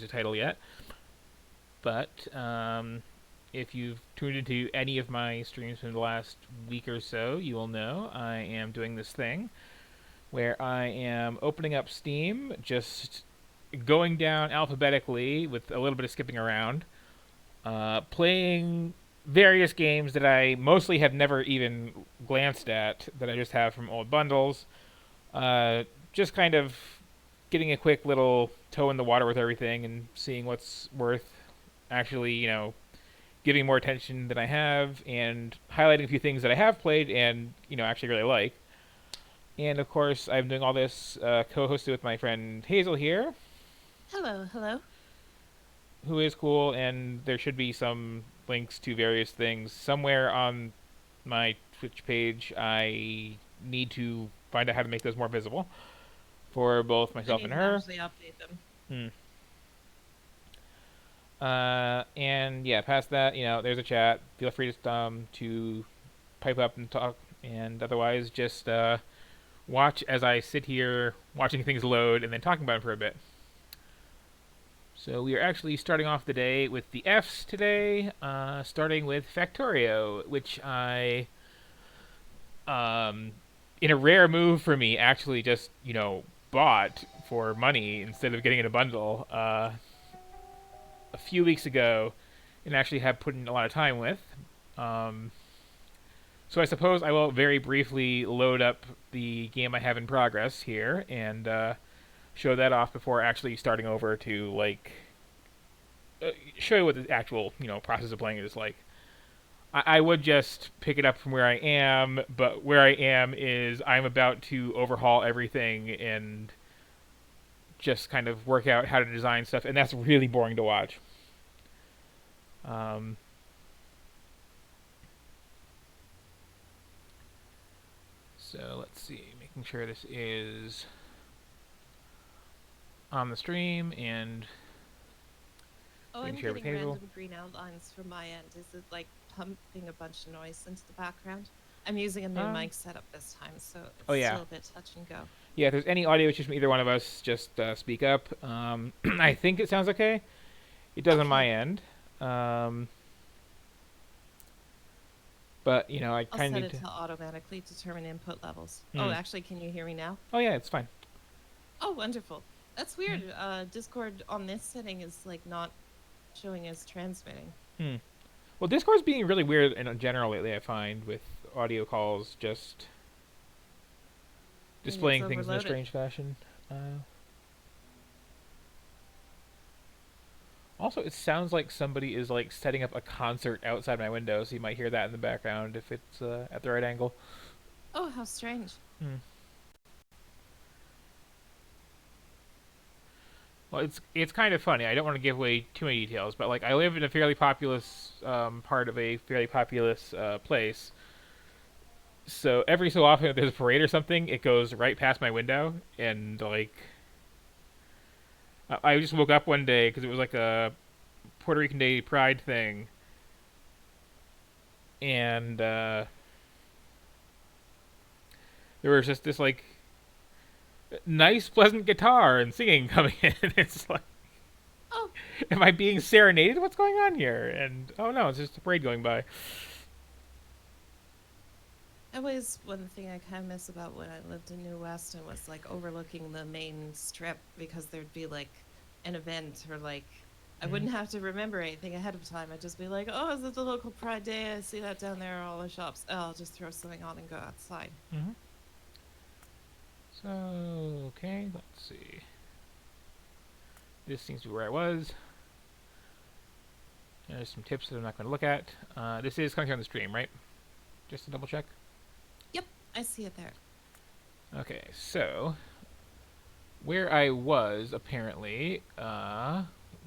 the title yet, but if you've tuned into any of my streams in the last week or so, you will know I am doing this thing where I am opening up Steam, just going down alphabetically with a little bit of skipping around, playing various games that I mostly have never even glanced at, that I just have from old bundles. Just kind of getting a quick little toe in the water with everything and seeing what's worth actually, giving more attention than I have, and highlighting a few things that I have played and actually really like. And of course, I'm doing all this co-hosted with my friend Hazel here, Hello, hello. who is cool, and there should be some links to various things somewhere on my Twitch page. I need to find out how to make those more visible for both I myself need and to her. actually update them. Hmm. And yeah, past that, there's a chat. Feel free to pipe up and talk, and otherwise just watch as I sit here watching things load and then talking about them for a bit. So we are actually starting off the day with the Fs today, starting with Factorio, which I, um, in a rare move for me, actually just bought for money instead of getting in a bundle a few weeks ago, and actually have put in a lot of time with. Um, so I suppose I will very briefly load up the game I have in progress here and show that off before actually starting over to show you what the actual process of playing it is like. I would just pick it up from where I am, but where I am is I'm about to overhaul everything and just kind of work out how to design stuff, and that's really boring to watch. Um, so let's see, making sure this is on the stream and Oh, screen I'm share with getting Hazel. random green outlines from my end. Is it like pumping a bunch of noise into the background? I'm using a new Um, mic setup this time, so oh it's yeah, still a bit touch and go. yeah. If there's any audio issues from either one of us, just speak up. I think it sounds okay. It does on Okay, my end. Um, but I I'll kind of set need it to. to automatically determine input levels. Oh, Hmm. actually, can you hear me now? Oh yeah, it's fine. Oh, wonderful. That's Hmm. weird. Discord on this setting is like not showing as transmitting. Hmm. Well, Discord's being really weird in general lately. I find with audio calls just Maybe it's displaying things in a overloaded. strange fashion. Also, it sounds like somebody is like setting up a concert outside my window, so you might hear that in the background if it's at the right angle. Oh, how strange. Hmm. Well, it's kind of funny. I don't want to give away too many details, but like I live in a fairly populous part of a fairly populous place. So every so often, if there's a parade or something, it goes right past my window, and like I just woke up one day because it was like a Puerto Rican Day Pride thing, and there was just this like nice, pleasant guitar and singing coming in. It's like, Oh, am I being serenaded? What's going on here? And oh no, it's just a parade going by. that was one thing I kind of miss about when I lived in New Weston was like overlooking the main strip because there'd be like an event or like I Mm-hmm. wouldn't have to remember anything ahead of time. I'd just be like, oh, is it the local Pride Day? I see that down there, all the shops. Oh, I'll just throw something on and go outside. Mm-hmm. So okay, let's see. This seems to be where I was. There's some tips that I'm not going to look at. This is coming here on the stream, right? Just to double check. Yep, I see it there. Okay, so where I was apparently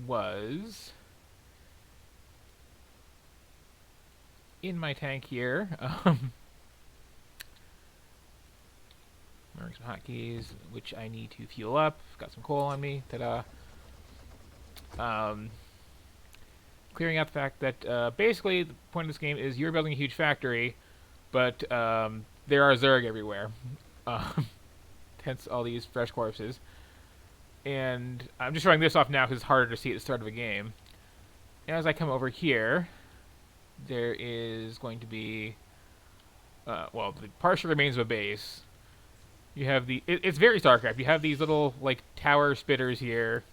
was in my tank here. Remembering some hotkeys, which I need to fuel up. Got some coal on me. Ta-da. Um, Clearing out the fact that basically the point of this game is you're building a huge factory, but there are Zerg everywhere. Um, hence all these fresh corpses. And I'm just showing this off now because it's harder to see at the start of a game. And as I come over here, there is going to be, well, the partial remains of a base. You have it's very StarCraft. You have these little, like, tower spitters here.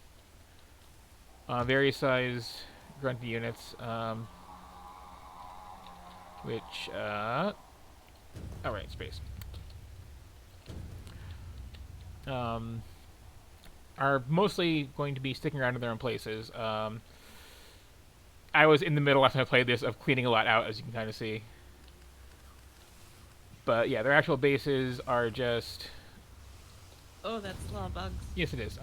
Various size grunt units. Which, alright, space. Are mostly going to be sticking around in their own places. I was in the middle after I played this of cleaning a lot out, as you can kind of see. But yeah, their actual bases are just... Oh, that's a lot of bugs. Yes, it is.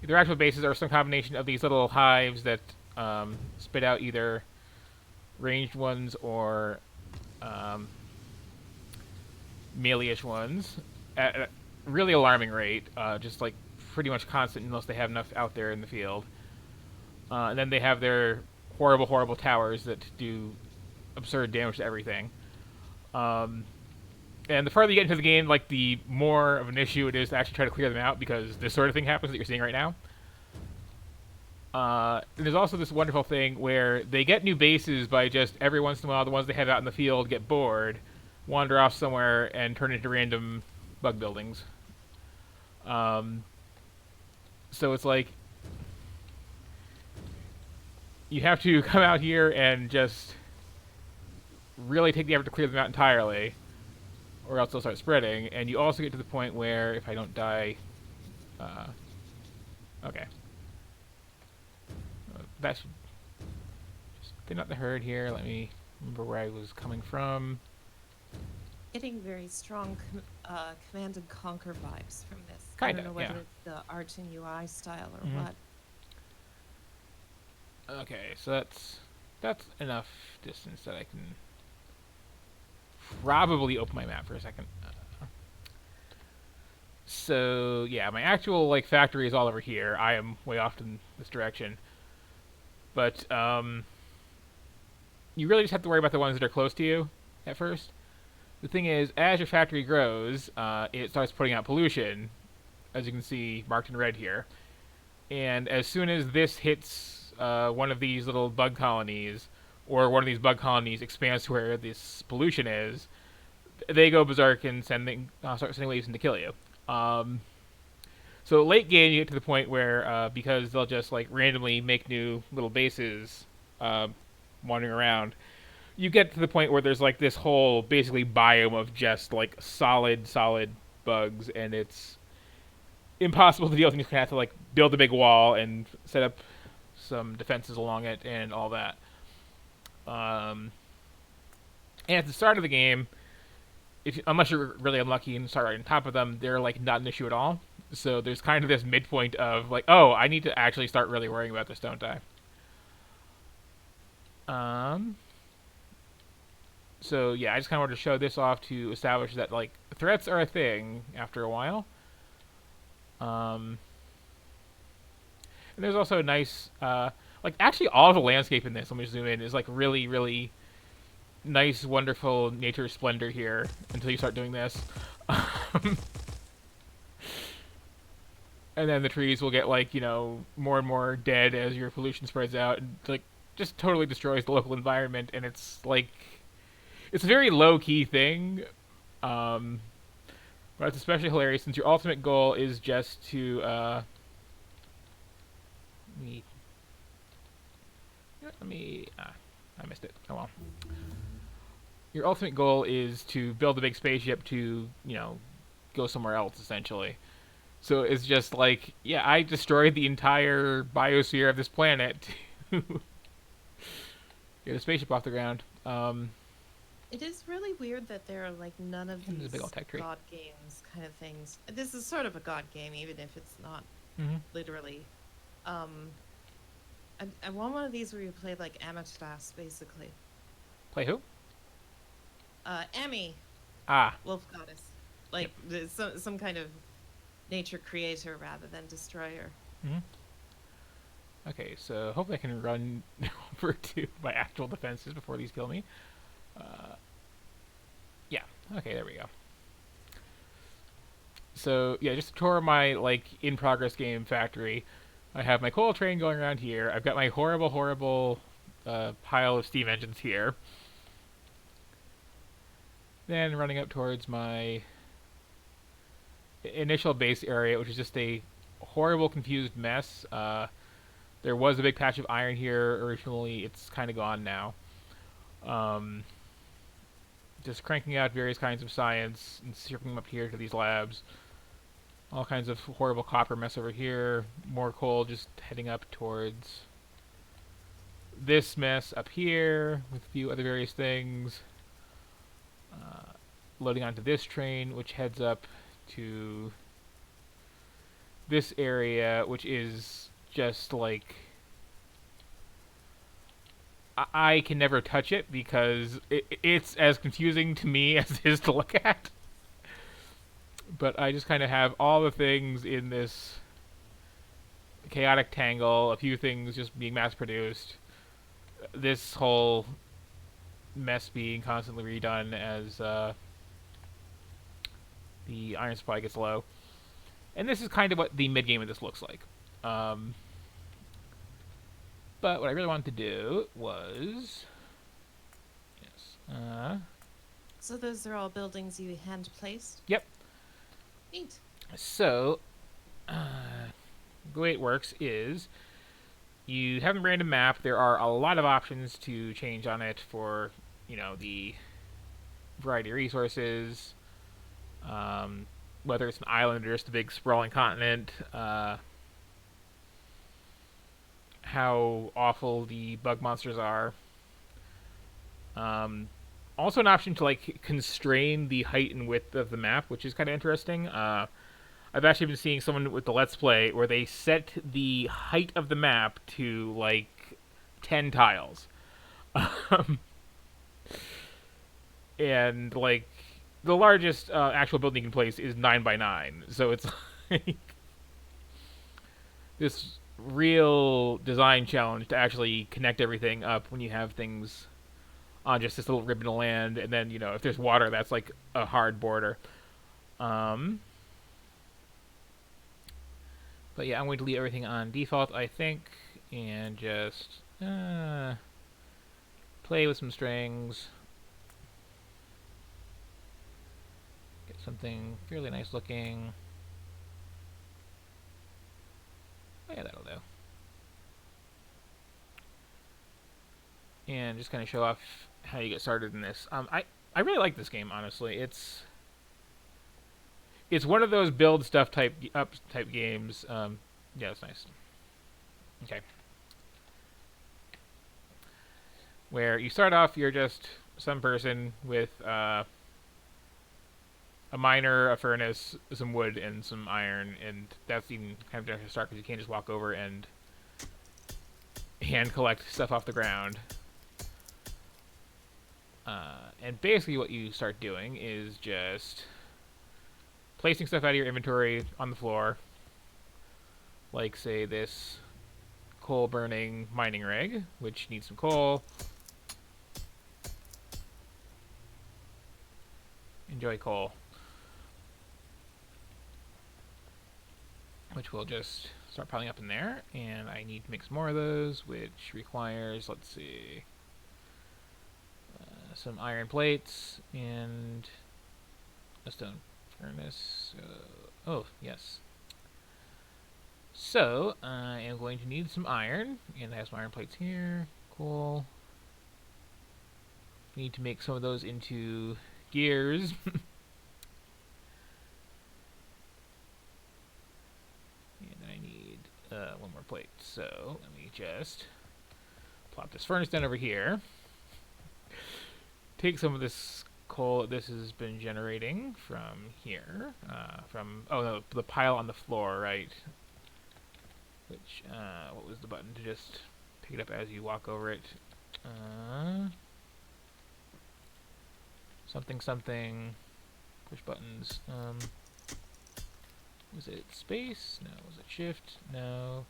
Their actual bases are some combination of these little hives that spit out either ranged ones or melee-ish ones at a really alarming rate, just like pretty much constant unless they have enough out there in the field. And then they have their horrible, horrible towers that do absurd damage to everything. And the farther you get into the game, like, the more of an issue it is to actually try to clear them out, because this sort of thing happens that you're seeing right now. And there's also this wonderful thing where they get new bases by just every once in a while the ones they have out in the field get bored, wander off somewhere, and turn into random bug buildings. So it's like you have to come out here and just really take the effort to clear them out entirely, or else they'll start spreading. And you also get to the point where, if I don't die... okay. That should just thin out the herd here. Let me remember where I was coming from. Getting very strong Command and Conquer vibes from this. Kinda, I don't know whether yeah. it's the art and UI style or Mhm. what. Okay, so that's enough distance that I can probably open my map for a second. So yeah, my actual, like, factory is all over here. I am way off in this direction, but you really just have to worry about the ones that are close to you at first. The thing is, as your factory grows, it starts putting out pollution, as you can see marked in red here. And as soon as this hits one of these little bug colonies, or one of these bug colonies expands to where this pollution is, they go berserk and start sending waves in to kill you. So late game, you get to the point where, because they'll just, like, randomly make new little bases wandering around, you get to the point where there's, like, this whole basically biome of just, like, solid bugs, and it's impossible to deal with. You just have to, like, build a big wall and set up some defenses along it and all that. And at the start of the game, unless you're really unlucky and start right on top of them, they're, like, not an issue at all. So there's kind of this midpoint of, like, oh, I need to actually start really worrying about this, don't I? So yeah, I just kind of wanted to show this off to establish that, like, threats are a thing after a while. And there's also a nice, like, actually all of the landscape in this, let me zoom in, is, like, really, really nice, wonderful nature splendor here until you start doing this. And then the trees will get, like, you know, more and more dead as your pollution spreads out, and, like, just totally destroys the local environment. And it's, like, it's a very low-key thing, but it's especially hilarious since your ultimate goal is just to, let me, I missed it. Oh well. Your ultimate goal is to build a big spaceship to, you know, go somewhere else, essentially. So it's just like, yeah, I destroyed the entire biosphere of this planet to get a spaceship off the ground. It is really weird that there are, like, none of There's a these big old tech tree. god games kind of things. This is sort of a god game, even if it's not Mm-hmm. literally. I want one of these where you play, like, Amaterasu, basically. Play who? Ami, Ah. wolf goddess. Like, some kind of nature creator rather than destroyer. Mm-hmm. Okay, so hopefully I can run over to my actual defenses before these kill me. Yeah, okay, there we go. So yeah, just a tour of my like in progress game factory. I have my coal train going around here. I've got my horrible pile of steam engines here. Then running up towards my initial base area, which is just a horrible, confused mess. There was a big patch of iron here originally. It's kind of gone now. Um, just cranking out various kinds of science and shipping them up here to these labs. All kinds of horrible copper mess over here. More coal just heading up towards this mess up here with a few other various things. Loading onto this train, which heads up to this area, which is just like I can never touch it because it's as confusing to me as it is to look at. But I just kind of have all the things in this chaotic tangle, a few things just being mass produced, this whole mess being constantly redone as the iron supply gets low. And this is kind of what the mid game of this looks like. But what I really wanted to do was, yes, So those are all buildings you hand placed? yep. Neat. So the way it works is you have a random map. There are a lot of options to change on it for, the variety of resources. Whether it's an island or just a big sprawling continent. How awful the bug monsters are. Also an option to like constrain the height and width of the map, which is kind of interesting. I've actually been seeing someone with the Let's Play where they set the height of the map to like 10 tiles. And like the largest actual building you can place is 9 by 9. So it's like this real design challenge to actually connect everything up when you have things on just this little ribbon of land, and then if there's water, that's like a hard border. But yeah, I'm going to leave everything on default, I think, and just play with some strings, get something fairly nice looking. Oh, yeah, that'll do. And just kind of show off how you get started in this. I really like this game, honestly. It's one of those build stuff type games. Yeah, it's nice. Okay. Where you start off, you're just some person with a miner, a furnace, some wood, and some iron, and that's even kind of different to start because you can't just walk over and hand collect stuff off the ground. And basically what you start doing is just placing stuff out of your inventory on the floor. Like, say, this coal-burning mining rig, which needs some coal. Enjoy coal. Which will just start piling up in there. And I need to make some more of those, which requires, let's see, some iron plates and a stone furnace. Oh, yes. So, I am going to need some iron, and I have some iron plates here. Cool. Need to make some of those into gears. And I need one more plate. So, let me just plop this furnace down over here. Take some of this coal that this has been generating from here. Oh no, the pile on the floor, right? Which, what was the button to just pick it up as you walk over it? Something. Push buttons. Was it space? No. Was it shift? No.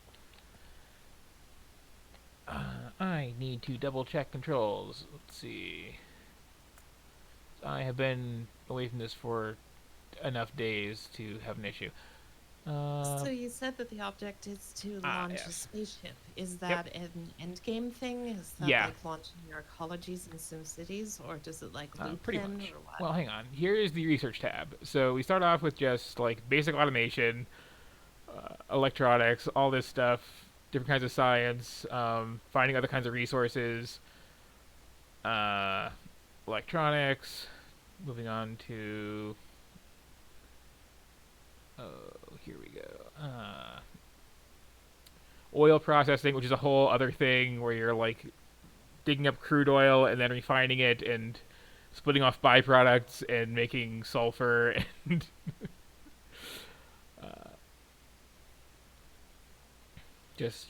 I need to double check controls. Let's see. I have been away from this for enough days to have an issue. So you said that the object is to launch a Yes. spaceship. Is Yep. that an end game thing? Is that Yeah. like launching your ecologies in SimCities, or does it like loop Pretty in, much. or what? Well, hang on. Here is the research tab. So we start off with just like basic automation, electronics, all this stuff, different kinds of science, finding other kinds of resources, uh, electronics. Moving on to here we go. Oil processing, which is a whole other thing where you're like digging up crude oil and then refining it and splitting off byproducts and making sulfur and uh, just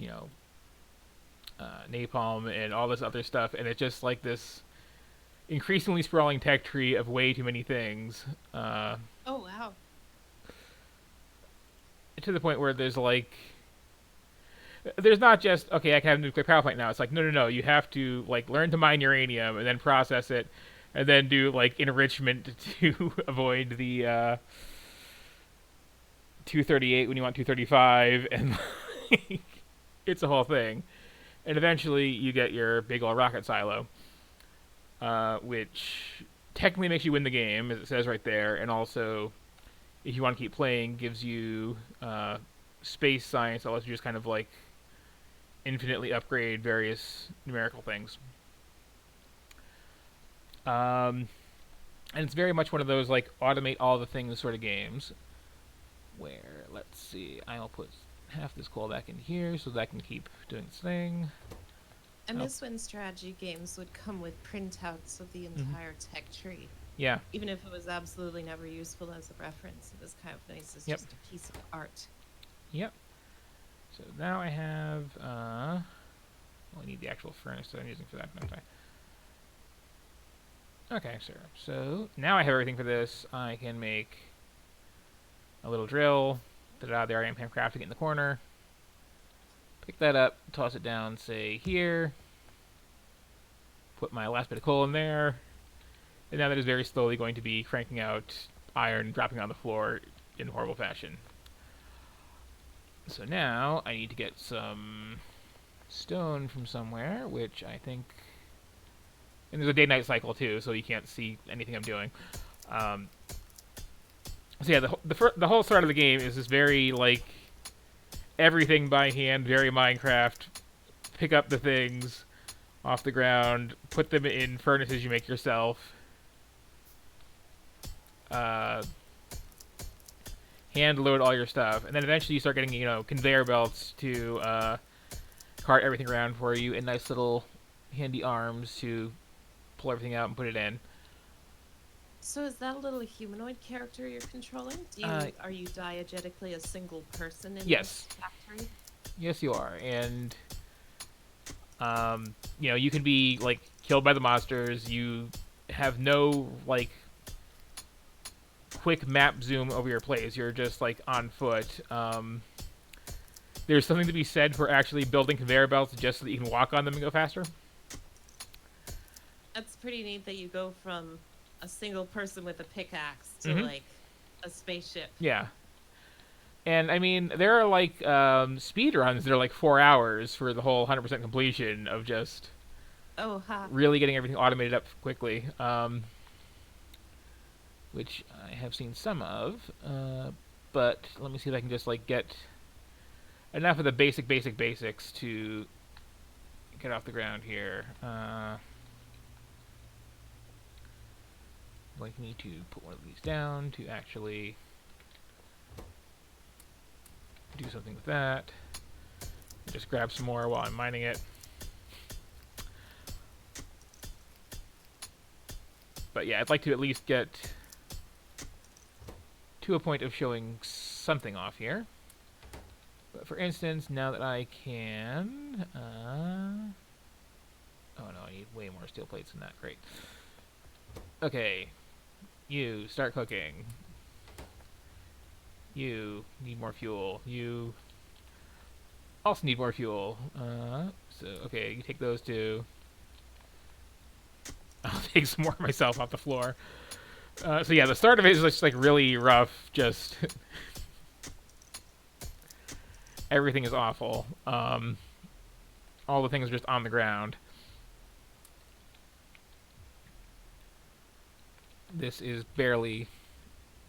napalm and all this other stuff, and it's just like this increasingly sprawling tech tree of way too many things, Oh wow. to the point where there's not just okay, I can have a nuclear power plant now. It's like no, no, no. You have to like learn to mine uranium and then process it, and then do like enrichment to avoid the 238 when you want 235, and like, it's a whole thing. And eventually, you get your big old rocket silo, which technically makes you win the game, as it says right there, and also, if you want to keep playing, gives you space science that lets you just kind of like infinitely upgrade various numerical things. And it's very much one of those like automate all the things sort of games. Where let's see, I'll put half this coal back in here so that I can keep doing this thing. I Oh, miss when strategy games would come with printouts of the entire tech tree. yeah, Even if it was absolutely never useful as a reference, it was kind of nice as yep, just a piece of art. yep. So now I have. Well, I need the actual furnace that I'm using for that, don't I? Okay, sir. So now I have everything for this. I can make a little drill. Da-da, there I am handcrafting it in the corner. Pick that up, toss it down, say here. Put my last bit of coal in there. And now that is very slowly going to be cranking out iron, dropping on the floor in horrible fashion. So now I need to get some stone from somewhere, which I think. And there's a day-night cycle too, so you can't see anything I'm doing. Um, so yeah, the whole start of the game is this very like everything by hand, very Minecraft. Pick up the things off the ground, put them in furnaces you make yourself. Uh, Hand load all your stuff, and then eventually you start getting conveyor belts to cart everything around for you, and nice little handy arms to pull everything out and put it in. So is that a little humanoid character you're controlling? Are you diegetically a single person in Yes. this factory? Yes, you are, and you can be like killed by the monsters. You have no like quick map zoom over your place. You're just like on foot. There's something to be said for actually building conveyor belts just so that you can walk on them and go faster. That's pretty neat that you go from a single person with a pickaxe to Mhm. like a spaceship. Yeah. And I mean, there are like speed runs that are like 4 hours for the whole 100% completion of just Oh ha. really getting everything automated up quickly, which I have seen some of. But let me see if I can just like get enough of the basics to get off the ground here. Like, need to put one of these down to actually do something with that. Just grab some more while I'm mining it. But yeah, I'd like to at least get to a point of showing something off here. But for instance, now that I can... oh no, I need way more steel plates than that. Great. Okay. You, start cooking. You need more fuel. You also need more fuel. Okay, you take those two. I'll take some more myself off the floor. So yeah, the start of it is just like really rough. Just everything is awful. All the things are just on the ground. This is barely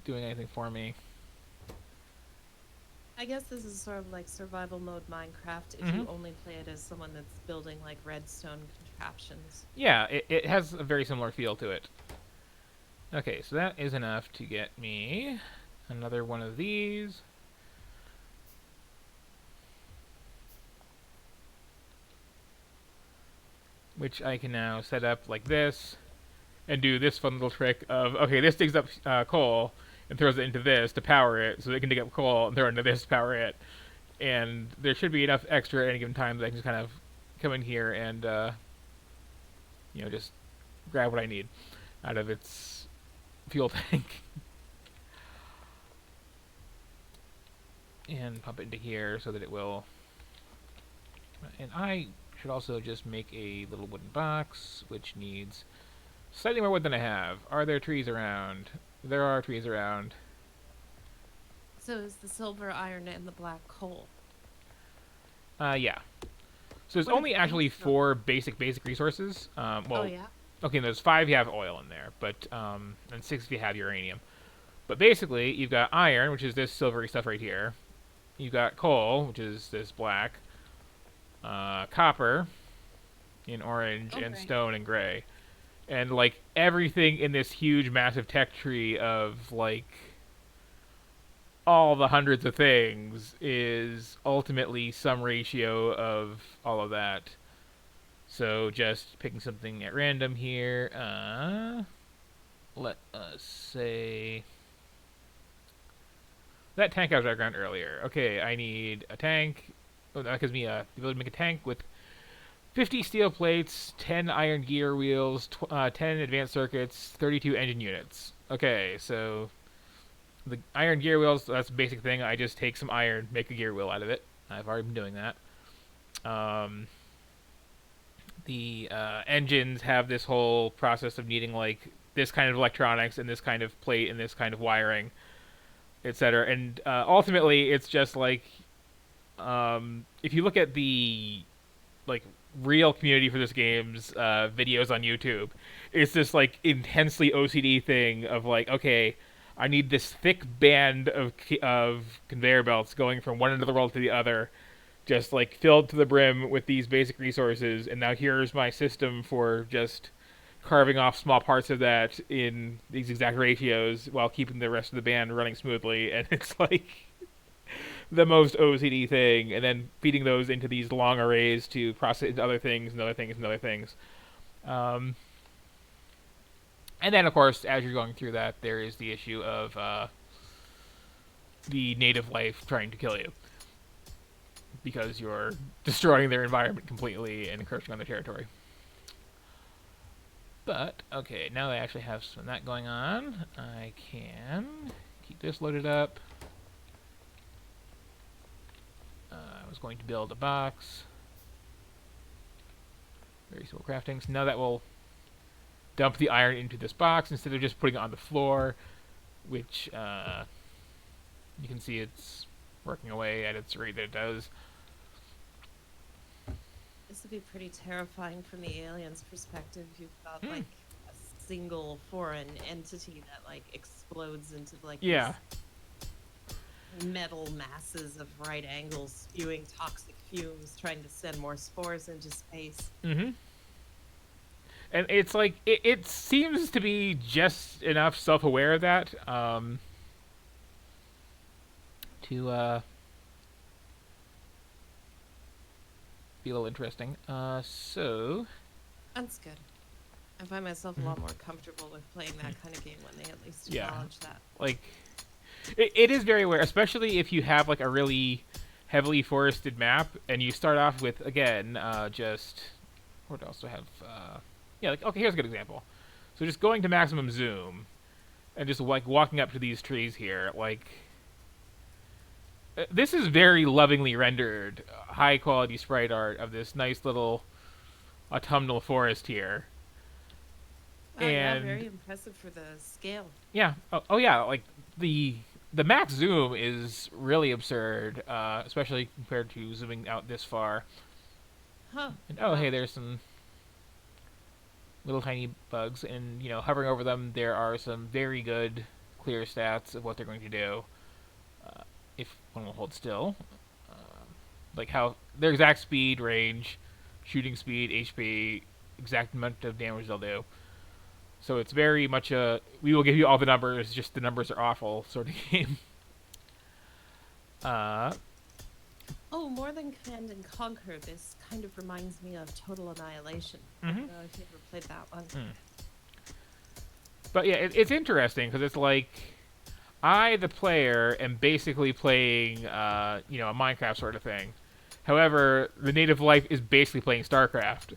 doing anything for me. I guess this is sort of like survival mode Minecraft if Hmm. you only play it as someone that's building like redstone contraptions. Yeah, it has a very similar feel to it. Okay, so that is enough to get me another one of these. Which I can now set up like this and do this fun little trick of, okay, this digs up coal and throws it into this to power it, so it can dig up coal and throw it into this to power it. And there should be enough extra at any given time that I can just kind of come in here and, just grab what I need out of its fuel tank. And pump it into here so that it will... And I should also just make a little wooden box, which needs slightly more wood than I have. Are there trees around? There are trees around. So is the silver, iron, and the black coal. Yeah. So there's What only about actually stone? 4 basic resources. Oh Well, yeah. okay, there's 5 you have oil in there, but and 6 if you have uranium. But basically, you've got iron, which is this silvery stuff right here. You've got coal, which is this black. Copper in orange, and Okay. stone in gray. And like everything in this huge, massive tech tree of like all the hundreds of things is ultimately some ratio of all of that. So just picking something at random here. Let us say that tank I was around earlier. Okay, I need a tank. Oh, that gives me the ability to make a tank with 50 steel plates, 10 iron gear wheels, 10 advanced circuits, 32 engine units. Okay, so the iron gear wheels, that's a basic thing. I just take some iron, make a gear wheel out of it. I've already been doing that. Um, the engines have this whole process of needing like this kind of electronics and this kind of plate and this kind of wiring, etc. And ultimately, it's just like if you look at the like real community for this game's videos on YouTube, it's this like intensely OCD thing of like, okay, I need this thick band of conveyor belts going from one end of the world to the other, just like filled to the brim with these basic resources, and now here's my system for just carving off small parts of that in these exact ratios while keeping the rest of the band running smoothly. And it's like the most OCD thing, and then feeding those into these long arrays to process into other things and other things and other things. Um, and then, of course, as you're going through that, there is the issue of the native life trying to kill you because you're destroying their environment completely and encroaching on their territory. But, okay, now that I actually have some of that going on, I can keep this loaded up. I was going to build a box. Very simple crafting. So now that will dump the iron into this box instead of just putting it on the floor, which you can see it's working away at its rate that it does. This would be pretty terrifying from the aliens' perspective. You've got Hmm. like a single foreign entity that like explodes into like Yeah. these metal masses of right angles spewing toxic fumes trying to send more spores into space. Mm-hmm. And it's like it seems to be just enough self-aware of that to be a little interesting. So That's good. I find myself a mhm. lot more comfortable with playing that kind of game when they at least Yeah, acknowledge that. like it is very aware, especially if you have like a really heavily forested map and you start off with again just what else do I have? Yeah, like okay, here's a good example. So just going to maximum zoom and just like walking up to these trees here, like this is very lovingly rendered, high quality sprite art of this nice little autumnal forest here. Oh yeah, And very impressive for the scale. yeah, oh yeah, like the max zoom is really absurd, especially compared to zooming out this far. Huh. And oh, Wow. hey, there's some little tiny bugs, and hovering over them, there are some very good clear stats of what they're going to do if one will hold still, like how their exact speed, range, shooting speed, HP, exact amount of damage they'll do. So it's very much a we will give you all the numbers, just the numbers are awful sort of game. Uh, Oh, more than Command and Conquer, this kind of reminds me of Total Annihilation. I mm-hmm. don't know if you ever played that one. But yeah, it's interesting because it's like I, the player, am basically playing, a Minecraft sort of thing. However, the native life is basically playing StarCraft,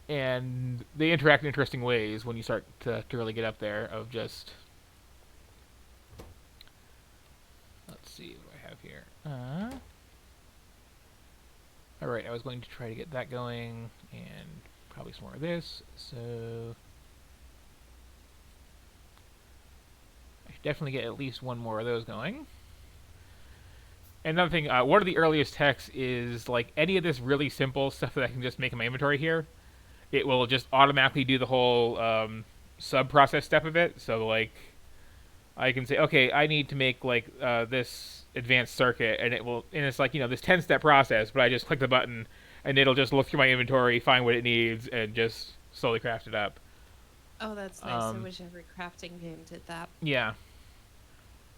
and they interact in interesting ways when you start to really get up there. Of just, let's see what I have here. All right, I was going to try to get that going, and probably some more of this. So I should definitely get at least one more of those going. Another thing, one of the earliest techs is like any of this really simple stuff that I can just make in my inventory here. It will just automatically do the whole sub process step of it. So like, I can say, okay, I need to make like this advanced circuit, and it's like this 10-step process. But I just click the button, and it'll just look through my inventory, find what it needs, and just slowly craft it up. Oh, that's nice. I wish every crafting game did that. Yeah.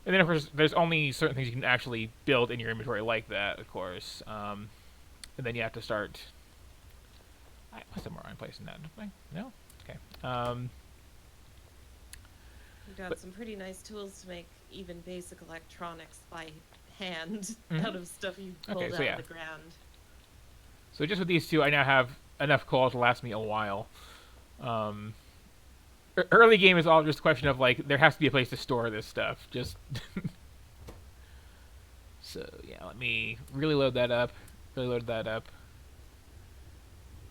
And then, of course, there's only certain things you can actually build in your inventory like that, of course. And then you have to start... I must have more in place than that, didn't I? No? Okay. You've got some pretty nice tools to make even basic electronics by hand Mhm. out of stuff you pulled Okay, so out yeah. of the ground. So just with these two, I now have enough coal to last me a while. Early game is all just a question of, like, there has to be a place to store this stuff. Just... So, yeah, let me really load that up. Really load that up.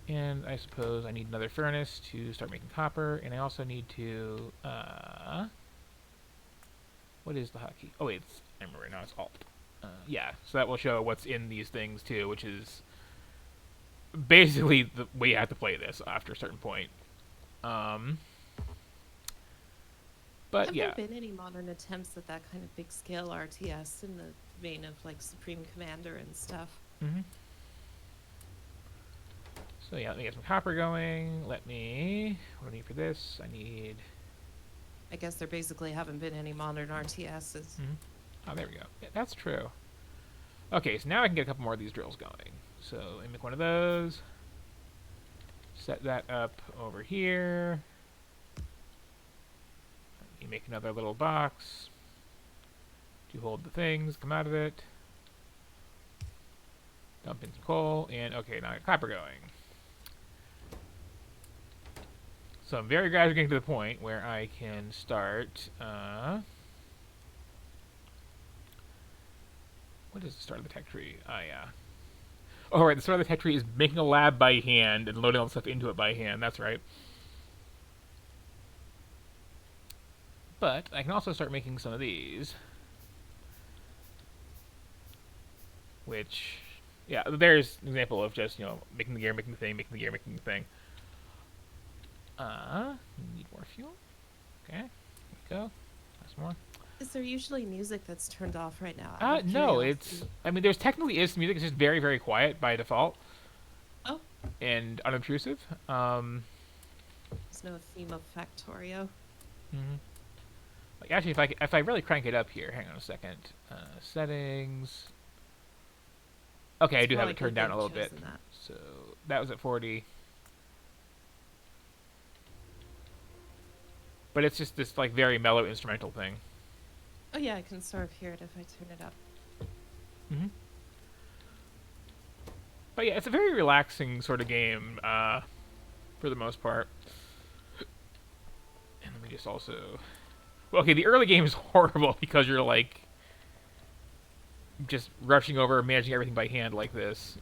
And I suppose I need another furnace to start making copper, and I also need to, what is the hotkey? Oh wait, I remember right now, it's Alt. Yeah, so that will show what's in these things too, which is basically the way you have to play this after a certain point. But Have yeah. there been any modern attempts at that kind of big scale RTS in the vein of like Supreme Commander and stuff? Mm-hmm. So yeah, let me get some copper going. What do I need for this? I guess there basically haven't been any modern RTSs. Oh, there we go. Yeah, that's true. Okay, so now I can get a couple more of these drills going. So let me make one of those. Set that up over here. Let me make another little box to hold the things, come out of it. Dump in some coal, and okay, now I got copper going. So I'm very gradually getting to the point where I can start, what is the start of the tech tree? Ah, yeah. Oh, right, the start of the tech tree is making a lab by hand and loading all the stuff into it by hand, that's right. But I can also start making some of these. Which, yeah, there's an example of just, making the gear, making the thing, making the gear, making the thing. Need more fuel. Okay, there we go. That's more. Is there usually music that's turned off right now? No, there's technically is music, it's just very, very quiet by default. Oh. And unobtrusive. There's no theme of Factorio. Like, actually, if I really crank it up here, hang on a second. Settings. Okay, I do have it turned down a little bit. So, that was at 40. But it's just this, like, very mellow instrumental thing. Oh yeah, I can sort of hear it if I turn it up. But yeah, it's a very relaxing sort of game, for the most part. And let me just also... Well, okay, the early game is horrible because you're, like, just rushing over, managing everything by hand like this.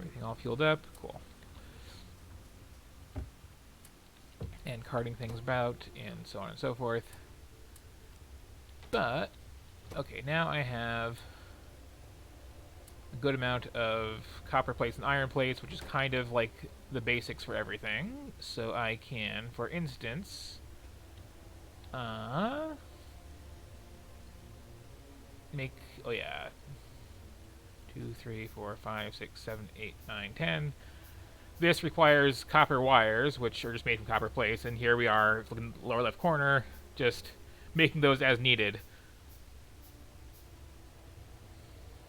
Everything all fueled up. Cool. And carting things about, and so on and so forth. But, okay, now I have a good amount of copper plates and iron plates, which is kind of like the basics for everything. So I can, for instance, make, oh yeah, 2, 3, 4, 5, 6, 7, 8, 9, 10. This requires copper wires, which are just made from copper plates, and here we are, looking in the lower left corner, just making those as needed.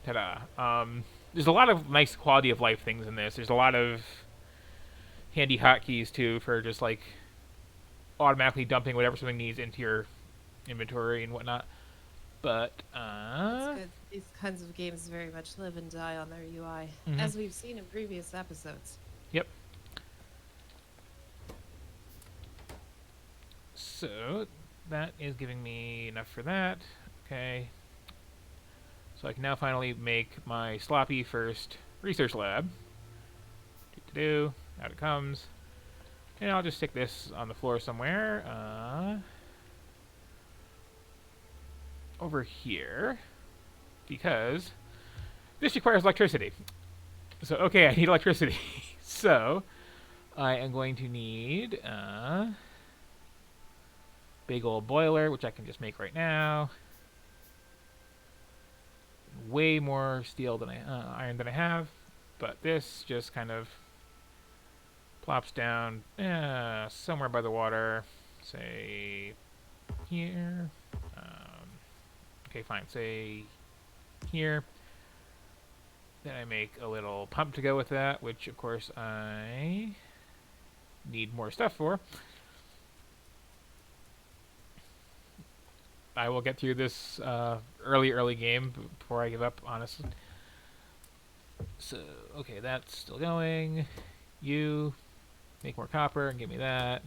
Ta-da. There's a lot of nice quality of life things in this. There's a lot of handy hotkeys, too, for just, like, automatically dumping whatever something needs into your inventory and whatnot. But, That's good. These kinds of games very much live and die on their UI, as we've seen in previous episodes. Yep. So, that is giving me enough for that. Okay. So I can now finally make my sloppy first research lab. Do-do-do. Out it comes. And I'll just stick this on the floor somewhere. Over here. Because this requires electricity. So, okay, I need electricity. So, I am going to need a big old boiler, which I can just make right now. Way more steel than iron than I have, but this just kind of plops down somewhere by the water, say here. Okay, fine, say here. Then I make a little pump to go with that, which of course I need more stuff for. I will get through this early game before I give up, honestly. So, okay, that's still going. You make more copper and give me that.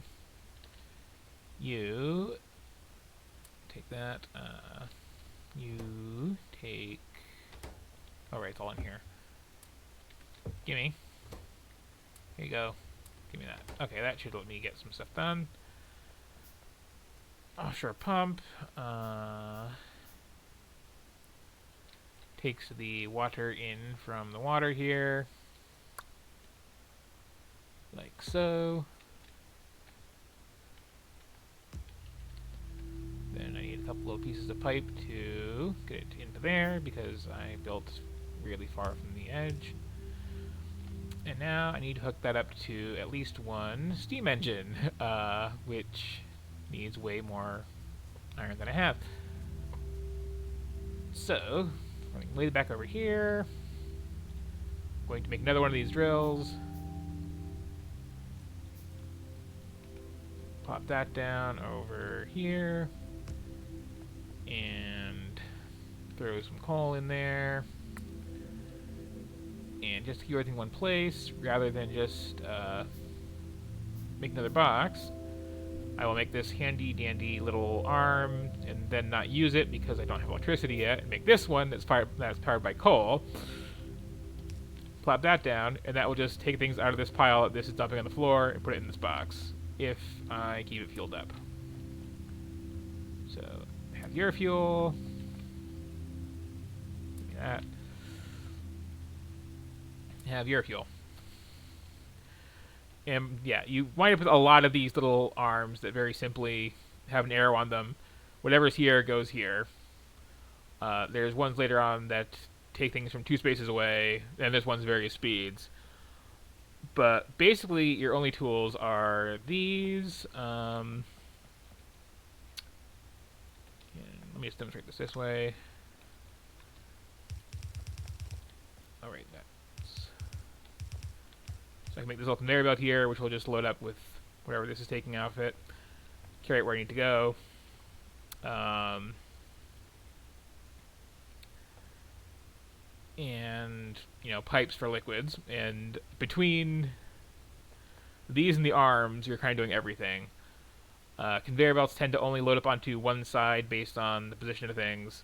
You take that. You take... Oh, right, it's all in here. Gimme. Here you go. Give me that. Okay, that should let me get some stuff done. Offshore pump takes the water in from the water here, like so. Then I need a couple of pieces of pipe to get it into there because I built really far from the edge. And now I need to hook that up to at least one steam engine, which needs way more iron than I have. So, I'm going to lay it back over here. I'm going to make another one of these drills. Pop that down over here. And throw some coal in there. And just to keep everything in one place, rather than just make another box, I will make this handy-dandy little arm and then not use it because I don't have electricity yet, and make this one that's powered by coal. Plop that down, and that will just take things out of this pile that this is dumping on the floor and put it in this box, if I keep it fueled up. So, have your fuel. Give me that. Have your fuel. And yeah, you wind up with a lot of these little arms that very simply have an arrow on them. Whatever's here goes here. There's ones later on that take things from 2 spaces away, and there's ones various speeds. But basically, your only tools are these. Let me just demonstrate this way. Alright, that's... So I can make this little conveyor belt here, which will just load up with whatever this is taking out of it. Carry it where I need to go. And, you know, pipes for liquids. And between these and the arms, you're kind of doing everything. Conveyor belts tend to only load up onto one side based on the position of things.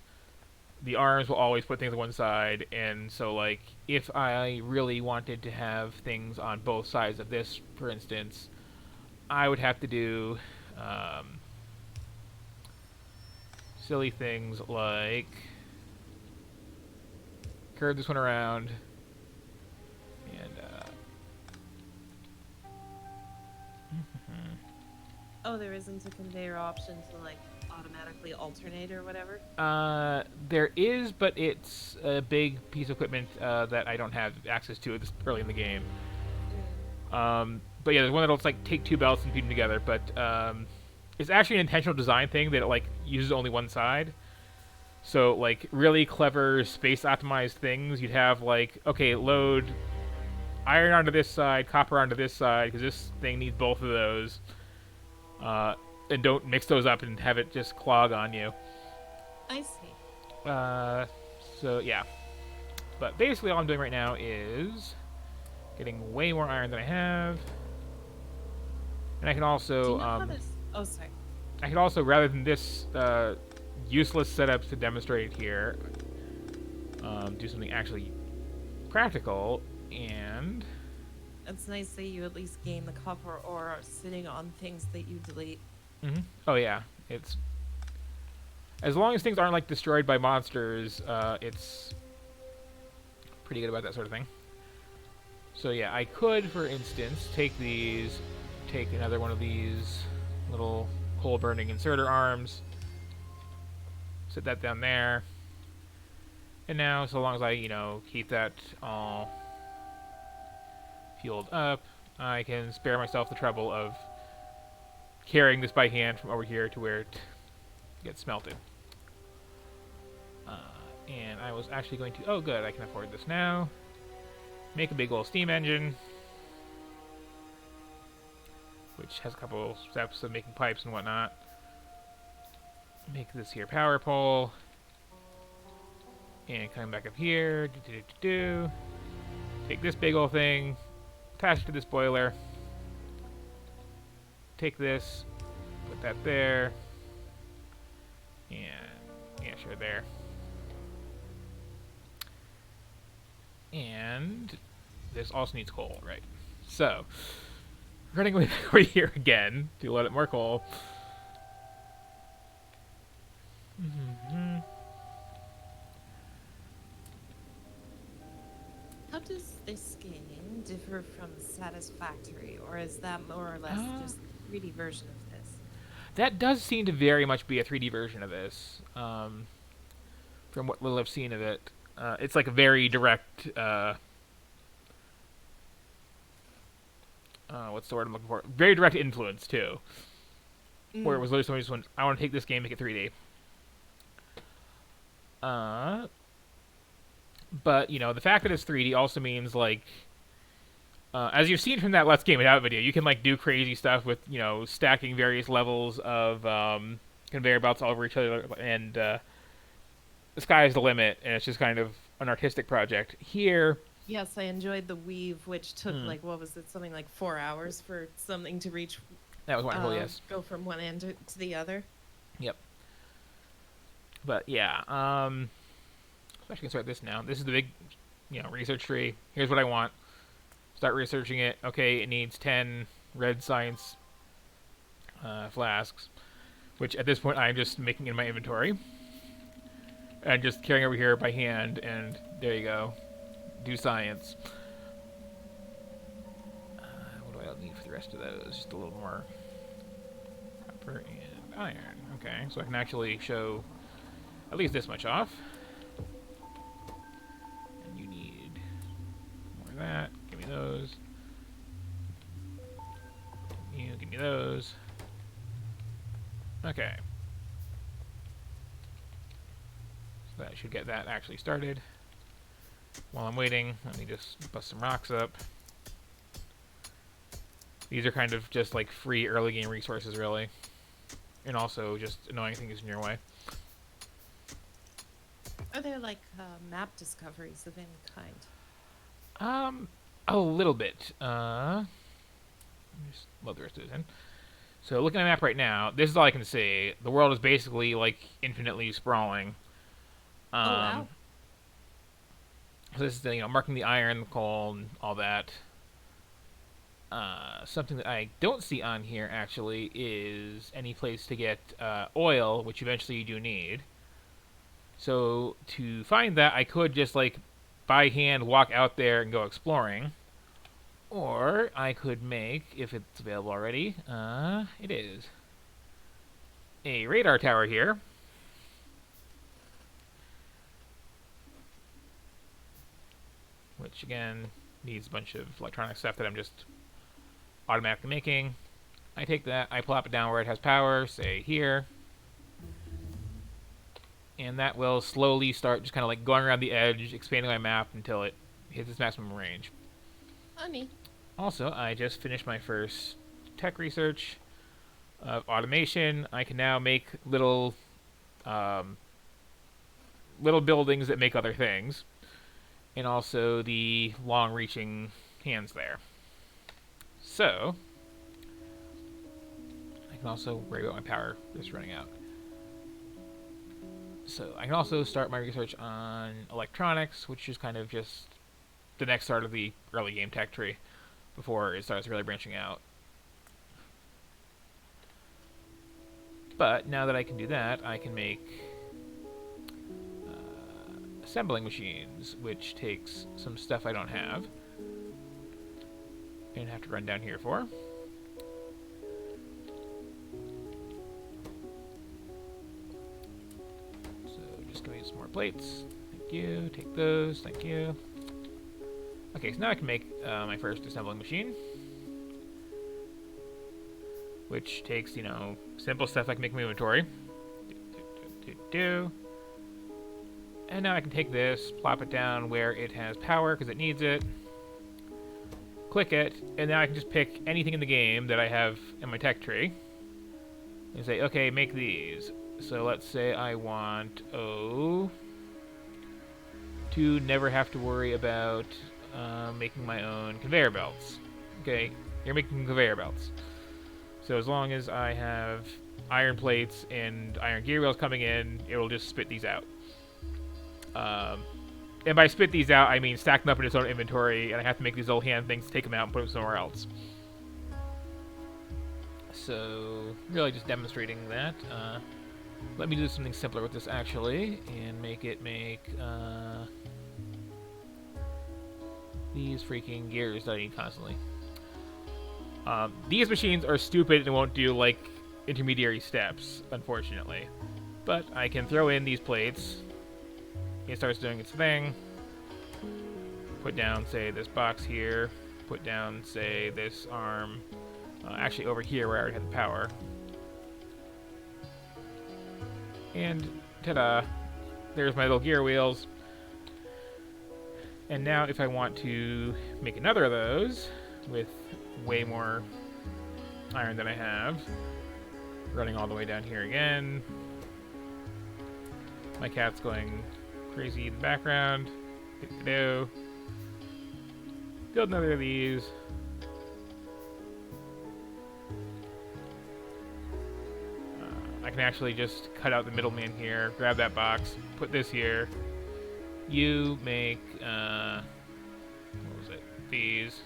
the arms will always put things on one side, and so like if I really wanted to have things on both sides of this, for instance, I would have to do um, silly things like curve this one around and Oh, there isn't a conveyor option to like automatically alternate or whatever. there is, but it's a big piece of equipment that I don't have access to this early in the game. Mm. But yeah, there's one that'll like take two belts and feed them together. But it's actually an intentional design thing that it, like uses only one side. So like really clever space optimized things, you'd have like okay, load iron onto this side, copper onto this side because this thing needs both of those. And don't mix those up and have it just clog on you. I see. Uh, so yeah, but basically all I'm doing right now is getting way more iron than I have, and I can Do also you know how this? Oh, sorry. rather than this useless setup to demonstrate here, do something actually practical and. It's nice that you at least gain the copper ore sitting on things that you delete. Oh yeah, it's as long as things aren't like destroyed by monsters, it's pretty good about that sort of thing. So yeah, I could, for instance, take another one of these little coal-burning inserter arms, sit that down there, and now, so long as I, keep that all fueled up, I can spare myself the trouble of carrying this by hand from over here to where it gets smelted. And I was actually going to... Oh, good, I can afford this now. Make a big old steam engine, which has a couple steps of making pipes and whatnot. Make this here power pole. And come back up here. Take this big old thing, attach it to this boiler. Take this, put that there. And, yeah, sure, there. And this also needs coal, right? So, running way back over here again to load up more coal. How does this game differ from Satisfactory, or is that more or less just a 3D version of this? That does seem to very much be a 3D version of this, from what little I've seen of it. It's like a very direct, what's the word I'm looking for? Very direct influence, too. Where it was literally somebody just went, I want to take this game, make it 3D. But, the fact that it's 3D also means, like, as you've seen from that Let's Game It Out video, you can, like, do crazy stuff with, stacking various levels of conveyor belts all over each other, and the sky is the limit, and it's just kind of an artistic project. Here... Yes, I enjoyed the weave, which took, like, what was it, something like 4 hours for something to reach... That was wonderful, yes. Go from one end to the other. Yep. But, yeah, so I can start this now. This is the big, research tree. Here's what I want. Start researching it. Okay, it needs 10 red science flasks, which at this point I'm just making in my inventory. And just carrying over here by hand, and there you go. Do science. What do I need for the rest of those? Just a little more copper and iron. Okay, so I can actually show at least this much off. And you need more of that. Give me those. You give me those. Okay. So that should get that actually started. While I'm waiting, let me just bust some rocks up. These are kind of just like free early game resources, really. And also just annoying things in your way. Are there like map discoveries of any kind? A little bit. Just load the rest of this in. So looking at the map right now, this is all I can see. The world is basically like infinitely sprawling. Oh Um, wow. so this is marking the iron, the coal, and all that. Something that I don't see on here actually is any place to get oil, which eventually you do need. So to find that, I could just like by hand walk out there and go exploring, or I could make, if it's available already, it is a radar tower here, which again needs a bunch of electronic stuff that I'm just automatically making. I take that, I plop it down where it has power, say here, and that will slowly start just kind of like going around the edge, expanding my map until it hits its maximum range. Honey. Also, I just finished my first tech research of automation. I can now make um, little buildings that make other things, and also the long-reaching hands there. So, I can also worry about my power just running out. So I can also start my research on electronics, which is kind of just the next start of the early game tech tree before it starts really branching out. But now that I can do that, I can make assembling machines, which takes some stuff I don't have and have to run down here for. So just give me some more plates. Thank you. Take those. Thank you. Okay, so now I can make my first assembling machine, which takes, simple stuff I can make in my inventory. And now I can take this, plop it down where it has power because it needs it, click it, and now I can just pick anything in the game that I have in my tech tree and say, okay, make these. So let's say I want to never have to worry about making my own conveyor belts. Okay, you're making conveyor belts. So as long as I have iron plates and iron gear wheels coming in, it will just spit these out. And by spit these out, I mean stack them up in its own inventory, and I have to make these little hand things to take them out and put them somewhere else. So, really just demonstrating that. Let me do something simpler with this, actually, and make these freaking gears that I need constantly. These machines are stupid and won't do, like, intermediary steps, unfortunately. But I can throw in these plates. It starts doing its thing. Put down, say, this box here. Put down, say, this arm. Actually, over here where I already had the power. And, ta-da! There's my little gear wheels. And now if I want to make another of those, with way more iron than I have, running all the way down here again. My cat's going crazy in the background. Do. Build another of these. I can actually just cut out the middleman here, grab that box, put this here. You make, what was it? These.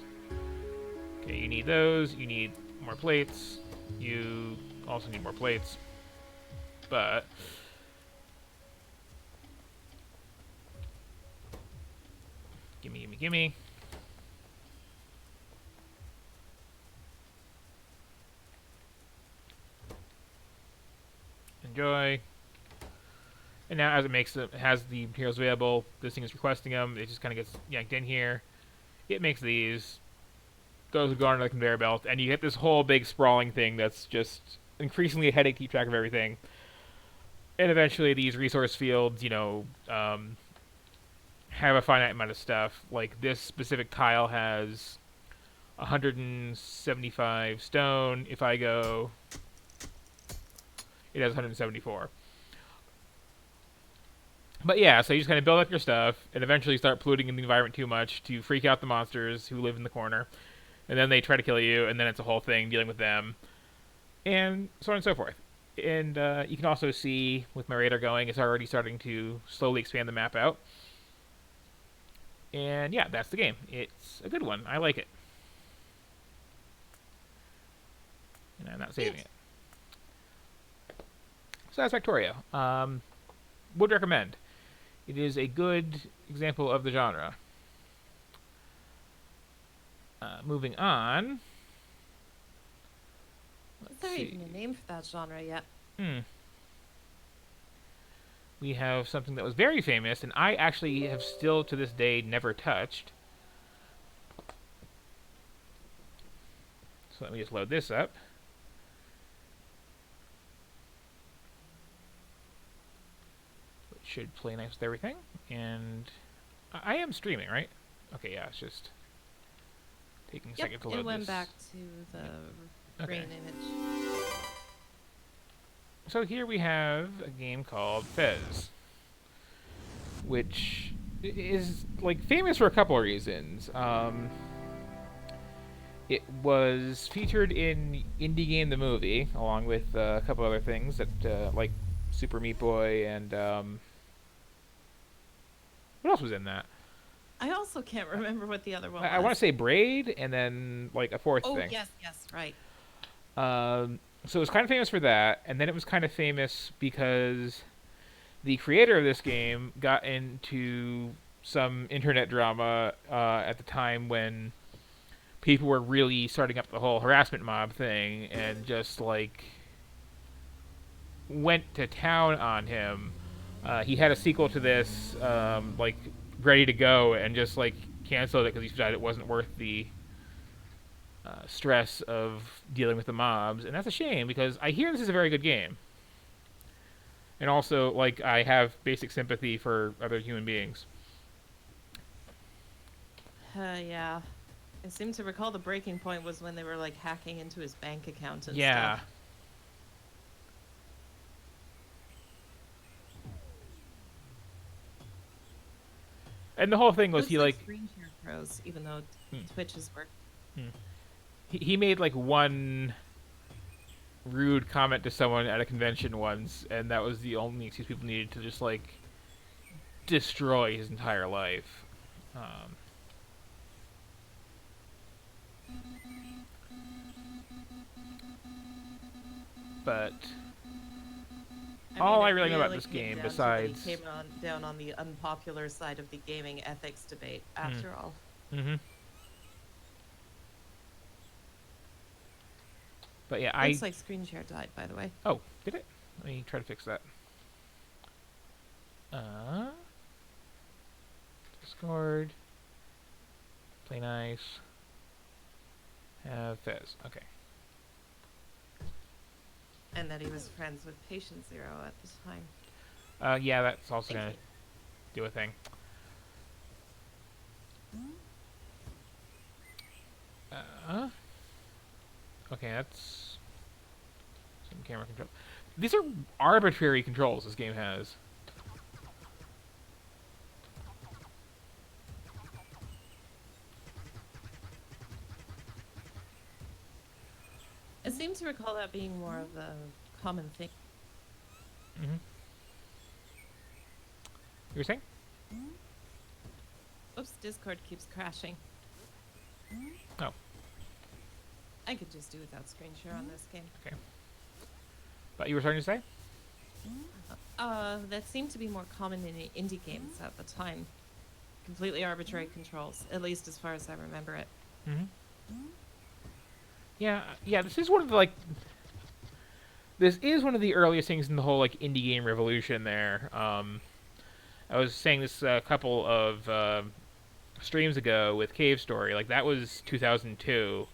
Okay, you need those. You need more plates. You also need more plates. But gimme, gimme, gimme. Enjoy. And now as it has the materials available, this thing is requesting them. It just kind of gets yanked in here. It makes these. Those go onto the conveyor belt, and you get this whole big sprawling thing that's just increasingly a headache to keep track of everything. And eventually these resource fields, have a finite amount of stuff. Like this specific tile has 175 stone. If I go, it has 174. But yeah, so you just kind of build up your stuff, and eventually start polluting in the environment too much to freak out the monsters who live in the corner. And then they try to kill you, and then it's a whole thing dealing with them. And so on and so forth. And you can also see with my radar going, it's already starting to slowly expand the map out. And yeah, that's the game. It's a good one. I like it. And I'm not saving Neat. it. So that's Factorio. Would recommend. It is a good example of the genre. Moving on. Is Let's there see. even a name for that genre yet? Hmm. We have something that was very famous, and I actually have still to this day never touched. So let me just load this up. It should play nice with everything. And I am streaming, right? Okay, yeah, it's just taking a Yep, second to it load went this. back to the Okay. rain image. So here we have a game called Fez, which is like famous for a couple of reasons. It was featured in Indie Game the movie, along with a couple other things that like Super Meat Boy and what else was in that? I also can't remember what the other one I want to was. say Braid, and then like a fourth Oh, thing. yes, yes, right. So it was kind of famous for that, and then it was kind of famous because the creator of this game got into some internet drama at the time when people were really starting up the whole harassment mob thing, and just like went to town on him. He had a sequel to this, like ready to go, and just like canceled it because he decided it wasn't worth the stress of dealing with the mobs, and that's a shame because I hear this is a very good game, and also like I have basic sympathy for other human beings. Yeah. I seem to recall the breaking point was when they were like hacking into his bank account and Yeah, stuff. and the whole thing was Looks he like like Screen Share Pros, even though hmm, Twitch is work. hmm. He made like one rude comment to someone at a convention once, and that was the only excuse people needed to just like destroy his entire life. Um, but I mean, all I it really know about really this came game, down to that he besides, came down on the unpopular side of the gaming ethics debate, hmm, after all. mm-hmm. But yeah, Looks like Screen Share died, by the way. oh, did it? Let me try to fix that. Uh, Discord, play nice, have Fez. Okay. And that he was friends with Patient Zero at the time. Yeah, that's also Thank gonna you. do a thing. Uh, okay, that's some camera control. These are arbitrary controls this game has. I seem to recall that being more of a common thing. Mm-hmm. You were saying? Oops, Discord keeps crashing. Oh, I could just do without screen share on this game. okay. But you were starting to say? That seemed to be more common in indie games at the time. Completely arbitrary controls, at least as far as I remember it. Mm-hmm. Yeah, yeah. This is one of the like. This is one of the earliest things in the whole like indie game revolution. There, I was saying this a couple of streams ago with Cave Story. Like that was 2002.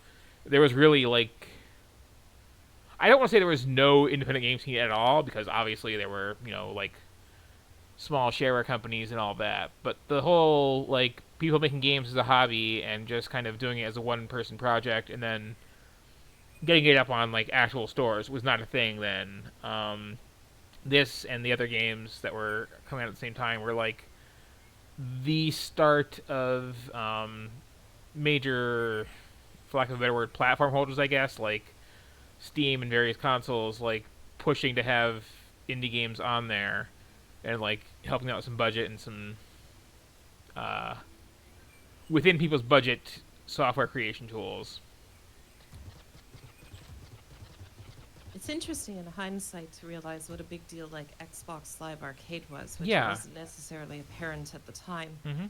There was really like I don't want to say there was no independent game scene at all because obviously there were like small shareware companies and all that. But the whole like people making games as a hobby and just kind of doing it as a one person project and then getting it up on like actual stores was not a thing then. This and the other games that were coming out at the same time were like the start of major, for lack of a better word, platform holders, I guess, like Steam and various consoles, like pushing to have indie games on there, and like helping out with some budget and some uh, within people's budget software creation tools. It's interesting in hindsight to realize what a big deal like Xbox Live Arcade was, which Yeah. wasn't necessarily apparent at the time. Mm-hmm.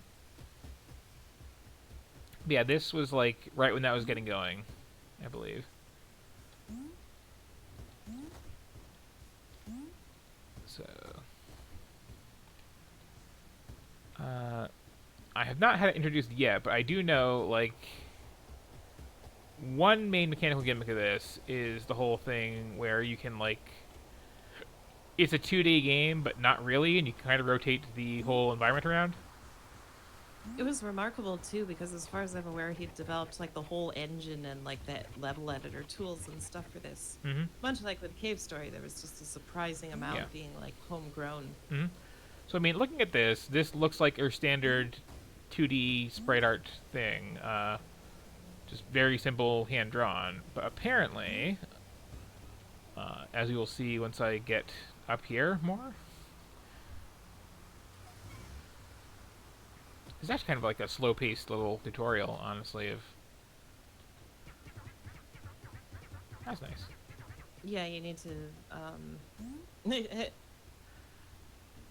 Yeah, this was like right when that was getting going, I believe. So, I have not had it introduced yet, but I do know like one main mechanical gimmick of this is the whole thing where you can like it's a 2D game, but not really, and you can kind of rotate the whole environment around. It was remarkable too because as far as I'm aware, he developed like the whole engine and like the level editor tools and stuff for this. Mm-hmm. Much like with Cave Story, there was just a surprising amount Yeah. being like homegrown. Mm-hmm. So I mean, looking at this looks like your standard 2D sprite art thing. Just very simple, hand drawn. But apparently, as we will see once I get up here more, it's actually kind of like a slow-paced little tutorial, honestly. Of that's nice. Yeah, you need to.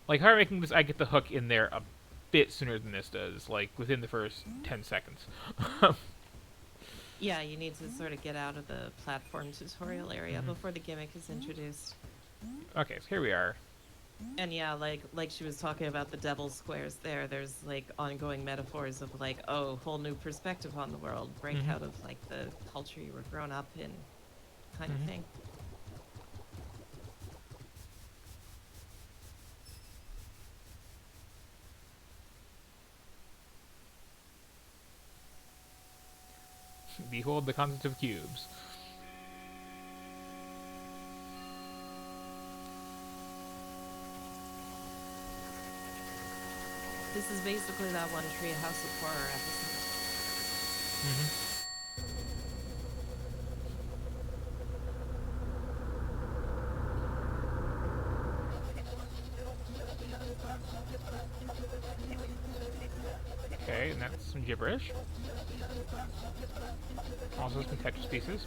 Like, how am I making this? I get the hook in there a bit sooner than this does, like within the first 10 seconds. Yeah, you need to sort of get out of the platform tutorial area before the gimmick is introduced. Okay, so here we are. And yeah, like she was talking about the devil squares there, there's like ongoing metaphors of like, oh, whole new perspective on the world, break out of like the culture you were grown up in kind of thing. Behold the concept of cubes. This is basically that one Treehouse of Horror episode. Okay, and that's some gibberish. Also some Tetris pieces.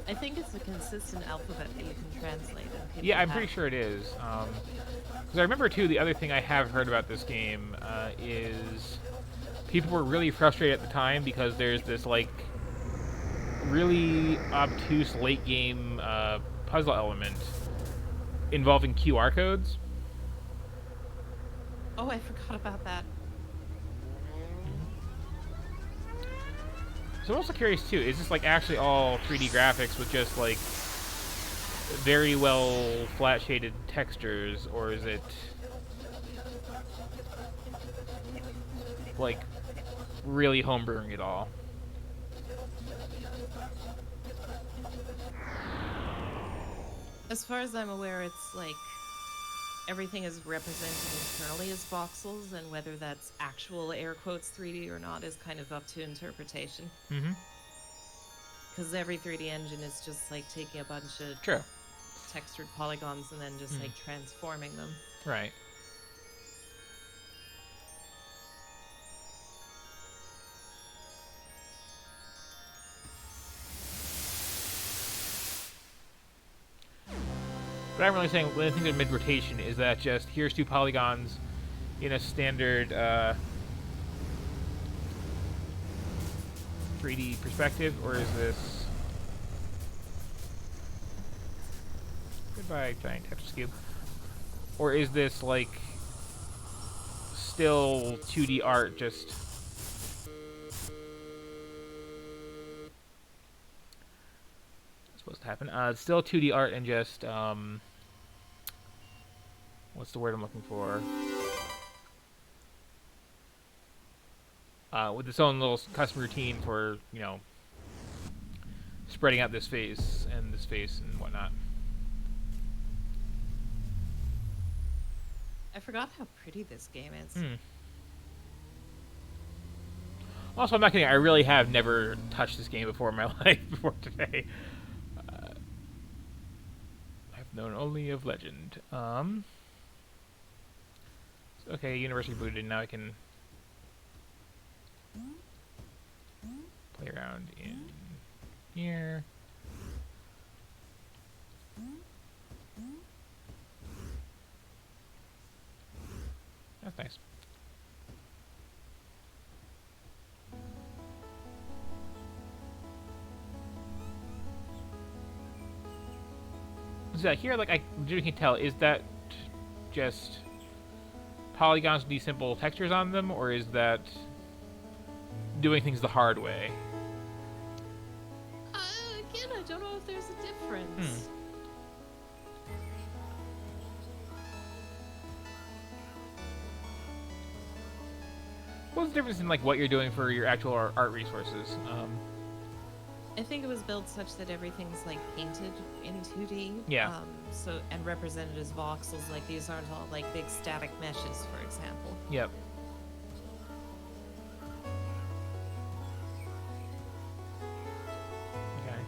I think it's a consistent alphabet that you can translate. And people Yeah, I'm have. pretty sure it is. Because I remember, too, the other thing I have heard about this game is people were really frustrated at the time because there's this, like, really obtuse late-game puzzle element involving QR codes. Oh, I forgot about that. So I'm also curious, too, is this, like, actually all 3D graphics with just, like, very well flat-shaded textures, or is it, like, really homebrewing it all? As far as I'm aware, it's like everything is represented internally as voxels, and whether that's actual air quotes 3D or not is kind of up to interpretation. Mm-hmm. Because every 3D engine is just like taking a bunch of True. textured polygons and then just like transforming them. Right. But I'm really saying, when I think of mid-rotation, is that just, here's two polygons in a standard 3D perspective, or is this... Goodbye, giant Tetris cube. Or is this, like, still 2D art, just... supposed to happen. It's still 2D art and just, what's the word I'm looking for? With its own little custom routine for, you know, spreading out this face and whatnot. I forgot how pretty this game is. Also, I'm not kidding. I really have never touched this game before in my life before today. known only of legend. Okay, university booted. Now I can play around in here. That's nice. So here, like, I literally can tell, is that just polygons with these simple textures on them, or is that doing things the hard way? Again, I don't know if there's a difference. What's the difference in like what you're doing for your actual art resources? I think it was built such that everything's like painted in 2D. Yeah. So and represented as voxels. Like these aren't all like big static meshes, for example. Yep. Okay.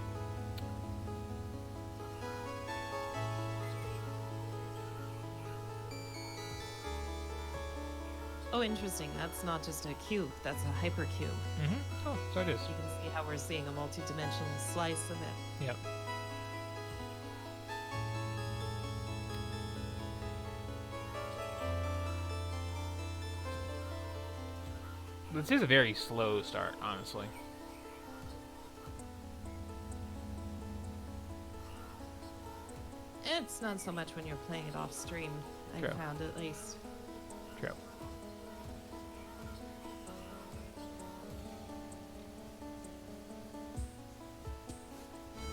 Oh, interesting. That's not just a cube. That's a hypercube. Mm-hmm. Oh, so it is. You can see how we're seeing a multi-dimensional slice of it. Yep. This is a very slow start, honestly. It's not so much when you're playing it off stream, I True. found at least. True.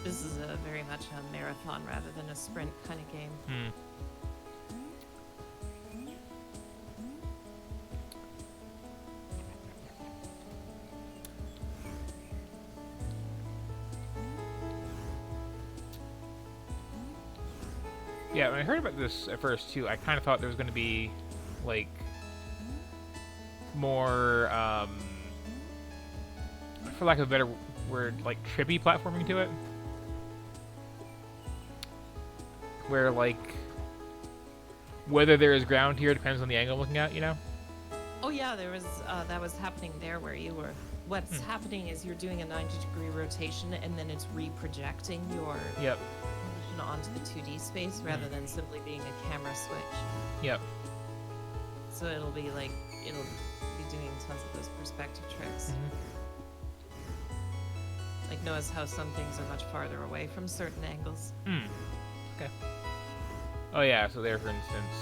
This is a very much a marathon rather than a sprint kind of game. Hmm. Yeah, when I heard about this at first too, I kind of thought there was going to be like more, for lack of a better word, like trippy platforming to it, where like whether there is ground here depends on the angle I'm looking at, you know? Oh yeah, there was that was happening there where you were. What's happening is you're doing a 90-degree rotation and then it's reprojecting your Yep. position onto the 2D space rather than simply being a camera switch. Yep. So it'll be like it'll be doing tons of those perspective tricks. Like notice how some things are much farther away from certain angles. Hmm. Okay. Oh yeah, so there, for instance.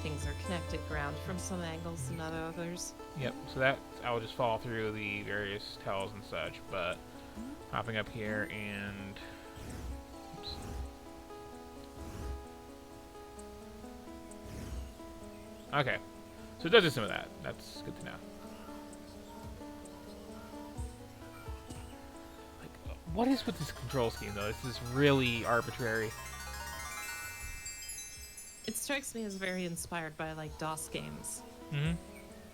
Things are connected ground from some angles and not others. Yep, so that I will just follow through the various tells and such, but hopping up here and oops. Okay. So it does do some of that. That's good to know. Like, what is with this control scheme though? This is really arbitrary. It strikes me as very inspired by like DOS games. Mm-hmm.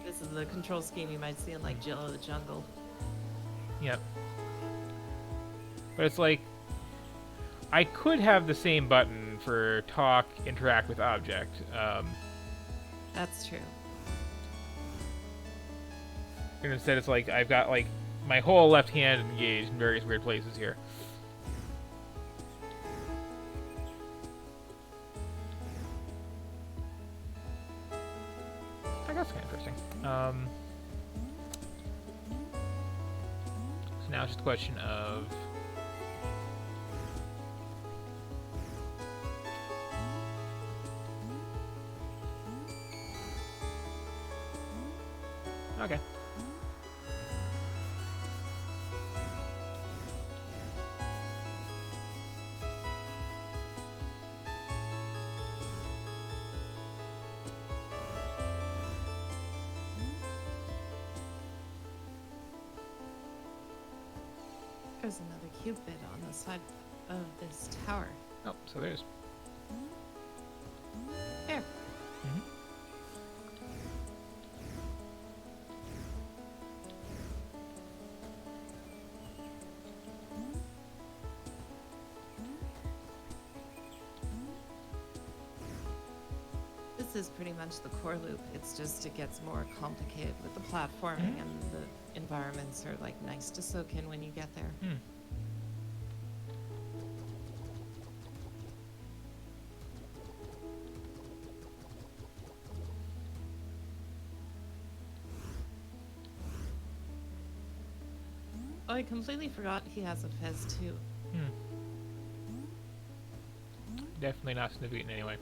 This is the control scheme you might see in like Jill of the Jungle. Yep. But it's like I could have the same button for talk, interact with object. That's true. And instead it's like I've got like my whole left hand engaged in various weird places here. I guess that's kind of interesting. So now it's just a question of okay. There's another cube bit on the side of this tower. Oh, so there's. There. Mm-hmm. is pretty much the core loop. It's just it gets more complicated with the platforming, and the environments are like nice to soak in when you get there. Hmm. Oh, I completely forgot he has a fez too. Hmm. Definitely not significant anyway.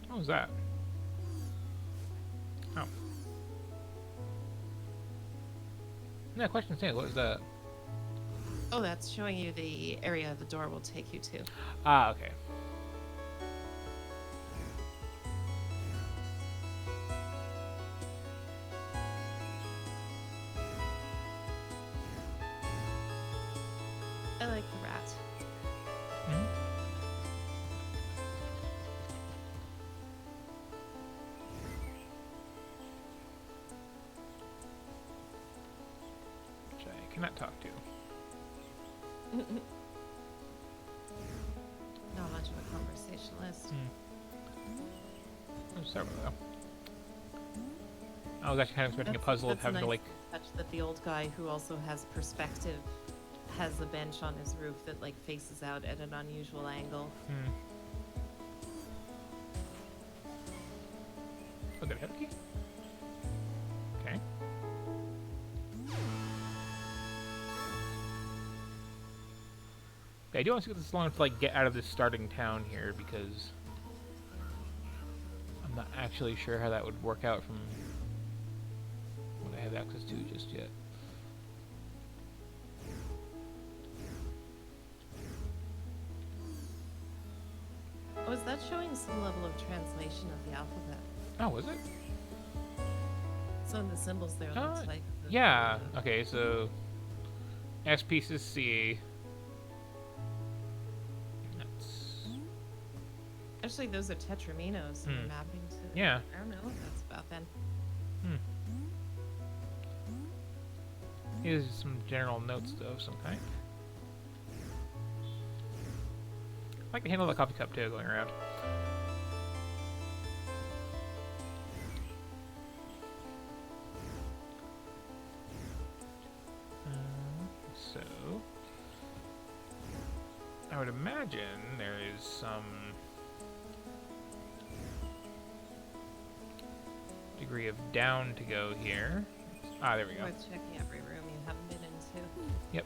What was that? Oh. No, question stands. What was that? Oh, that's showing you the area the door will take you to. Ah, okay. I like the rat. Mhm. Which I cannot talk to. Not much of a conversationalist. Oh, several though. I was actually kind of expecting a puzzle of That's having nice to like. touch that the old guy who also has perspective has a bench on his roof that like faces out at an unusual angle. Oh, did I have a key? Okay. Yeah, I do want to see what this is long to like get out of this starting town here because I'm not actually sure how that would work out from what I have access to just yet. Oh, is that showing some level of translation of the alphabet? Oh, was it? Some of the symbols there looks like. Yeah. Okay, so S piece is C. That's Actually, those are tetraminos mapping to. Yeah. I don't know what that's about then. Here's some general notes though of some kind. I like to handle the coffee cup too going around. So I would imagine there is some degree of down to go here. Ah, there we go. Worth checking every room you haven't been into. Yep.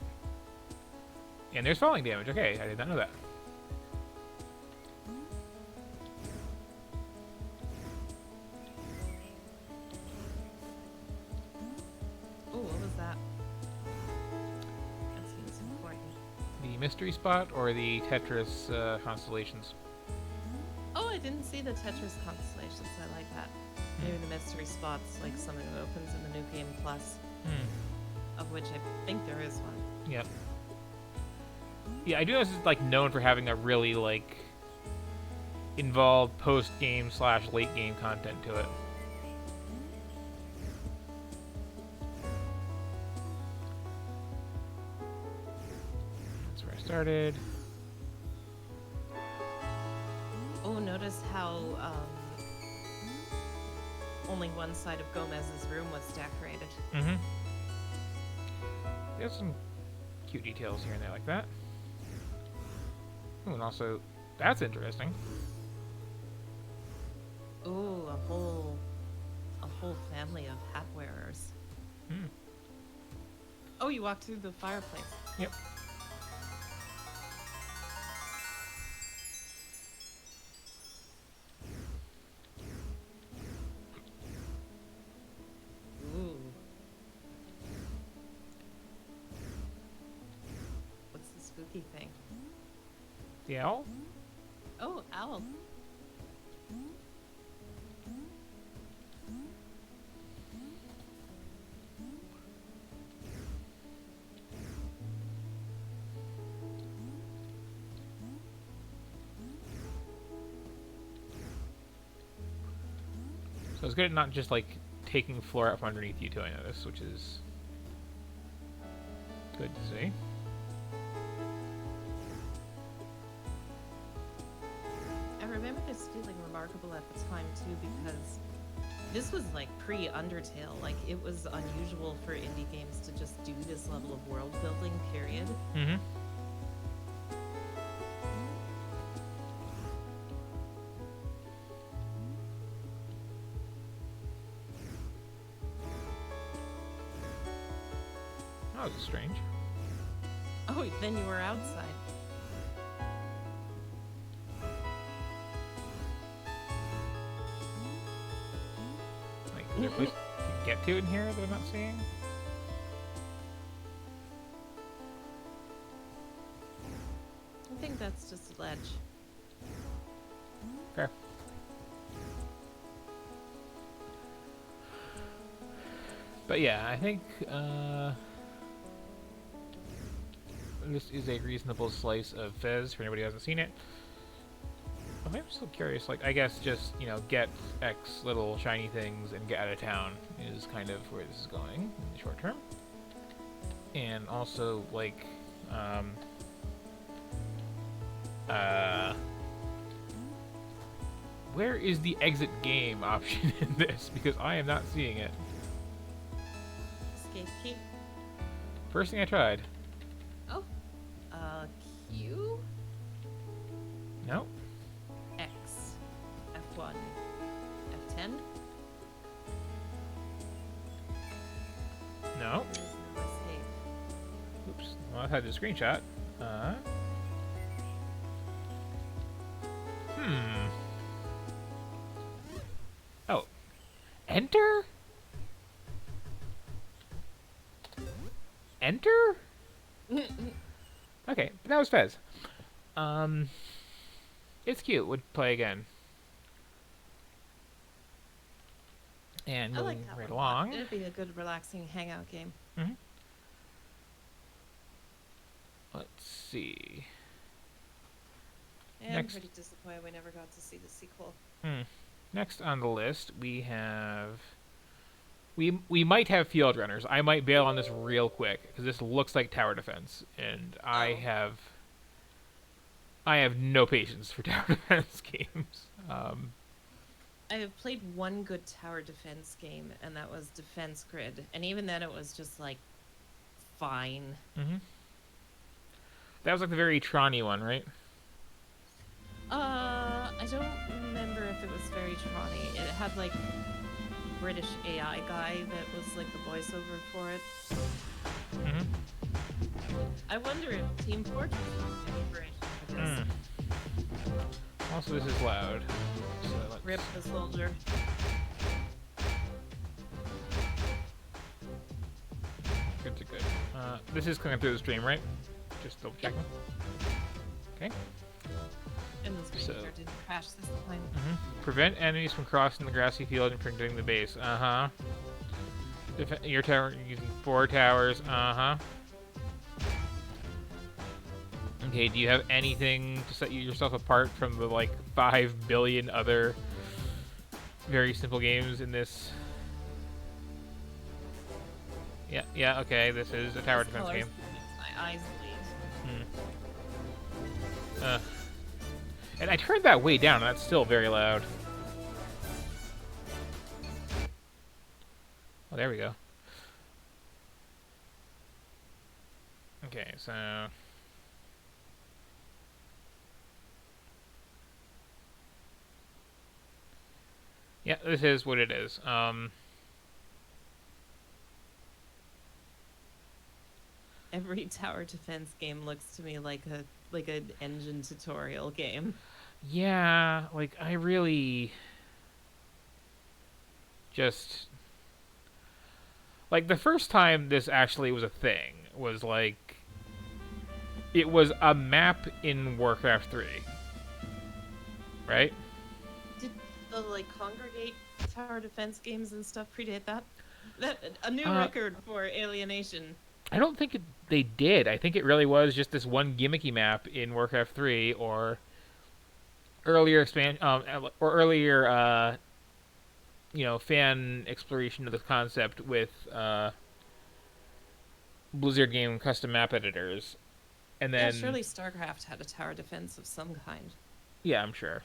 And there's falling damage. Okay, I did not know that. Oh, what was that? That seems important. The mystery spot or the Tetris constellations? Oh, I didn't see the Tetris constellations. I like that. Maybe the mystery spots, like something that opens in the New Game Plus, of which I think there is one. Yep. Yeah, I do know this is like known for having a really like involved post-game / late-game content to it. That's where I started. Oh, notice how only one side of Gomez's room was decorated. Mm-hmm. There's some cute details here and there like that. Ooh, and also, that's interesting. Ooh, a whole family of hat wearers. Oh, you walked through the fireplace. Yep. Ooh. What's the spooky thing? The owl? Oh, owl. So it's good at not just like taking floor out from underneath you too, I notice, which is Good to see. I remember this feeling remarkable at the time too, because this was like pre-Undertale. Like, it was unusual for indie games to just do this level of world building, period. Mm-hmm. That was strange. Oh, then you were outside. Like, is there a place to get to in here that I'm not seeing? I think that's just a ledge. Fair. But yeah, I think this is a reasonable slice of Fez for anybody who hasn't seen it. I'm still curious, like, I guess just, you know, get X little shiny things and get out of town is kind of where this is going in the short term. And also, like, where is the exit game option in this? Because I am not seeing it. Escape key. First thing I tried. Oh. Q? No. X. F1. F10? No. There's no escape. Oops. Well, I had the screenshot. Oh. Enter? Enter? Okay, that was Fez. It's cute. Would play again. And I moving like that right one a lot. along. It'd be a good, relaxing hangout game. Let's see. And I'm Next. pretty disappointed we never got to see the sequel. Next on the list, we have... We might have field runners. I might bail on this real quick, because this looks like tower defense, and I have no patience for tower defense games. I have played one good tower defense game, and that was Defense Grid. And even then, it was just, like, fine. That was like the very Tron-y one, right? I don't remember if it was very Tron-y. It had, like, British AI guy that was, like, the voiceover for it. I wonder if Team Fortress was the inspiration for this. Also, this is loud. So let's... Rip the soldier. Good to good. This is coming through the stream, right? Just double checking. Okay. And the screen So- reader didn't crash this time. Prevent enemies from crossing the grassy field and from doing the base. Your tower using 4 towers. Okay, do you have anything to set yourself apart from the, like, 5 billion other very simple games in this? Yeah, okay, this is a tower This defense color's game. makes my eyes bleed. And I turned that way down, and that's still very loud. Oh, there we go. Okay, so... yeah, this is what it is. Every tower defense game looks to me like an engine tutorial game. Yeah, like, I really... just... like, the first time this actually was a thing was, like... it was a map in Warcraft 3. Right? Did the like Congregate tower defense games and stuff predate that? That a new Uh, record for Alienation. I don't think they did. I think it really was just this one gimmicky map in Warcraft 3, or earlier fan exploration of the concept with Blizzard game custom map editors, and Yeah, then surely StarCraft had a tower defense of some kind. yeah, I'm sure.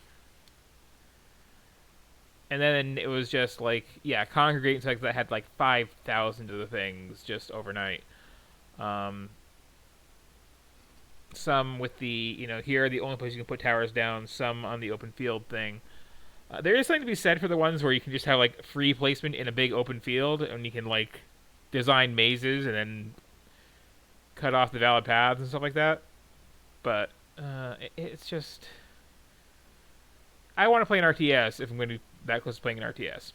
And then it was just like yeah, Congregate and stuff like that had like 5,000 of the things just overnight. Um, some with the here are the only place you can put towers down. Some on the open field thing. There is something to be said for the ones where you can just have like free placement in a big open field, and you can like design mazes and then cut off the valid paths and stuff like that. But it's just I want to play an RTS if I'm going to be that close to playing an RTS.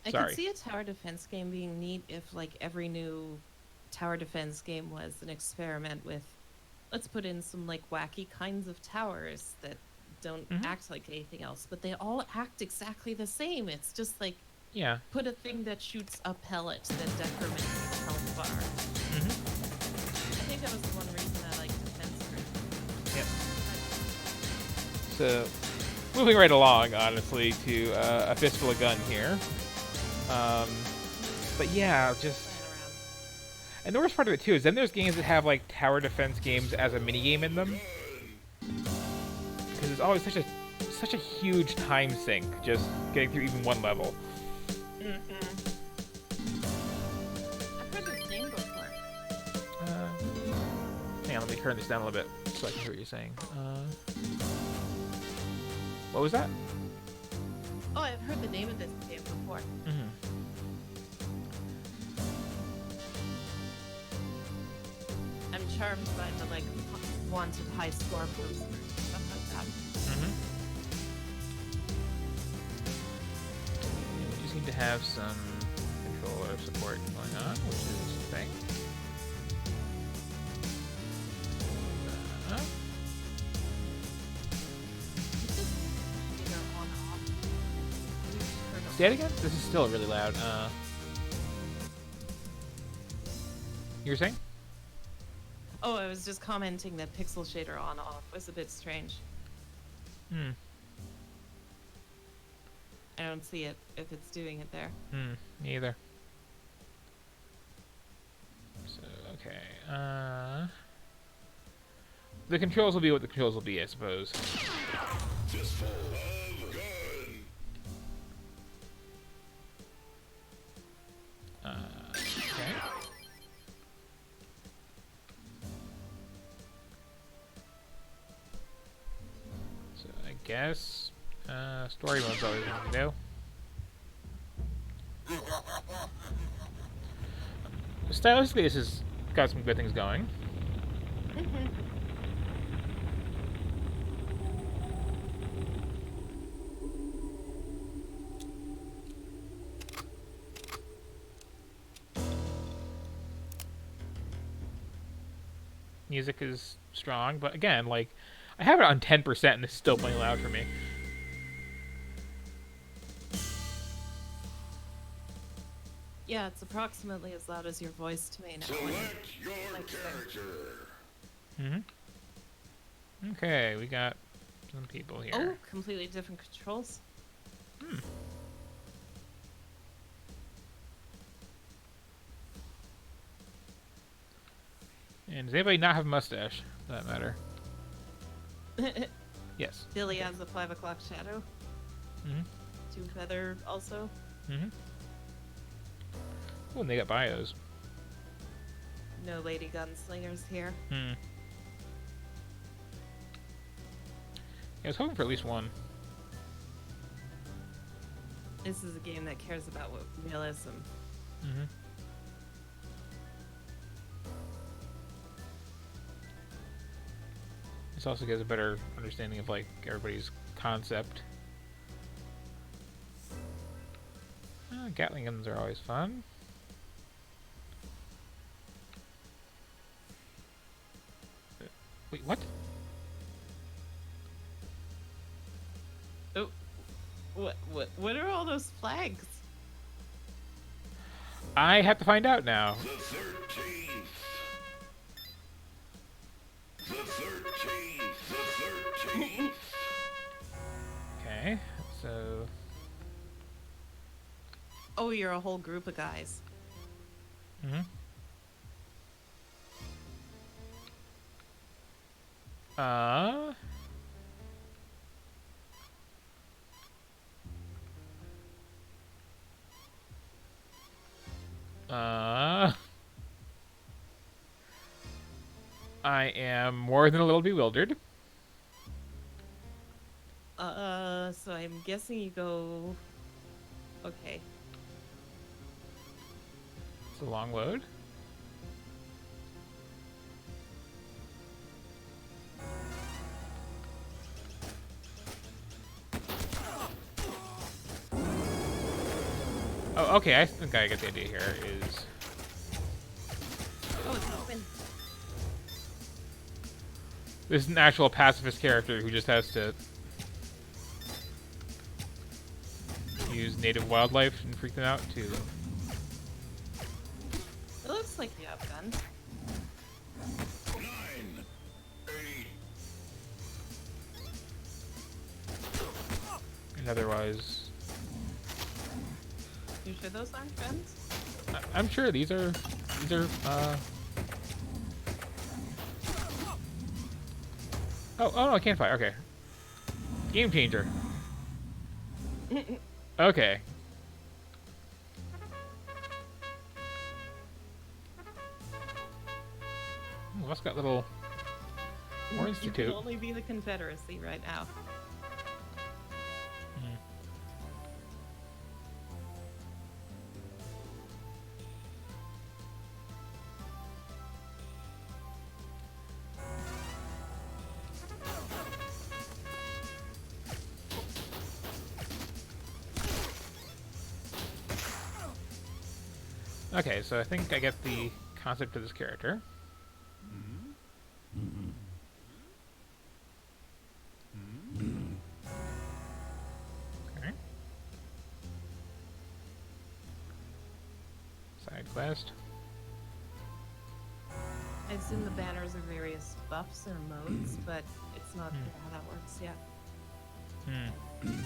I could Sorry. see a tower defense game being neat if like every new tower defense game was an experiment with let's put in some like wacky kinds of towers that don't Mhm. act like anything else, but they all act exactly the same. It's just like Yeah. put a thing that shoots a pellet that decrements the pellet bar. Mhm. I think that was the one reason I liked Defense Group. Yep. So, moving right along, honestly, to a fistful of gun here. Um, but yeah, just Playing around. and the worst part of it too is then there's games that have like tower defense games as a mini game in them, because it's always such a huge time sink just getting through even one level. I've heard this name before. Hang on, let me turn this down a little bit so I can hear what you're saying. What was that? Oh, I've heard the name of this game before. Mm-hmm. I'm charmed by the like wanted high score posts and stuff like that. Mm-hmm. We just need to have some controller support going on, which is the thing. Is this either on or off? We just heard a- Say it again? This is still really loud. You were saying? Oh, I was just commenting that pixel shader on off was a bit strange. Hmm. I don't see it if it's doing it there. Me either. So, okay. The controls will be what the controls will be, I suppose. Okay. So I guess story mode's always going to do. Stylistically, this has got some good things going. Music is strong, but again, like, I have it on 10% and it's still playing loud for me. Yeah, it's approximately as loud as your voice to me now. Select your Like so. character. Okay, we got some people here. Oh, completely different controls. And does anybody not have a mustache, for that matter? Yes. Billy has a 5 o'clock shadow. Mm-hmm. 2 feather also. Mm-hmm. Oh, and they got bios. No lady gunslingers here. Hmm. Yeah, I was hoping for at least one. This is a game that cares about what realism. Mm-hmm. This also gives a better understanding of, like, everybody's concept. Gatling guns are always fun. Wait, what? Oh, what are all those flags? I have to find out now. The 13th. The 13th. The 13th. Okay, so Oh, you're a whole group of guys. mm-hmm. Uh. Uh. I am more than a little bewildered. So I'm guessing you go. Okay. It's a long load. Oh, okay. I think I get the idea here. Is Oh, it's open. this is an actual pacifist character who just has to use native wildlife and freak them out to. It looks like you have guns. 9, 8, And otherwise, You sure those aren't guns? I'm sure these are. Oh no, I can't fire. Okay. Game changer. Okay. Ooh, that's got little War You Institute. can only be the Confederacy right now. Okay, so I think I get the concept of this character. Okay. Side quest. I assume the banners are various buffs or modes, but it's not clear how that works yet. Hmm.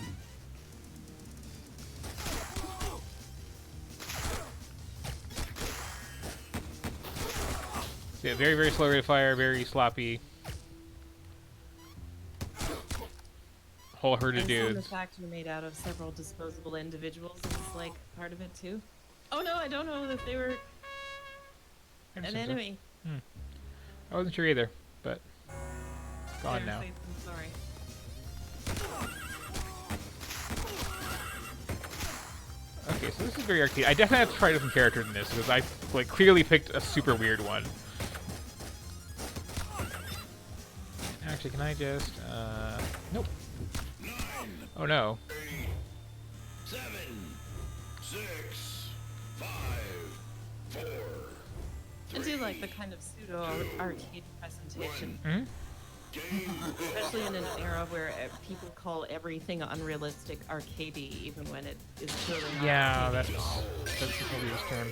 Yeah, very, very slow rate of fire, very sloppy. Whole herd of And the dudes. fact you're made out of several disposable individuals is like part of it too. Oh no, I don't know that they were I an assume so. enemy. I wasn't sure either, but gone They're now. safe, I'm sorry. Okay, so this is very arcade. I definitely have to try different characters in this because I like clearly picked a super weird one. Actually, can I just nope. 9, Oh no. 8, 7, 6, 5, 4, I do like the kind of pseudo arcade presentation, Hmm? game especially in an era where people call everything unrealistic arcadey, even when it is clearly not. Yeah, arcadey. that's the obvious term.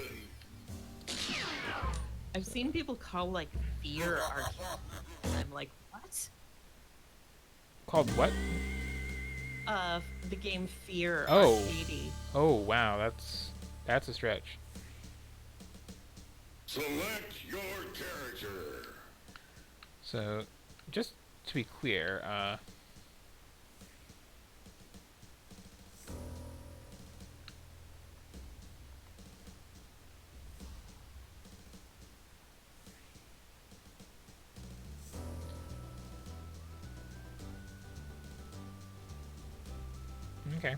I've seen people call like Fear arcade, and I'm like, what? Called what? The game Fear Oh. arcadey. Oh wow, that's a stretch. Select your character. So, just to be clear, okay.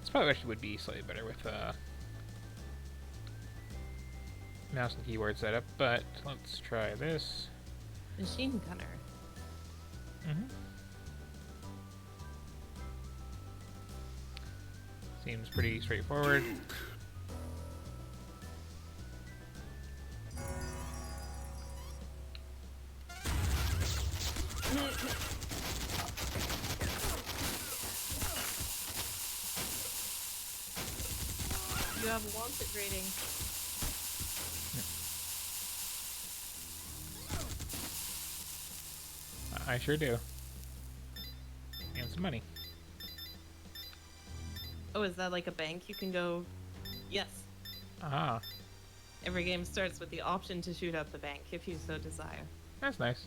This probably actually would be slightly better with mouse and keyboard setup, but let's try this. Machine gunner. Seems pretty straightforward. You have a wanted rating. I sure do. And some money. Oh, is that like a bank? You can go. Yes. Ah. Every game starts with the option to shoot up the bank if you so desire. That's nice.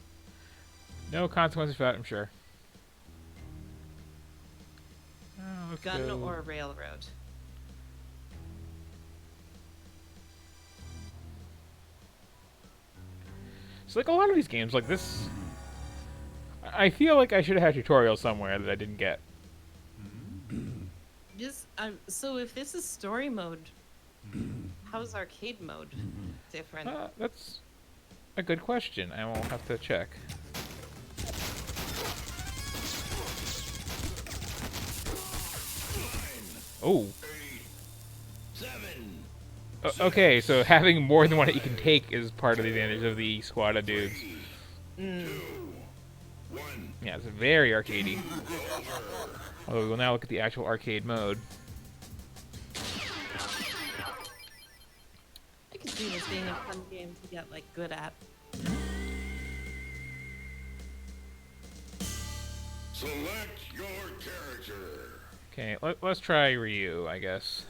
No consequences for that, I'm sure. Let's Gun go. or railroad. So like a lot of these games, like this, I feel like I should have had a tutorial somewhere that I didn't get. So if this is story mode, how's arcade mode different? That's a good question. I will have to check. Oh. 7, Okay, so having more than one that you can take is part of the advantage of the squad of dudes. 2, 1. Yeah, it's very arcadey. Although we will now look at the actual arcade mode. I could see this being a fun game to get like good at. Select your character. Okay, let's try Ryu, I guess.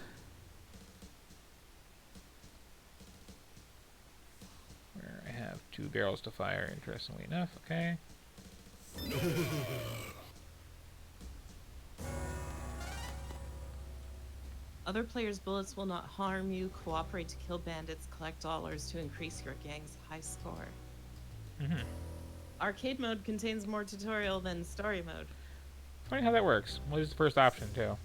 Where I have 2 barrels to fire, interestingly enough. Okay. Other players' bullets will not harm you. Cooperate to kill bandits. Collect dollars to increase your gang's high score. Mhm. Arcade mode contains more tutorial than story mode. Funny how that works. What is the first option, too?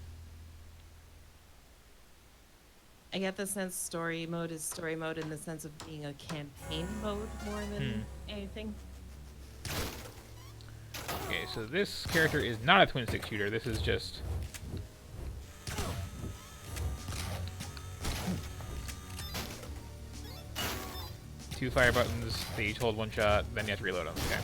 I get the sense story mode is story mode in the sense of being a campaign mode more than anything. Okay, so this character is not a twin stick shooter. This is just... two fire buttons, they each hold 1 shot, then you have to reload them. Okay.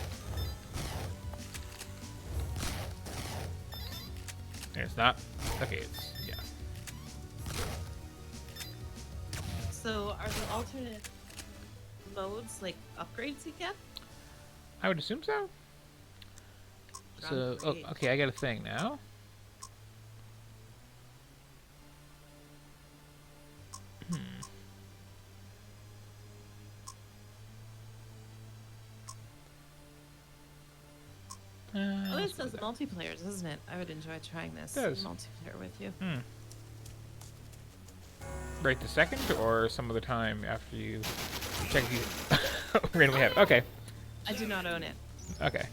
And it's not? Okay, it's... yeah. So are the alternate modes like upgrades you get? I would assume so. So, oh, Great. okay, I got a thing now. Oh, Let's it go says there. multiplayer, doesn't it? I would enjoy trying this It does. multiplayer with you. Right this second, or some other time after you check these randomly have. Okay, I do not own it. okay.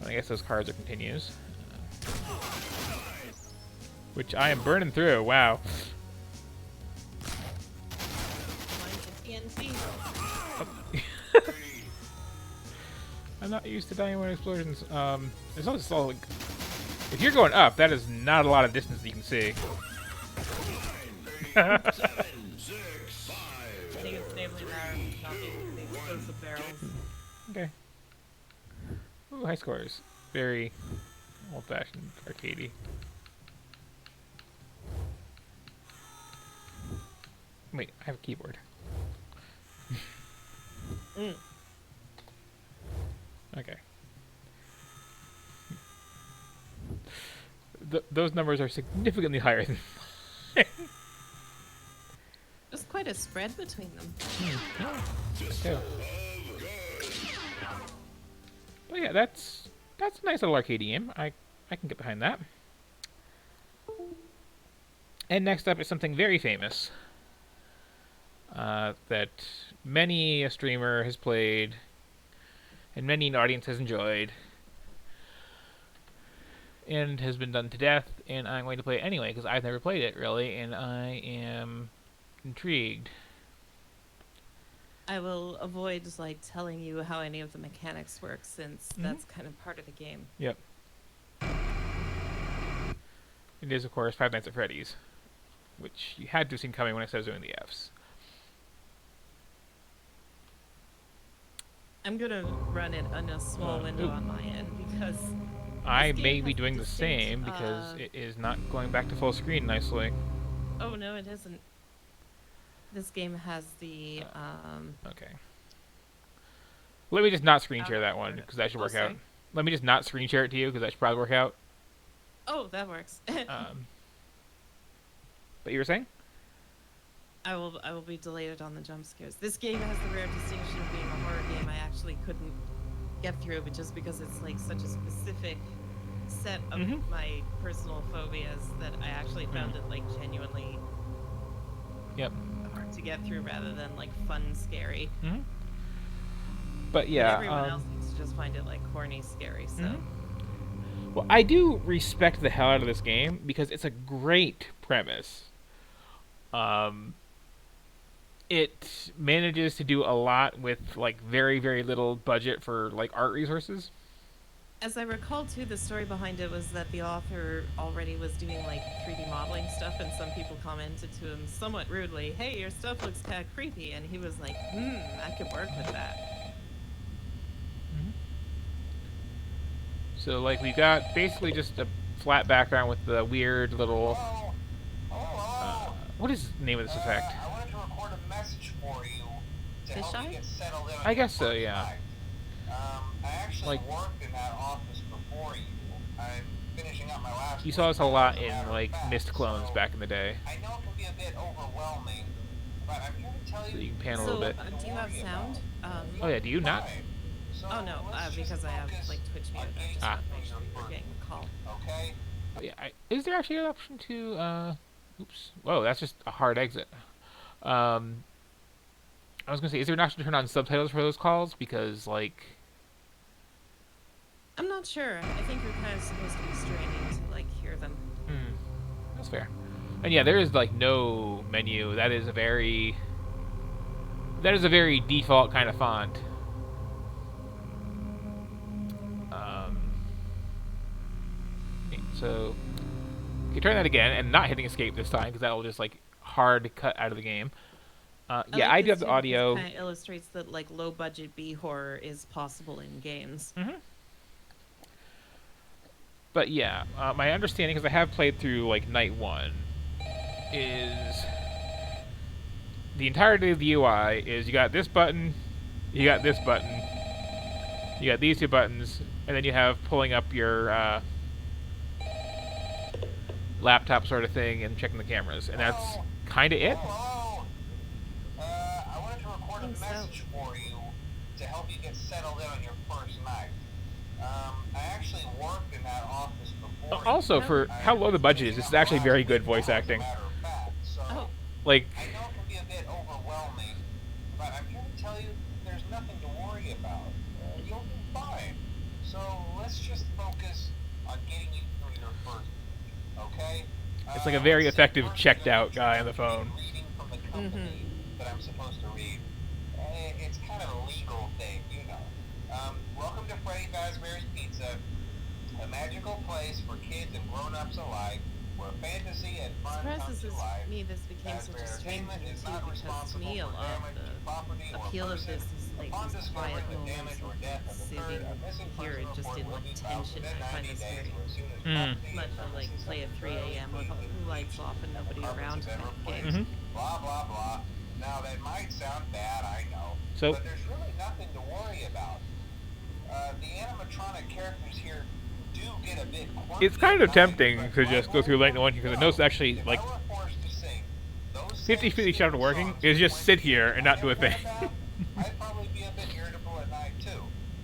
Well, I guess those cards are continues. Which I am burning through. Wow. Mine's a TNT. I'm not used to dying when explosions. It's also like, if you're going up, that is not a lot of distance that you can see. 7, 6, 5. I think it's enabling that, not the explosive barrels. Okay. Ooh, high scores. Very old-fashioned, arcadey. Wait, I have a keyboard. Okay. Those numbers are significantly higher than... There's quite a spread between them. too. But yeah, that's a nice little arcade game. I can get behind that. And next up is something very famous that many a streamer has played and many an audience has enjoyed and has been done to death, and I'm going to play it anyway because I've never played it really, and I am intrigued. I will avoid like telling you how any of the mechanics work since that's kind of part of the game. Yep. It is, of course, Five Nights at Freddy's, which you had to have seen coming when I started doing the Fs. I'm gonna run it on a small window on my end because I game may be has doing the distinct, same because it is not going back to full screen nicely. oh no, it isn't. This game has the Okay. Let me just not screen share that one Outward. because that should Oh, work out. sorry. Let me just not screen share it to you because that should probably work out. oh, that works. But you were saying? I will be delighted on the jump scares. This game has the rare distinction of being a horror game I actually couldn't get through, but just because it's like such a specific set of Mhm. my personal phobias that I actually found it like genuinely Yep. hard to get through rather than like fun scary. But But yeah, everyone else seems to just find it like corny scary. So well, I do respect the hell out of this game because it's a great premise. Um, it manages to do a lot with like very very little budget for like art resources. as I recall too, the story behind it was that the author already was doing like 3D modeling stuff, and some people commented to him somewhat rudely, "Hey, your stuff looks kind of creepy," and he was like, I could work with that." So like we've got basically just a flat background with the weird little what is the name of this effect? I wanted to record a message for you to help Fisheye? you get settled in. I guess so, yeah. I actually Like- worked in that office before you. I'm finishing up my last. You saw this a lot in matter of like fact, Mist clones so back in the day. I know it can be a bit overwhelming, but I'm here to tell you. So you can pan a So, little bit. do you have sound? Oh yeah, do you not? So Oh no, let's just because I have focus like Twitch on mute. I getting just Ah. want to make you sure through you're your getting the call. first, okay? Oh, yeah, is there actually an option to oops. Whoa, that's just a hard exit. I was gonna say, is there an option to turn on subtitles for those calls? Because like I'm not sure. I think you're kind of supposed to be straining to like hear them. that's fair. And yeah, there is like no menu. That is a very default kind of font. So you turn that again and not hitting escape this time because that will just like hard cut out of the game. Yeah, I do have the audio. Kind of illustrates that like low budget B horror is possible in games. But yeah, my understanding, because I have played through like night one, is the entirety of the UI is you got this button, you got this button, you got these two buttons, and then you have pulling up your laptop sort of thing and checking the cameras, and that's kind of it. Hello. I wanted to record a think so. message for you to help you get settled in on your first night. I actually worked in that office before. Also, for how low the budget is, this is actually very good voice acting. Oh, Like, I know it can be a bit overwhelming, but I'm here to tell you there's nothing to worry about. You'll be fine. So let's just focus on getting you through your first week, okay? it's like a very Let's effective say first checked thing out I'm guy on trying the to phone. be reading from the company that I'm supposed to read. It's kind of a legal thing, you know. Welcome to Freddy Fazbear's Pizza, a magical place for kids and grown-ups alike, where fantasy and fun come surprises to life. me this became such a Fazbear strange Entertainment thing is too, not because to responsible me a for lot damage to of property the or appeal of person. this is like Upon these quiet discovering the moments damage or of death like has sitting occurred, a missing here person just report in will like be filed tension. within I find 90 this days very or as soon as Mm. property much and of like premises play are at 3 thoroughly a.m. with cleaned and lights bleached off and and the nobody carpets around have been kind of game. replaced. Blah, blah, blah. Now, that might sound bad, I know. So- But there's really nothing to worry about. The animatronic characters here do get a bit quirky It's kind at of times, tempting but to just go through night one because I know it's actually if like I were forced to sing those 50-50 shot of same working songs is just when sit here and not do a I thing. have I'd probably be a bit irritable at night too.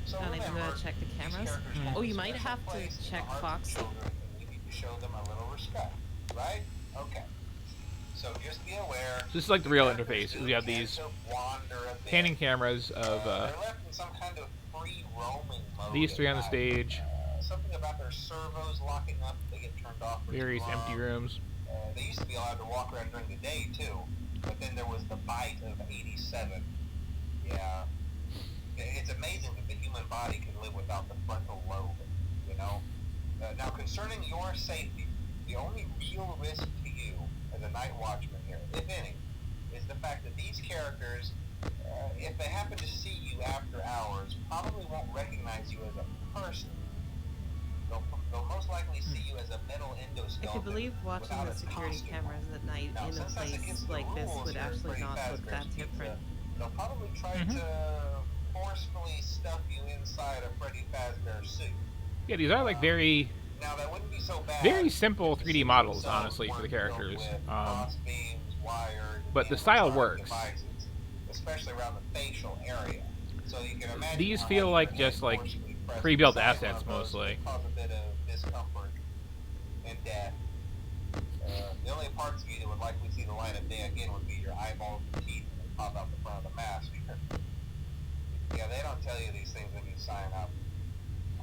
So Don't even remember, check the these cameras. characters Mm. hold Oh, a you might special have to place in the check hearts of Fox. children, and you need to show them a little respect, right? Okay. So just be aware. So this is like the real characters interface. do We have tend these to wander a bit. panning cameras of They're left in some kind of free roaming mode these at three on the night. stage, Something about their servos locking up, they get turned off for too various long. empty rooms. They used to be allowed to walk around during the day too, but then there was the bite of '87. Yeah, it's amazing that the human body can live without the frontal lobe. You know. Now, concerning your safety, the only real risk to you as a night watchman here, if any, is the fact that these characters, if they happen to see you after hours, probably won't recognize you as a person. They'll most likely see you as a metal endoskeleton. I could believe watching without the a security costume. cameras at night Now, in a since that's place against the like this rules would here at actually Freddy not look Fazbear's that Pizza, different. they'll probably try Mhm. to forcefully stuff you inside a Freddy Fazbear suit. Yeah, these are like very Now, that wouldn't be so bad. very simple if the 3D suits models, themselves honestly, for the weren't filled characters. with cross beams, wired. But the style works. Devices, especially around the facial area. So you can imagine These how feel having like your just hand like forcibly pressed pre-built inside one assets of those mostly. can cause a bit of discomfort and death. The only parts of you that would likely see the light of day again would be your eyeballs and teeth when they pop out the front of the mask. Yeah, they don't tell you these things when you sign up.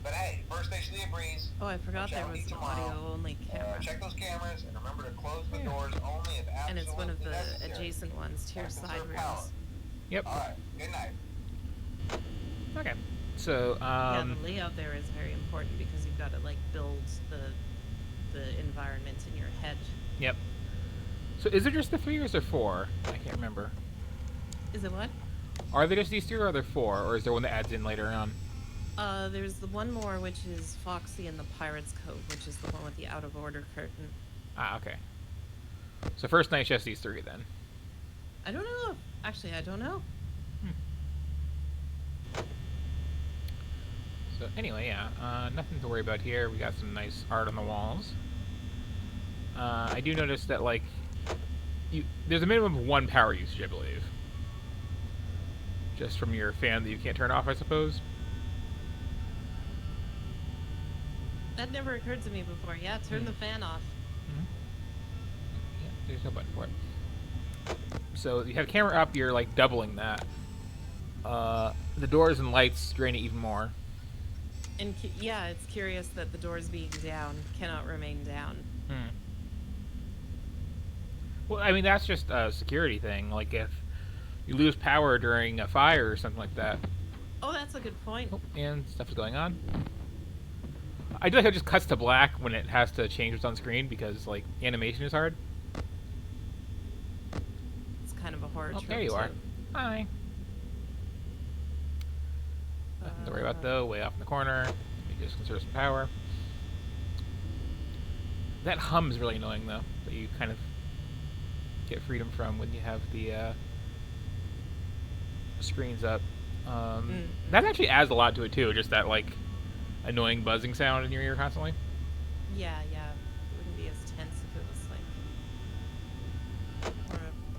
But hey, first station of the breeze. Oh, I forgot Chat there with was you an tomorrow. audio-only camera. Check those cameras and remember to close the Yeah. doors only if absolutely And it's one of the necessary. adjacent ones to your Gotta side conserve power. rooms. Yep. All right. Good night. Okay. So, Yeah, the layout there is very important because you've got to like build the environment in your head. yep. So is it just the 3 or is there 4? I can't remember. Is it what? Are there just these 3 or are there 4? Or is there one that adds in later on? There's the one more, which is Foxy and the Pirate's Cove, which is the one with the out of order curtain. Ah, okay. So first night's just these 3 then. I don't know. Actually, I don't know. So anyway, yeah, nothing to worry about here. We got some nice art on the walls. I do notice that, like, there's a minimum of 1 power usage, I believe. Just from your fan that you can't turn off, I suppose. That never occurred to me before. Yeah, turn the fan off. Yeah, there's no button for it. So you have the camera up, you're, like, doubling that. The doors and lights drain it even more. And yeah, it's curious that the doors being down cannot remain down. Well, I mean, that's just a security thing. Like, if you lose power during a fire or something like that. Oh, that's a good point. Oh, and stuff is going on. I do like how it just cuts to black when it has to change what's on screen because, like, animation is hard. It's kind of a horror Oh, trope, there you are. too. Hi. Nothing to worry about, though. Way off in the corner. We just conserve some power. That hum is really annoying, though, that you kind of get freedom from when you have the screens up. That actually adds a lot to it, too, just that, like, annoying buzzing sound in your ear constantly. Yeah, yeah. It wouldn't be as tense if it was like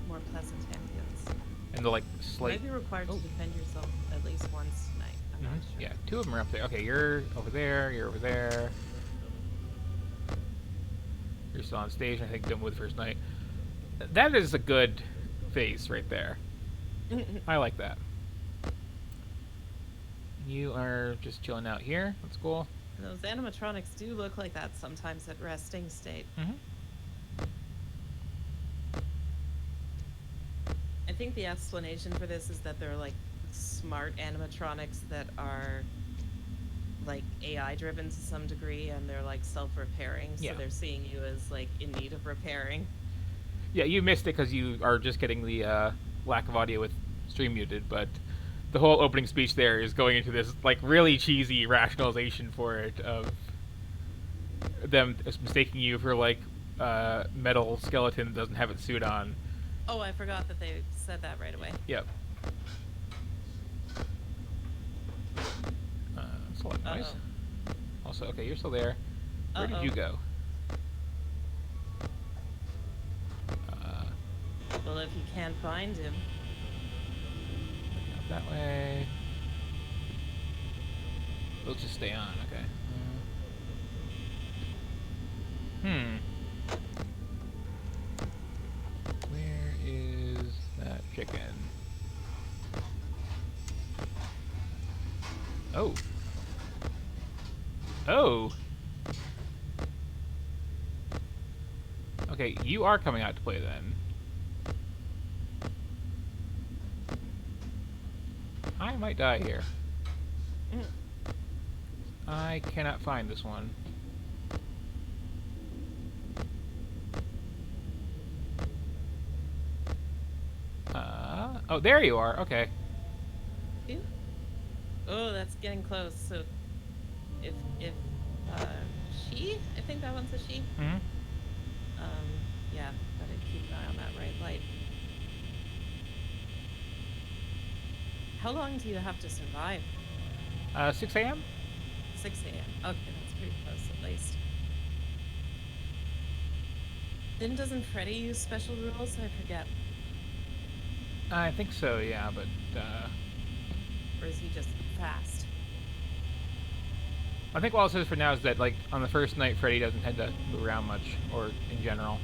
more pleasant ambience. And the, like, You slight... might be required to defend yourself at least once tonight. I'm not sure. Yeah, 2 of them are up there. Okay, you're over there, you're over there. You're still on stage, I think, done with first night. That is a good face right there. I like that. You are just chilling out here. That's cool. Those animatronics do look like that sometimes at resting state. I think the explanation for this is that they're like smart animatronics that are like AI driven to some degree and they're like self-repairing, so Yeah. they're seeing you as like in need of repairing. Yeah, you missed it because you are just getting the lack of audio with stream muted, but the whole opening speech there is going into this like really cheesy rationalization for it of them mistaking you for like metal skeleton that doesn't have its suit on. Oh, I forgot that they said that right away. Yep. That's a lot of noise. Uh-oh. Also, okay, you're still there. Where did Uh-oh. you go? Well, if you can't find him. Up that way. We'll just stay on, okay. Where is that chicken? Oh. Oh! Okay, you are coming out to play then. I might die here. I cannot find this one. Oh, there you are. Okay. Ew. Oh, that's getting close. So, if she, I think that one's a she. Mm-hmm. Yeah, gotta keep an eye on that right light. How long do you have to survive? 6 a.m.? 6 a.m. Okay, that's pretty close at least. Then doesn't Freddy use special rules? I forget. I think so, yeah, but Or is he just fast? I think all it says for now is that, like, on the first night, Freddy doesn't tend to move around much, or in general.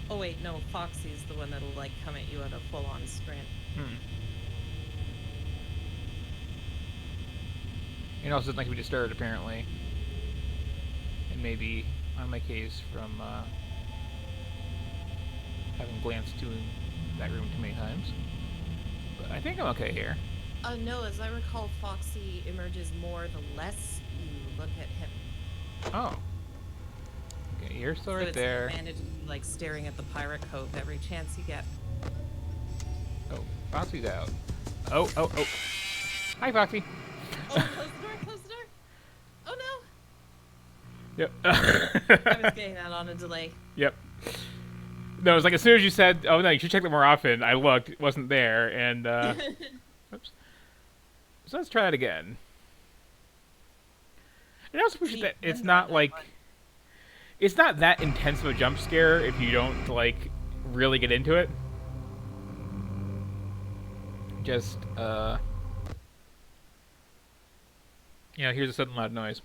Oh wait, no, Foxy's the one that'll like come at you at a full-on sprint. Hmm. He also doesn't like to be disturbed, apparently. And maybe on my case from having glanced to that room too many times. But I think I'm okay here. No, as I recall, Foxy emerges more the less you look at him. Oh. Okay, you're still So right it's there. advantage like staring at the pirate cove every chance you get. Oh, Foxy's out. Oh, oh, oh. Hi, Foxy. Oh, close the door, close the door! Oh no! Yep. I was getting that on a delay. Yep. No, it was like as soon as you said, "Oh no, you should check that more often," I looked, it wasn't there, and oops. So let's try that again. And I also appreciate that it's not like it's not that intense of a jump scare if you don't like really get into it. Just you know, here's a sudden loud noise.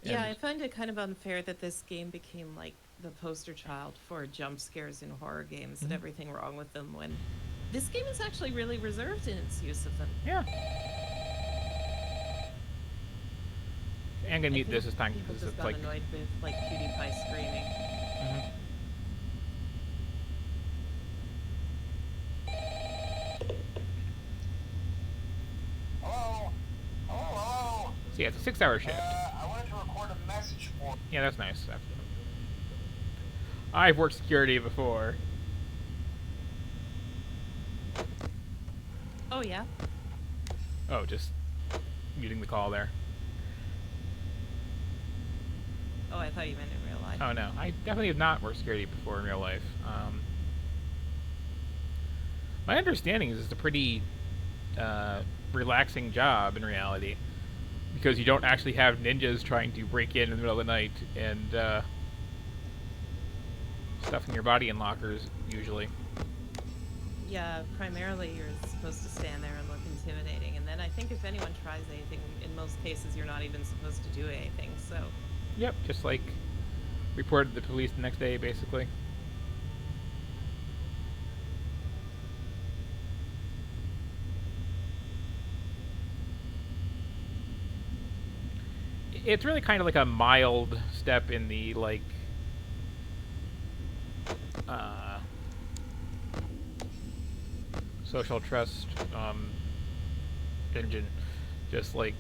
Yeah, I And- find it kind of unfair that this game became like the poster child for jump scares in horror games and everything wrong with them when this game is actually really reserved in its use of them. Yeah. I'm gonna I mute think this time people because just it's got like. annoyed with like PewDiePie screaming. Mhm. Hello? Hello, hello? So yeah, it's a 6-hour shift. I wanted to record a message for Yeah, that's nice. I've worked security before. Oh yeah? Oh, just muting the call there. Oh, I thought you meant in real life. Oh no, I definitely have not worked security before in real life. My understanding is it's a pretty relaxing job in reality, because you don't actually have ninjas trying to break in the middle of the night and stuffing your body in lockers usually. Yeah, primarily you're supposed to stand there and look intimidating, and then I think if anyone tries anything, in most cases you're not even supposed to do anything, so... Yep, just like reported to the police the next day, basically. It's really kind of like a mild step in the like social trust engine. Just like,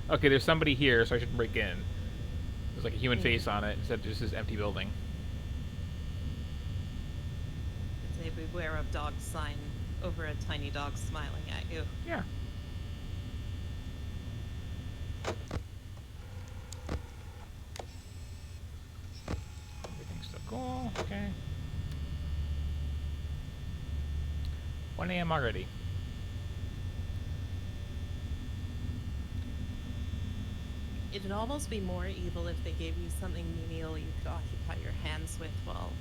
okay, there's somebody here, so I should break in. There's like a human face on it instead of just this empty building. It's a beware of dog sign over a tiny dog smiling at you. Yeah. Everything's still cool. Okay. 1 a.m. already. It'd almost be more evil if they gave you something menial you could occupy your hands with while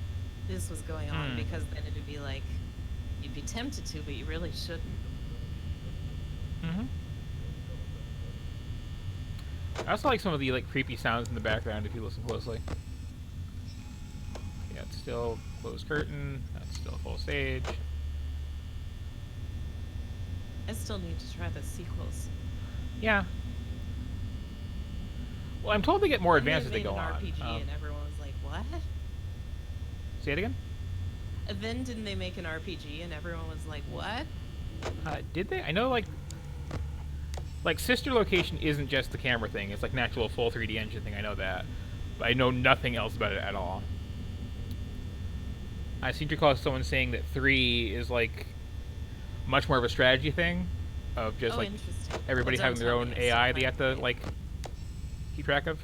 this was going on, because then it'd be like, you'd be tempted to, but you really shouldn't. Mm-hmm. I also like some of the like creepy sounds in the background if you listen closely. Yeah, it's still closed curtain. That's still full stage. I still need to try the sequels. Yeah. Well, I'm told they get more And they advanced as they made go an on. RPG and everyone was like, what? Say it again? And then didn't they make an RPG and everyone was like, what? Did they? I know like Sister Location isn't just the camera thing. It's like an actual full 3D engine thing. I know that, but I know nothing else about it at all. I seem to recall someone saying that 3 is like much more of a strategy thing, of just Oh, like interesting. everybody Well, having don't their tell own me, I AI still they have might to play. like keep track of,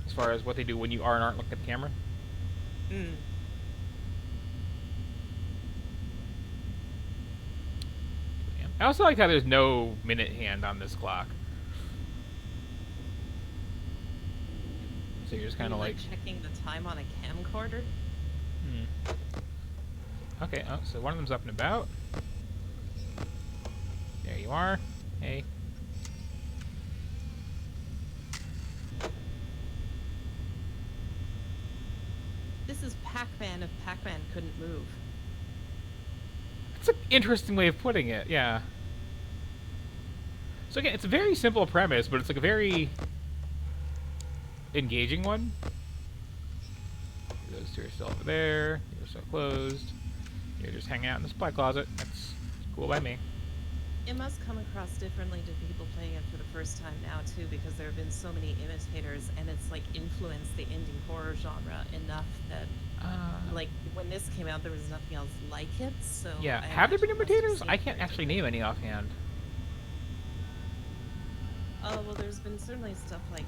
as far as what they do when you are and aren't looking at the camera. Mm. I also like how there's no minute hand on this clock. So you're just Are kind you, of like, checking the time on a camcorder? hmm. Okay, oh, so one of them's up and about. There you are. Hey. This is Pac-Man if Pac-Man couldn't move. That's an interesting way of putting it, yeah. So again, it's a very simple premise, but it's like a very engaging one. Those two are still over there. You're still closed. You're just hanging out in the supply closet. That's cool by me. It must come across differently to people playing it for the first time now too, because there have been so many imitators, and it's like influenced the indie horror genre enough that, like, when this came out, there was nothing else like it. So Yeah, I have there been imagine it must have imitators? I stayed can't very actually different. name any offhand. Oh well, there's been certainly stuff like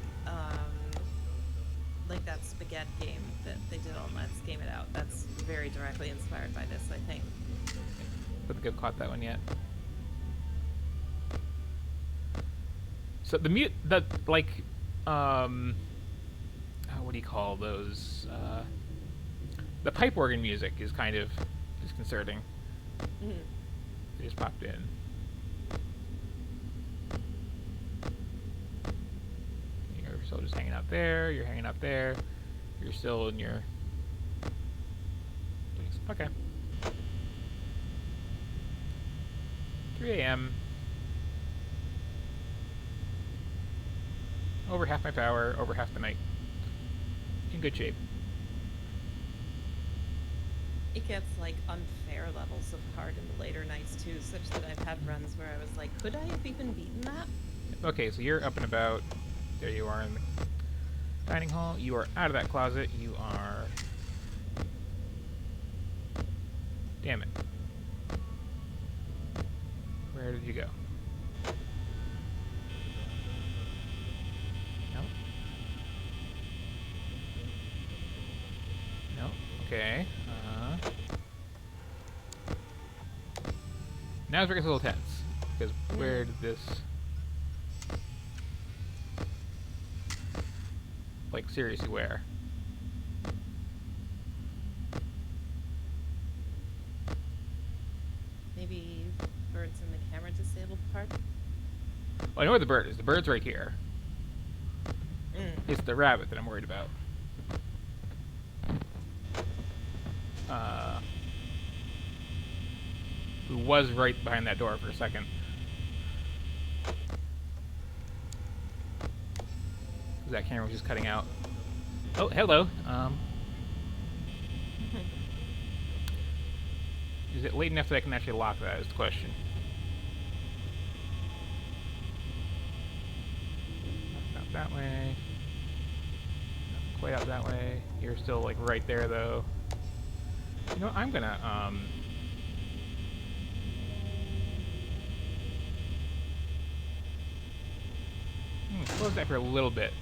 that spaghetti game that they did on Let's Game It Out. That's very directly inspired by this, I think. Don't think I've caught that one yet. So the what do you call those? The pipe organ music is kind of disconcerting. Mhm. They just popped in. You're still just hanging out there. You're hanging out there. You're still in your. Okay. 3 a.m. Over half my power, over half the night. In good shape. It gets like unfair levels of hard in the later nights too, such that I've had runs where I was like, could I have even beaten that? Okay, so you're up and about. There you are in the dining hall. You are out of that closet. You are... Damn it. Where did you go? No. No. Okay. Now it's where it gets a little tense. Because where did this... Like, seriously, where? Maybe birds in the camera disabled part? Well, I know where the bird is. The bird's right here. Mm. It's the rabbit that I'm worried about. Who was right behind that door for a second. That camera was just cutting out. Oh, hello. Is it late enough that I can actually lock that is the question. Not that way. Not quite out that way. You're still like right there though. You know what, I'm gonna close that for a little bit.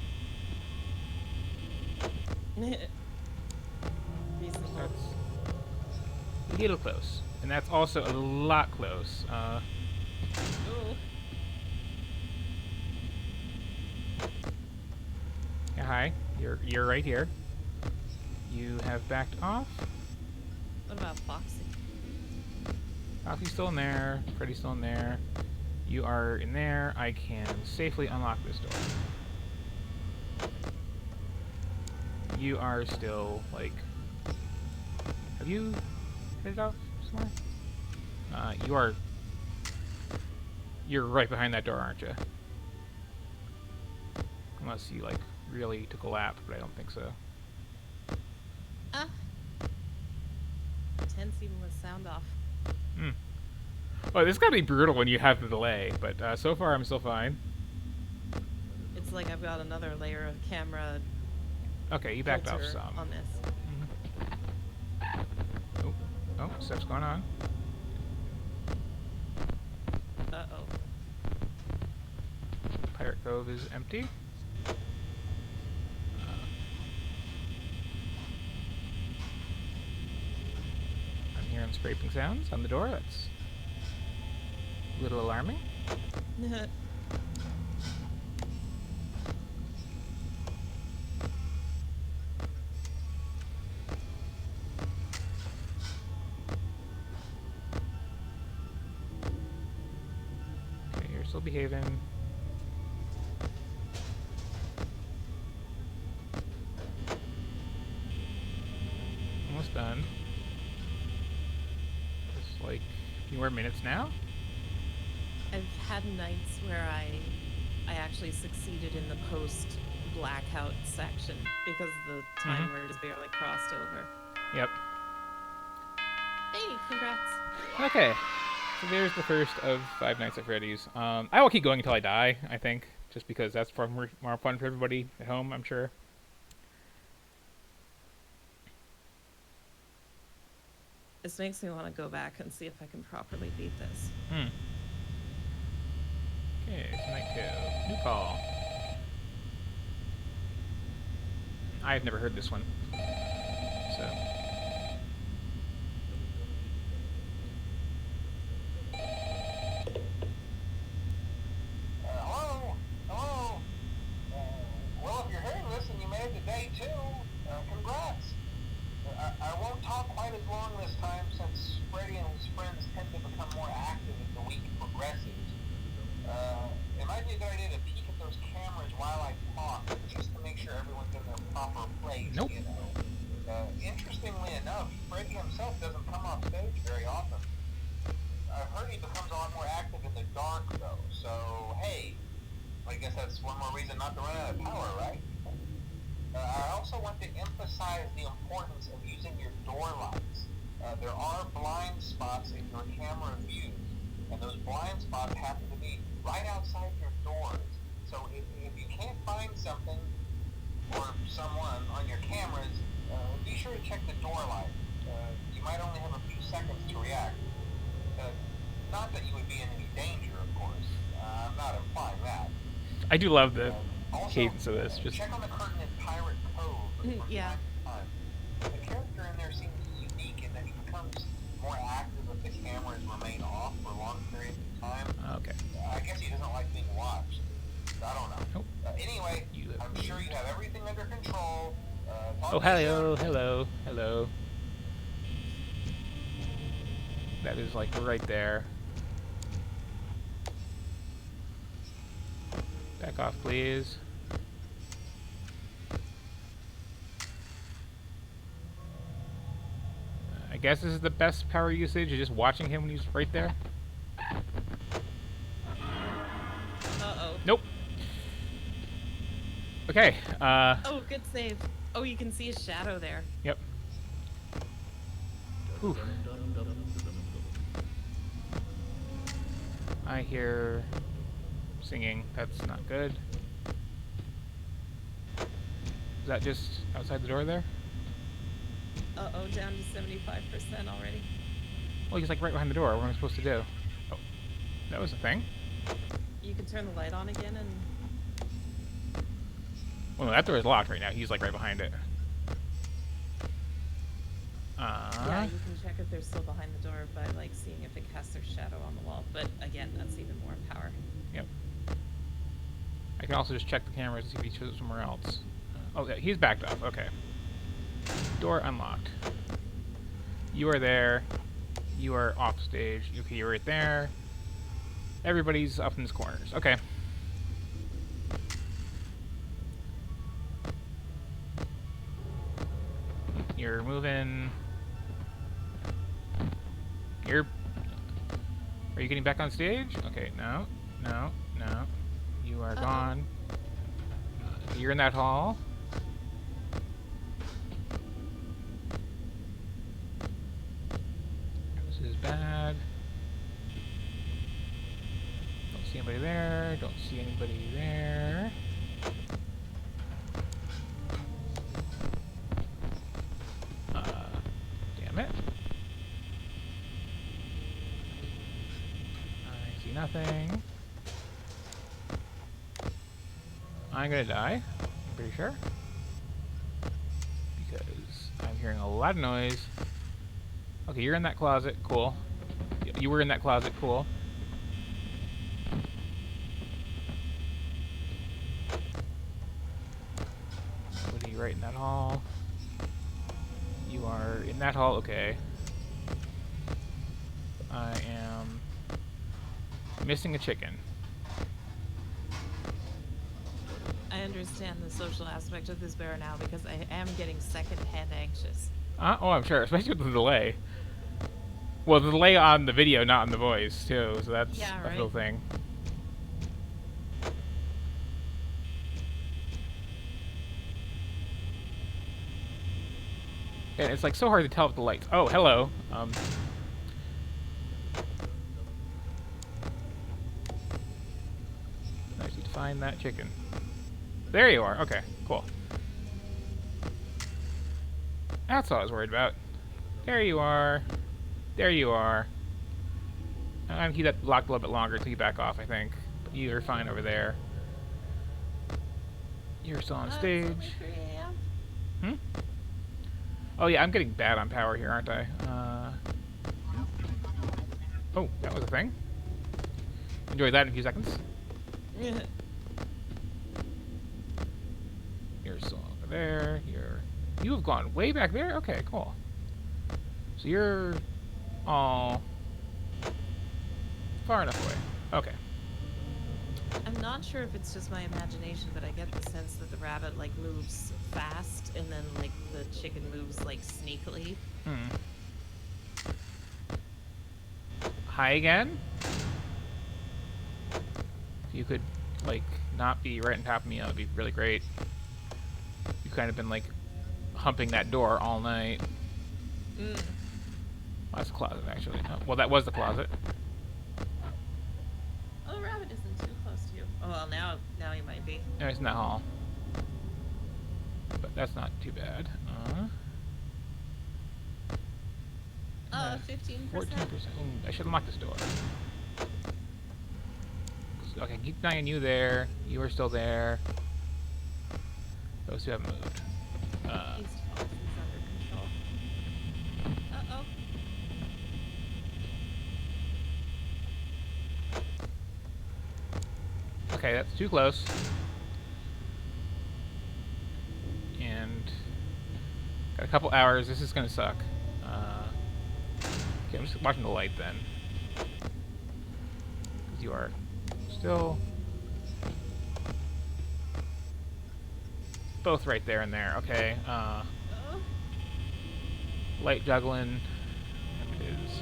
Reasonable. That's a little close. And that's also a lot close. Ooh. Yeah, hi. You're right here. You have backed off. What about Foxy? Foxy's still in there. Freddy's still in there. You are in there. I can safely unlock this door. You are still, like... Have you headed off somewhere? You are... You're right behind that door, aren't you? Unless you, like, really took a lap, but I don't think so. Ah. Tense even with sound off. Hmm. Well, this is gotta be brutal when you have the delay, but so far I'm still fine. It's like I've got another layer of camera Okay, you backed off filter some. on this. Oh, oh, stuff's going on. Uh-oh. Pirate Cove is empty. I'm hearing scraping sounds on the door. That's a little alarming. Uh-oh. behaving. Almost done. Just like a few more minutes now. I've had nights where I actually succeeded in the post blackout section because the timer just barely crossed over. Yep. Hey, congrats. Okay. So there's the first of Five Nights at Freddy's. I will keep going until I die, I think, just because that's far more fun for everybody at home, I'm sure. This makes me want to go back and see if I can properly beat this. Okay, so night 2. New call. I've never heard this one. So. Hello? Hello? Well, if you're hearing this and you made it to day 2, congrats. I won't talk quite as long this time since Freddy and his friends tend to become more active as the week progresses. It might be a good idea to peek at those cameras while I talk, just to make sure everyone's in their proper place, Nope. you know. Interestingly enough, Freddy himself doesn't come off stage very often. I've heard he becomes a lot more active in the dark, though, so hey, I guess that's one more reason not to run out of power, right? I also want to emphasize the importance of using your door lights. There are blind spots in your camera views, and those blind spots happen to be right outside your doors. So if you can't find something or someone on your cameras, be sure to check the door light. You might only have a few seconds to react. Not that you would be in any danger, of course. I'm not implying that. I do love the Also, cadence of this. Just check on the curtain in Pirate Cove from Yeah. time to time. The character in there seems unique in that he becomes more active if the cameras remain off for long periods of time. okay. I guess he doesn't like being watched. I don't know. Nope. Anyway, You have I'm sure you have everything under control. Talk Oh, to you hello, soon. hello. That is like right there. Back off, please. I guess this is the best power usage, is just watching him when he's right there. Uh-oh. Nope. Okay, Oh, good save. Oh, you can see his shadow there. yep. Whew. I hear singing. That's not good. Is that just outside the door there? Uh-oh, down to 75% already. Well, he's like right behind the door. What am I supposed to do? Oh, that was a thing. You can turn the light on again and... Well, no, that door is locked right now. He's like right behind it. Yeah, you can check if they're still behind the door by, like, seeing if it casts their shadow on the wall. But, again, that's even more power. Yep. I can also just check the cameras to see if he shows somewhere else. Oh, yeah, he's backed up. Okay. Door unlocked. You are there. You are off stage. Okay, you're right there. Everybody's up in these corners. Okay. You're moving. Are you getting back on stage? Okay, no. You are gone. You're in that hall. This is bad. Don't see anybody there. Don't see anybody there. Damn it. I see nothing. I'm gonna die. I'm pretty sure. Because I'm hearing a lot of noise. Okay, you're in that closet. Cool. You were in that closet. Cool. What are you right in that hall? You are in that hall. Okay. I am missing a chicken. I understand the social aspect of this bear now because I am getting secondhand anxious. Oh, I'm sure, especially with the delay. Well, the delay on the video, not on the voice, too, so that's Yeah, a right. whole thing. And it's like so hard to tell with the lights. Oh, hello. I need to find that chicken. There you are. Okay, cool. That's all I was worried about. There you are. There you are. I'm gonna keep that locked a little bit longer until you back off, I think. But you're fine over there. You're still on It's stage. only 3 a.m. Hmm? Oh yeah, I'm getting bad on power here, aren't I? Oh, that was a thing. Enjoy that in a few seconds. You're still over there. You have gone way back there? Okay, cool. So you're all far enough away. Okay. I'm not sure if it's just my imagination, but I get the sense that the rabbit like moves fast and then like the chicken moves like sneakily. Hmm. Hi again? If you could, like, not be right on top of me, that would be really great. You've kind of been, like, humping that door all night. Mm. Well, that's a closet, actually. Oh, well, that was the closet. Oh, the rabbit isn't too close to you. Oh well, now you might be. No, it's in that hall. But that's not too bad. 15%. 14%. I should unlock this door. Okay, keep an eye on you there. You are still there. Those two haven't moved. East Fox is under control. Uh-oh. Okay, that's too close. And got a couple hours. This is gonna suck. Okay, I'm just watching the light then. Because you are still both right there and there. Okay. Oh. Light juggling. There it is.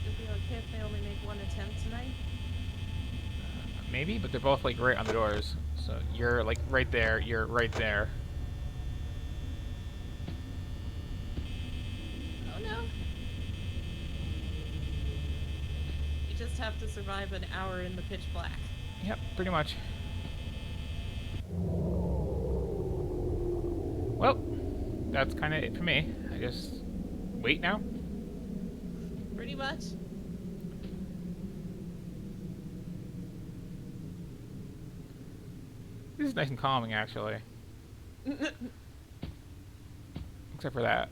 It'd be okay if they only make one attempt tonight. Maybe, but they're both like right on the doors. So you're like right there. You're right there. Oh no. You just have to survive an hour in the pitch black. Yep, pretty much. Well, that's kind of it for me. I just wait now. Pretty much. This is nice and calming, actually. Except for that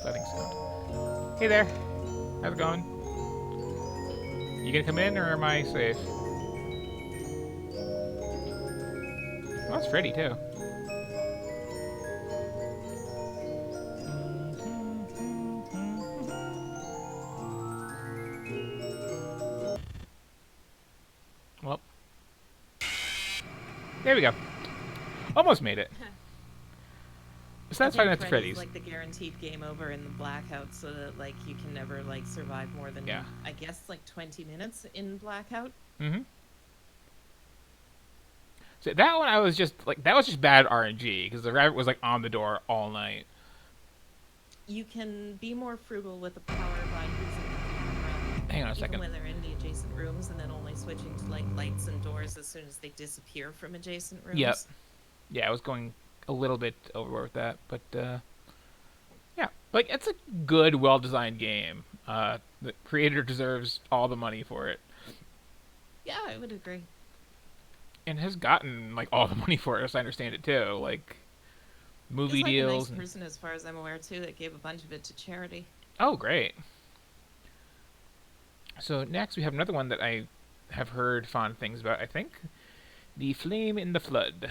setting sound. Hey there. How's it going? You gonna come in, or am I safe? Oh, it's Freddy, too. Well. There we go. Almost made it. So that's Five I think Nights at Freddy's. like the guaranteed game over in the blackout, so that like you can never like survive more than Yeah. I guess like 20 minutes in blackout. Mm-hmm. So that one, I was just like, that was just bad RNG because the rabbit was like on the door all night. You can be more frugal with the power by using the camera. Hang on a Even second. when they're in the adjacent rooms, and then only switching to like lights and doors as soon as they disappear from adjacent rooms. Yep. Yeah, I was going a little bit overboard with that, but yeah, like it's a good, well-designed game. The creator deserves all the money for it, Yeah, I would agree. and has gotten like all the money for it, as I understand it too. Like movie He's like deals. a nice person, as far as I'm aware, too, that gave a bunch of it to charity. Oh, great. So next we have another one that I have heard fond things about. I think The Flame in the Flood.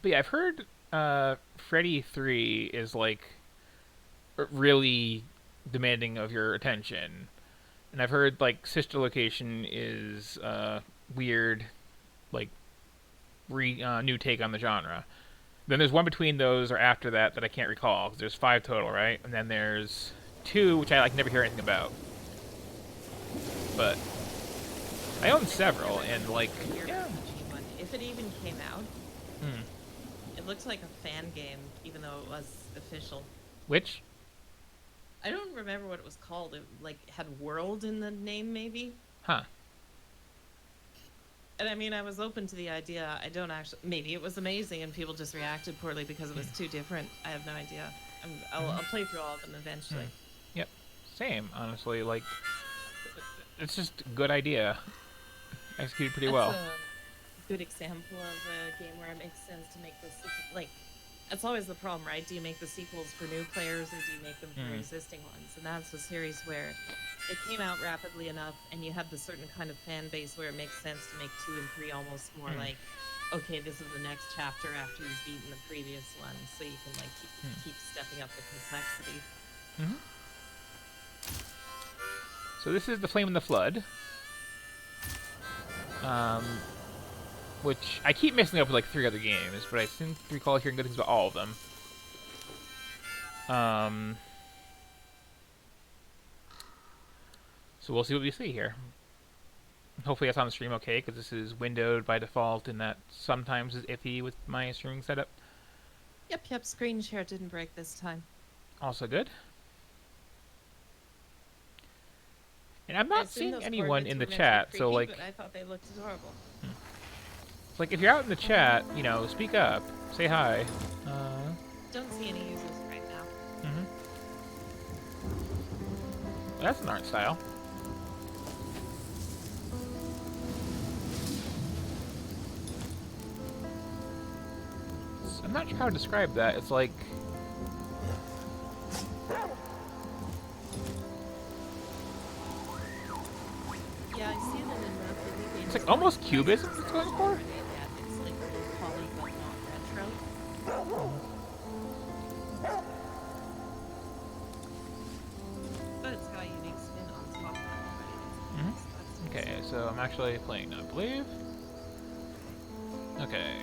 But yeah, I've heard Freddy 3 is like really demanding of your attention. And I've heard like Sister Location is weird, like new take on the genre. Then there's one between those or after that that I can't recall. 'Cause there's 5 total, right? And then there's 2 which I like never hear anything about. But I own several, and like Your yeah. RPG one, if it even came out, Hmm. it looked like a fan game, even though it was official. Which? I don't remember what it was called. It like had world in the name, maybe. Huh. And I mean, I was open to the idea. I don't actually. Maybe it was amazing, and people just reacted poorly because it was too different. I have no idea. I'll play through all of them eventually. Yep. Same, honestly. Like, it's just a good idea. Executed pretty well. That's a good example of a game where it makes sense to make this like. That's always the problem, right? Do you make the sequels for new players or do you make them for existing ones? And that's a series where it came out rapidly enough, and you have the certain kind of fan base where it makes sense to make 2 and 3 almost more like, okay, this is the next chapter after you've beaten the previous one, so you can like keep stepping up the complexity. Mm-hmm. So this is the Flame and the Flood. Which I keep messing up with like 3 other games, but I seem to recall hearing good things about all of them. So we'll see what we see here. Hopefully that's on the stream okay, because this is windowed by default, and that sometimes is iffy with my streaming setup. Yep, screen share didn't break this time. Also good. And I'm I not assume seeing those anyone in the coordinates were meant to be chat, so creepy, like... but I thought they looked adorable. It's like, if you're out in the chat, you know, speak up. Say hi. Don't see any users right now. That's an art style. I'm not sure how to describe that. It's like... Yeah, I see them in the video games. It's like almost cubism it's going for. Yeah, it's like poly but not retro. But it's got a unique spin on top of that already. So that's Okay, so I'm actually playing, I believe. Okay.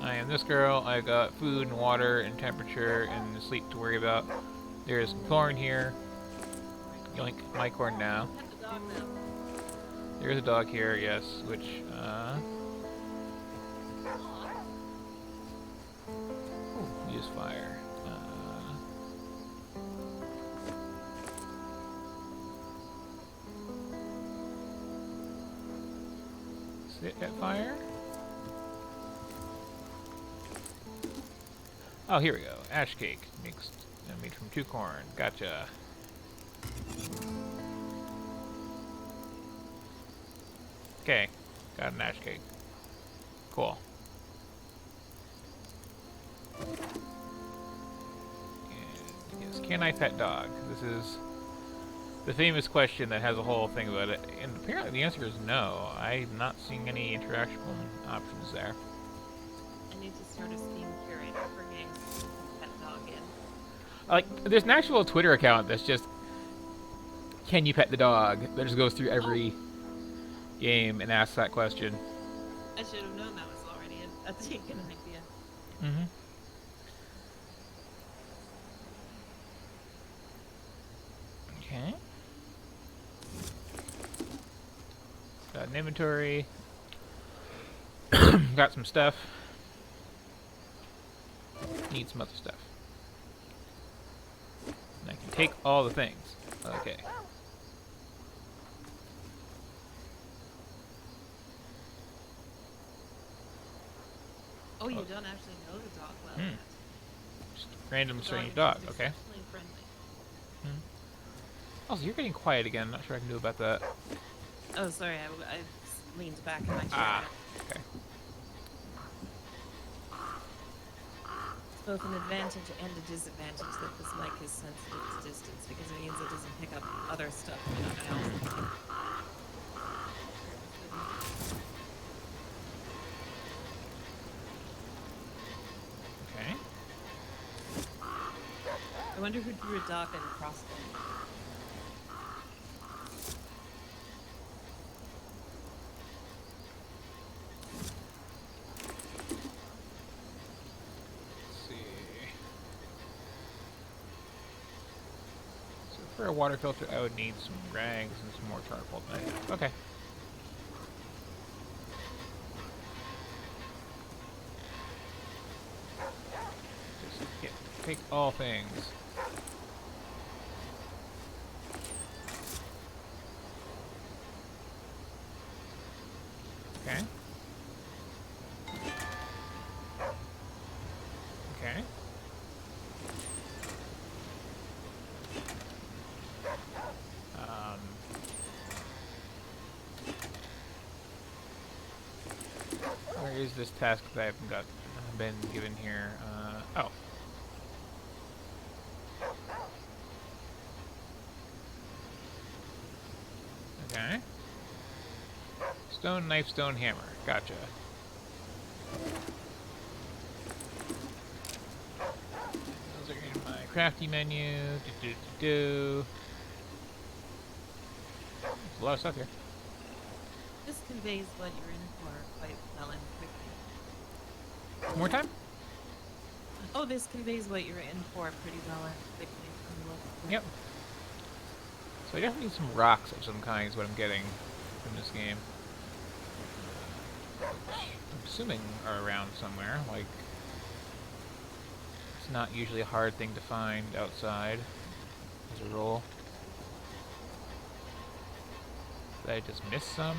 I am this girl. I've got food and water and temperature and sleep to worry about. There's some corn here. Yoink, my corn now. Pet the dog now. There's a dog here, yes, which, ooh, use fire. Sit at fire? Oh, here we go. Ash cake mixed and made from 2 corn. Gotcha. Okay, got an ash cake. Cool. And yes, can I pet dog? This is the famous question that has a whole thing about it, and apparently the answer is no. I'm not seeing any interaction options there. I need to start a Steam curator for games with pet dog in. Like, there's an actual Twitter account that's just, can you pet the dog? That just goes through every game and asks that question. I should have known that was already a taken idea. Mm-hmm. Okay. Got an inventory. Got some stuff. Need some other stuff. And I can take all the things. Okay. Oh, you don't actually know the dog well. Hmm. yet. Just random The strange is dog. just Okay. exceptionally friendly. Also, you're getting quiet again. Not sure I can do about that. Oh, sorry, I leaned back in my chair. Ah. Okay. It's both an advantage and a disadvantage that this mic is sensitive to distance because it means it doesn't pick up other stuff from anyone else. Okay. Oh, wonder who drew a dog and crossbow. Let's see. So for a water filter, I would need some rags and some more charcoal. Okay. Take all things. Okay. Okay. Where is this task that I haven't been given here? Oh. Okay. Stone knife, stone hammer. Gotcha. Those are in my crafty menu. There's a lot of stuff here. This conveys what you're in for quite well and quickly. One more time? Oh, this conveys what you're in for pretty well and quickly from the looks of it. Yep. So I definitely need some rocks of some kind is what I'm getting from this game. Which I'm assuming are around somewhere, like it's not usually a hard thing to find outside as a rule. Did I just miss some?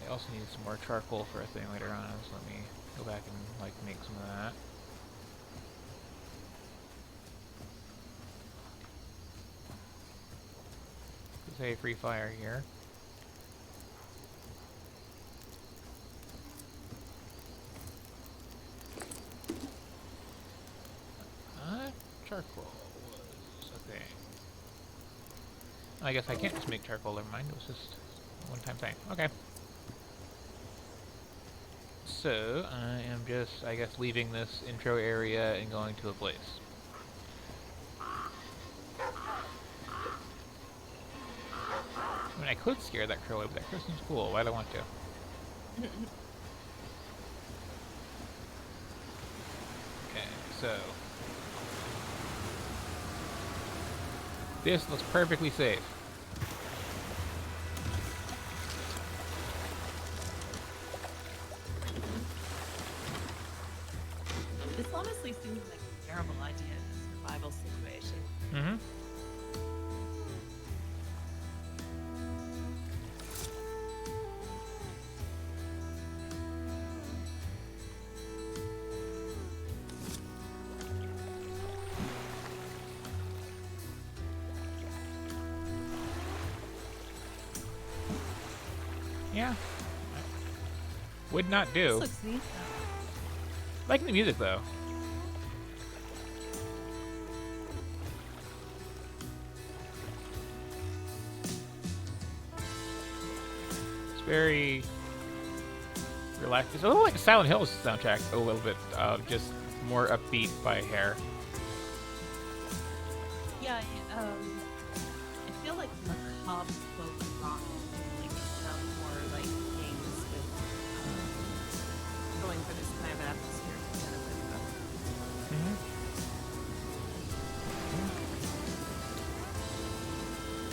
I also need some more charcoal for a thing later on, so let me go back and like make some of that. Say free fire here. Charcoal was a thing. I guess I can't just make charcoal, never mind, it was just a one-time thing. Okay. So, I am just, I guess, leaving this intro area and going to a place. I mean, I could scare that crow away, but that crow seems cool. Why do I want to? Okay, so... this looks perfectly safe. This honestly seems like a terrible idea in a survival situation. Mm-hmm. Yeah. Would not do. This looks neat though. Liking the music though. It's very relaxed. It's a little like a Silent Hill soundtrack, a little bit, just more upbeat by hair. Yeah, I feel like macabre folk rock like sound more like games with going for this kind of atmosphere instead of like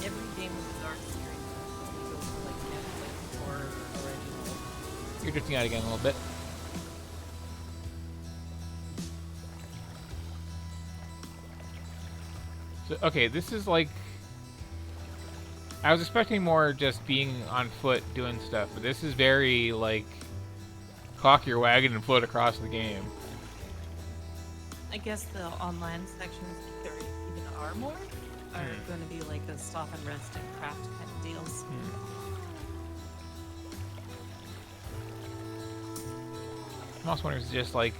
every game with the Dark series goes for like Netflix or original. You're drifting out again a little bit. So, okay, this is like... I was expecting more just being on foot doing stuff, but this is very, like, cock your wagon and float across the game. I guess the online sections, if there even are more, are going to be like a stop and rest and craft kind of deals. I'm also wondering if it's just like...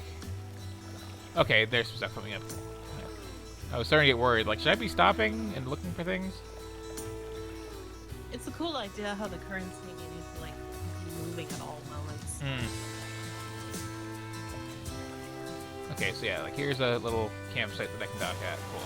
okay, there's some stuff coming up. I was starting to get worried. Like, should I be stopping and looking for things? It's a cool idea how the currency needed to like be moving at all moments. Okay, so yeah, like here's a little campsite that I can dock at. Cool.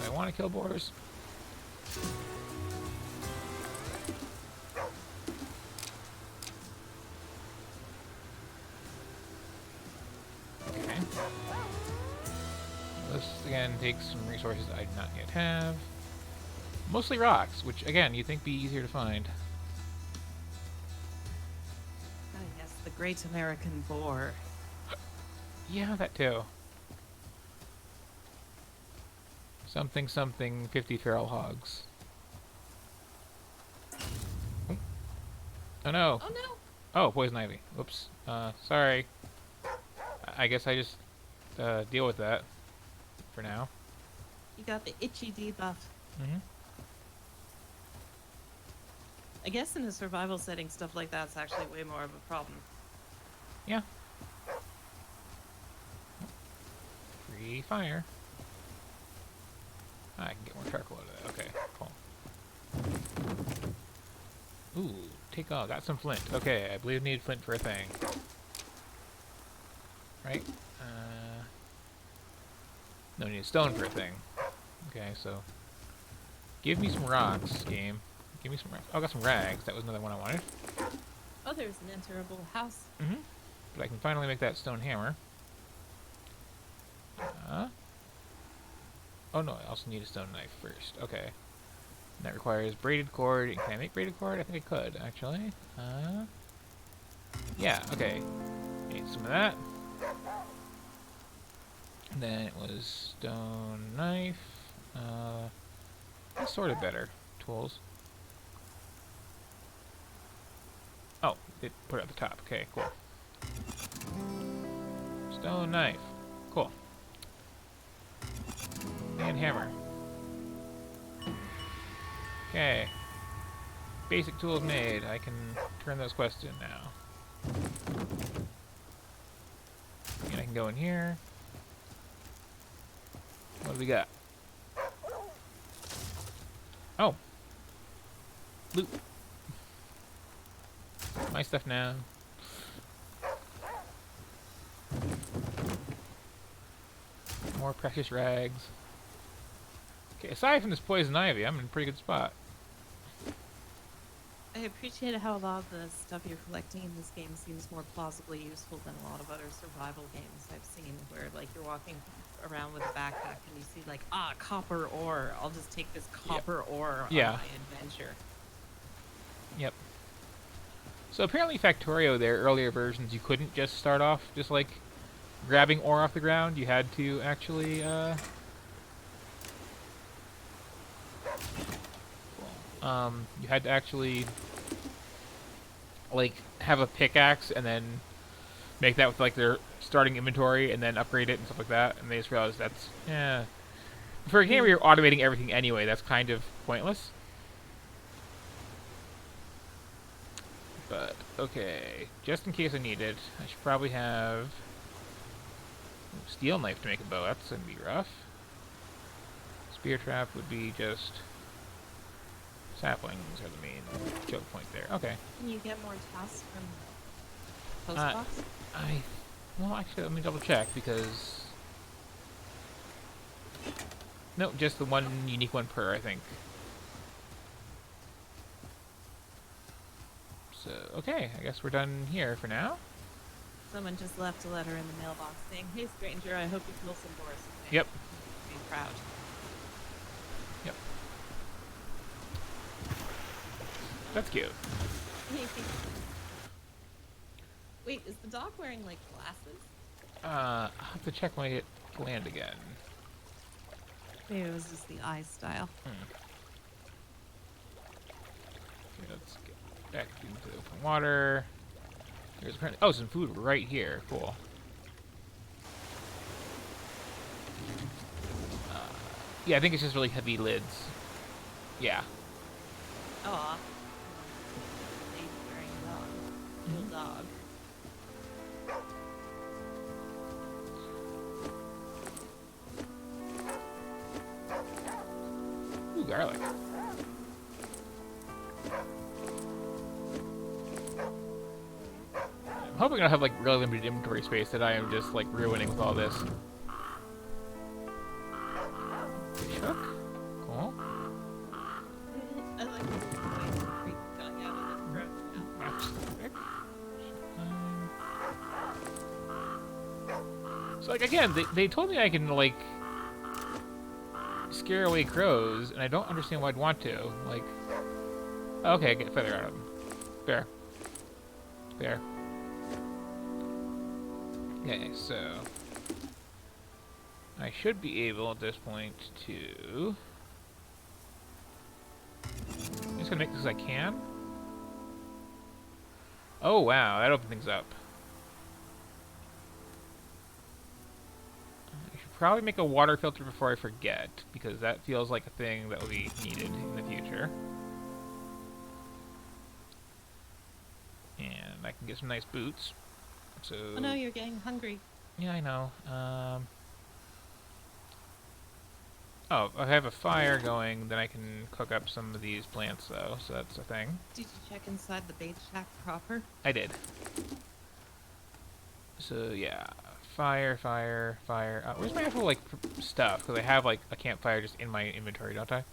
Do I want to kill boars? Okay. This again takes some resources I do not yet have. Mostly rocks, which again you'd think be easier to find. Ah, yes, the Great American Boar. Yeah, that too. Something something 50 feral hogs. Oh no. Oh no! Oh, poison ivy. Whoops. Sorry. I guess I just deal with that for now. You got the itchy debuff. Mm-hmm. I guess in a survival setting, stuff like that's actually way more of a problem. Yeah. Free fire. I can get more charcoal out of that. Okay, cool. Ooh, take all. Got some flint. Okay, I believe I need flint for a thing. Right? No, I need stone for a thing. Okay, so give me some rocks, game. Give me some rocks. Oh, I got some rags. That was another one I wanted. Oh, there's an enterable house. Mm-hmm. But I can finally make that stone hammer. Oh no, I also need a stone knife first. Okay. And that requires braided cord. Can I make braided cord? I think I could, actually. Yeah, okay. Need some of that. And then it was stone knife. That's sort of better. Tools. Oh, it put it at the top. Okay, cool. Stone knife. Cool. And hammer. Okay. Basic tools made. I can turn those quests in now. And I can go in here. What do we got? Oh. Loot. My stuff now. More precious rags. Okay, aside from this poison ivy, I'm in a pretty good spot. I appreciate how a lot of the stuff you're collecting in this game seems more plausibly useful than a lot of other survival games I've seen, where like you're walking around with a backpack and you see like, copper ore. I'll just take this copper ore on Yeah. my adventure. Yep. So apparently Factorio, their earlier versions, you couldn't just start off just like grabbing ore off the ground. You had to actually you had to actually like have a pickaxe and then make that with like their starting inventory and then upgrade it and stuff like that. And they just realized that's for a game where you're automating everything anyway, that's kind of pointless. But okay, just in case I need it, I should probably have steel knife to make a bow. That's gonna be rough. Spear trap would be just saplings are the main choke point there. Okay. Can you get more tasks from post box? Well, actually, let me double check because no, just the one unique one per, I think. So okay, I guess we're done here for now. Someone just left a letter in the mailbox saying, "Hey stranger, I hope you kill some boars today." Yep. Be proud. Yep. That's cute. Wait, is the dog wearing like glasses? I'll have to check when I hit land again. Maybe it was just the eye style. Okay, let's get back into the open water. There's apparently some food right here. Cool. Yeah, I think it's just really heavy lids. Yeah. Oh. Lady wearing a dog. Little dog. garlic. I'm hoping I have like really limited inventory space that I am just like ruining with all this. Fish hook. Cool. I like the voice creep going out of his throat. That's perfect. So like again, they told me I can like scare away crows, and I don't understand why I'd want to. Like, okay, get feather out of them. Fair. Fair. Okay, so I should be able at this point to. I'm just gonna make this as I can. Oh wow, that opened things up. I should probably make a water filter before I forget, because that feels like a thing that will be needed in the future. And I can get some nice boots. So. Oh no, you're getting hungry. Yeah, I know. Oh, I have a fire going, then I can cook up some of these plants, though, so that's a thing. Did you check inside the bait shack proper? I did. So, yeah. Fire, fire, fire. Where's my actual, like, stuff? Because I have, like, a campfire just in my inventory, don't I?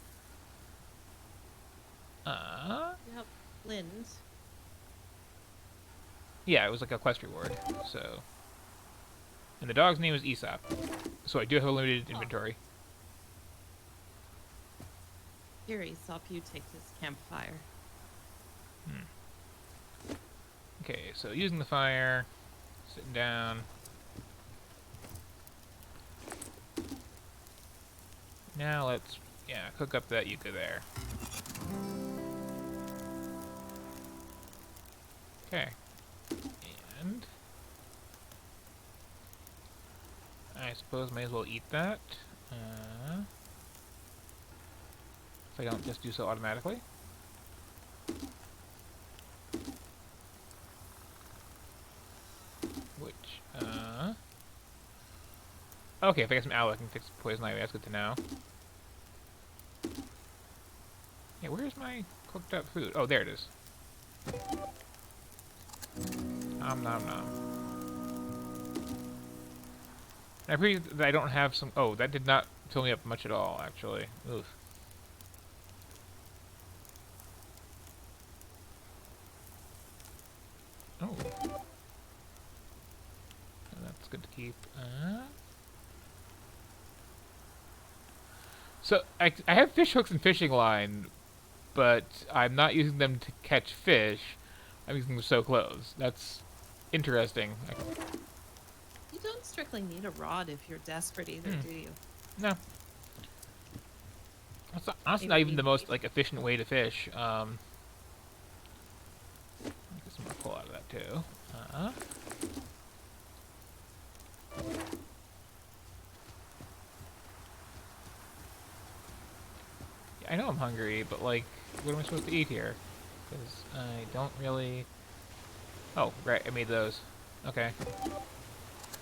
Yep. Lind. Yeah, it was like a quest reward, so. And the dog's name is Aesop. So I do have a limited inventory. Here, Aesop, you take this campfire. Okay, so using the fire, sitting down. Now let's, yeah, cook up that yucca there. Okay. And I suppose may as well eat that. If I don't just do so automatically. Which, okay, if I get some aloe, I can fix poison ivy. That's good to know. Yeah, where's my cooked up food? Oh, there it is. Nom nom nom. I appreciate that I don't have some. Oh, that did not fill me up much at all, actually. Oof. Oh. That's good to keep. So, I have fish hooks and fishing line, but I'm not using them to catch fish. I'm using them to sew clothes. That's interesting. You don't strictly need a rod if you're desperate either, do you? No. That's honestly not even the most like efficient way to fish. Get some more coal out of that too. Yeah, I know I'm hungry, but like, what am I supposed to eat here? Because I don't really. Oh, right, I made those. Okay.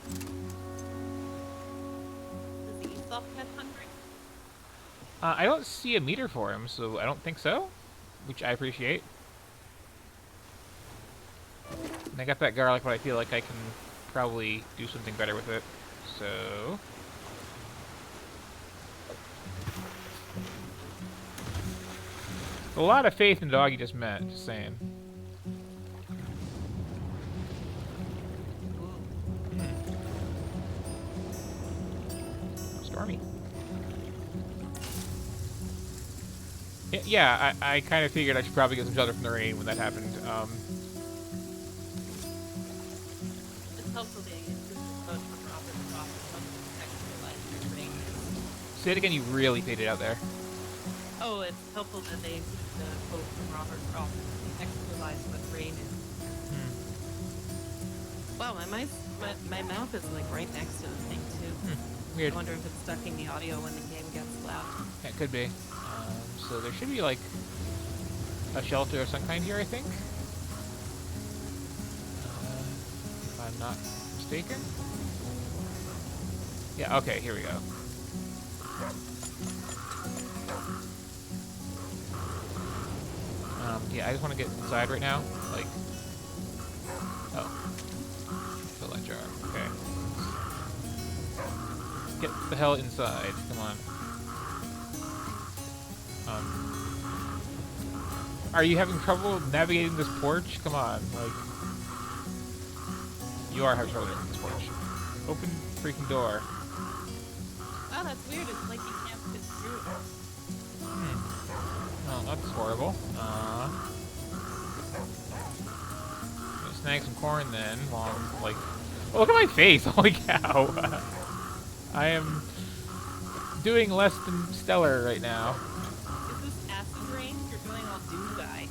Does Aesop get hungry? I don't see a meter for him, so I don't think so, which I appreciate. And I got that garlic, but I feel like I can probably do something better with it. So. A lot of faith in the dog you just met, just saying. Stormy. Yeah, I kind of figured I should probably get some shelter from the rain when that happened. It's helpful that you use the code for Robert Frost to contextualize your rain. Say it again, you really faded out there. Oh, it's helpful that they use the quote from Robert Frost to contextualize what rain is. Wow, my mouth is like right next to the thing too. Weird. I wonder if it's ducking the audio when the game gets loud. Yeah, it could be. So there should be like a shelter of some kind here, I think. If I'm not mistaken. Yeah, okay, here we go. Yeah, I just want to get inside right now. Like, oh, fill that jar. Okay. Get the hell inside. Come on. Are you having trouble navigating this porch? Come on, like, you are having trouble navigating this porch. Open freaking door. Oh, that's weird. It's like you can't fit through it. Oh, that's horrible. Gonna snag some corn then, while I'm, like... Oh, look at my face! Holy cow! I am doing less than stellar right now. Is this acid rain? You're doing all doom guy.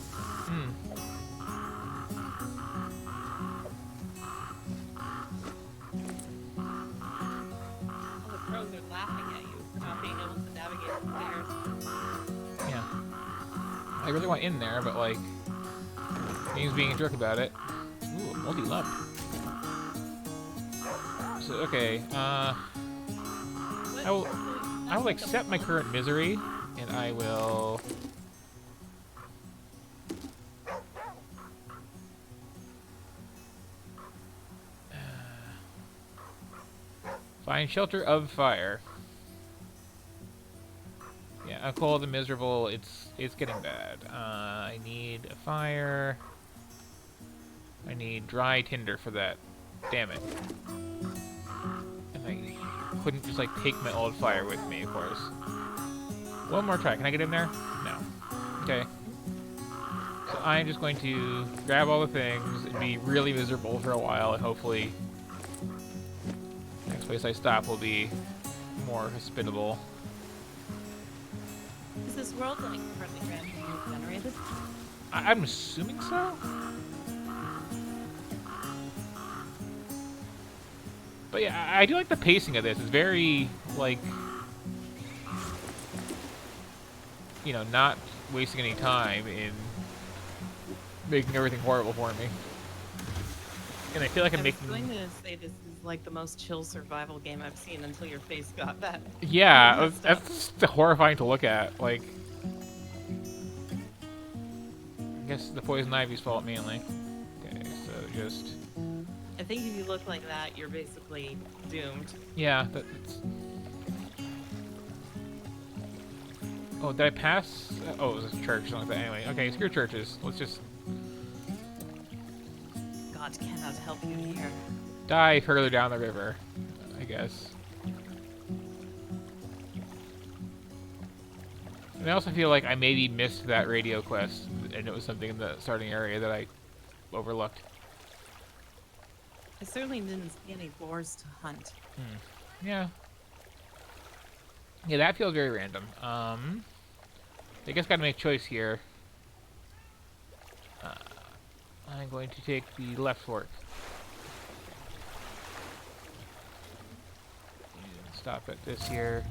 All the crows are laughing at you for not being able to navigate the stairs. Yeah. I really want in there, but, like... Game's being a jerk about it. Ooh, a multi-lump. So, okay, I will accept my current misery, and I will... Find shelter of fire. Yeah, I'm cold and miserable. It's getting bad. I need a fire. I need dry tinder for that. Damn it. And I couldn't just like take my old fire with me, of course. One more try. Can I get in there? No. Okay. So I'm just going to grab all the things and be really miserable for a while, and hopefully next place I stop will be more hospitable. Is this world like partly randomly generated? I'm assuming so? But yeah, I do like the pacing of this. It's very, like, you know, not wasting any time in making everything horrible for me. And I feel like I'm making... I was going to say this is like the most chill survival game I've seen until your face got that. Yeah, that's horrifying to look at. Like, I guess the poison ivy's fault mainly. Okay, so just... I think if you look like that, you're basically doomed. Yeah, that's... Oh, did I pass? Oh, it was a church, something like that. Anyway, okay, screw churches. Let's just God cannot help you here. die further down the river, I guess. And I also feel like I maybe missed that radio quest, and it was something in the starting area that I overlooked. I certainly didn't see any boars to hunt. Yeah. Yeah, that feels very random. I guess gotta make a choice here. I'm going to take the left fork. And stop at this here.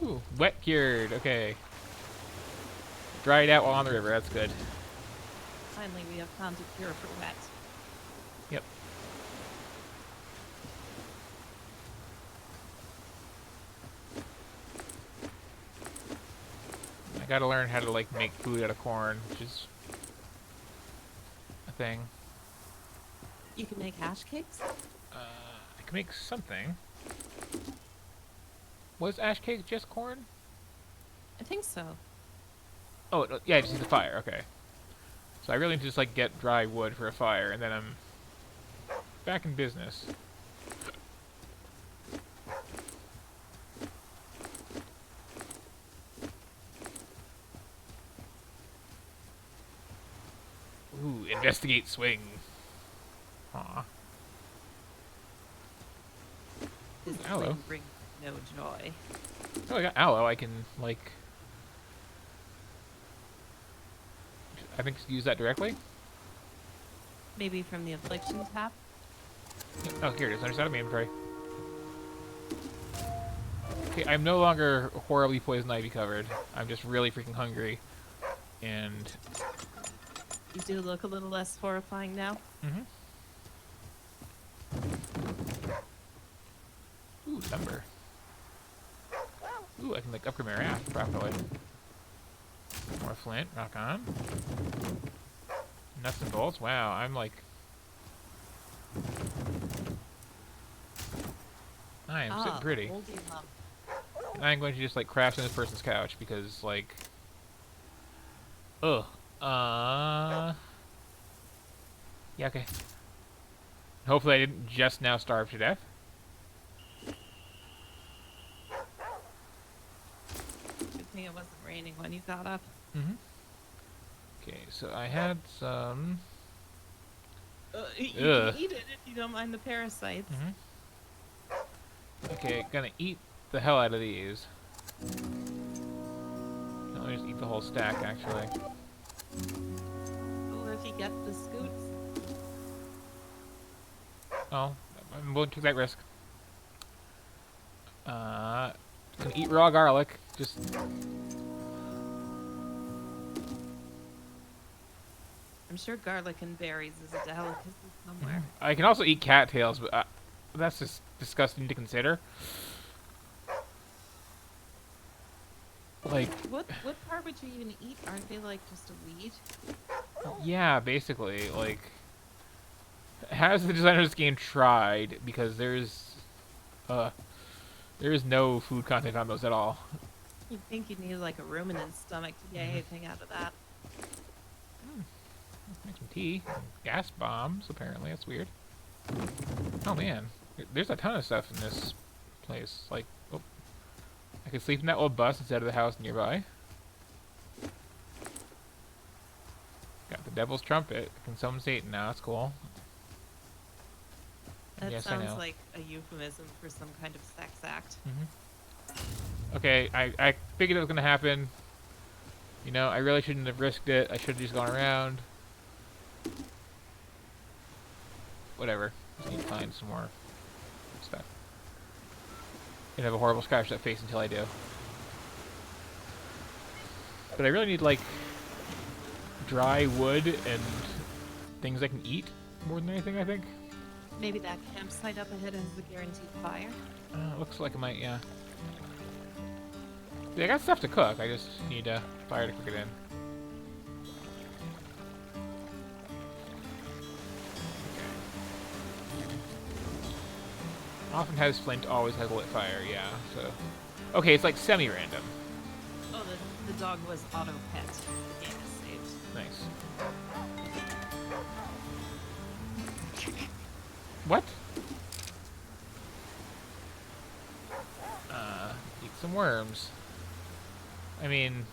Ooh, wet cured. Okay. Dried out while on the river. That's good. Finally, we have found a cure for wet. Yep. I gotta learn how to, like, make food out of corn, which is a thing. You can make hash cakes? I can make something. Was ash cake just corn? I think so. Oh, yeah, I just need the fire. Okay. So I really need to just, like, get dry wood for a fire, and then I'm back in business. Ooh, investigate swing. Aw. This Aloe. thing brings no joy. Oh, I got aloe. I can, like... I think use that directly? Maybe from the affliction tap? Oh, here it is. Understand out of my inventory. Okay, I'm no longer horribly poison ivy covered. I'm just really freaking hungry. And... You do look a little less horrifying now. Mm-hmm. Ooh, lumber. Ooh, I can, like, upgrade my raft properly. More flint. Rock on. Nuts and bolts? Wow, I'm like... I am sitting pretty. Moldy lump. I'm going to just, like, crash on this person's couch because, like... Ugh. Yeah, okay. Hopefully I didn't just now starve to death. Good thing it wasn't raining when you got up. Mm-hmm. Okay, so I had some... You Ugh. can eat it if you don't mind the parasites. Mm-hmm. Okay, gonna eat the hell out of these. No, let me just eat the whole stack, actually. Or if you get the scoots. Oh, I'm willing to take that risk. Gonna eat raw garlic. Just... I'm sure garlic and berries is a delicacy somewhere. I can also eat cattails, but that's just disgusting to consider. Like, What part would you even eat? Aren't they like just a weed? yeah, basically, like... Has the designer of this game tried? Because there is no food content on those at all. You'd think you'd need like a ruminant stomach to get anything out of that. Make some tea. Gas bombs, apparently. That's weird. Oh, man. There's a ton of stuff in this place. Like, oh. I could sleep in that old bus instead of the house nearby. Got the devil's trumpet. I can summon Satan now. That's cool. That Yes, I sounds know. like a euphemism for some kind of sex act. Okay, I figured it was going to happen. You know, I really shouldn't have risked it. I should have just gone around. Whatever. Just need to find some more stuff. Gonna have a horrible scratch that face until I do. But I really need, like, dry wood and things I can eat more than anything, I think. Maybe that campsite up ahead has a guaranteed fire. Looks like it might, yeah. Yeah, I got stuff to cook. I just need a fire to cook it in. Often has flint, always has a lit fire, yeah, so... Okay, it's like semi-random. Oh, the dog was auto pet. The game is saved. Nice. What? Eat some worms. I mean...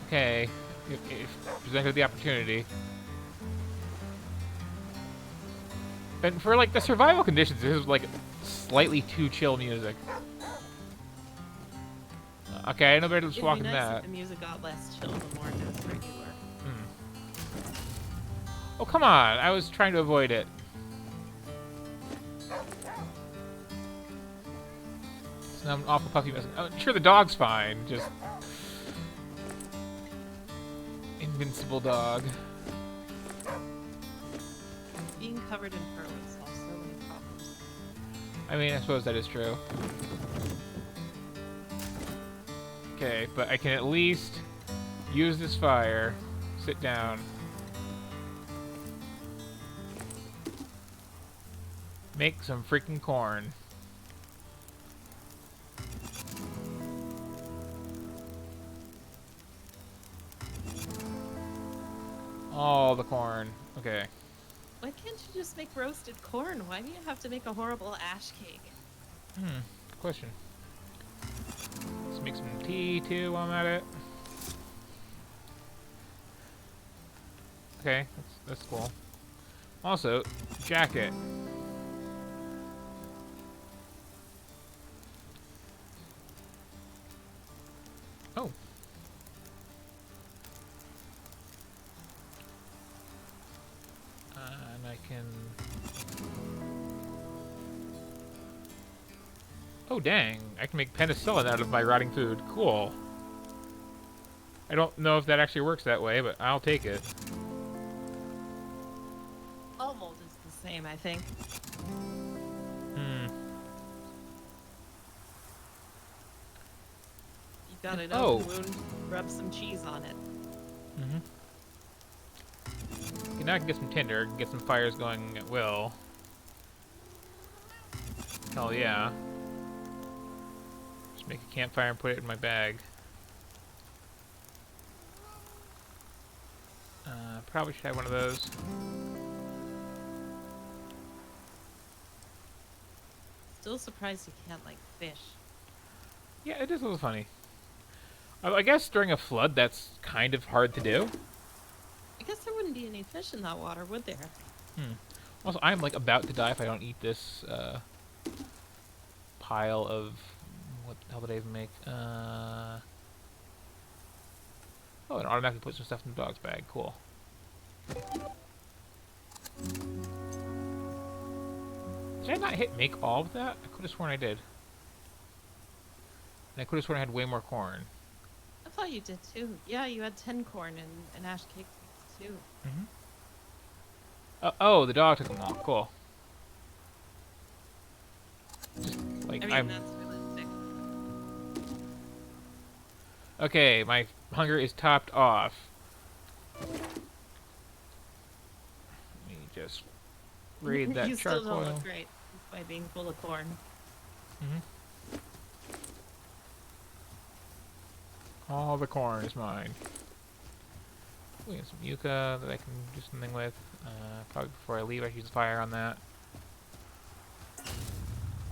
Okay, if presented the opportunity. And for, like, the survival conditions, this is, like, slightly too chill music. Okay, I know better than just It'd be walking nice that. if the music got less chill the more desperate you were. Oh, come on! I was trying to avoid it. So now I'm an awful puffy mess. Oh, sure, the dog's fine. Just... Invincible dog. Being covered in fur would solve so many problems. I mean, I suppose that is true. Okay, but I can at least use this fire, sit down, make some freaking corn. All the corn. Okay. Why can't you just make roasted corn? Why do you have to make a horrible ash cake? Good question. Let's make some tea too while I'm at it. Okay, that's cool. Also, jacket. Oh. And I can... Oh, dang. I can make penicillin out of my rotting food. Cool. I don't know if that actually works that way, but I'll take it. All mold is the same, I think. You got an open wound, rub some cheese on it. now I can get some tinder, get some fires going at will. Hell yeah. Just make a campfire and put it in my bag. Probably should have one of those. Still surprised you can't like fish. Yeah, it is a little funny. I guess during a flood, that's kind of hard to do. I guess there wouldn't be any fish in that water, would there? Also, I'm like about to die if I don't eat this pile of what the hell did I even make? Oh, it automatically puts some stuff in the dog's bag. Cool. Did I not hit make all of that? I could have sworn I did. And I could have sworn I had way more corn. I thought you did too. Yeah, you had 10 corn and ash cake too. Oh, the dog took them all. Cool. Just, like, I mean, I'm... that's realistic. Okay, my hunger is topped off. Let me just raid that you charcoal. still don't look great by being full of corn. All the corn is mine. We have some yucca that I can do something with. Probably before I leave, I should use fire on that.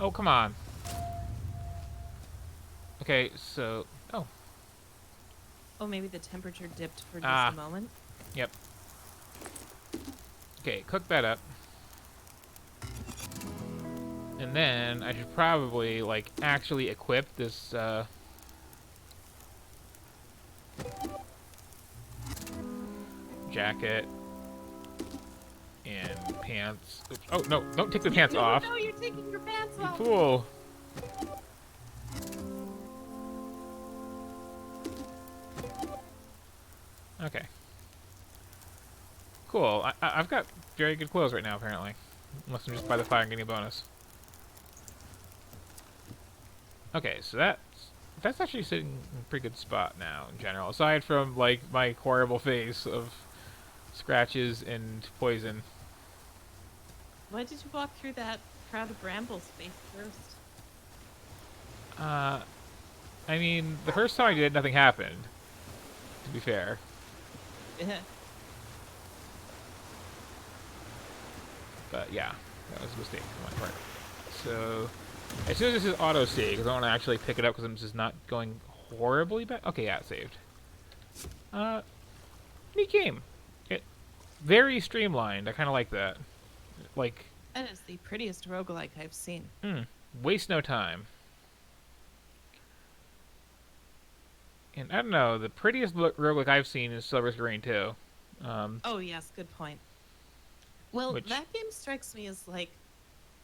Oh, come on. Okay, so... Oh, Oh, maybe the temperature dipped for just Ah. a moment. yep. Okay, cook that up. And then I should probably, like, actually equip this, jacket and pants. Oops. Oh, no, don't take the pants no, off. No, you're taking your pants You off. fool. Okay. Cool. I've got very good clothes right now, apparently. Unless I'm just by the fire and getting a bonus. Okay, so that's actually sitting in a pretty good spot now, in general. Aside from, like, my horrible face of scratches and poison. Why did you walk through that crowd of brambles face first? I mean, the first time I did, nothing happened. To be fair. But yeah, that was a mistake on my part. So, as soon as this is auto-save, because I want to actually pick it up because I'm just not going horribly bad. Okay, yeah, it saved. Neat game. Very streamlined. I kind of like that. Like, That is the prettiest roguelike I've seen. waste no time. And I don't know, the prettiest roguelike I've seen is Silver Screen too. Oh yes, good point. Well, Which- that game strikes me as like,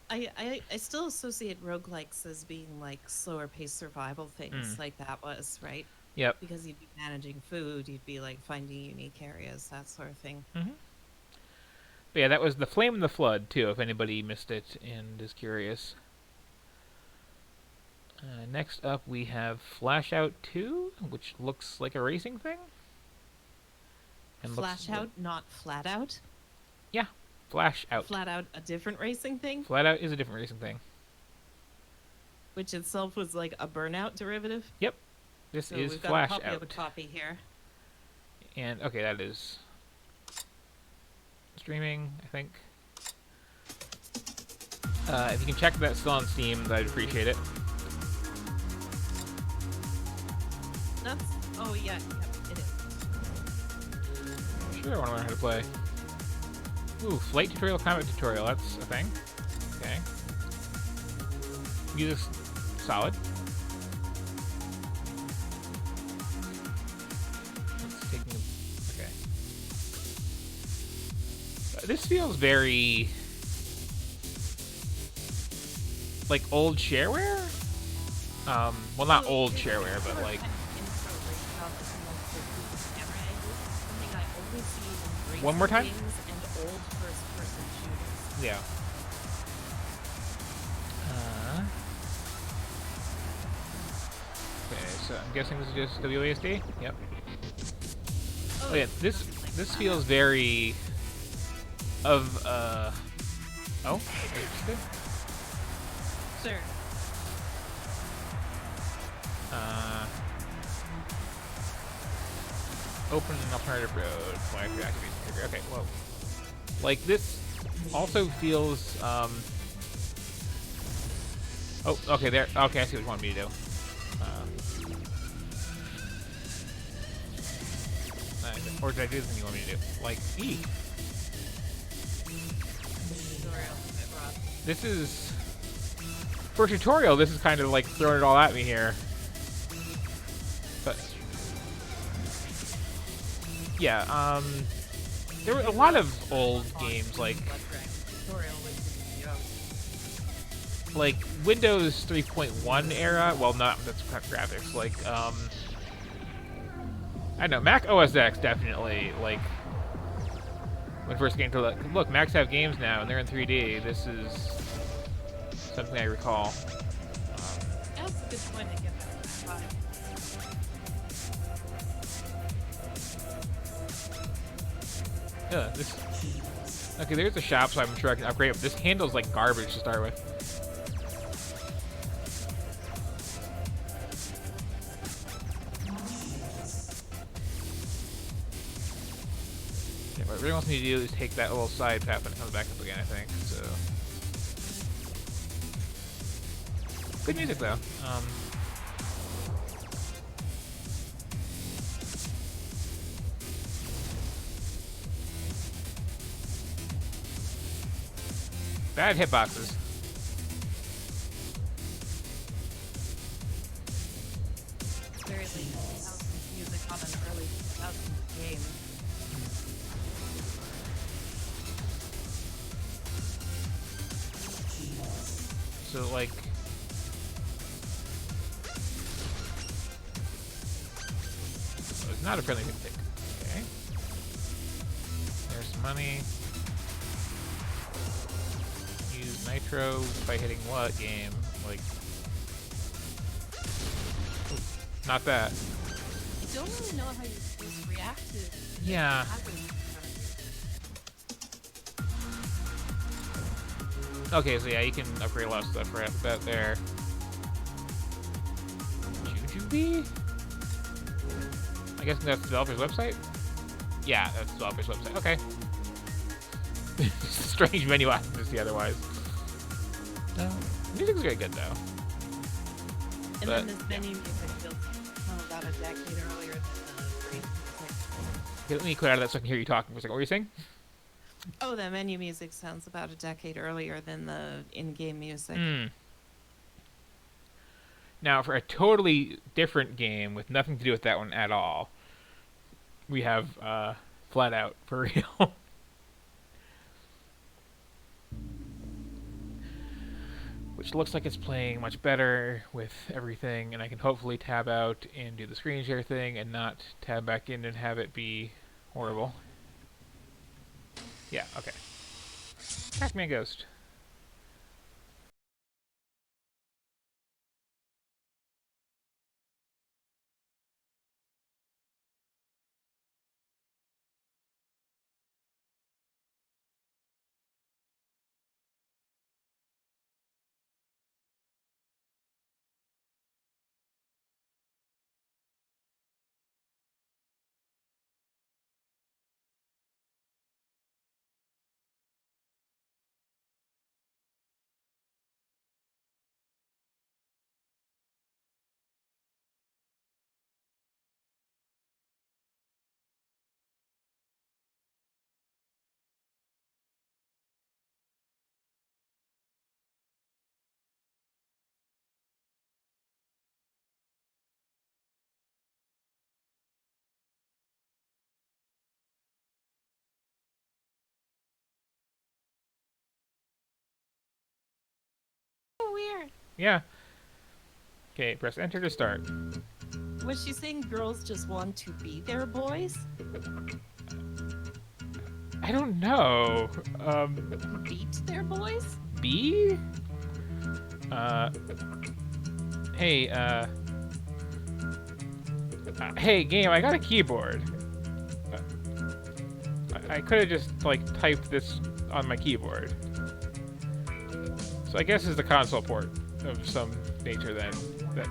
I still associate roguelikes as being like slower paced survival things like that was, right? Yep. Because you'd be managing food, you'd be like finding unique areas, that sort of thing. But yeah, that was The Flame and the Flood too, if anybody missed it and is curious. Next up, we have Flash Out 2, which looks like a racing thing. And Flash out, not flat out. Yeah, Flash Out. Flat out, a different racing thing, Flat Out is a different racing thing. which itself was like a Burnout derivative. Yep, this So is we've got Flash a copy Out. of a copy here. And, okay, that is streaming, I think. If you can check that still on Steam, I'd appreciate it. That's oh yeah, it is. Sure, I want to learn how to play. Ooh, flight tutorial, combat tutorial, that's a thing. Okay. Music's solid. It's taking okay. This feels very like old shareware? Well, not old shareware, but like One more time? Games and old first-person shooters. yeah. Okay, so I'm guessing this is just WASD. Yp. Oh yeah, this feels very of oh, are you interested? Sure. Open an alternative road. Why if you're activating the trigger? Okay, well, like this also feels oh, okay, there. Okay, I see what you want me to do. Or did I do the thing you want me to do? Like, Tutorial, bit rough. this is for a tutorial. This is kind of like throwing it all at me here. But yeah, there were a lot of old games like Windows 3.1 era. Well, not that's kind of graphics. Like I don't know, Mac OS X definitely, like, when first came to look, Macs have games now and they're in 3D. This is something I recall. That's a good point to get that vibe. Yeah, this. Okay, there's a shop, so I'm sure I can upgrade it. But this handle's like garbage to start with. Yeah, what it really wants me to do is take that little side path and it comes back up again, I think. So. Good music though. Bad hitboxes. Very late 2000s music on an early 2000s game. So like. Oh, it's not a friendly pick. Okay. There's some money. Use nitro by hitting what game? Like. Ooh, not that. I don't really know how you're supposed to react to Yeah. Okay, so yeah, you can upgrade a lot of stuff right off the bat there. Jujubee? I guess that's the developer's website? Yeah, that's the developer's website. Okay. Strange menu item to see otherwise. Music's very good though. And But, then this menu music feels about a decade earlier than the great music. Okay, let me quit out of that so I can hear you talking for a second. What were you saying? Oh, that menu music sounds about a decade earlier than the in-game music. Now, for a totally different game with nothing to do with that one at all, we have Flat Out for real. Which looks like it's playing much better with everything, and I can hopefully tab out and do the screen share thing and not tab back in and have it be horrible. Yeah, okay. Pac-Man Ghost. So weird. Yeah. Okay, press enter to start. Was she saying girls just want to be their boys? I don't know. Beat their boys? B? Hey, hey, game, I got a keyboard. I could have just, like, typed this on my keyboard. So I guess it's the console port of some nature then. That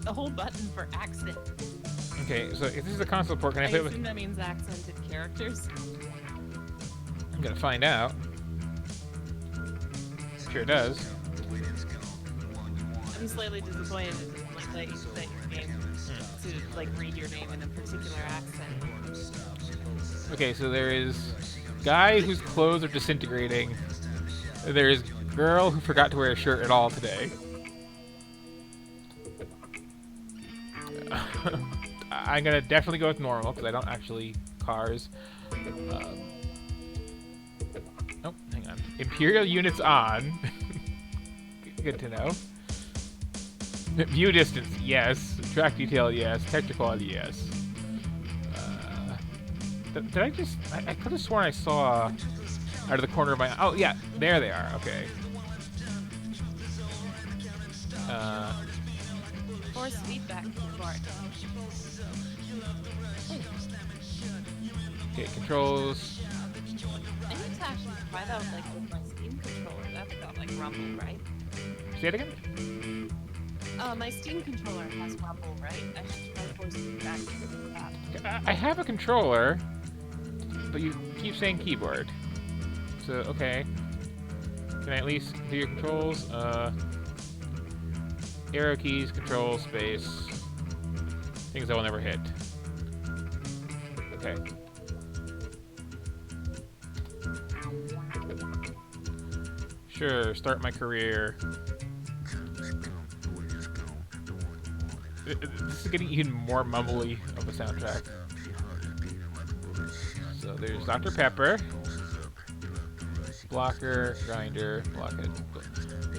A whole button for accent. okay. So if this is the console port, can I I play it assume with? that means accented characters. I'm gonna find out. Sure does. I'm slightly disappointed that your game to like read your name in a particular accent. Okay, so there is guy whose clothes are disintegrating. There is girl who forgot to wear a shirt at all today. I'm gonna definitely go with normal because I don't actually cars. Oh, hang on. Imperial units on. Good to know. View distance, yes. Track detail, yes. Texture quality, yes. Did I just... I could have sworn I saw out of the corner of my... Oh, yeah. There they are. Okay. Force feedback support. Okay, controls. I need to actually try that like with my Steam controller. That's got like rumble, right? Say it again? My Steam controller has rumble, right? I should try force feedback with that. I have a controller, but you keep saying keyboard. So, okay. Can I at least do your controls? Arrow keys, control, space. Things I will never hit. Okay. Sure, start my career. This is getting even more mumbly of a soundtrack. So there's Dr. Pepper. Blocker, Grinder, Blockhead.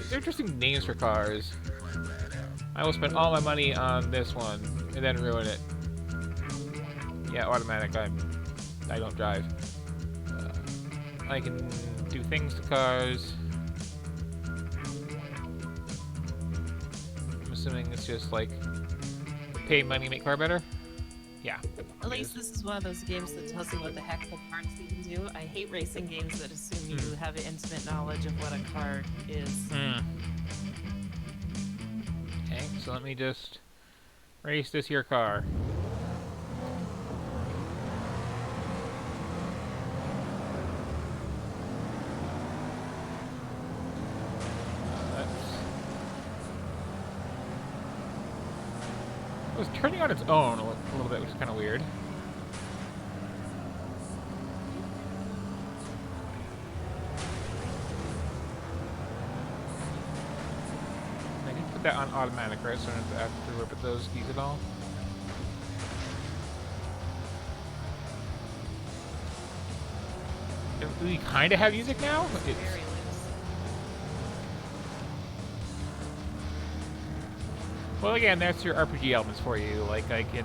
They're interesting names for cars. I will spend all my money on this one and then ruin it. Yeah, automatic. I don't drive. I can do things to cars. I'm assuming it's just like pay money, make car better. Yeah. At least this is one of those games that tells you what the heck the parts you can do. I hate racing games that assume you have intimate knowledge of what a car is. Okay, so let me just race this here car. It was turning on its own a little bit, which is kind of weird. I can put that on automatic, right? So I don't have to whip at those keys at all. We kind of have music now. It's, Very loose. well, again, that's your RPG elements for you. Like, I can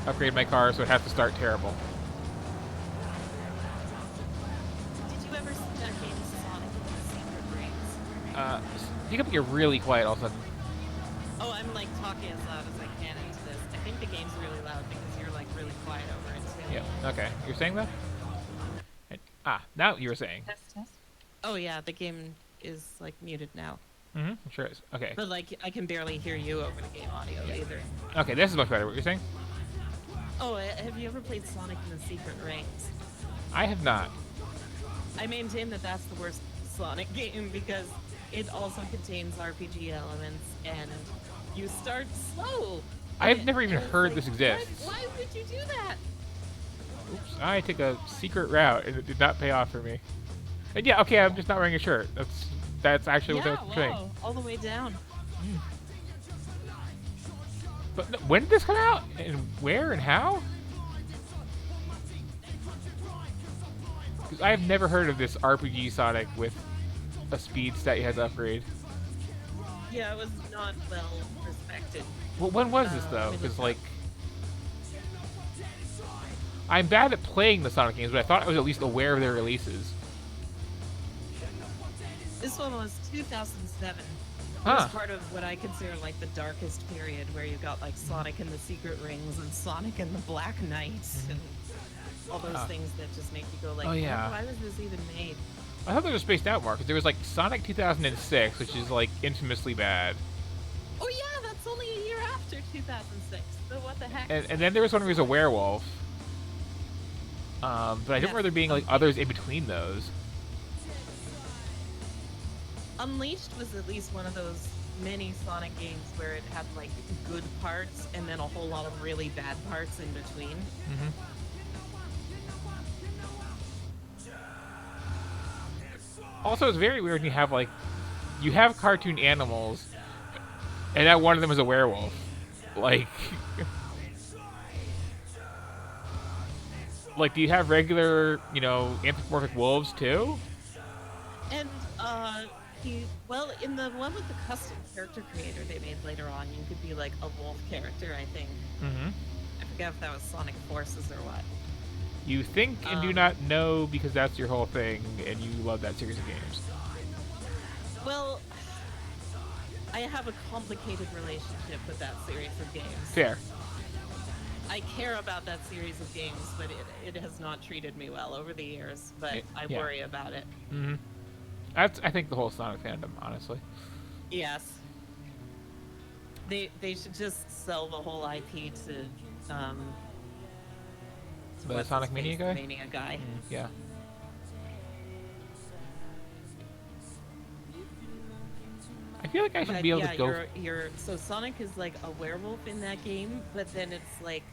upgrade my car so it has to start terrible. Did you ever see that game Sonic and the Secret Rings? You can get really quiet all of a sudden. Oh, I'm like talking as loud as I can into this. I think the game's really loud because you're like really quiet over it too. Yeah. Okay. You're saying that? Now you were saying. Test, test. Oh yeah, the game is like muted now. Mm-hmm. Sure is. Okay. But like I can barely hear you over the game audio either. Okay, this is much better. What you're saying? Oh, have you ever played Sonic and the Secret Rings? I have not. I maintain that that's the worst Sonic game because it also contains RPG elements and you start slow. I've never even And it's heard like, this exists. Why would you do that? Oops. I took a secret route and it did not pay off for me. And yeah, okay, I'm just not wearing a shirt. That's actually Yeah, what I was saying. wow, all the way down. But no, when did this come out? And where and how? Because I have never heard of this RPG Sonic with a speed stat you had to upgrade. Yeah, it was not well respected. Well, when was this though? Let me Because look like, I'm bad at playing the Sonic games, but I thought I was at least aware of their releases. This one was 2007. It was Huh. part of what I consider like the darkest period, where you got like Sonic and the Secret Rings and Sonic and the Black Knight and all those Ah. things that just make you go like, Oh, yeah. why was this even made? I thought they were spaced out more because there was like Sonic 2006, which is like infamously bad, Oh yeah, that's only a year after 2006. So what the heck? and then there was one where he was a werewolf. But I don't Yes. remember there being like others in between those. Unleashed was at least one of those mini Sonic games where it had like good parts and then a whole lot of really bad parts in between. Also, it's very weird when you have cartoon animals, and now one of them is a werewolf. Like, like, do you have regular, anthropomorphic wolves too? And well, in the one with the custom character creator they made later on, you could be like a wolf character, I think. Mm-hmm. I forget if that was Sonic Forces or what. You think and do not know because that's your whole thing, and you love that series of games. Well, I have a complicated relationship with that series of games. Fair. I care about that series of games, but it has not treated me well over the years, but I Yeah. worry about it. Mm-hmm. That's, I think, the whole Sonic fandom, honestly. Yes. They should just sell the whole IP to The what's Sonic his Mania face? guy? Mania guy. Yeah. I feel like I should But be able yeah, to go. you're so Sonic is like a werewolf in that game, but then it's like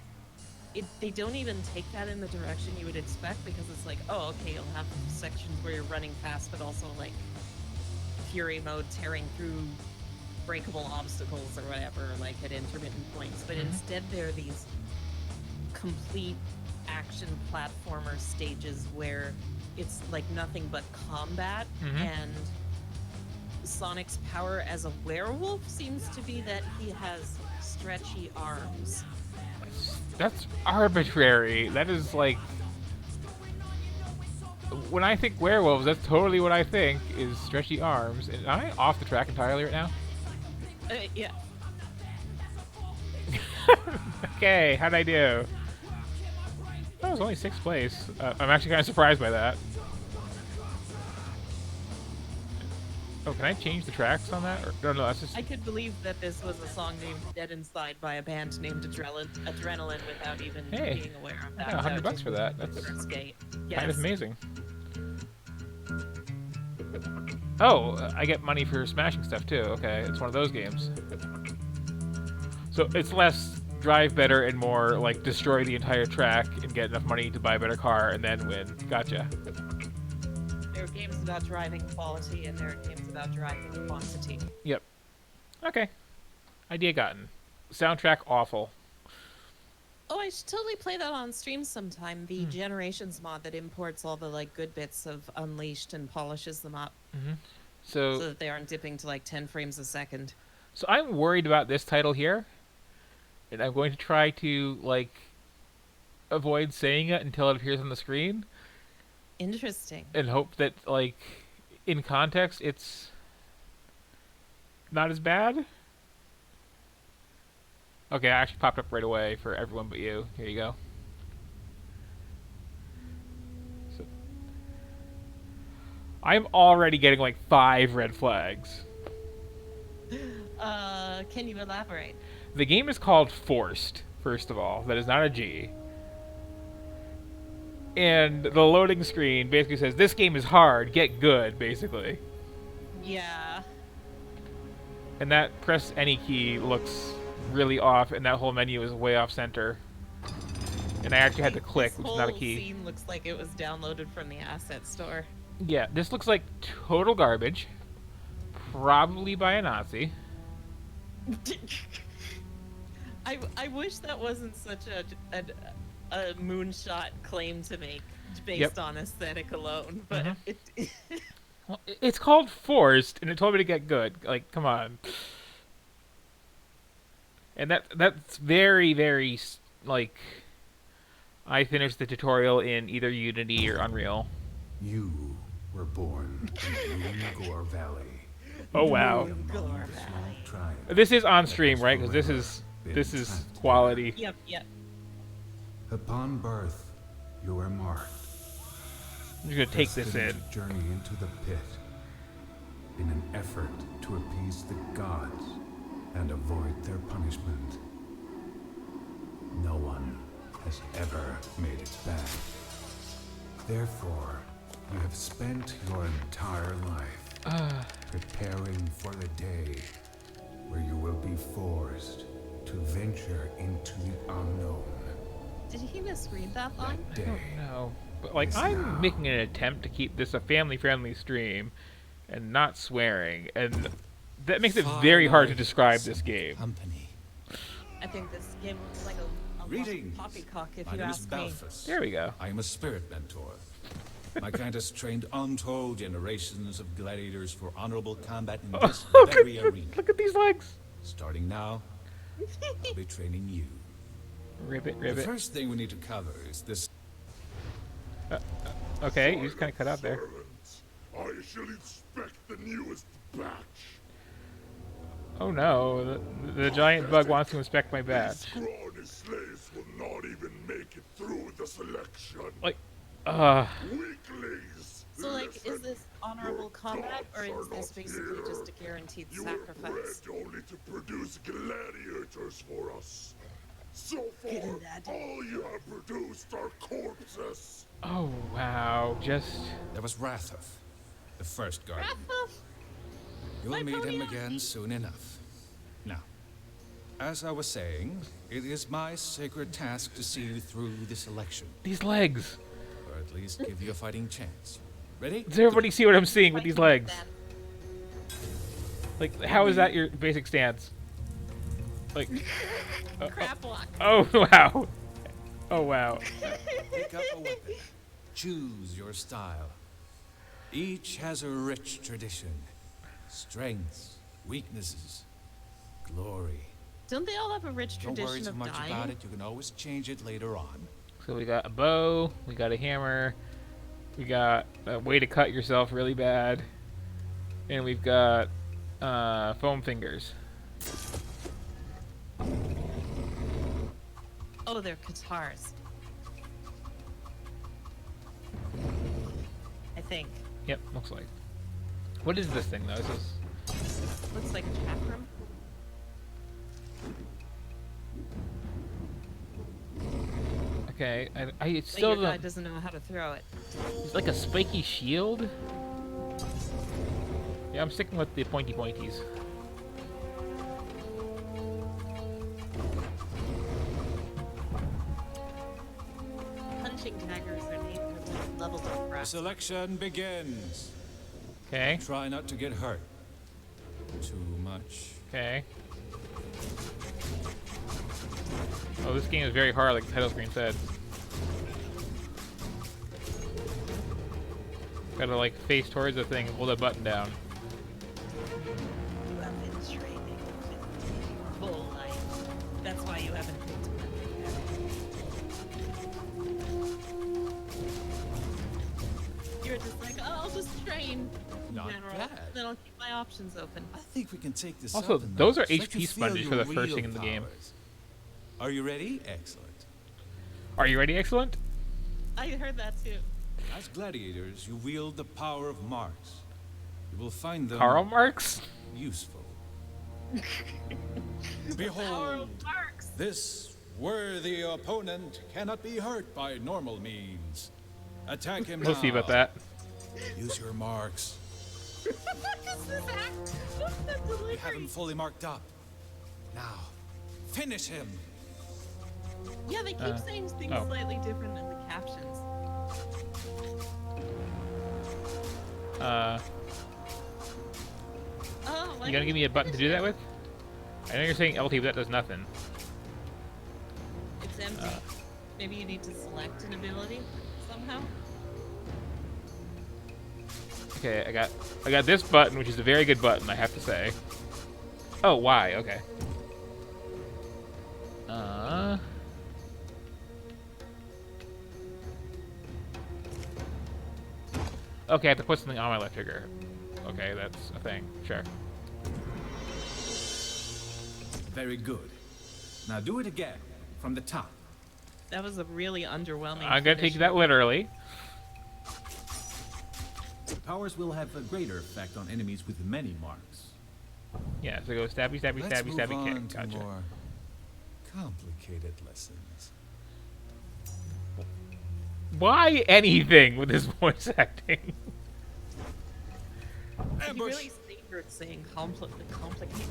they don't even take that in the direction you would expect, because it's like, oh, okay, you'll have sections where you're running fast, but also like Fury mode, tearing through breakable obstacles or whatever, like at intermittent points. But instead, there are these complete action platformer stages where it's like nothing but combat, and Sonic's power as a werewolf seems to be that he has stretchy arms. That's arbitrary. That is like. When I think werewolves, that's totally what I think is stretchy arms. Am I off the track entirely right now? Yeah. Okay, how'd I do? That was only 6th place. I'm actually kind of surprised by that. Oh, can I change the tracks on that? Or, no, that's just... I could believe that this was a song named Dead Inside by a band named Adrenaline without even Hey, being aware of I that. got $100 without for that. That's first gate. kind Yes. of amazing. Oh, I get money for smashing stuff too. Okay, it's one of those games. So it's less drive better and more like destroy the entire track and get enough money to buy a better car and then win. Gotcha. There are games about driving quality, and there are games about driving quantity. Yep. Okay. Idea gotten. Soundtrack awful. Oh, I should totally play that on stream sometime. The Generations mod that imports all the like good bits of Unleashed and polishes them up so So that they aren't dipping to like 10 frames a second. so I'm worried about this title here. And I'm going to try to like avoid saying it until it appears on the screen. Interesting. And hope that, like, in context, it's not as bad. Okay, I actually popped up right away for everyone but you. Here you go. So, I'm already getting, like, 5 red flags. Can you elaborate? The game is called Forced, first of all. That is not a G. And the loading screen basically says, this game is hard, get good, basically. Yeah. And that press any key looks really off, and that whole menu is way off center. And I actually had to click, This which is not a whole key. scene looks like it was downloaded from the asset store. Yeah, this looks like total garbage. Probably by a Nazi. I wish that wasn't such a moonshot claim to make based Yep. on aesthetic alone, but it Well, it's called Forced, and it told me to get good. Like, come on. And that's very, very, like... I finished the tutorial in either Unity or Unreal. You were born in Moon Gore Valley. Oh wow. Try it. This is on stream, right? Because this is quality. Yep, yep. Upon birth, you were marked. I'm just gonna take this in. Destined to journey into the pit in an effort to appease the gods and avoid their punishment. No one has ever made it back. Therefore, you have spent your entire life preparing for the day where you will be forced to venture into the unknown. Did he misread that line? I Day. don't know. But like, I'm making an attempt to keep this a family-friendly stream and not swearing, and that makes it very hard to describe this game. Company. I think this game looks like a Greetings. poppycock, if My you name is ask me. Balthus. There we go. I am a spirit mentor. My kind has trained untold generations of gladiators for honorable combat in this very arena. Look at these legs. Starting now, I'll be training you. Ribbit, The ribbit. first thing we need to cover is this. Okay, you just kind of cut out there. Servants, I shall inspect the newest batch. Oh no, the giant bug wants to inspect my badge. These scrawny slaves will not even make it through the selection. Like, Weaklings! So, like, is listen. this honorable combat, or Gods is are this not basically here. just a guaranteed You were bred sacrifice? only to produce gladiators for us. So far, all you have produced are corpses. oh wow, just There was Rathoff, the first guardian. Ratha? You'll My meet him pony. again soon enough. Now, as I was saying, it is my sacred task to see you through this election, these legs. or at least give you a fighting chance. Ready? Does everybody see what I'm seeing with these Fighting legs? them. Like, how is that your basic stance? Like, Crap walk. oh wow, oh wow. Pick up a weapon. Choose your style. Each has a rich tradition. Strengths, weaknesses, glory. Don't they all have a rich Don't worry tradition too of much dying? about it. You can always change it later on. So we got a bow, we got a hammer, we got a way to cut yourself really bad, and we've got foam fingers. Oh, they're guitars. I think. Yep, looks like. What is this thing though? Is this... Looks like a chat room. Okay, I But still your guy don't. doesn't know how to throw it. It's like a spiky shield. Yeah, I'm sticking with the pointy pointies. Punching daggers are neat for levels of The breath. selection begins. Okay, Try not to get hurt too much. okay. Oh, this game is very hard, like the title screen said. Gotta like face towards the thing and hold that button down. You have been training full life. That's why you haven't picked one yet. You're just like, oh, I'll just train. Not General. bad. Then I'll keep my options open. I think we can take this Also, up a those are notch. Let HP you feel sponges for your the first thing real in the game. powers. Are you ready? Excellent. Are you ready? Excellent. I heard that too. As gladiators, you wield the power of marks. You will find them Karl Marx? useful. Power Behold, of Marks. this worthy opponent cannot be hurt by normal means. Attack him We'll now. see about that. Use your marks. What is this act? What's that You have delivery? him fully marked up. Now, finish him. Yeah, they keep saying things oh. slightly different in the captions. Oh, why You gonna didn't give me a button to do that with? I know you're saying LT, but that does nothing. It's empty. Maybe you need to select an ability somehow. Okay, I got this button, which is a very good button, I have to say. Oh, why? Okay. Okay, I have to put something on my left trigger. okay, that's a thing. Sure. Very good. Now do it again, from the top. That was a really underwhelming. I'm gonna take finish. that literally. The powers will have a greater effect on enemies with many marks. Yeah, so go stabby, stabby, Let's stabby, move stabby, on kick. to Gotcha. more complicated lessons. Why anything with his voice acting? He Ambush! really savored saying complicated.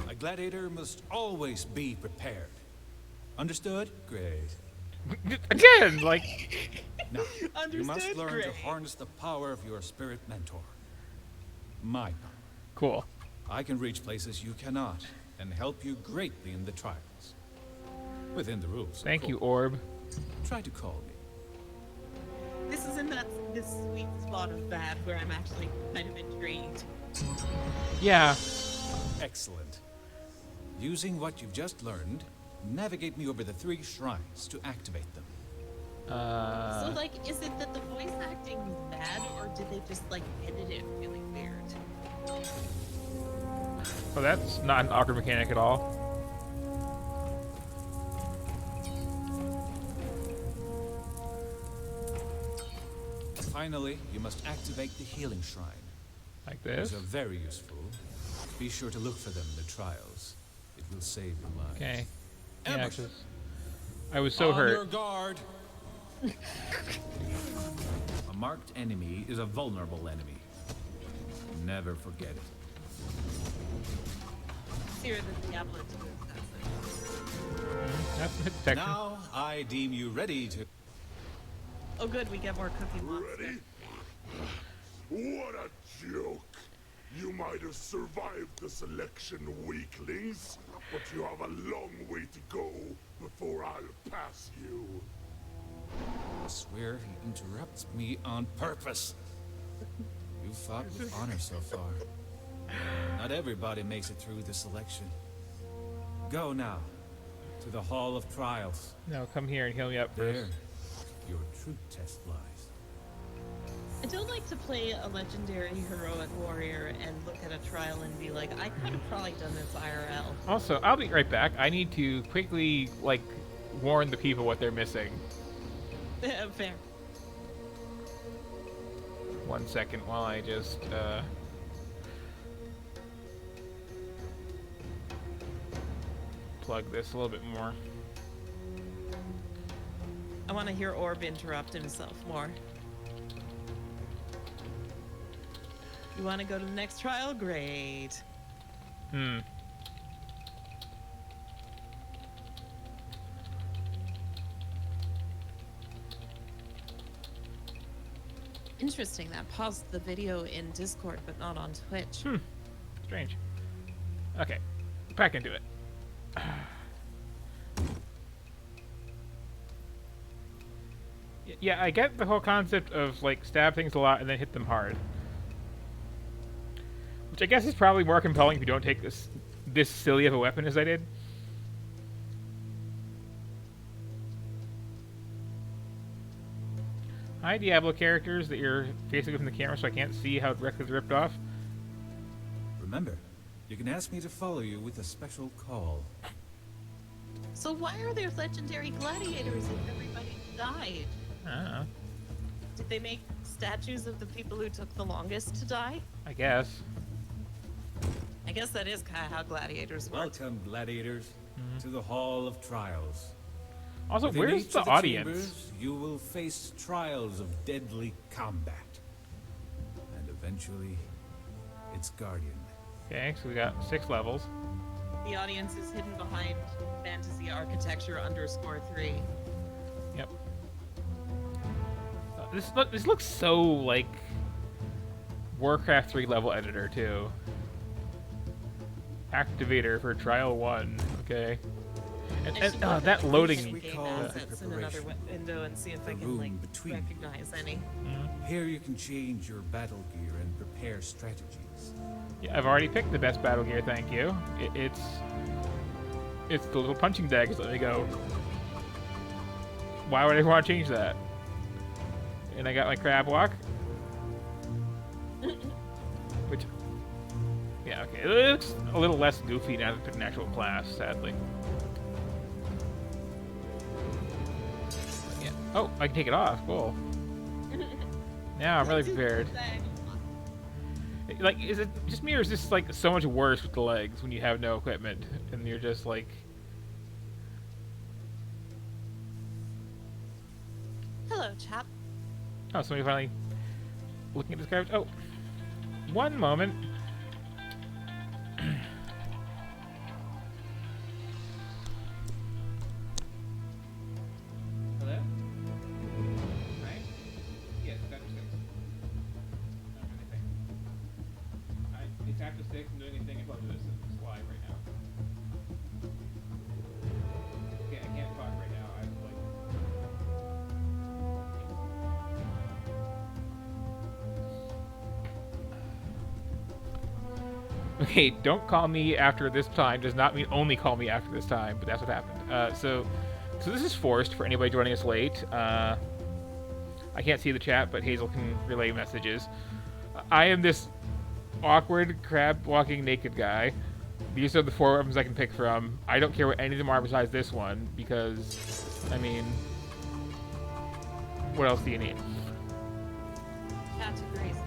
A gladiator must always be prepared. Understood? Great. Again, like, Now, you must Understood? learn Great. to harness the power of your spirit mentor. My power. cool. I can reach places you cannot and help you greatly in the trials. Within the rules. of Thank you, course. Orb. Try to call me. This is in this sweet spot of bad where I'm actually kind of intrigued. Yeah. Excellent. Using what you've just learned, navigate me over the 3 shrines to activate them. So, like, is it that the voice acting was bad, or did they just, like, edit it really weird? Well, that's not an awkward mechanic at all. Finally, you must activate the healing shrine. Like this. These are very useful. Be sure to look for them in the trials. It will save your lives. Okay. Yeah, Ambush. 'cause I was so On hurt. your guard. A marked enemy is a vulnerable enemy. Never forget it. Fear the Diablo 2 assassin. That's hit detection. Now I deem you ready to. Oh, good, we get more Cookie Monster. Ready? What a joke! You might have survived the selection, weaklings, but you have a long way to go before I'll pass you. I swear he interrupts me on purpose. You fought with honor so far. Not everybody makes it through the selection. Go now to the Hall of Trials. No, come here and heal me up There, first. your true test lies. I don't like to play a legendary heroic warrior and look at a trial and be like, I could have probably done this IRL. Also, I'll be right back. I need to quickly, like, warn the people what they're missing. Fair. 1 second while I just, plug this a little bit more. I want to hear Orb interrupt himself more. You want to go to the next trial? Great. Hmm. Interesting. That paused the video in Discord, but not on Twitch. Strange. Okay. Back into it. Yeah, I get the whole concept of, like, stab things a lot and then hit them hard. Which I guess is probably more compelling if you don't take this silly of a weapon as I did. Hi, Diablo characters that you're facing from the camera so I can't see how directly it's ripped off. Remember, you can ask me to follow you with a special call. So why are there legendary gladiators if everybody died? I don't know. Did they make statues of the people who took the longest to die? I guess. I guess that is kind of how gladiators work. Welcome, gladiators, to the Hall of Trials. Also, Within where's each the of audience? chambers, you will face trials of deadly combat. And eventually, its guardian. Okay, so we got 6 levels. The audience is hidden behind fantasy architecture _3. Yep. This looks so like Warcraft 3 level editor too. Activator for trial 1. Okay. And, I should look at that the loading. We game call assets in another preparation. window and see if I The can room like between. recognize any. Here you can change your battle gear and prepare strategies. Yeah, I've already picked the best battle gear. Thank you. It's the little punching daggers. Let me go. Why would I want to change that? And I got my crab walk. Which, yeah, okay. It looks a little less goofy now that it's an actual class, sadly. Yeah. Oh, I can take it off. Cool. Now I'm really prepared. Like, is it just me, or is this like so much worse with the legs when you have no equipment and you're just like? Hello, chap. Oh, somebody finally looking at this garbage. Oh, one moment. Hello? Right? Yes, it's after 6. Not doing anything. It's after 6. I'm doing anything. I probably do this live right now. Okay, I can't talk right now. I'm like. Okay, don't call me after this time does not mean only call me after this time, but that's what happened. So this is forced for anybody joining us late. I can't see the chat, but Hazel can relay messages. I am this awkward, crab-walking naked guy. These are the 4 weapons I can pick from. I don't care what any of them are besides this one, because, I mean, what else do you need? Chat agrees.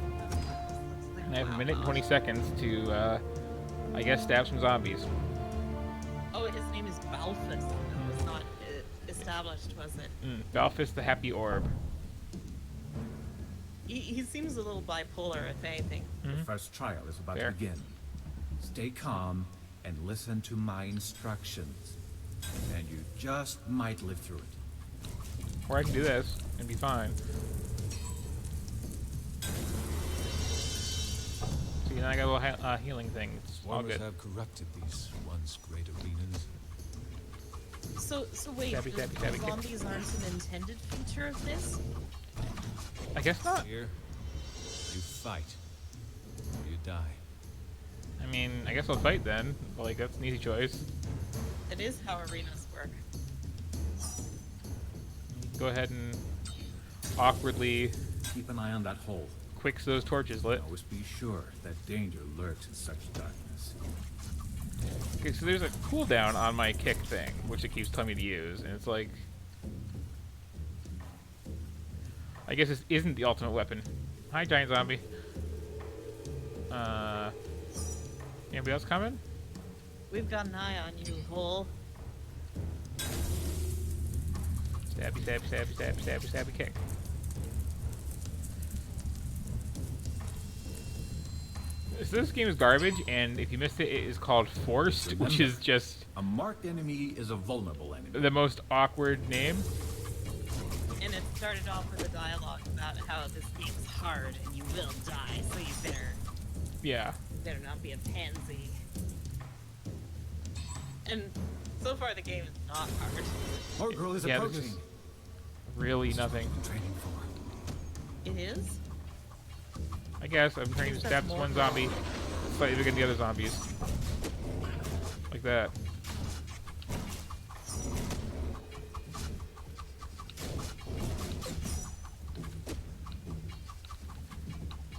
I have a minute and 20 seconds to, I guess, stab some zombies. Oh, his name is Balfus. That was not established, was it? Balfus the Happy Orb. He seems a little bipolar, if anything. The first trial is about Fair. to begin. Stay calm and listen to my instructions. And you just might live through it. Or I can do this and be fine. See, now I got a little healing thing. It's all Swarmers good. have corrupted these once great arenas. So wait, Stabby, stabby, the stabby, kick. zombies aren't an intended feature of this? I guess not. Here, you fight, or you die. I mean, I guess I'll fight then. Like, that's an easy choice. It is how arenas work. Go ahead and awkwardly Keep an eye on that hole. quicks those torches lit. Always be sure that danger lurks in such darkness. Okay, so there's a cooldown on my kick thing, which it keeps telling me to use, and it's like... I guess this isn't the ultimate weapon. Hi, giant zombie. Anybody else coming? We've got an eye on you, hole. Stabby, stabby, stabby, stabby, stabby, stabby, kick. So this game is garbage, and if you missed it, it is called Forced, which is just A marked enemy is a vulnerable enemy. the most awkward name. And it started off with a dialogue about how this game's hard and you will die, so you Yeah. better not be a pansy. And so far the game is not hard. More girl is Yeah, this approaching. is really nothing. Training for. It is? I guess I'm trying to stab this one zombie slightly bigger than the other zombies. Like that.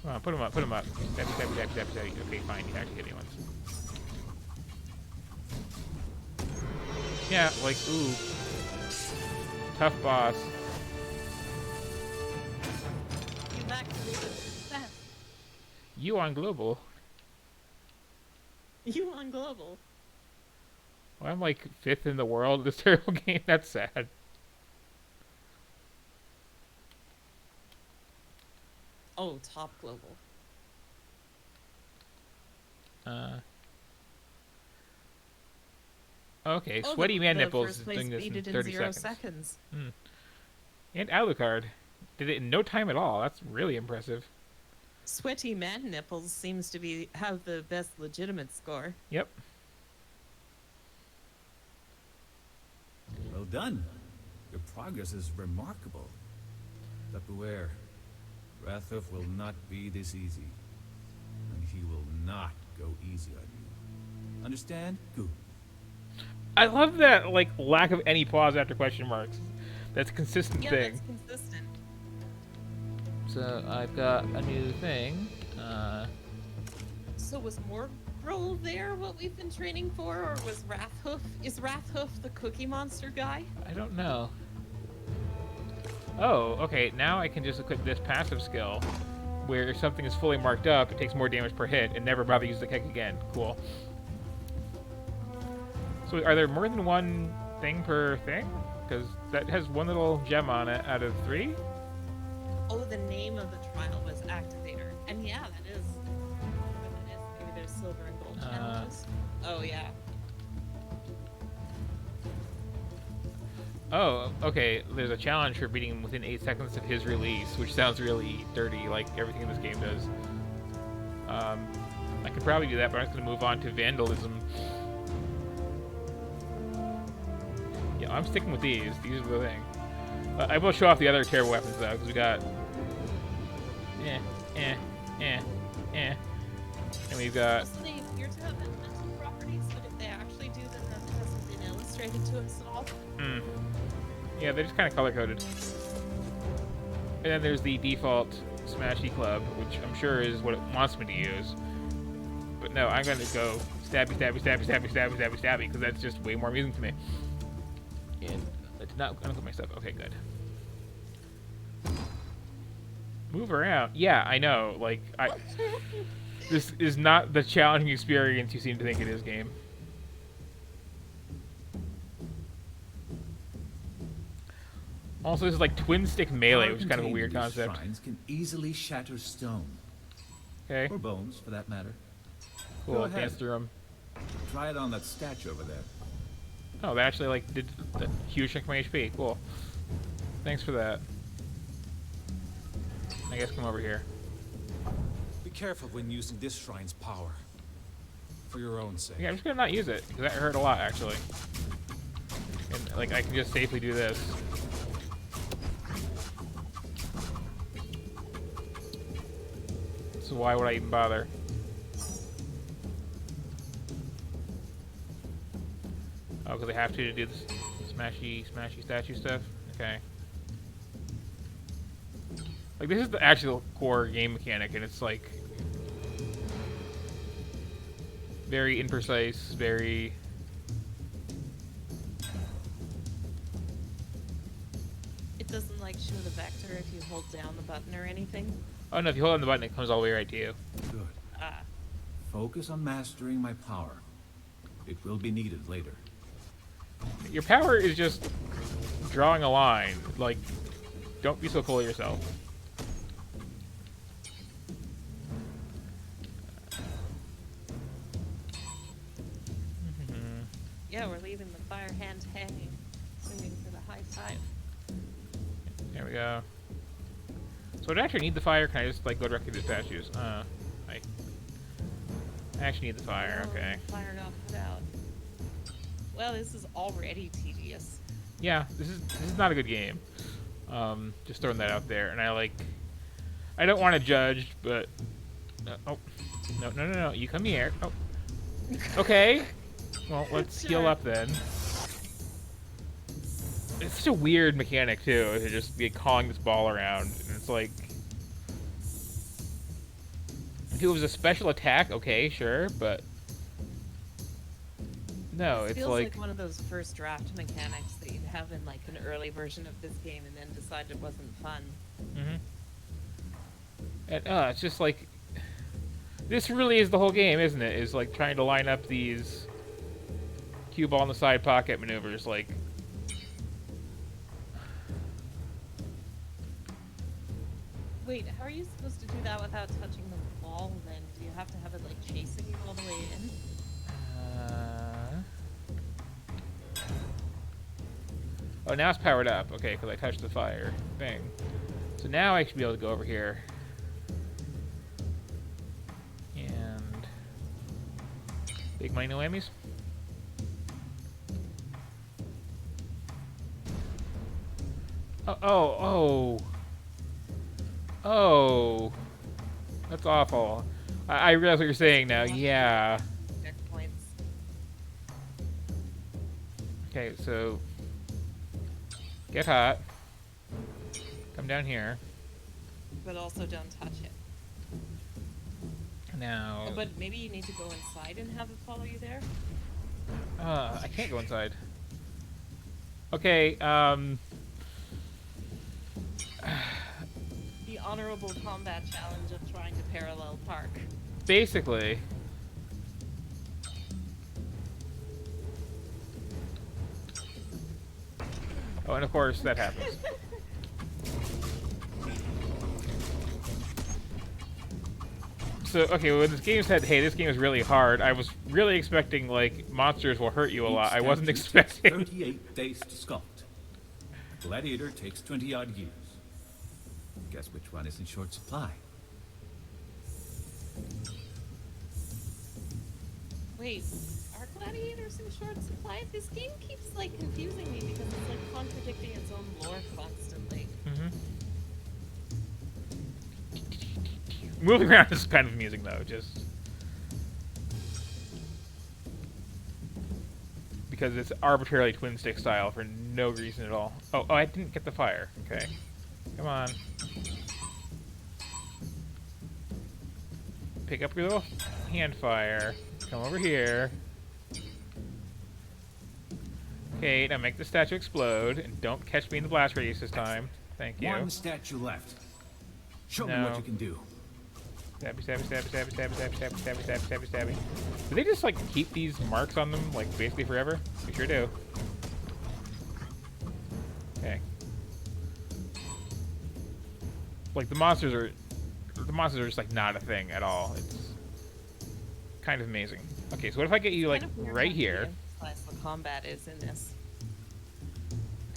Come on, put him up, put him up. Stabby, stabby, stabby, stabby, stabby. Okay, fine, you actually hit me once. Yeah, like, ooh. Tough boss. You've activated success. You on global. You on global. Well, I'm like 5th in the world in this terrible game. That's sad. Oh, top global. Okay, Oh, Sweaty Man the Nipples first is place doing this beat in it 30 0 seconds. seconds. And Alucard did it in no time at all. That's really impressive. Sweaty Man Nipples seems to have the best legitimate score. Yep. Well done. Your progress is remarkable. But beware, Rathof will not be this easy. And he will not go easy on you. Understand? Good. I love that like lack of any pause after question marks. That's a consistent Yeah, thing. that's consistent. So I've got a new thing. was Morgrel there what we've been training for, or was Wrathhoof? Is Wrathhoof the Cookie Monster guy? I don't know. Oh, okay. Now I can just equip this passive skill, where if something is fully marked up, it takes more damage per hit, and never bother to use the kick again. Cool. So are there more than one thing per thing? Because that has one little gem on it out of 3. Oh, the name of the trial was Activator. And yeah, that is. Maybe there's silver and gold challenges. Oh, yeah. Oh, okay. There's a challenge for beating him within 8 seconds of his release, which sounds really dirty, like everything in this game does. I could probably do that, but I'm just going to move on to Vandalism. Yeah, I'm sticking with these. These are the thing. I will show off the other terrible weapons, though, because we got... And we've got... Also, they appear to have mental properties, but if they actually do, then that hasn't been illustrated to us at all. Yeah, they're just kind of color-coded. And then there's the default Smashy Club, which I'm sure is what it wants me to use. But no, I'm going to go stabby, stabby, stabby, stabby, stabby, stabby, stabby, because that's just way more amusing to me. And it's not going to put my stuff. Okay, good. Move around. Yeah, I know. Like, this is not the challenging experience you seem to think it is, game. Also, this is like twin stick melee, which is kind of a weird concept. Shrines can easily shatter stone, Okay, or bones, for that matter. cool. Go ahead. Dance through them. Try it on that statue over there. Oh, they actually like did the huge chunk of my HP. Cool. Thanks for that. I guess come over here. Be careful when using this shrine's power. For your own sake. Yeah, I'm just gonna not use it because that hurt a lot actually. And like I can just safely do this. So why would I even bother? Oh, because I have to do this smashy statue stuff? Okay. Like, this is the actual core game mechanic, and it's, like, very imprecise, very... It doesn't like show the vector if you hold down the button or anything. Oh, no, if you hold on the button, it comes all the way right to you. Good. Ah. Focus on mastering my power. It will be needed later. Your power is just drawing a line. Like, don't be so full of yourself. Yeah, we're leaving the fire hand hanging, swinging for the high five. There we go. So do I actually need the fire? Can I just, like, go directly to the statues? I actually need the fire, Oh, okay. Fire got put out. Well, this is already tedious. Yeah, this is not a good game. Just throwing that out there. And I don't want to judge, but... oh. No. You come here. Oh. Okay. Well, let's heal Sure. up then. It's such a weird mechanic, too, to just be calling this ball around. And it's like... If it was a special attack, okay, sure, but... No, it's Feels like... like one of those first draft mechanics that you'd have in like an early version of this game and then decide it wasn't fun. And, it's just like... This really is the whole game, isn't it? Is like trying to line up these cue ball in the side pocket maneuvers, like... Wait, how are you supposed to do that without touching the ball then? Do you have to have it like chasing you all the way in? Oh, now it's powered up. Okay, because I touched the fire thing. So now I should be able to go over here. And... Big money, no whammies. Oh. That's awful. I realize what you're saying now. Yeah. Checkpoints. Okay, so... Get hot. Come down here. But also don't touch it. Now, But maybe you need to go inside and have it follow you there. I can't go inside. Okay, The honorable combat challenge of trying to parallel park. basically. Oh, and of course that happens. So, okay, when this game said, hey, this game is really hard, I was really expecting, like, monsters will hurt you a lot. I wasn't Each statue takes expecting... 38 days to sculpt. Gladiator takes 20-odd years. Guess which one is in short supply? Wait, are gladiators in short supply? This game keeps like confusing me because it's like contradicting its own lore constantly. Moving around is kind of amusing, though, just... because it's arbitrarily twin-stick style for no reason at all. Oh, I didn't get the fire. Okay. Come on. Pick up your little hand fire. Come over here. Okay, now make the statue explode, and don't catch me in the blast radius this time. Thank you. One statue left. Show me No. what you can do. Stabby, stabby, stabby, stabby, stabby, stabby, stabby, stabby, stabby, stabby, stabby. Do they just, like, keep these marks on them, like, basically forever? They sure do. Okay. Like, the monsters are just, like, not a thing at all. It's kind of amazing. Okay, so what if I get you, like, Kind of weird right how here? de-emphasized the combat is in this.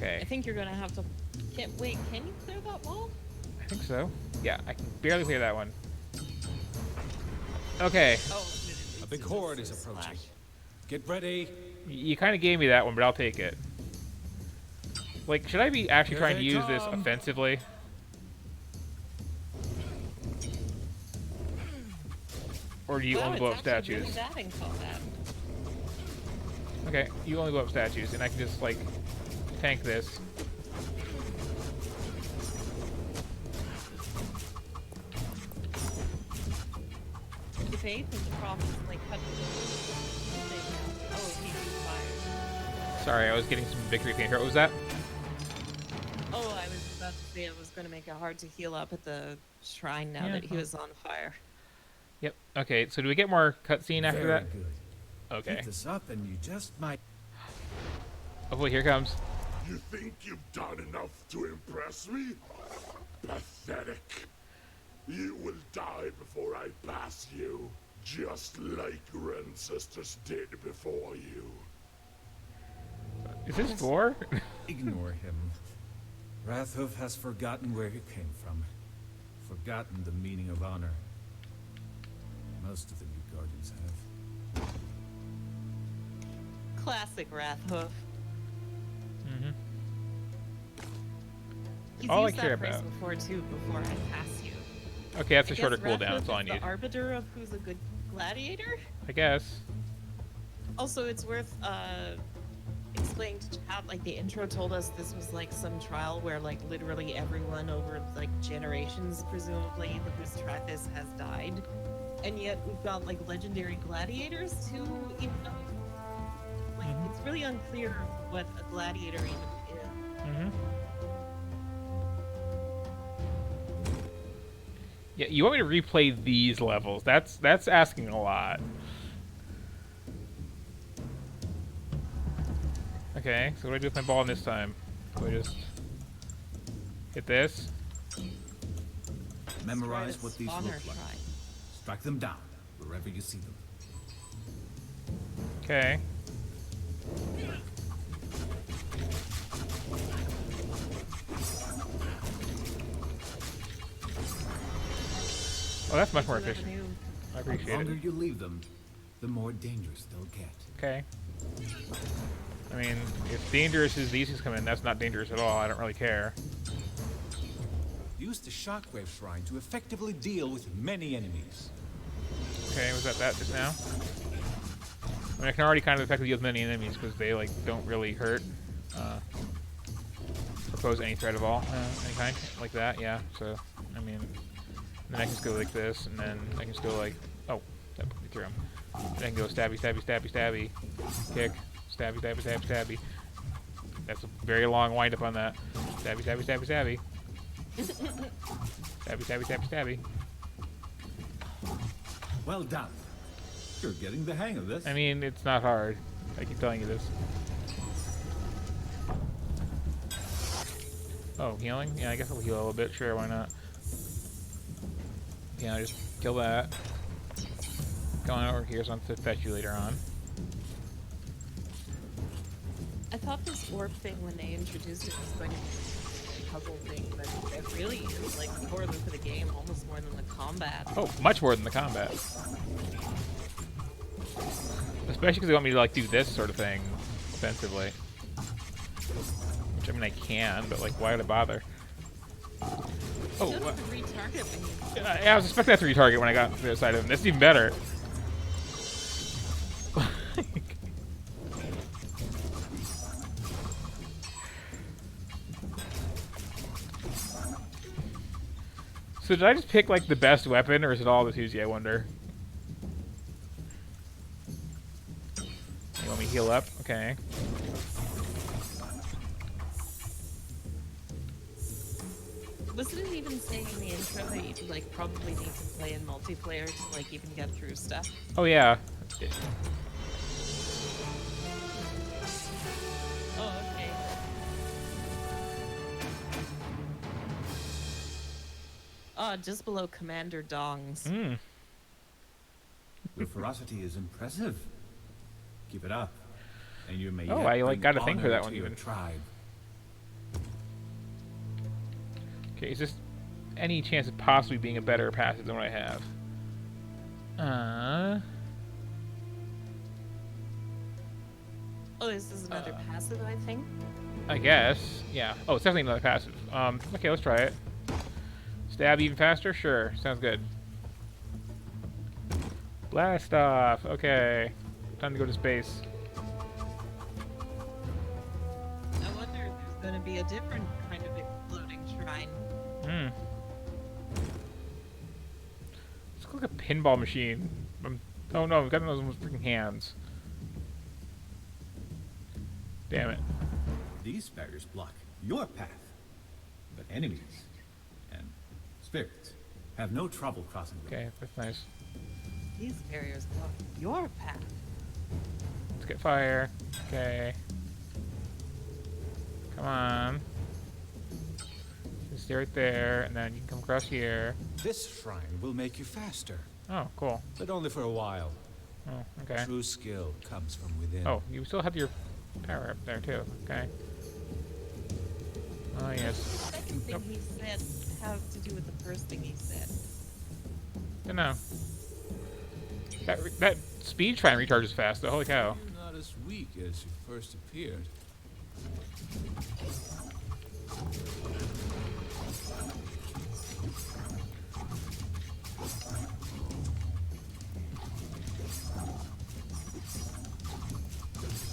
I Okay, think you're gonna have to. Wait, can you clear that wall? I think so. Yeah, I can barely clear that one. Okay, Oh, A big horde is approaching. Get ready. you kind of gave me that one, but I'll take it. Like, should I be actually Here trying to they use this come. offensively? Or do you Wow, only blow up it's actually statues? really bad in combat. Okay, you only blow up statues, and I can just, like, tank this. The faith and the prophet like cut the thing. Oh, he fired. Sorry, I was getting some victory paint here. What was that? Oh, I was about to say it was gonna make it hard to heal up at the shrine now Yeah, that he well. was on fire. Yep. Okay, so do we get more cutscene after Very that? good. Okay. Keep this up and you just might... Oh boy, here it comes. You think you've done enough to impress me? Pathetic. You will die before I pass you, just like your ancestors did before you. Is this Thor? Ignore him. Rathhoof has forgotten where he came from. Forgotten the meaning of honor. Most of the new Guardians have. Classic Rathhoof. Mm-hmm. He's All I used care that phrase about. before too, before I pass you. Okay, that's a I shorter guess cooldown. Rathhoof That's all I is the need. arbiter of who's a good gladiator. I guess. Also, it's worth explaining to Chad, like the intro told us this was like some trial where like literally everyone over like generations, presumably, who's tried this has died. And yet we've got like legendary gladiators who, even though like Mhm. it's really unclear what a gladiator even is. Mm-hmm. Yeah, you want me to replay these levels? That's asking a lot. Okay, so what do I do with my ball this time? Do I just hit this? Memorize Right, what these honor look like. shrine. Strike them down wherever you see them. Okay. Oh, that's much more So that efficient. new- I The appreciate longer it. you leave them, the more dangerous they'll get. Okay. I mean, if dangerous is the easiest come in, that's not dangerous at all. I don't really care. Use the Shockwave Shrine to effectively deal with many enemies. Okay, was that just now? I mean, I can already kind of effectively deal with many enemies because they, like, don't really hurt. Or pose any threat of all, any kind, like that, yeah. So, I mean, then I can just go like this, and then I can just go like, Oh, that put me through him. Then go stabby, stabby, stabby, stabby. Kick. Stabby, stabby, stabby, stabby. That's a very long wind up on that. Stabby, stabby, stabby, stabby. Stabby, stabby, stabby, stabby. Well done. You're getting the hang of this. I mean, it's not hard. I keep telling you this. Oh, healing? Yeah, I guess I'll heal a little bit. Sure, why not? Yeah, just kill that. Going over here so I have to fetch you later on. I thought this orb thing when they introduced it was going to be a puzzle thing, but it really is like the core loop of the game, almost more than the combat. Oh, much more than the combat. Especially because they want me to like do this sort of thing offensively. Which I mean I can, but like why would I bother? Oh, Just what? to retarget when you Yeah, I was expecting that to retarget when I got to the other side of him. That's even better. So did I just pick like the best weapon, or is it all this Uzi, I wonder? You want me to heal up? Okay. Wasn't it even saying in the intro that you like probably need to play in multiplayer to like even get through stuff? Oh yeah. Oh, okay. Oh, just below Commander Dong's. Hmm. Your ferocity is impressive. Keep it up, and you may. Oh, yet I, like, bring got a thing for honor that to one your even. Tribe. Okay, is this any chance of possibly being a better passive than what I have? Oh, this is another passive, I think. I guess. Yeah. Oh, it's definitely another passive. Okay, let's try it. Stab even faster? Sure. Sounds good. Blast off. Okay. Time to go to space. I wonder if there's going to be a different kind of exploding shrine. Hmm. It's like a pinball machine. Oh no, we've got those freaking hands. Damn it. These barriers block your path, but enemies and spirits have no trouble crossing them. Okay, that's nice. These barriers block your path. Let's get fire. Okay. Come on. Just stay right there, and then you can come across here. This shrine will make you faster, Oh, cool. but only for a while. Oh, okay. True skill comes from within. Oh, you still have your power up there too. Okay. Oh yes. The second thing he said have to do with the first thing he said. Don't know. That speed shrine recharges fast though. Holy cow. You're not as weak as you first appeared.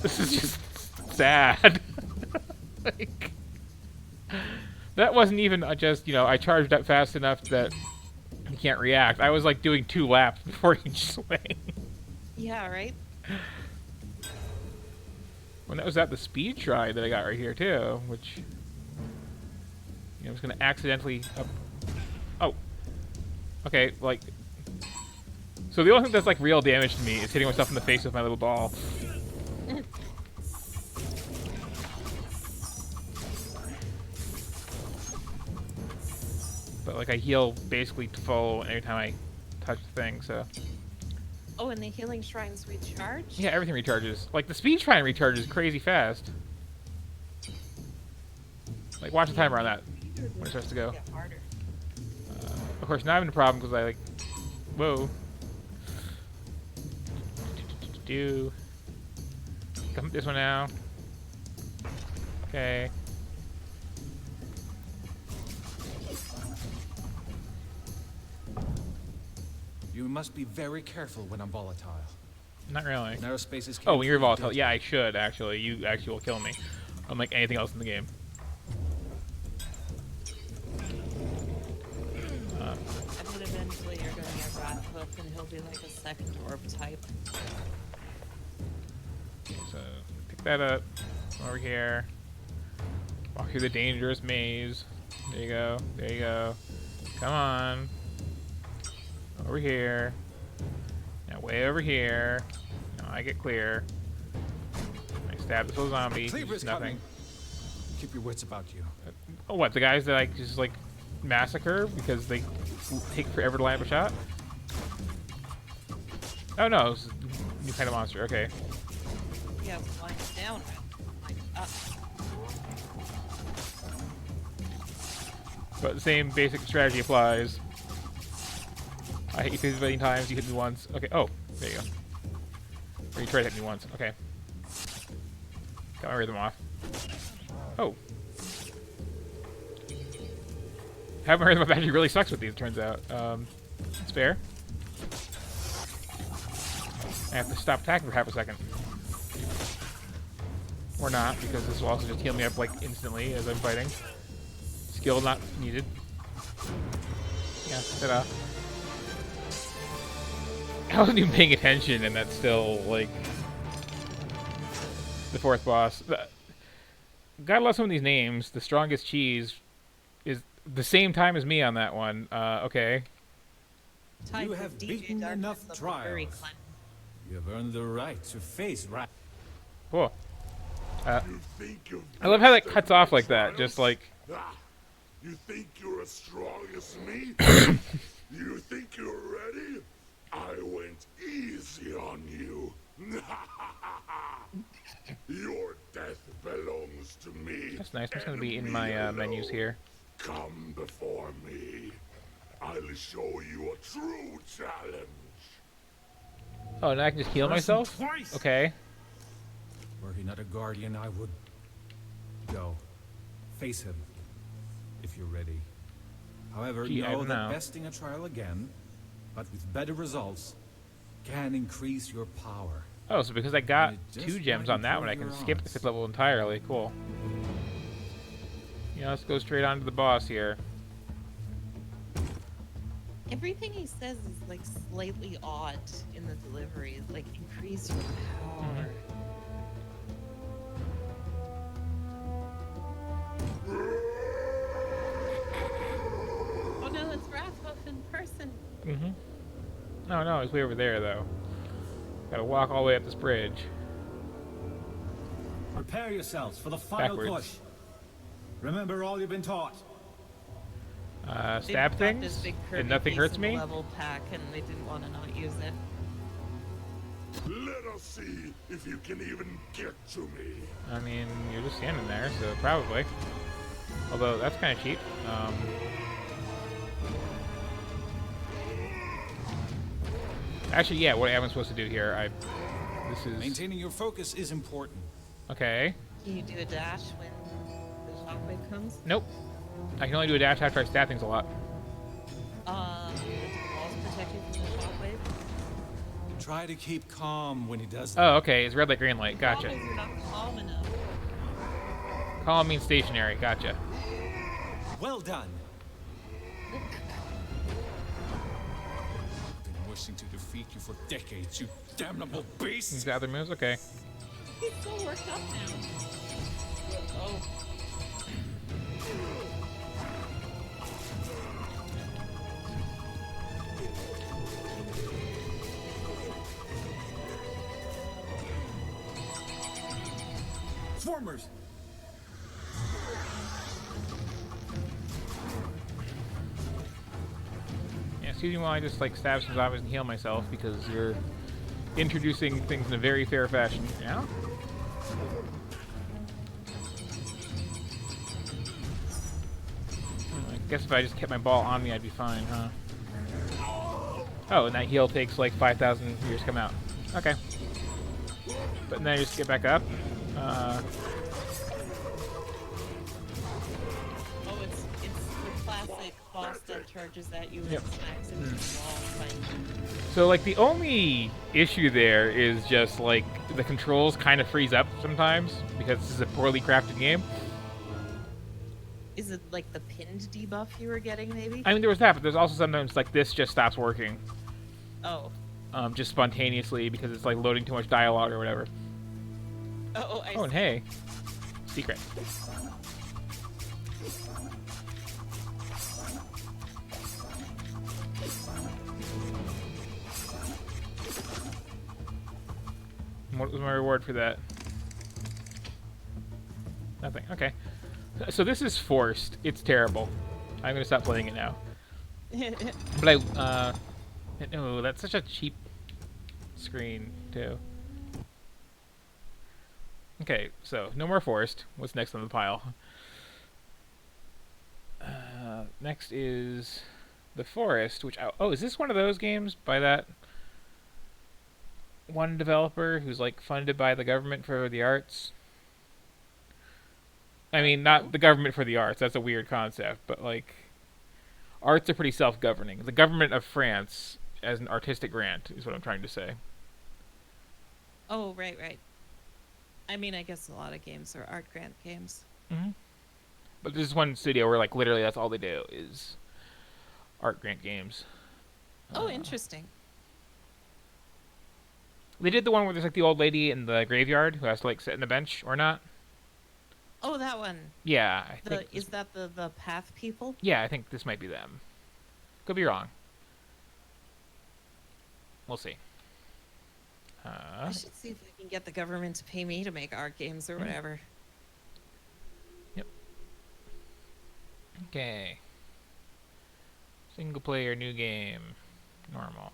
This is just sad. Like, that wasn't even just, you know, I charged up fast enough that he can't react. I was like doing 2 laps before each swing. Yeah, right? When that was at the speed shrine that I got right here too, which, you know, I was gonna accidentally up. Oh. Okay, like. So the only thing that's like real damage to me is hitting myself in the face with my little ball. But like I heal basically to full every time I touch the thing, so. Oh, and the healing shrines recharge? Yeah, everything recharges. Like the speed shrine recharges crazy fast. Like watch the timer on that when it starts to go. Get harder. Of course, now I'm having a problem because I like, whoa. Do. Come this one now. Okay. You must be very careful when I'm volatile. Not really. Narrow spaces can't Oh, when you're prove volatile, deadly. yeah, I should actually. You actually will kill me, unlike anything else in the game. And then eventually you're going to get Wrathhoof, and he'll be like a second orb type. So pick that up. Over here. Walk through the dangerous maze. There you go. There you go. Come on. Over here. Now way over here. Now I get clear. I stab this little zombie. He Cleaver's does nothing. coming. Keep your wits about you. Oh, what? The guys that I just like massacre because they take forever to line up a shot? Oh no, it's a new kind of monster. Okay. Yeah, flying down. Like up. But the same basic strategy applies. I hit you 50 million times, you hit me once. Okay, oh, there you go. Or you try to hit me once. Okay. Got my rhythm off. Oh. Having my rhythm off actually really sucks with these, it turns out. It's fair. I have to stop attacking for half a second. Or not, because this will also just heal me up like instantly as I'm fighting. Skill not needed. Yeah, ta-da. I wasn't even paying attention, and that's still, like, the fourth boss. Gotta love some of these names. The strongest cheese is the same time as me on that one. Okay. Type You of have DJ beaten Darkness enough of the trials. Furry Clan. You have earned the right to face Wrath. Cool. You think you've I love how that withstood cuts my off like that. trials? Just like, Ah, you think you're as strong as me? You think you're ready? I went easy on you. Your death belongs to me. that's nice. That's gonna be in and my me menus alone. here. Come before me. I'll show you a true challenge. Oh, now I can just heal myself? Twice. Okay. Were he not a guardian, I would go. Face him, if you're ready. However, Gee, I know don't that know. besting a trial again, but with better results, can increase your power. Oh, so because I got You just 2 gems might on that one, I improve can your skip the odds. 5th level entirely. Cool. Yeah, let's go straight on to the boss here. Everything he says is like slightly odd in the delivery. Like increase your power. Oh no, it's Wrathhoof in person. Mm-hmm. No, no, it's way over there, though. Gotta walk all the way up this bridge. Prepare yourselves for the final Backwards. push. Remember all you've been taught. They've Stab got things, this big and curvy nothing piece hurts of me? Level pack, and they didn't want to not use it. Let us see if you can even get to me. I mean, you're just standing there, so probably. Although, that's kind of cheap. Actually, yeah, what am I supposed to do here? This is... Maintaining your focus is important. Okay. Can you do a dash when the shockwave comes? Nope. I can only do a dash after I stab things a lot. Do the walls protect you from the shockwave? Try to keep calm when he does that. Oh, okay. It's red light, green light. Gotcha. Problem is you're not calm enough. Calm means stationary. Gotcha. Well done. Been wishing to defeat you for decades, you damnable beast. These other moves? Okay. He's so worked up now. Oh. Swarmers! Yeah, excuse me while I just like stab some zombies and heal myself because you're introducing things in a very fair fashion. Yeah? I guess if I just kept my ball on me, I'd be fine, huh? Oh, and that heal takes like 5,000 years to come out. Okay. But then I just get back up. Oh, it's the classic boss that charges at you Yep. and smacks into the wall fight. So, like, the only issue there is just, like, the controls kind of freeze up sometimes because this is a poorly crafted game. Is it like the pinned debuff you were getting, maybe? I mean, there was that, but there's also sometimes, like, this just stops working. Oh. just spontaneously because it's like loading too much dialogue or whatever. Oh, I Oh, and see. hey, secret. What was my reward for that? Nothing. Okay. So this is forced. It's terrible. I'm gonna stop playing it now. But no, that's such a cheap screen too. Okay, so no more forced. What's next on the pile? Next is The Forest, which oh, is this one of those games by that one developer who's like funded by the government for the arts? I mean, not the government for the arts. That's a weird concept, but like arts are pretty self-governing. The government of France as an artistic grant is what I'm trying to say. Oh, right, right. I mean, I guess a lot of games are art grant games. Mm-hmm. But there's one studio where like literally that's all they do is art grant games. Oh, interesting. They did the one where there's like the old lady in the graveyard who has to like sit in the bench or not. Oh, that one. Yeah, I The think is that the path people? yeah, I think this might be them. Could be wrong. We'll see. I should see if I can get the government to pay me to make art games or whatever. Okay. Single player, new game, normal.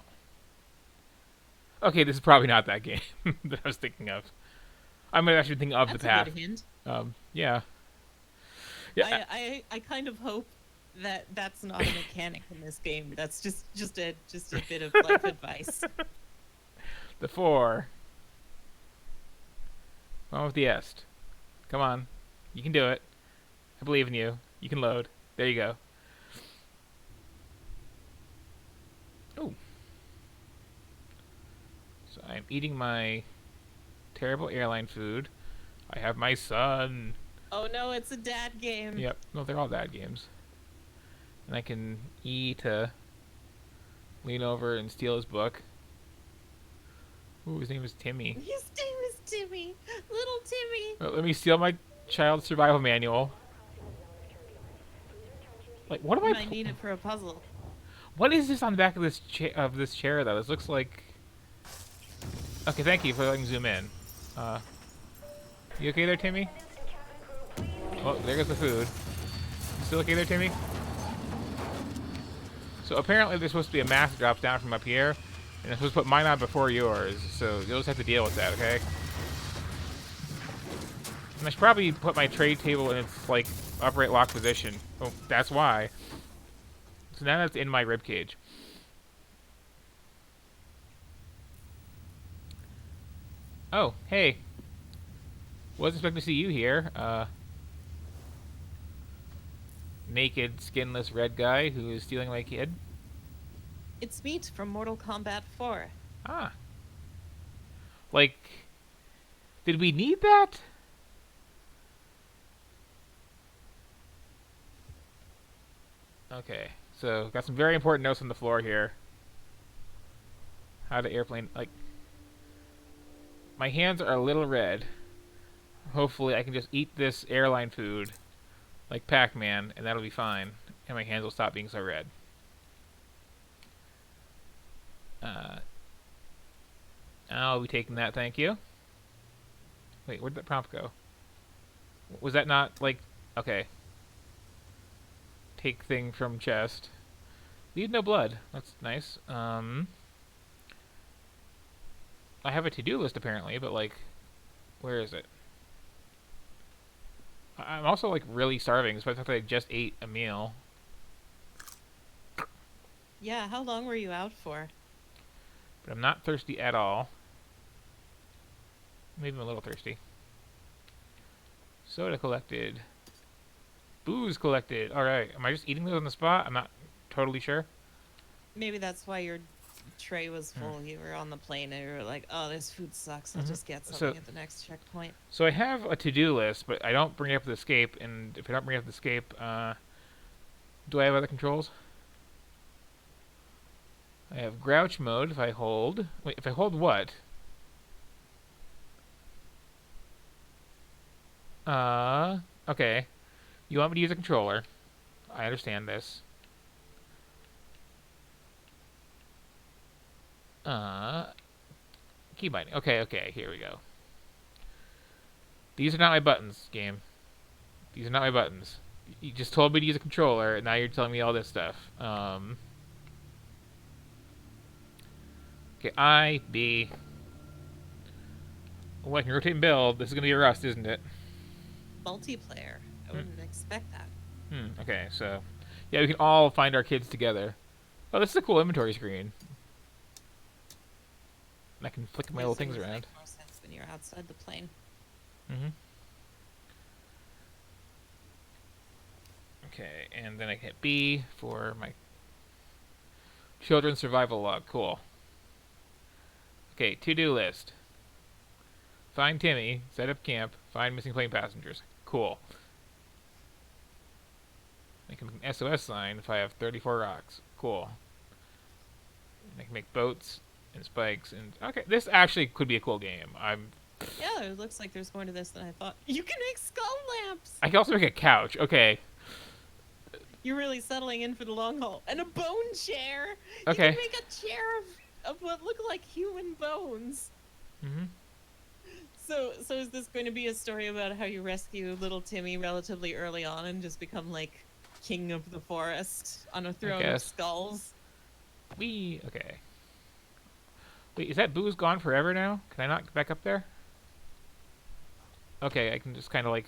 Okay, this is probably not that game that I was thinking of. I'm actually thinking of That's the path. a good hint. Yeah. Yeah. I kind of hope that that's not a mechanic in this game. That's just a bit of life advice. The 4. On with the est. Come on. You can do it. I believe in you. You can load. There you go. Oh. So I'm eating my terrible airline food. I have my son. Oh no, it's a dad game. Yep. No, they're all dad games. And I can E to lean over and steal his book. Ooh, his name is Timmy. His name is Timmy. Little Timmy. Well, let me steal my child's survival manual. Like, what am You I? might need it for a puzzle. What is this on the back of this chair though? This looks like. Okay, thank you for letting me zoom in. You okay there, Timmy? Oh, there goes the food. You still okay there, Timmy? So apparently there's supposed to be a mask that drops down from up here, and I'm supposed to put mine on before yours. So you'll just have to deal with that, okay? And I should probably put my tray table in its like upright lock position. Oh, that's why. So now that's in my rib cage. Oh, hey. Wasn't expecting to see you here. Naked, skinless red guy who is stealing my kid. It's Meat from Mortal Kombat 4. Ah. Like, did we need that? Okay, so got some very important notes on the floor here. How to airplane, like, my hands are a little red. Hopefully I can just eat this airline food like Pac-Man and that'll be fine. And my hands will stop being so red. I'll be taking that, thank you. Wait, where'd that prompt go? Was that not, like, okay. Take thing from chest. Leave no blood. That's nice. I have a to-do list apparently, but like, where is it? I'm also like really starving, despite the fact that I just ate a meal. Yeah, how long were you out for? But I'm not thirsty at all. Maybe I'm a little thirsty. Soda collected. Booze collected. Alright, am I just eating those on the spot? I'm not totally sure. Maybe that's why your tray was full. You were on the plane and you were like, oh, this food sucks. I'll just get something at the next checkpoint. So I have a to-do list, but I don't bring it up with escape, and if I don't bring it up with escape, do I have other controls? I have Grouch mode if I hold. Wait, if I hold what? Okay. You want me to use a controller. I understand this. Key binding. Okay, here we go. These are not my buttons, game. These are not my buttons. You just told me to use a controller, and now you're telling me all this stuff. Okay, I, B. Oh, I can rotate and build. This is gonna be a Rust, isn't it? Multiplayer. I wouldn't expect that. Okay, so... Yeah, we can all find our kids together. Oh, this is a cool inventory screen. And I can flick my little things Things around. make more sense when you're outside the plane. Okay, and then I hit B for my children's survival log. Cool. Okay, to-do list. Find Timmy, set up camp, find missing plane passengers. Cool. I can make an SOS sign if I have 34 rocks. Cool. I can make boats and spikes and... Okay, this actually could be a cool game. Yeah, it looks like there's more to this than I thought. You can make skull lamps! I can also make a couch. Okay. You're really settling in for the long haul. And a bone chair! Okay. You can make a chair of what look like human bones. So is this going to be a story about how you rescue little Timmy relatively early on and just become like king of the forest on a throne of guess. skulls? Okay. Wait, is that booze gone forever now? Can I not get back up there? Okay, I can just kind of like...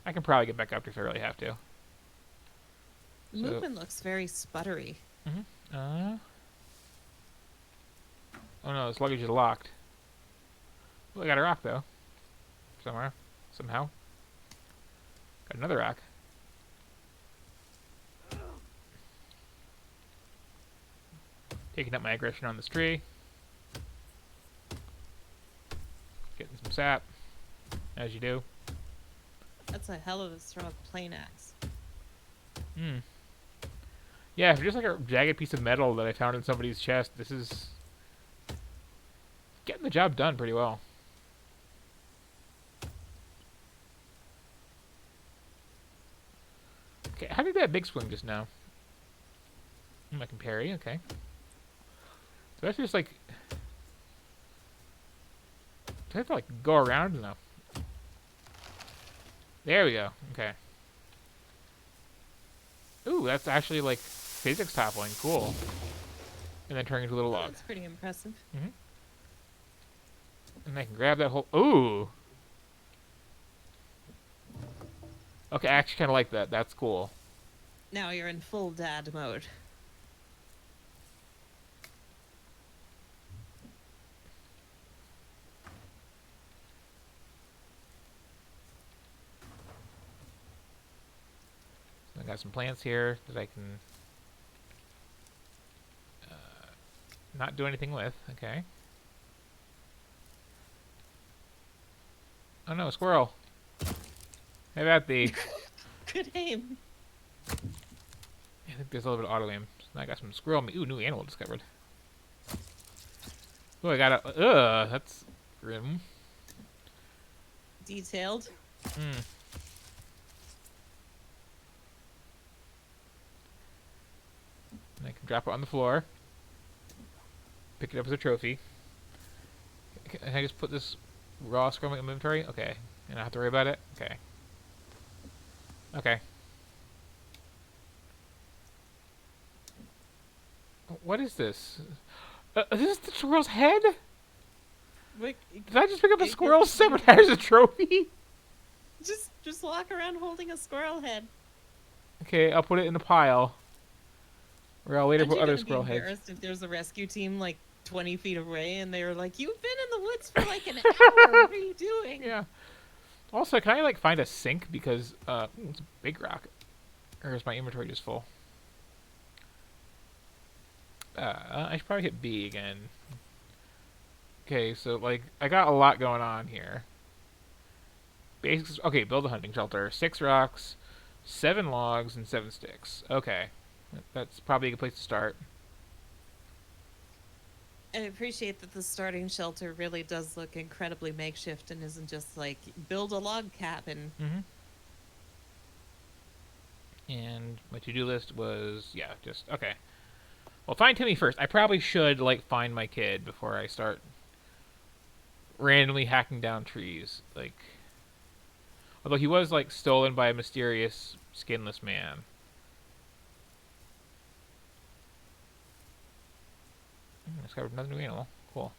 I can probably get back up if I really have to. The movement looks very sputtery. Oh no, this luggage is locked. Well, I got a rock though. Somewhere. Somehow. Got another rock. Taking up my aggression on this tree. Getting some sap. As you do. That's a hell of a strong plane axe. Yeah, if you're just like a jagged piece of metal that I found in somebody's chest, this is getting the job done pretty well. Okay, how did that big swing just now? I can parry, okay. So that's just like... Do I have to like go around? No. There we go, okay. Ooh, that's actually like physics toppling, cool. And then turning into a little log. That's pretty impressive. And I can grab that whole... Ooh! Okay, I actually kind of like that. That's cool. Now you're in full dad mode. I got some plants here that I can not do anything with. Okay. Oh no, a squirrel. How about the... Good aim. I think there's a little bit of auto aim. So I got some squirrel meat. Ooh, new animal discovered. Ooh, I got a... Ugh, that's grim. Detailed. And I can drop it on the floor. Pick it up as a trophy. Can I just put this raw squirrel in my inventory? Okay. And I don't have to worry about it? Okay. Okay. What is this? Is this the squirrel's head? Wait, Did I just pick up a squirrel's severed head as a trophy? just walk around holding a squirrel head. Okay, I'll put it in the pile. Or I'll later Aren't put you other gonna be squirrel heads. embarrassed if there's a rescue team like 20 feet away and they're like, "You've been in the woods for like an hour. What are you doing?" Yeah. Also, can I like find a sink because it's a big rock, or is my inventory just full? I should probably hit B again. Okay, so like I got a lot going on here. Basics. Okay, build a hunting shelter. 6 rocks, 7 logs, and 7 sticks. Okay, that's probably a good place to start. I appreciate that the starting shelter really does look incredibly makeshift and isn't just like build a log cabin. Mm-hmm. And my to-do list was, yeah, just, okay. Well, find Timmy first. I probably should, like, find my kid before I start randomly hacking down trees. Like, although he was, like, stolen by a mysterious skinless man. Discovered another new animal. Cool.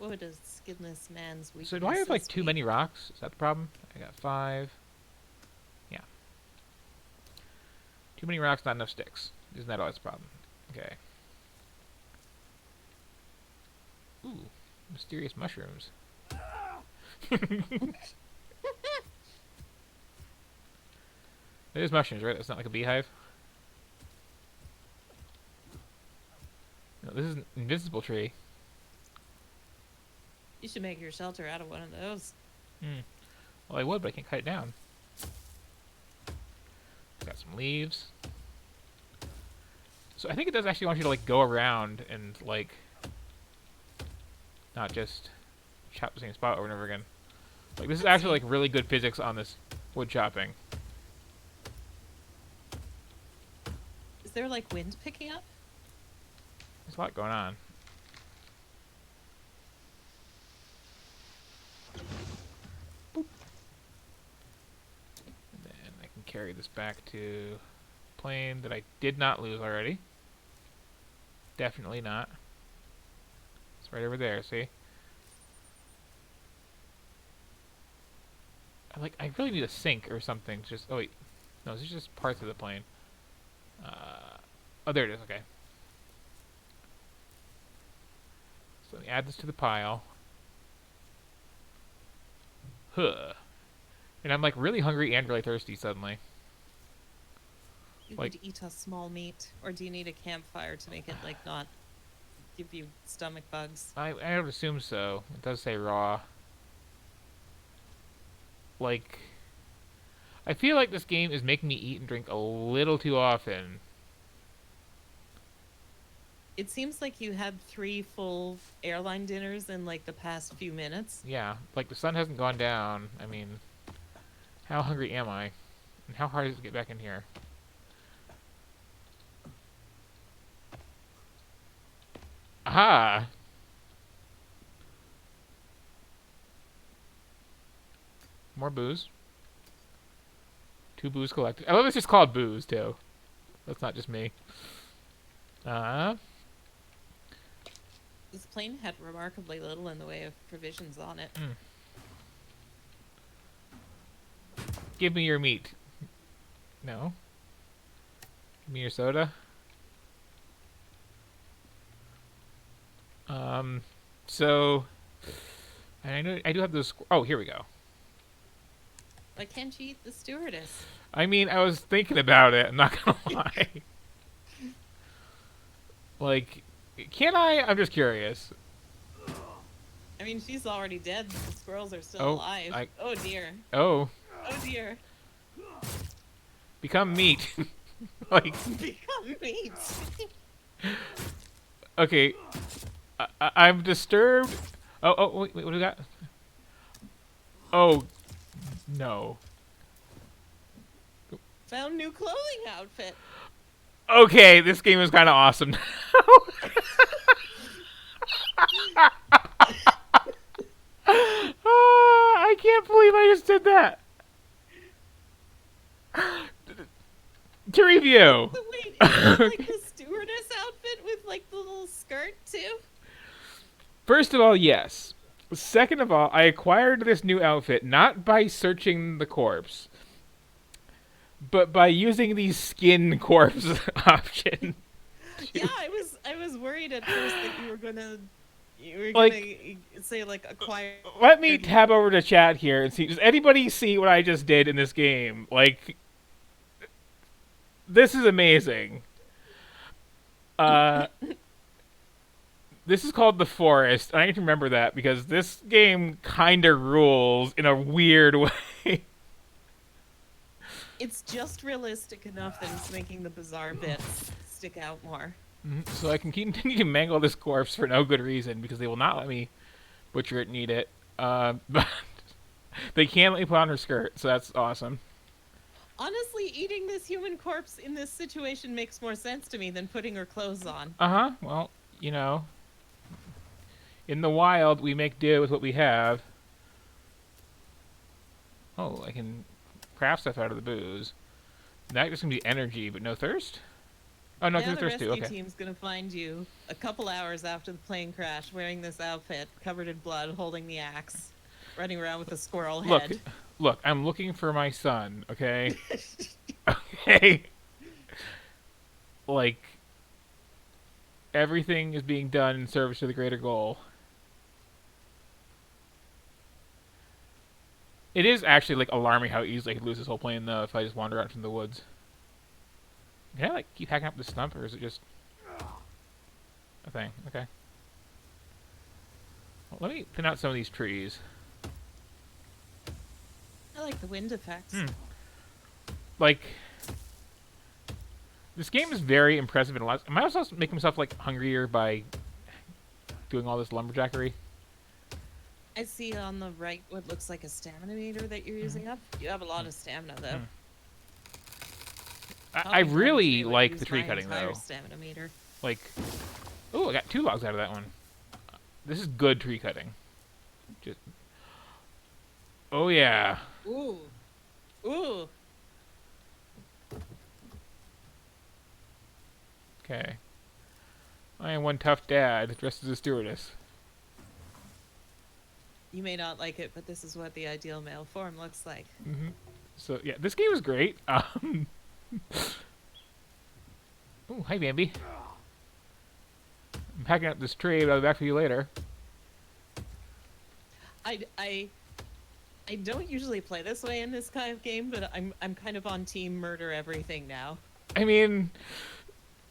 What is skinless man's weakness? So do I have, like, too many rocks? Is that the problem? I got 5. Yeah. Too many rocks, not enough sticks. Isn't that always the problem? Okay. Ooh, mysterious mushrooms. There's mushrooms, right? That's not like a beehive. No, this is an invisible tree. You should make your shelter out of one of those. Well, I would, but I can't cut it down. Got some leaves. So I think it does actually want you to, like, go around and, like, not just chop the same spot over and over again. Like, this is actually, like, really good physics on this wood chopping. Is there like wind picking up? There's a lot going on. Boop. And then I can carry this back to plane that I did not lose already. Definitely not. It's right over there, see? I really need a sink or something. Just, oh wait. No, this is just parts of the plane. Oh, there it is, okay. So let me add this to the pile. Huh. And I'm, like, really hungry and really thirsty suddenly. You Like- need to eat a small meat, or do you need a campfire to make it like not give you stomach bugs? I would assume so. It does say raw. Like, I feel like this game is making me eat and drink a little too often. It seems like you had 3 full airline dinners in like the past few minutes. Yeah, like the sun hasn't gone down. I mean, how hungry am I? And how hard is it to get back in here? Aha! More booze. 2 booze collected. I love it's just called booze, too. That's not just me. This plane had remarkably little in the way of provisions on it. Give me your meat. No. Give me your soda. So, and I know I do have those. Oh, here we go. Why can't you eat the stewardess? I mean, I was thinking about it. I'm not gonna lie. Like, can I? I'm just curious. I mean, she's already dead. The squirrels are still Oh, alive. Oh dear. Oh, Oh dear. become meat. Like, Become meat. okay. I'm disturbed. Oh, wait, what do we got? Oh, no. Found new clothing outfit. Okay, this game is kind of awesome now. I can't believe I just did that. To review. So wait, is it like the stewardess outfit with like the little skirt too? First of all, yes. Second of all, I acquired this new outfit not by searching the corpse, but by using the skin corpse option. Yeah, I was worried at first that you were gonna Like- say like acquire. Let me tab over to chat here and see. Does anybody see what I just did in this game? Like, this is amazing. This is called The Forest. And I need to remember that because this game kind of rules in a weird way. It's just realistic enough that it's making the bizarre bits stick out more. So I can continue to mangle this corpse for no good reason because they will not let me butcher it and eat it. But they can let me put on her skirt, so that's awesome. Honestly, eating this human corpse in this situation makes more sense to me than putting her clothes on. Well, you know, in the wild, we make do with what we have. Oh, I can craft stuff out of the booze. That just gonna be energy, but no thirst? Oh, no, I Now can the thirst too, rescue okay. team's gonna find you a couple hours after the plane crash, wearing this outfit, covered in blood, holding the axe, running around with a squirrel head. Look, I'm looking for my son, okay? Okay? Like, everything is being done in service to the greater goal. It is actually, like, alarming how easily I could lose this whole plane, though, if I just wander out into the woods. Can I, like, keep hacking up the stump, or is it just a thing? Okay. Well, let me thin out some of these trees. I like the wind effects. Like, this game is very impressive in a lot. Am I also making myself, like, hungrier by doing all this lumberjackery? I see on the right what looks like a stamina meter that you're using up. You have a lot of stamina, though. I really like the tree cutting, though. Stamina meter. Like, oh, I got 2 logs out of that one. This is good tree cutting. Just, oh yeah. Ooh. Ooh. Okay. I am one tough dad dressed as a stewardess. You may not like it, but this is what the ideal male form looks like. So yeah, this game is great. Oh, hi Bambi. I'm packing up this tree, but I'll be back for you later. I don't usually play this way in this kind of game, but I'm kind of on team murder everything now. I mean,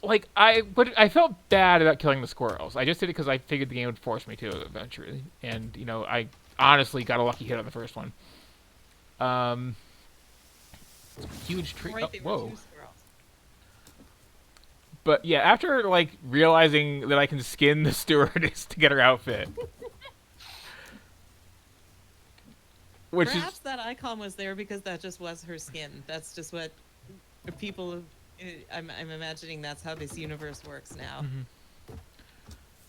like I felt bad about killing the squirrels. I just did it because I figured the game would force me to eventually, and you know I honestly got a lucky hit on the first one. Huge tree. Right, Oh, they were whoa. two squirrels. But yeah, after like realizing that I can skin the stewardess to get her outfit, which Perhaps is that icon was there because that just was her skin. That's just what people. I'm imagining that's how this universe works now.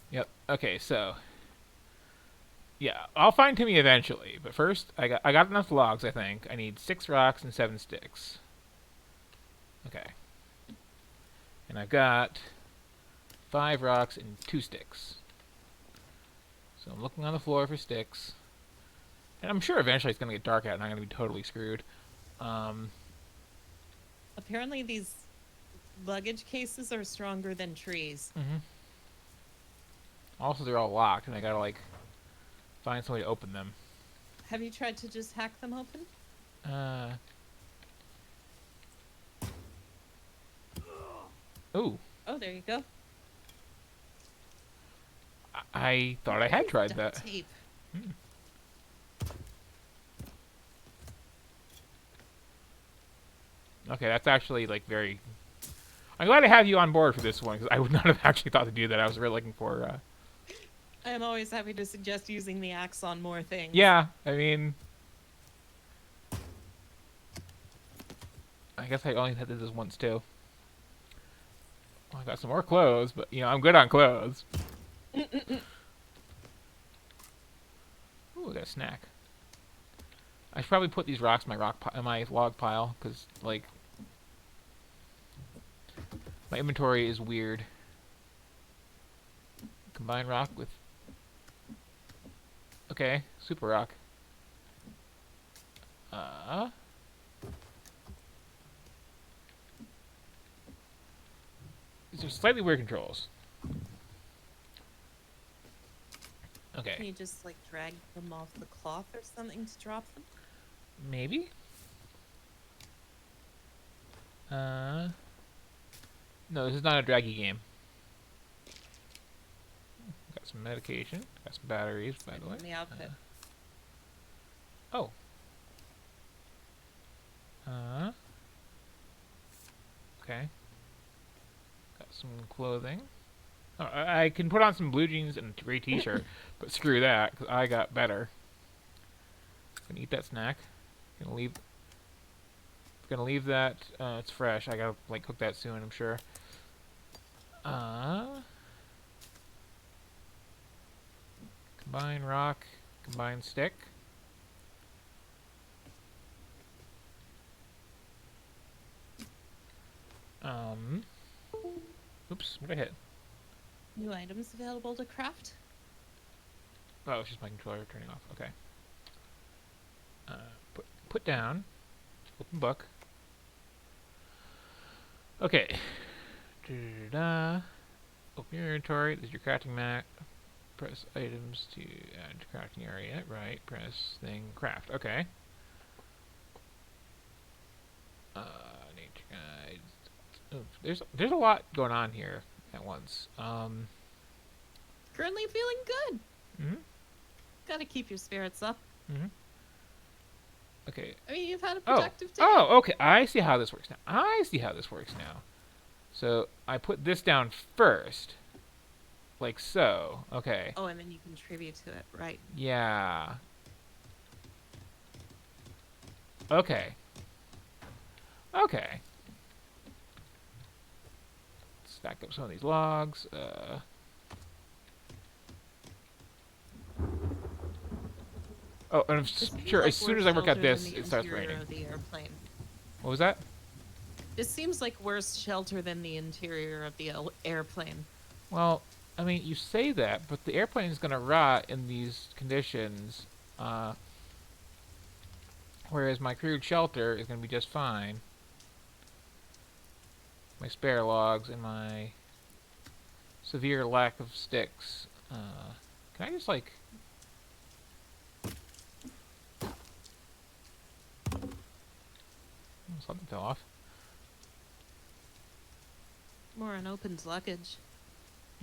yep. Okay, so yeah, I'll find Timmy eventually, but first I got enough logs. I think I need 6 rocks and 7 sticks. Okay, and I've got 5 rocks and 2 sticks. So I'm looking on the floor for sticks. And I'm sure eventually it's going to get dark out and I'm going to be totally screwed. Apparently, these luggage cases are stronger than trees. Also, they're all locked, and I gotta, like, find some way to open them. Have you tried to just hack them open? Ooh. Oh, there you go. I thought I had tried Duct that. tape. Okay, that's actually, like, very... I'm glad I have you on board for this one, because I would not have actually thought to do that. I was really looking for, I am always happy to suggest using the axe on more things. Yeah, I mean... I guess I only had this once, too. Well, I got some more clothes, but, you know, I'm good on clothes. Ooh, I got a snack. I should probably put these rocks in my log pile, because, like... my inventory is weird. Combine rock with... Okay, super rock. These are slightly weird controls. Can Okay, you just like drag them off the cloth or something to drop them? maybe? No, this is not a draggy game. Got some medication. Got some batteries, by the way. In the outfit. Oh. Okay. Got some clothing. I can put on some blue jeans and a gray t-shirt, but screw that, because I got better. Gonna eat that snack. Gonna leave that. It's fresh. I gotta like cook that soon, I'm sure. Combine rock, combine stick. Oops, what did I hit? New items available to craft. Oh, it's just my controller turning off. Okay. Put down. Open book. Okay. Da-da-da. Open your inventory. There's your crafting mat. Press items to add to crafting area. Right. Press thing. Craft. Okay. Nature guides. Oh, there's a lot going on here at once. Currently feeling good. Mhm. Gotta keep your spirits up. Mhm. Okay. I mean, you've had a Oh. productive day. Oh, okay. I see how this works now. So I put this down first, like so. Okay. Oh, and then you contribute to it, right? Yeah. Okay. Okay. Stack up some of these logs. Oh, and I'm sure as soon as I work out this, it starts raining. Of the airplane. What was that? This seems like worse shelter than the interior of the airplane. Well, I mean, you say that, but the airplane is going to rot in these conditions, whereas my crude shelter is going to be just fine. My spare logs and my severe lack of sticks. Can I just, like... Something fell off. More unopened luggage.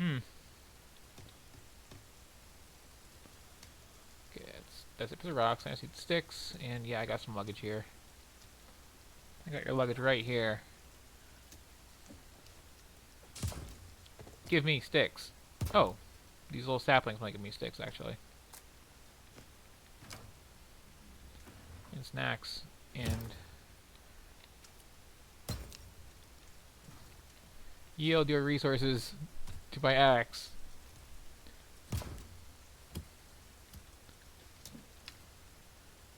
Okay, that's it for the rocks. I see the sticks, and yeah, I got some luggage here. I got your luggage right here. Give me sticks. Oh, these little saplings might give me sticks, actually. And snacks, and... yield your resources to my axe.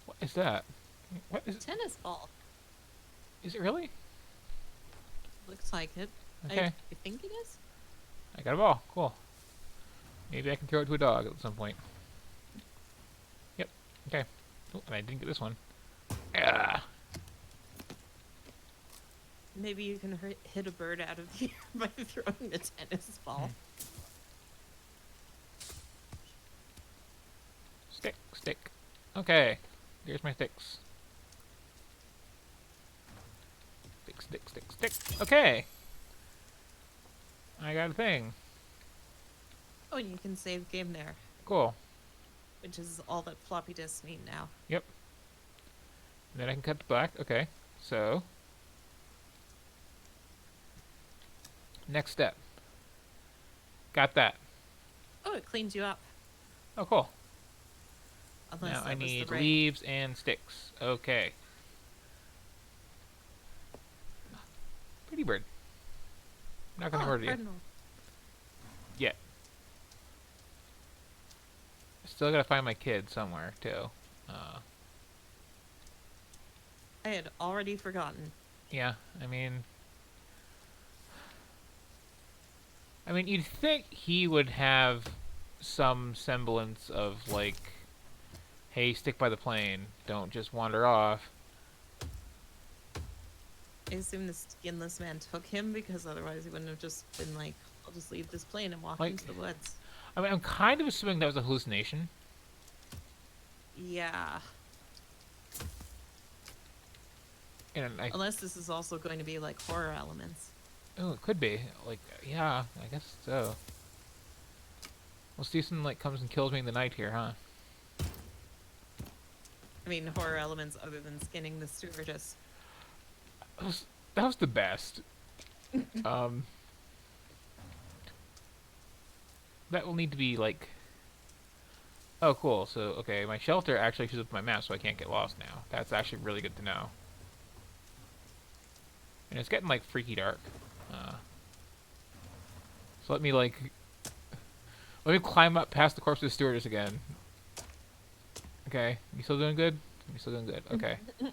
What is that? What is... Tennis ball. Is it really? Looks like it. Okay. I think it is. I got a ball. Cool. Maybe I can throw it to a dog at some point. Yep. Okay. Oh, and I didn't get this one. Ah. Maybe you can hit a bird out of the air by throwing a tennis ball. Stick. Okay. Here's my sticks. Stick. Okay. I got a thing. Oh, and you can save game there, Cool. which is all that floppy disks mean now. Yep. And then I can cut to black. Okay. So. Next step. Got that. Oh, it cleans you up. Oh, cool. Unless Now that I was the need rain. leaves and sticks. Okay. Pretty bird. I'm not gonna murder you cardinal. yet. Still gotta find my kid somewhere too. I had already forgotten. Yeah. I mean, you'd think he would have some semblance of like, hey, stick by the plane. Don't just wander off. I assume the skinless man took him because otherwise he wouldn't have just been like, I'll just leave this plane and walk Like- into the woods. I mean, I'm kind of assuming that was a hallucination. Yeah. And Unless this is also going to be like horror elements. oh, it could be. Like, yeah, I guess so. Well, Stevenson, like, comes and kills me in the night here, huh? I mean, horror elements other than skinning the stewardess. That was the best. that will need to be like... Oh, cool. So, okay, my shelter actually shows up on my map, so I can't get lost now. That's actually really good to know. And it's getting, like, freaky dark. So let me, like... Let me climb up past the corpse of the stewardess again. Okay. You still doing good? You still doing good. Okay. So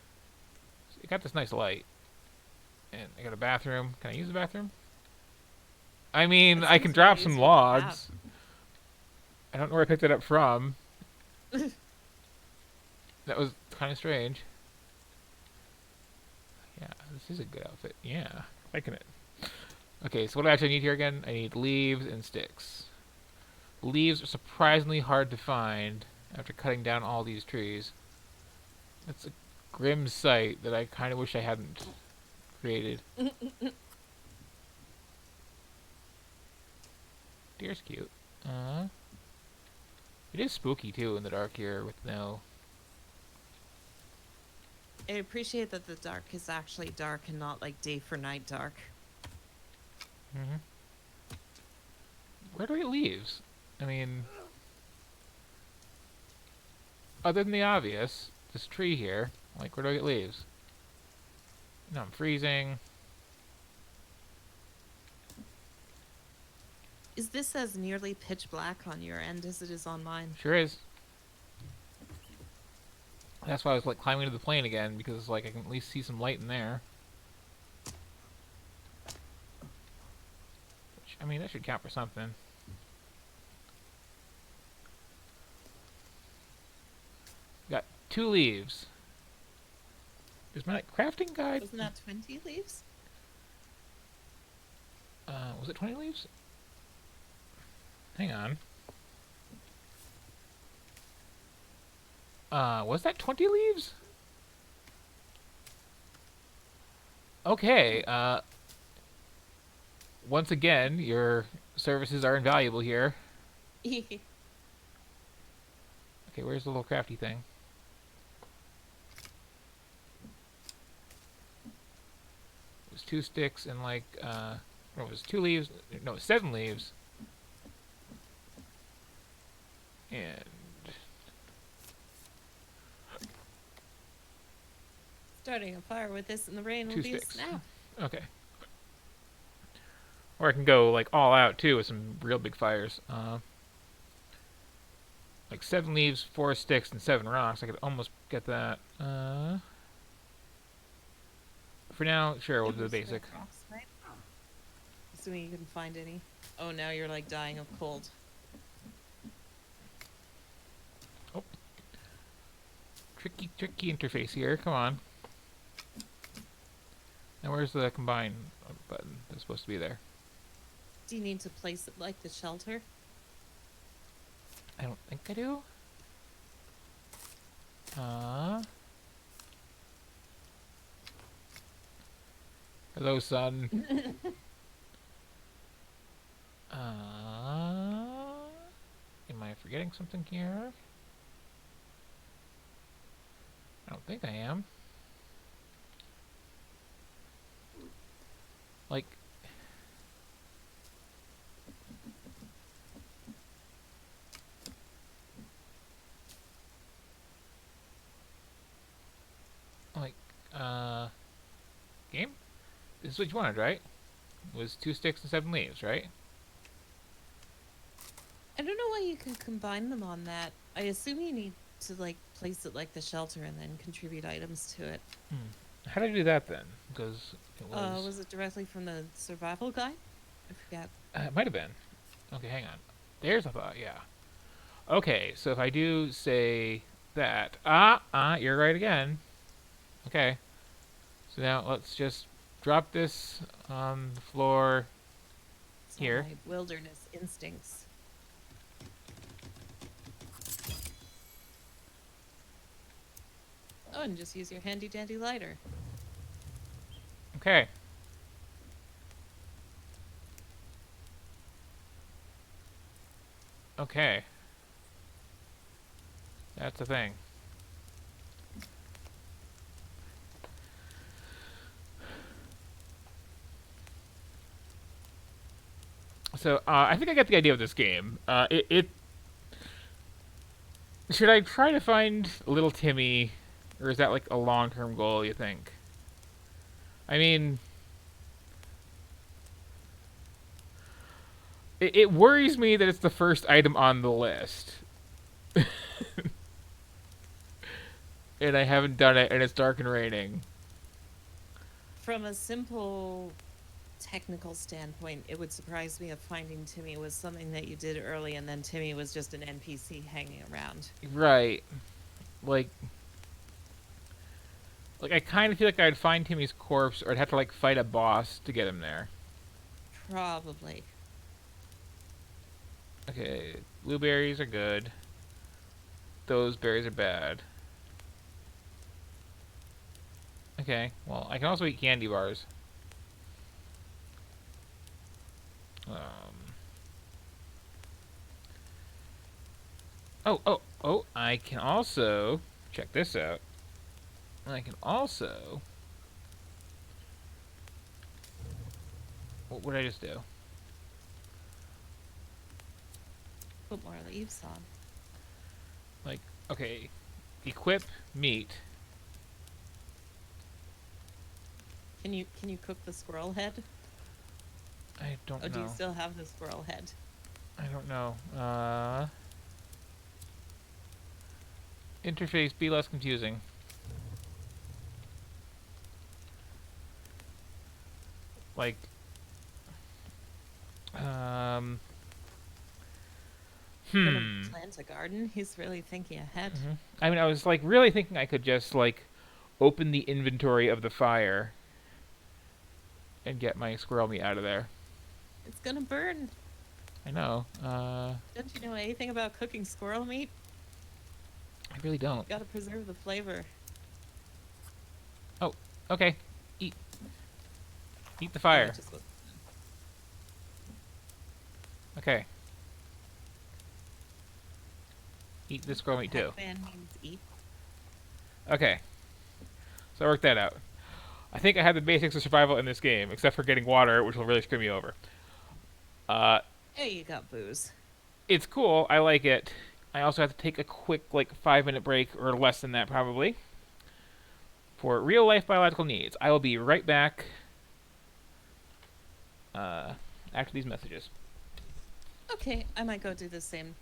you got this nice light. And I got a bathroom. Can I use the bathroom? I mean, That I seems can to drop be some useful to have. logs. I don't know where I picked it up from. That was kind of strange. Yeah, this is a good outfit. Yeah, liking it. Okay, so what do I actually need here again? I need leaves and sticks. Leaves are surprisingly hard to find after cutting down all these trees. It's a grim sight that I kind of wish I hadn't created. Deer's cute. It is spooky too in the dark here with no... I appreciate that the dark is actually dark and not like day for night dark. Where do I get leaves? I mean... Other than the obvious, this tree here, like, where do I get leaves? No, I'm freezing. Is this as nearly pitch black on your end as it is on mine? Sure is. That's why I was, like, climbing to the plane again, because, like, I can at least see some light in there. Which, I mean, that should count for something. Got 2 leaves. Is my crafting guide? Wasn't that 20 leaves? Was it 20 leaves? Hang on. Was that 20 leaves? Okay, once again, your services are invaluable here. Okay, where's the little crafty thing? It was 2 sticks and like, no, it was 2 leaves, no, 7 leaves. And... Starting a fire with this in the rain 2 will be a sticks. snap. Okay. Or I can go like all out too with some real big fires. Like 7 leaves, 4 sticks, and 7 rocks. I could almost get that. For now, sure, we'll do the basic. Assuming you can find any. Oh, now you're like dying of cold. Tricky interface here. Come on. Now where's the combine button that's supposed to be there? Do you need to place it like the shelter? I don't think I do. Hello, son. Am I forgetting something here? I don't think I am. Like... Game? This is what you wanted, right? It was 2 sticks and 7 leaves, right? I don't know why you can combine them on that. I assume you need to like place it like the shelter and then contribute items to it. How did I do that then? Because it was... Was it directly from the survival guide? I forget. It might have been. Okay, hang on. There's a thought, yeah. Okay, so if I do say that... you're right again. Okay. So now let's just drop this on the floor It's here. my wilderness instincts. Oh, and just use your handy dandy lighter. Okay. Okay. That's the thing. So I think I get the idea of this game. It should I try to find little Timmy, or is that like a long-term goal? You think? I mean, it worries me that it's the first item on the list, and I haven't done it, and it's dark and raining. From a simple technical standpoint, it would surprise me if finding Timmy was something that you did early and then Timmy was just an NPC hanging around. Right. Like I kind of feel like I'd find Timmy's corpse, or I'd have to like fight a boss to get him there. Probably. Okay, blueberries are good. Those berries are bad. Okay, well, I can also eat candy bars. Oh, I can also... Check this out. I can also... What would I just do? Put more leaves on. Like, okay, equip meat. Can you cook the squirrel head? I don't Oh, know. do you still have the squirrel head? I don't know. Interface, be less confusing. Like, Gonna plant a garden? He's really thinking ahead. I mean, I was like really thinking I could just like open the inventory of the fire and get my squirrel meat out of there. It's gonna burn. I know. Don't you know anything about cooking squirrel meat? I really don't. Gotta preserve the flavor. Oh, okay. Eat. Eat the Oh, fire. it just was- Okay. Eat the squirrel meat too. Pac-Man means eat. Okay. So I worked that out. I think I have the basics of survival in this game, except for getting water, which will really screw me over. Hey, you got booze. It's cool. I like it. I also have to take a quick, like, 5-minute break, or less than that, probably, for real-life biological needs. I will be right back after these messages. Okay, I might go do the same.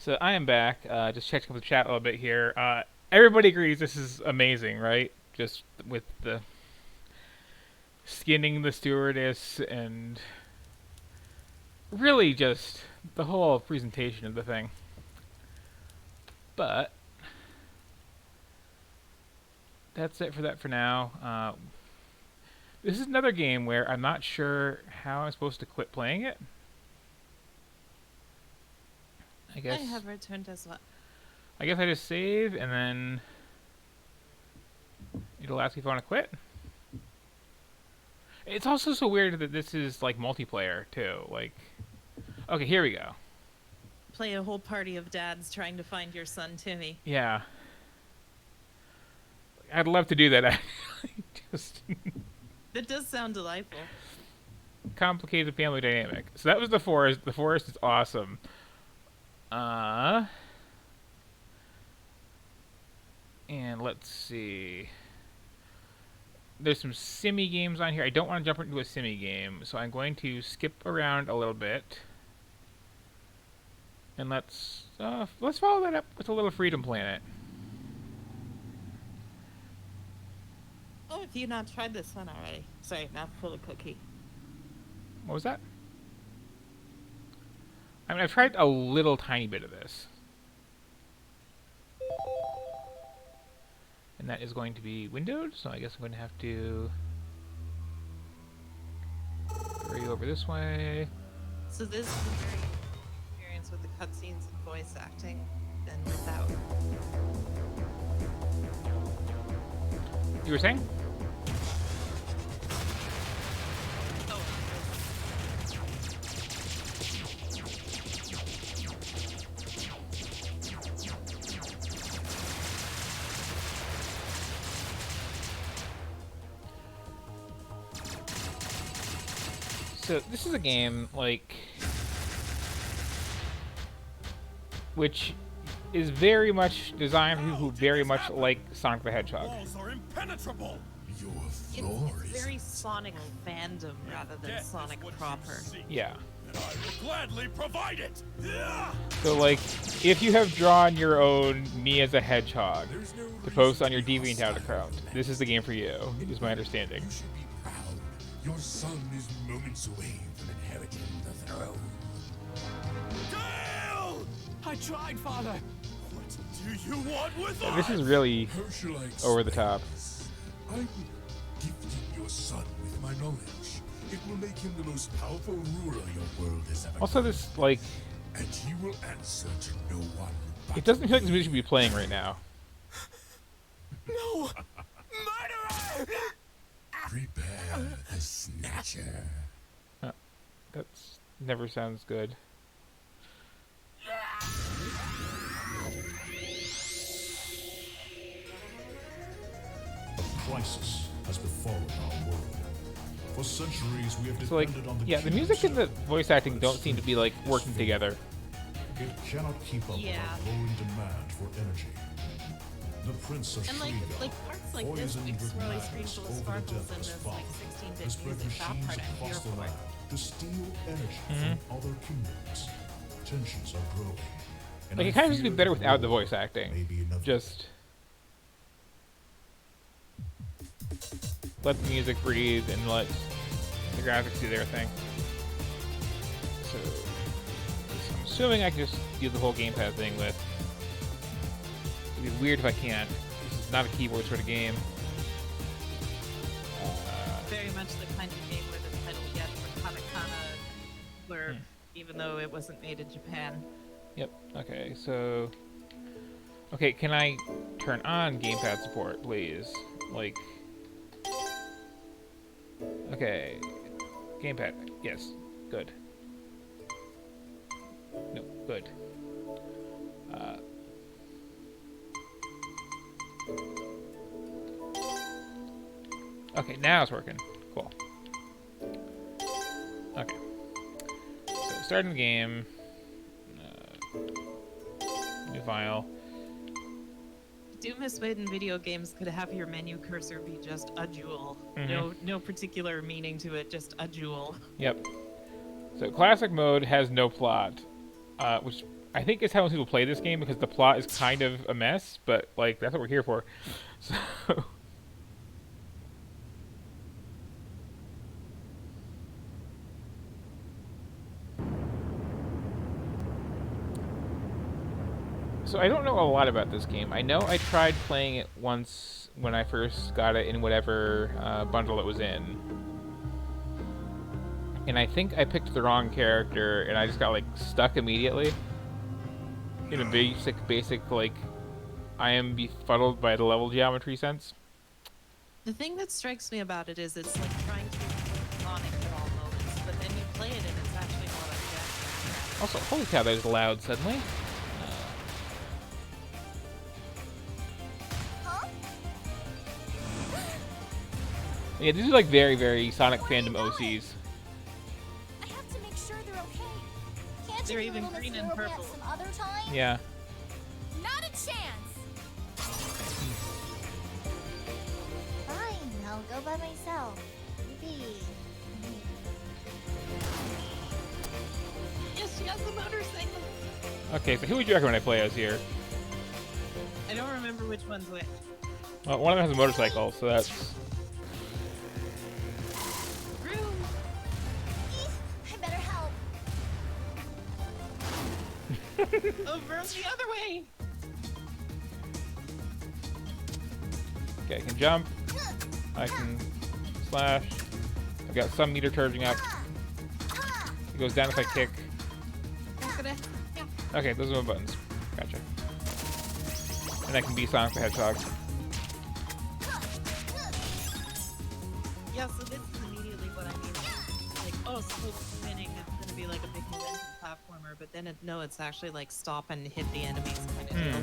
So I am back. Just checking with the chat a little bit here. Everybody agrees this is amazing, right? Just with the skinning the stewardess and really just the whole presentation of the thing. But that's it for that for now. This is another game where I'm not sure how I'm supposed to quit playing it. I guess I have returned as well. I guess I just save and then it'll ask me if I want to quit. It's also so weird that this is like multiplayer too. Like, okay, here we go. Play a whole party of dads trying to find your son Timmy. Yeah, I'd love to do that. Actually. Just That does sound delightful. complicated family dynamic. So that was the forest. The forest is awesome. And let's see. There's some simmy games on here. I don't want to jump into a simmy game, so I'm going to skip around a little bit. And let's follow that up with a little Freedom Planet. Oh, have you not tried this one already? Sorry, not full of cookie. What was that? I mean, I've tried a little tiny bit of this. And that is going to be windowed, so I guess I'm going to have to hurry over this way. So this is a very experience with the cutscenes and voice acting than without. You were saying? Oh, So this is a game like which is very much designed for people who very much like Sonic the Hedgehog. Walls are impenetrable. Your it's very Sonic fandom rather than Sonic proper. Yeah. And I will gladly provide it. Yeah. So like, if you have drawn your own me as a hedgehog to post on your DeviantArt account, this is the game for you. Is my understanding. You should be proud. Your son is moments away from inheriting the throne. Gale! I tried, Father. What do you want with Yeah, us? this is really How shall I over the top. express? I'm gifting your son with my knowledge. It will make him the most powerful ruler your world has ever Also, known. this like, And he will answer to no one but it doesn't feel like this music should be playing right now. No! Murderer! Prepare the snatcher. That's never sounds good. A crisis has befallen our world. For centuries, we have So like, depended on the yeah, the cues music and the of voice acting don't progress seem to be like to working sphere. together. It cannot keep up Yeah. with our growing demand for energy. The Prince of And like Shrieville, parts like this, poisoned like with swirly madness screen full of over the sparkles and Deathless this Father, like 16-bit has bred music, that machines part I'm here across the for. land to steal energy Mm-hmm. from other kingdoms. Tensions are growing. and Like, I it kind of used to be fear better the without the war voice acting. may be inevitable. Just let the music breathe and let the graphics do their thing. So, I'm assuming I can just do the whole gamepad thing with. It'd be weird if I can't. This is not a keyboard sort of game. Very much the kind of game where the title you get for Katakana blurb, even though it wasn't made in Japan. Yep. Okay. So. Okay. Can I turn on gamepad support, please? Like. Okay. Gamepad. Yes. Good. No. Good. Okay. Now it's working. Cool. Okay. So starting the game. New file. Do miss when video games could have your menu cursor be just a jewel. Mhm. No particular meaning to it, just a jewel. Yep. So classic mode has no plot, which I think is how most people play this game because the plot is kind of a mess. But like that's what we're here for. So. So I don't know a lot about this game. I know I tried playing it once when I first got it in whatever bundle it was in. And I think I picked the wrong character and I just got like stuck immediately. In a basic like I am befuddled by the level geometry sense. The thing that strikes me about it is it's like trying to be Sonic at all moments, but then you play it and it's actually more like that. Also, holy cow, that is loud suddenly. Yeah, these are like very, very Sonic fandom OCs. They're be a even little green Miss and Squirrel purple. Pants some other time? Yeah. Not a chance. Fine, I'll go by myself. Maybe. Yes, she has the motorcycle. Okay, so who would you recommend I play as here? I don't remember which one's which. Well, one of them has a motorcycle, so that's... Room. I better help. Oh, Vroom's the other way. Okay, I can jump. I can slash. I've got some meter charging up. It goes down if I kick. Okay, those are my buttons. Gotcha. And I can be Sonic the Hedgehog. Yeah, so this is immediately what I mean. Like, oh, so spinning is gonna be like a big momentum platformer, but then no, it's actually like stop and hit the enemies kind of deal.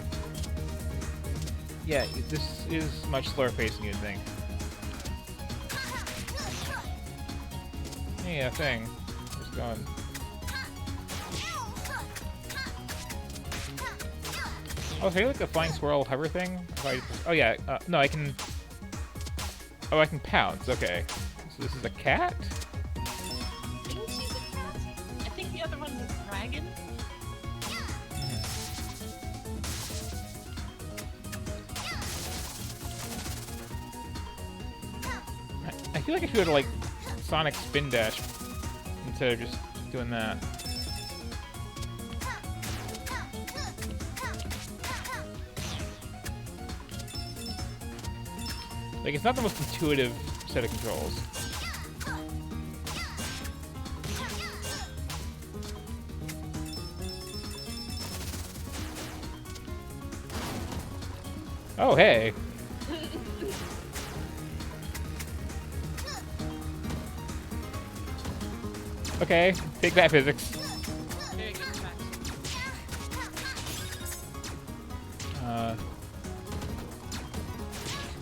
Yeah, this is much slower paced than you'd think. Hey, that thing. It's going. Oh, is there like a flying squirrel hover thing? Oh yeah, no, I can... Oh, I can pounce, okay. So this is a cat? I think she's a cat. I think the other one's a dragon. I feel like I should go to like Sonic Spin Dash instead of just doing that. Like, it's not the most intuitive set of controls. Oh, hey. Okay, take that, physics. Very good track.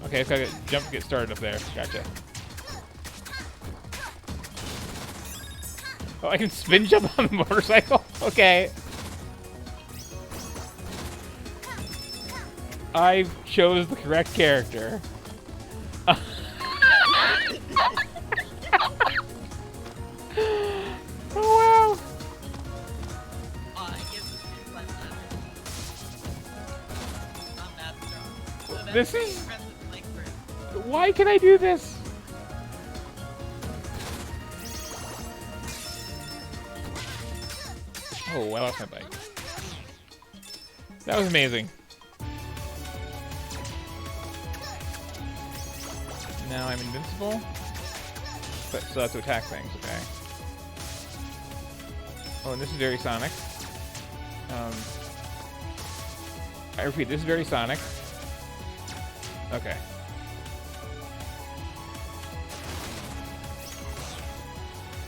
Okay, I've got to jump to get started up there. Gotcha. Oh, I can spin jump on the motorcycle? Okay. I chose the correct character. Oh, wow. I guess it's like that. Not that strong. So that's This pretty is- impressive, like, for Why can I do this? Oh, I lost my bike. That was amazing. Now I'm invincible. But still have to attack things, okay. Oh, and this is very Sonic. I repeat, this is very Sonic. Okay.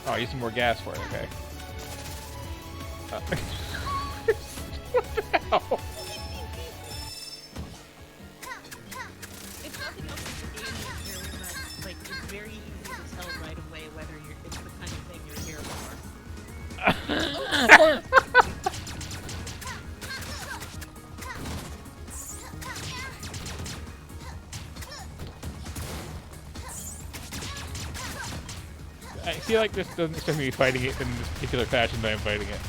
Oh, I used some more gas for it, okay. What the hell? If nothing else, the game is very much like it's very easy to tell right away whether it's the kind of thing you're here for. I feel like this doesn't expect me to be fighting it in this particular fashion, but I'm fighting it.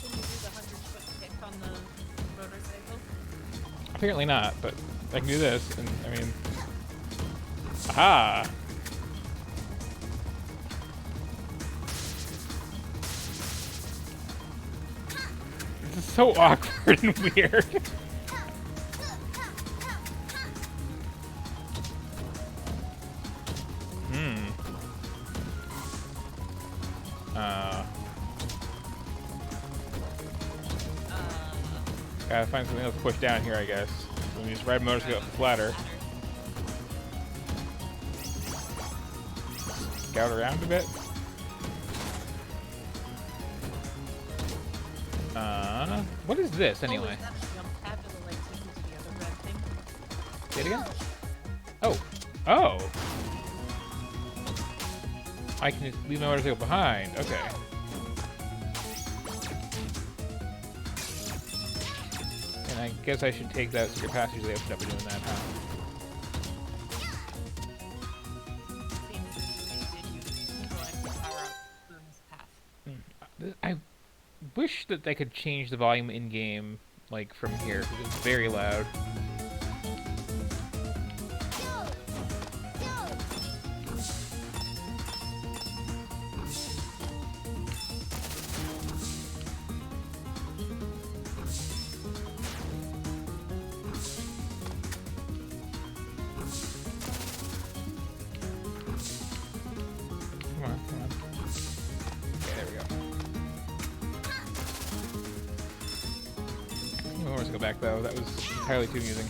Can you do the 100-foot kick on the motorcycle? Apparently not, but I can do this, and I mean... Aha! This is so awkward and weird. Gotta find something else to push down here, I guess. Let me just ride motorcycle up the ladder. Scout around a bit. What is this anyway? Oh, is that a jump pad that'll like take you to the other red thing? Say it again? Oh. Oh! I can just leave my motorcycle behind. Okay. guess I should take that secret passage they opened up doing that, huh? Seems as if they did you collect the power-up bonus path. I wish that they could change the volume in-game, like, from here, because it's very loud. Come on, come on. Okay, there we go. I want to go back though. That was entirely too amusing.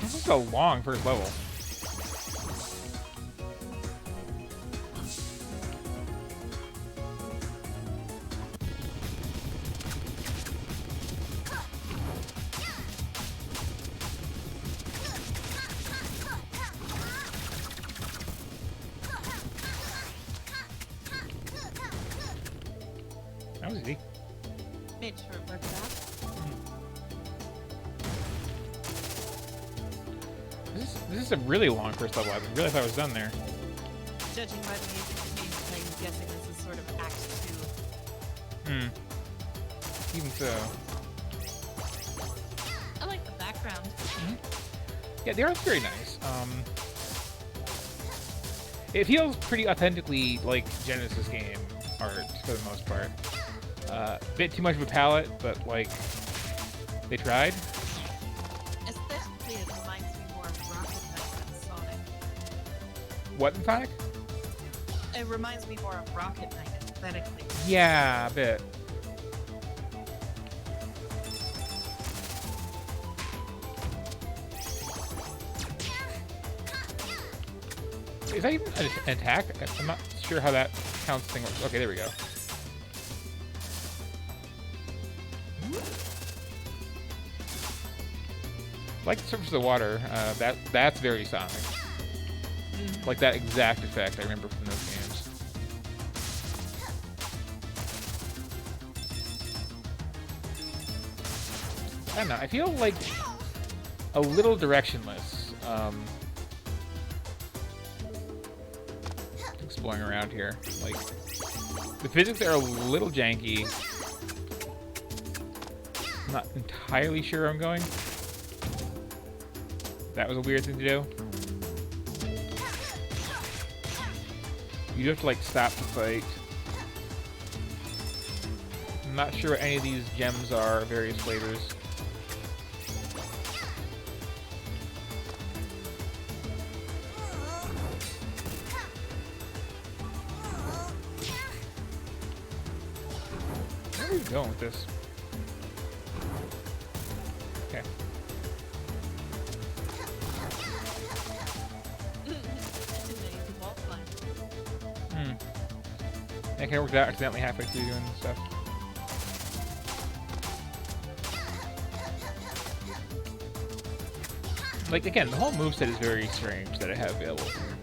This is a long first level. That was easy. Made sure it worked out. This is a really long first level. I really thought I was done there. Judging by the music change, I'm guessing this is sort of Act 2. Even so. I like the background. Yeah, the art's very nice. It feels pretty authentically like Genesis game art for the most part. Bit too much of a palette, but like they tried. Aesthetically, it reminds me more of Rocket Knight than Sonic. What in fact? It reminds me more of Rocket Knight aesthetically. Yeah, a bit. Is that even an attack? I'm not sure how that counts thing works. Okay, there we go. Like the surface of the water, that's very Sonic. Like that exact effect I remember from those games. I don't know, I feel like a little directionless. Exploring around here. Like, the physics are a little janky. I'm not entirely sure where I'm going. That was a weird thing to do. You have to like stop the fight. I'm not sure what any of these gems are, various flavors. Where are we going with this? Okay. I kind of worked out accidentally halfway through doing stuff. Like, again, the whole moveset is very strange that I have available here.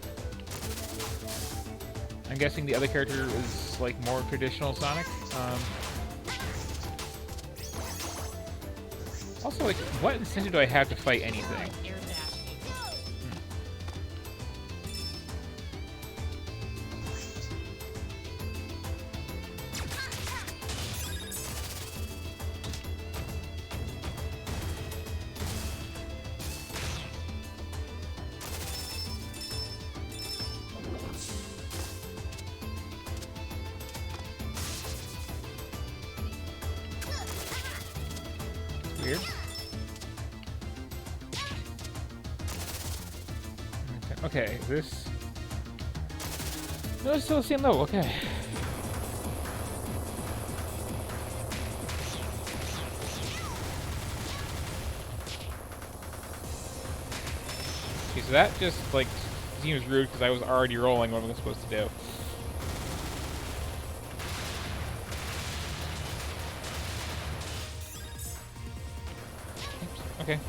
I'm guessing the other character is, like, more traditional Sonic. Also, like, what incentive do I have to fight anything? Air dashing. Weird. Okay, this... No, it's still the same level, okay. Okay, so that just, like, seems rude because I was already rolling what I was supposed to do. Oops, okay.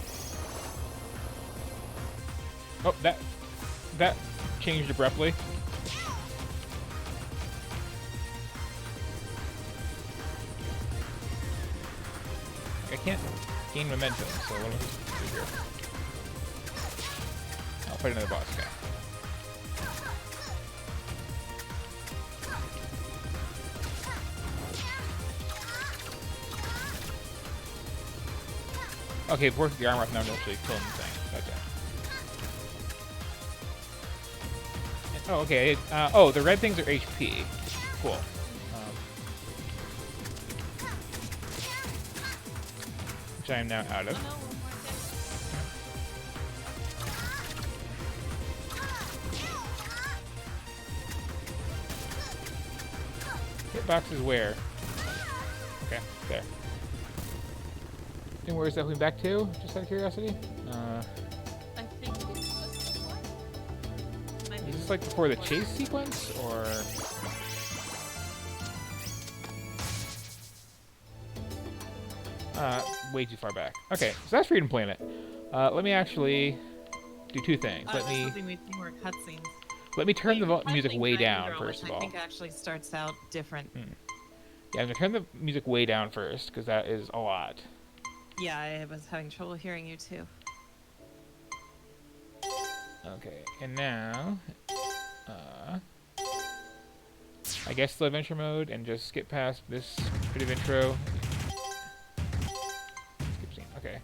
Oh, that changed abruptly. I can't gain momentum, so what do I do here? I'll fight another boss guy. Okay, of course the armor up now actually killing the thing. Okay. Oh, okay. Oh, the red things are HP. Cool. Which I am now out of. Hitboxes where? Okay, there. And where is that going back to? Just out of curiosity? I think it was one. Might be Is this like before the chase sequence, or? Way too far back. Okay, so that's Freedom Planet. Let me actually do two things. I was hoping we'd see more cutscenes. Let me turn the Finally music way Dragon down Girl, first of which all. I think actually starts out different. Yeah, I'm gonna turn the music way down first because that is a lot. Yeah, I was having trouble hearing you too. Okay, and now, I guess the adventure mode and just skip past this bit of intro. Skip scene. Okay,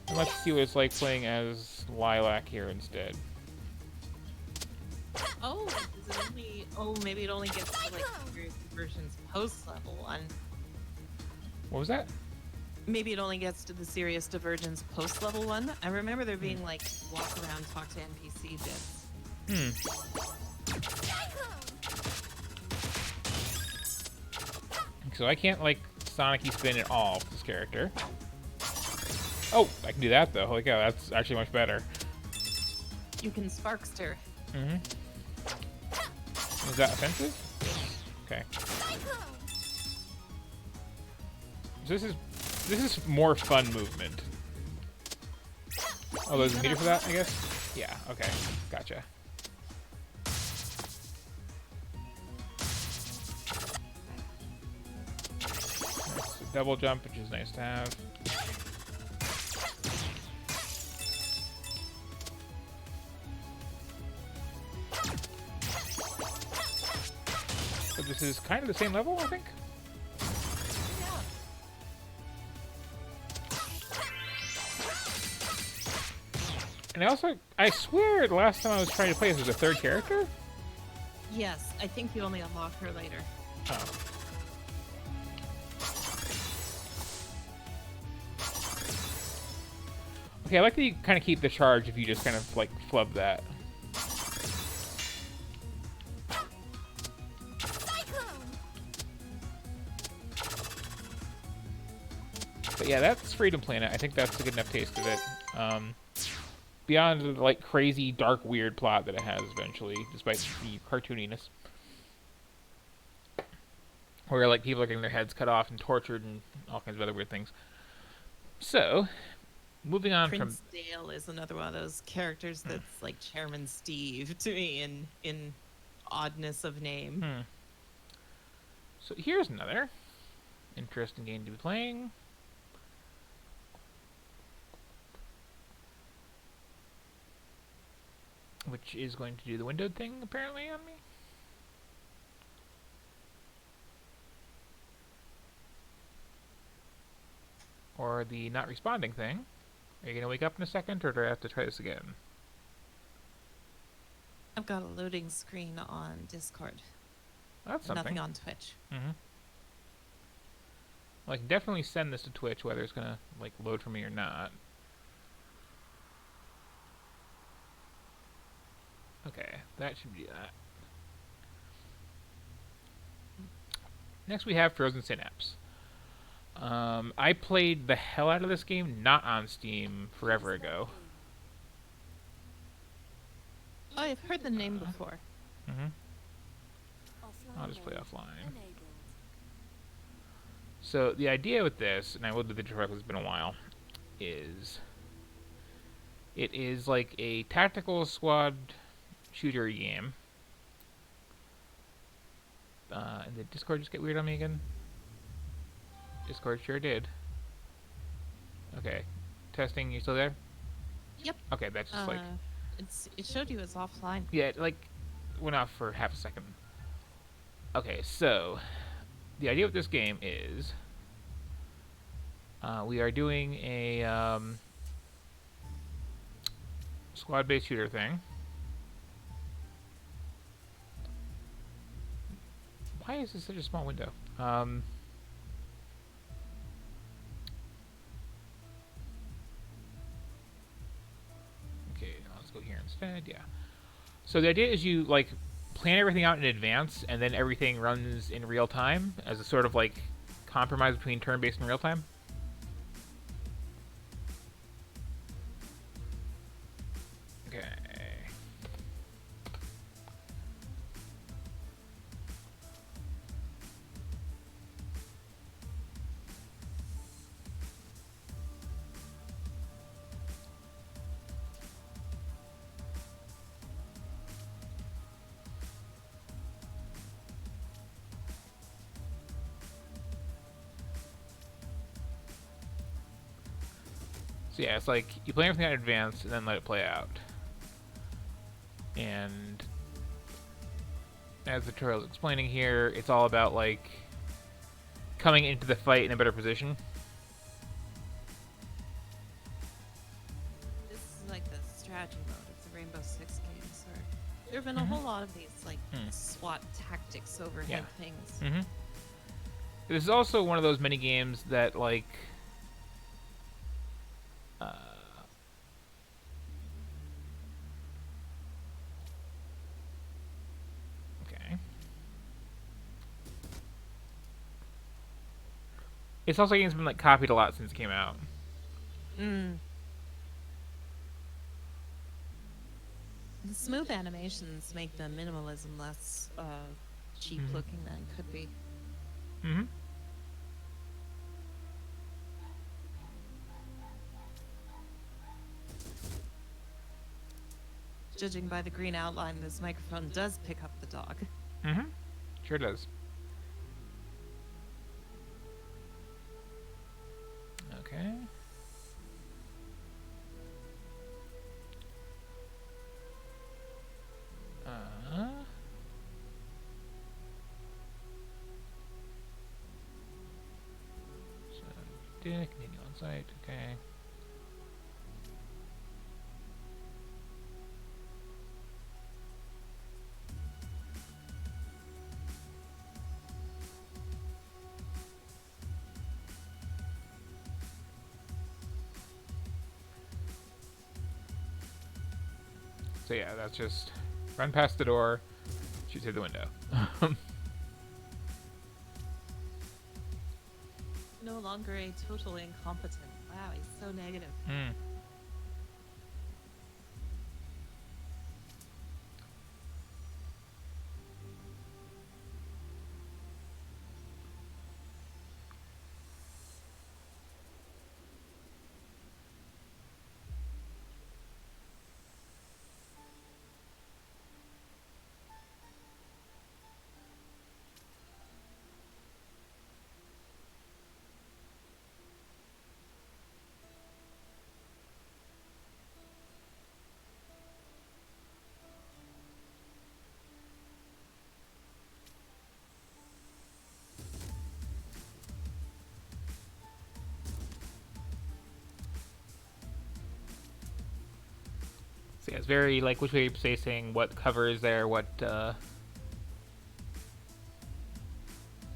and let's see what it's like playing as Lilac here instead. Oh, is it only? Oh, maybe it only gets to like various versions post level 1. What was that? Maybe it only gets to the Serious Divergence post level 1. I remember there being like walk around, talk to NPC bits. So I can't like Sonic-y spin at all with this character. Oh, I can do that though. Holy cow, that's actually much better. You can Sparkster. Is that offensive? Okay. So this is more fun movement. Oh, there's a meter for that, I guess? Yeah, okay. Gotcha. Nice. Double jump, which is nice to have. But this is kind of the same level, I think? And I swear the last time I was trying to play this was a third character? Yes, I think you only unlock her later. Oh. Okay, I like that you kind of keep the charge if you just kind of, like, flub that. But yeah, that's Freedom Planet. I think that's a good enough taste of it. Beyond the, like, crazy, dark, weird plot that it has eventually, despite the cartooniness. Where, like, people are getting their heads cut off and tortured and all kinds of other weird things. So, moving on Prince Dale is another one of those characters that's like Chairman Steve to me in oddness of name. So here's another interesting game to be playing. Which is going to do the windowed thing, apparently, on me. Or the not responding thing. Are you going to wake up in a second, or do I have to try this again? I've got a loading screen on Discord. That's something. Nothing on Twitch. Well, I can definitely send this to Twitch, whether it's going to like load for me or not. Okay, that should do that. Next we have Frozen Synapse. I played the hell out of this game, not on Steam, forever ago. Oh, I've heard the name before. I'll just play offline. So the idea with this, and I will do the tutorial because it's been a while, is It is like a tactical squad shooter game. And did Discord just get weird on me again? Discord sure did. Okay. Testing, you still there? Yep. Okay, that's just like... It showed you it's offline. Yeah, it, like, went off for half a second. Okay, so... The idea with this game is... we are doing a, squad-based shooter thing. Why is this such a small window? Okay, let's go here instead. Yeah. So the idea is you like plan everything out in advance, and then everything runs in real time as a sort of like compromise between turn-based and real time. Okay. So yeah, it's like you plan everything out in advance and then let it play out. And as the tutorial is explaining here, it's all about like coming into the fight in a better position. This is like the strategy mode of the Rainbow Six games. Or there have been a whole lot of these like SWAT tactics overhead things. Mm-hmm. This is also one of those mini games that like okay. It's also a game that's been like copied a lot since it came out. The smooth animations make the minimalism less cheap looking than it could be. Mm-hmm. Judging by the green outline, this microphone does pick up the dog. Mm-hmm. Sure does. Okay. So, did continue on site, okay. So yeah, that's just run past the door, shoot through the window. No longer a total incompetent. Wow, he's so negative. So yeah, it's very like which way you're facing, what cover is there, what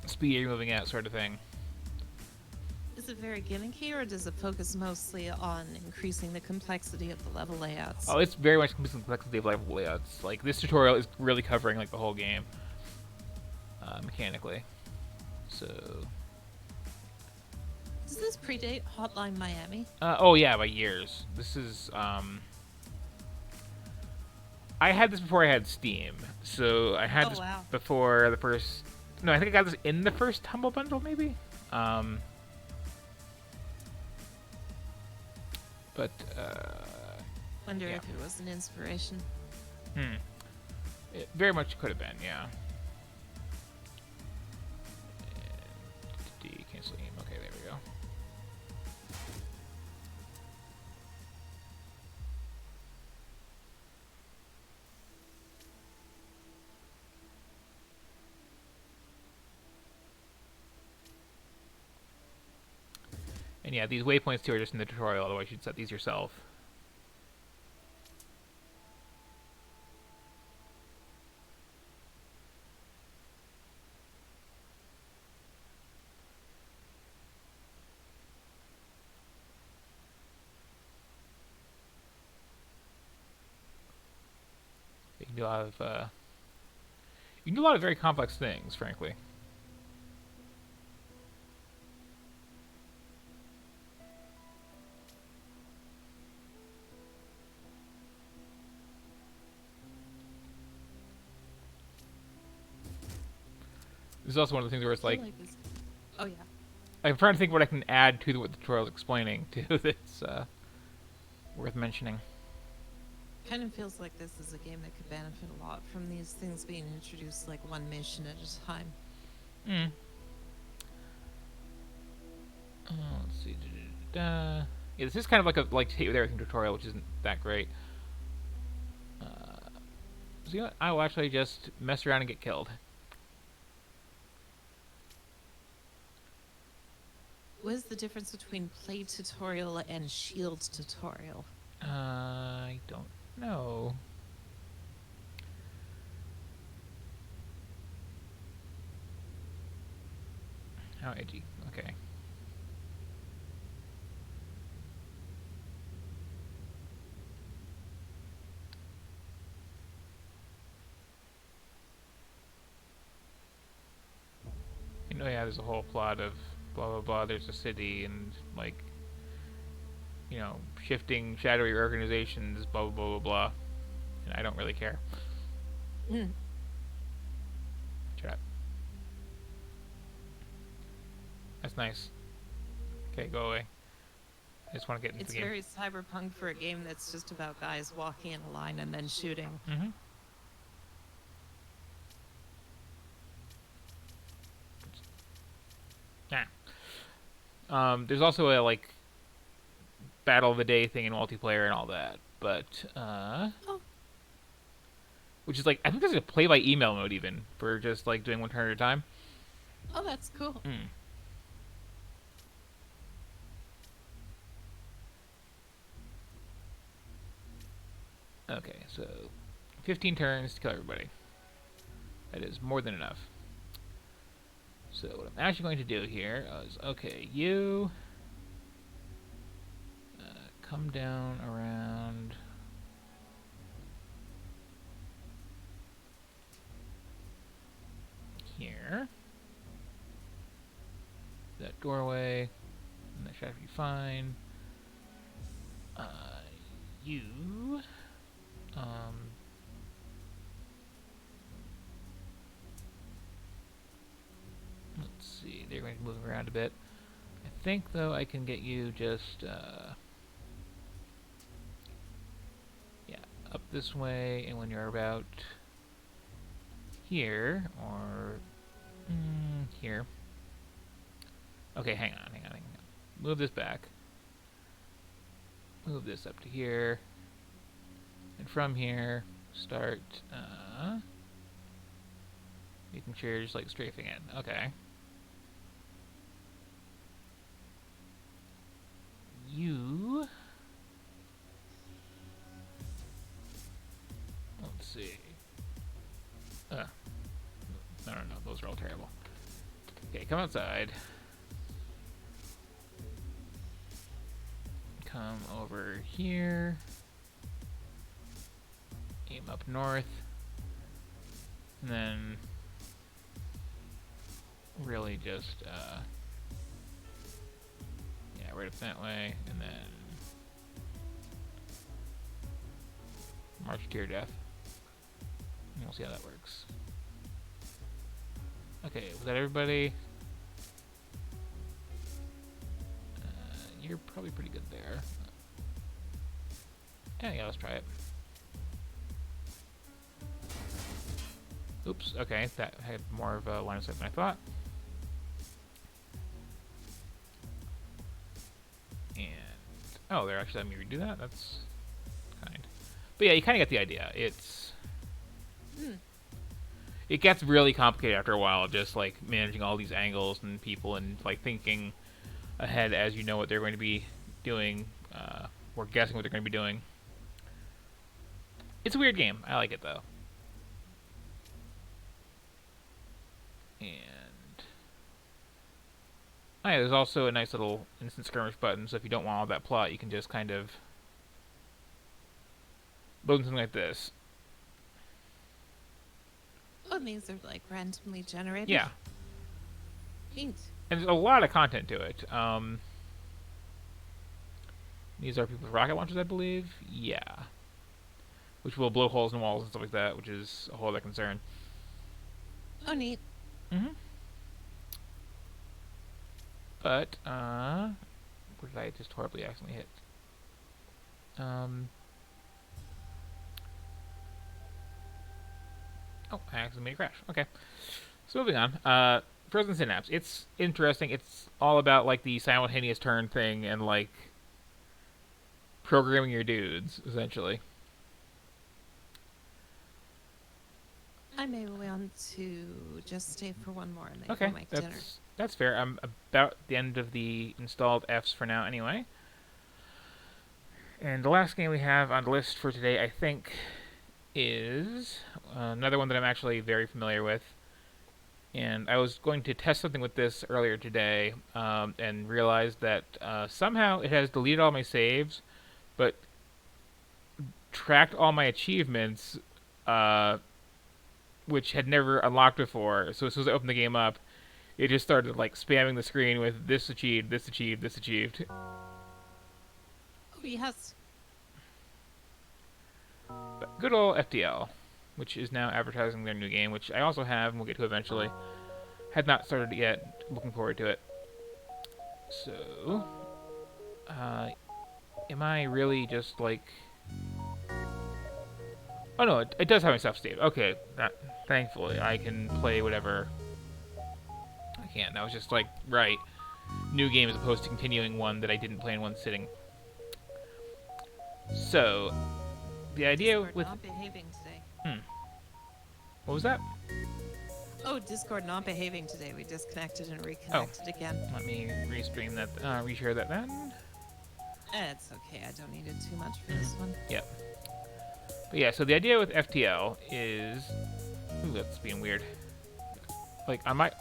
speed you're moving at, sort of thing. Is it very gimmicky, or does it focus mostly on increasing the complexity of the level layouts? Oh, it's very much increasing the complexity of level layouts. Like this tutorial is really covering like the whole game mechanically. So. Does this predate Hotline Miami? Oh yeah, by years. This is I had this before I had Steam, so I had this before the first. No, I think I got this in the first Humble Bundle, maybe. But Wonder Yeah. if it was an inspiration. It very much could have been, yeah. D, cancel aim. Okay, there we go. And yeah, these waypoints too are just in the tutorial, otherwise you'd set these yourself. You can do a lot of you can do a lot of very complex things, frankly. This is also one of the things where it's I like, feel this- Oh yeah. I'm trying to think what I can add to what the tutorial is explaining to that's worth mentioning. Kind of feels like this is a game that could benefit a lot from these things being introduced like one mission at a time. Let's see. Yeah, this is kind of like a hit with everything tutorial, which isn't that great. So you know what? I will actually just mess around and get killed. What is the difference between play tutorial and shield tutorial? I don't know. How edgy. Okay. You know, yeah, there's a whole plot of blah blah blah. There's a city and like, you know, shifting shadowy organizations, blah blah blah blah blah. And I don't really care. Shut up. That's nice. Okay, go away. I just want to get into It's the game. very cyberpunk for a game that's just about guys walking in a line and then shooting. Mm-hmm. Yeah. There's also a like battle of the day thing in multiplayer and all that, but which is like I think there's a play by email mode even for just like doing one turn at a time. Oh, that's cool. Okay, so 15 turns to kill everybody. That is more than enough. So what I'm actually going to do here is, okay, you come down around here. That doorway, and that should be fine. You, let's see, they're going to move around a bit. I think, though, I can get you just, yeah, up this way, and when you're about here, or here. Okay, hang on. Move this back. Move this up to here. And from here, start, making sure you're just, like, strafing in. Okay. You... Let's see. No, those are all terrible. Okay, come outside. Come over here. Aim up north. And then really just yeah, right up that way, and then march to your death. And we'll see how that works. Okay, was that everybody? You're probably pretty good there. Yeah, let's try it. Oops, okay, that had more of a line of sight than I thought. And, oh, they're actually letting me redo that? That's kind. But yeah, you kind of get the idea. It gets really complicated after a while, just like managing all these angles and people and like thinking ahead as you know what they're going to be doing, or guessing what they're going to be doing. It's a weird game. I like it though. And oh yeah, there's also a nice little instant skirmish button, so if you don't want all that plot, you can just kind of load something like this. Oh, and these are like randomly generated. Yeah. Neat. And there's a lot of content to it. These are people with rocket launchers, I believe. Yeah. Which will blow holes in walls and stuff like that, which is a whole other concern. Oh, neat. Mm-hmm. But, what did I just horribly accidentally hit? Oh, I accidentally made a crash. Okay. So moving on. Frozen Synapse. It's interesting. It's all about, like, the simultaneous turn thing and, like, programming your dudes, essentially. I may want to just stay for one more and then Okay, go make dinner. that's fair. I'm about the end of the installed Fs for now anyway. And the last game we have on the list for today, I think, is another one that I'm actually very familiar with. And I was going to test something with this earlier today, and realized that somehow it has deleted all my saves, but tracked all my achievements, which had never unlocked before. So as soon as I opened the game up, it just started like spamming the screen with this achieved, this achieved, this achieved. Oh, yes. But good old FTL, which is now advertising their new game, which I also have and we'll get to eventually. Had not started it yet. Looking forward to it. So, am I really just like... Oh no, it does have my stuff saved. Okay, thankfully I can play whatever I can. That was just like, right, new game as opposed to continuing one that I didn't play in one sitting. So, the idea Discord with... not behaving today. What was that? Oh, Discord not behaving today. We disconnected and reconnected again. Let me restream that, reshare that then. It's okay. I don't need it too much for this one. Yep. But yeah, so the idea with FTL is... Ooh, that's being weird. Like, on my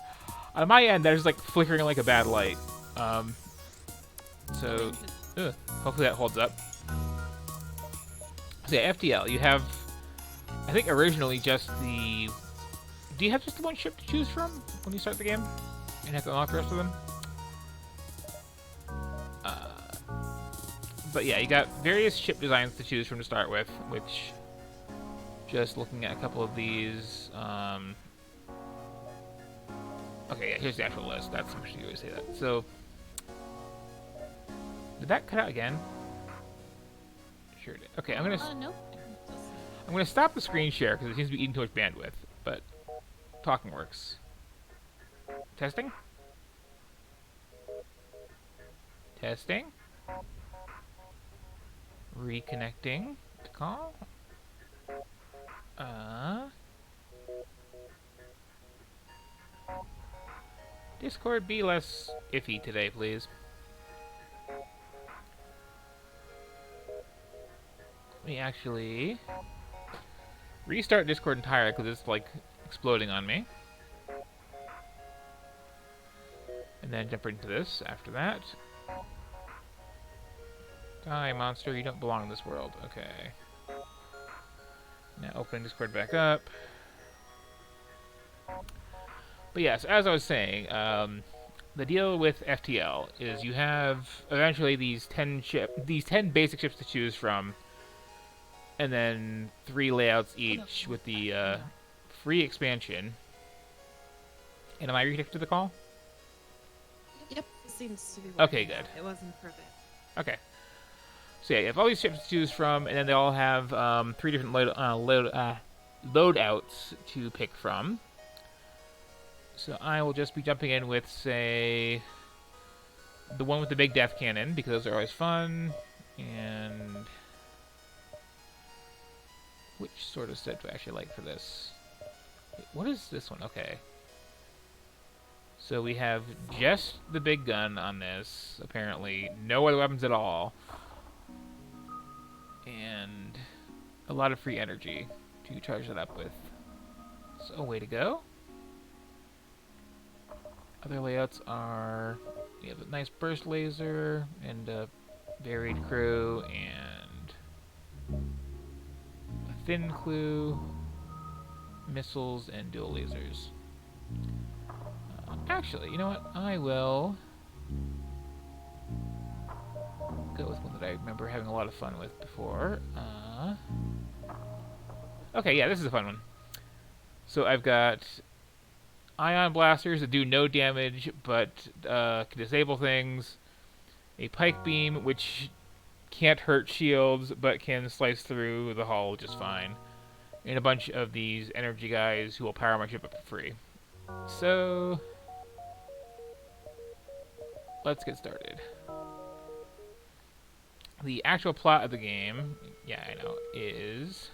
end, that is like flickering like a bad light. So, hopefully that holds up. So yeah, FTL, you have... I think originally just the... Do you have just the one ship to choose from when you start the game? And have to unlock the rest of them? But yeah, you got various ship designs to choose from to start with, which... Just looking at a couple of these... Okay, yeah, here's the actual list. That's how you always say that. So... Did that cut out again? Sure did. Okay, I'm gonna... Nope. I'm going to stop the screen share because it seems to be eating too much bandwidth, but talking works. Testing? Testing? Reconnecting to call? Discord, be less iffy today, please. Let me actually... restart Discord entirely because it's like exploding on me. And then jump into this after that. Die, monster, you don't belong in this world. Okay. Now opening Discord back up. But yes, as I was saying, the deal with FTL is you have eventually these 10 basic ships to choose from. And then 3 layouts each with the free expansion. And am I reconnected to the call? Yep, it seems to be Okay, working. good. It wasn't perfect. Okay. So yeah, you have all these ships to choose from, and then they all have 3 different loadouts to pick from. So I will just be jumping in with, say, the one with the big death cannon, because those are always fun. And which sort of set do I actually like for this? Wait, what is this one? Okay. So we have just the big gun on this, apparently. No other weapons at all. And a lot of free energy to charge that up with. So, way to go. Other layouts are... we have a nice burst laser, and a varied crew, and a thin crew, missiles, and dual lasers. Actually, you know what? I will go with one that I remember having a lot of fun with before. Okay, yeah, this is a fun one. So I've got ion blasters that do no damage, but can disable things. A pike beam, which can't hurt shields, but can slice through the hull just fine. And a bunch of these energy guys who will power my ship up for free. So let's get started. The actual plot of the game, yeah, I know, is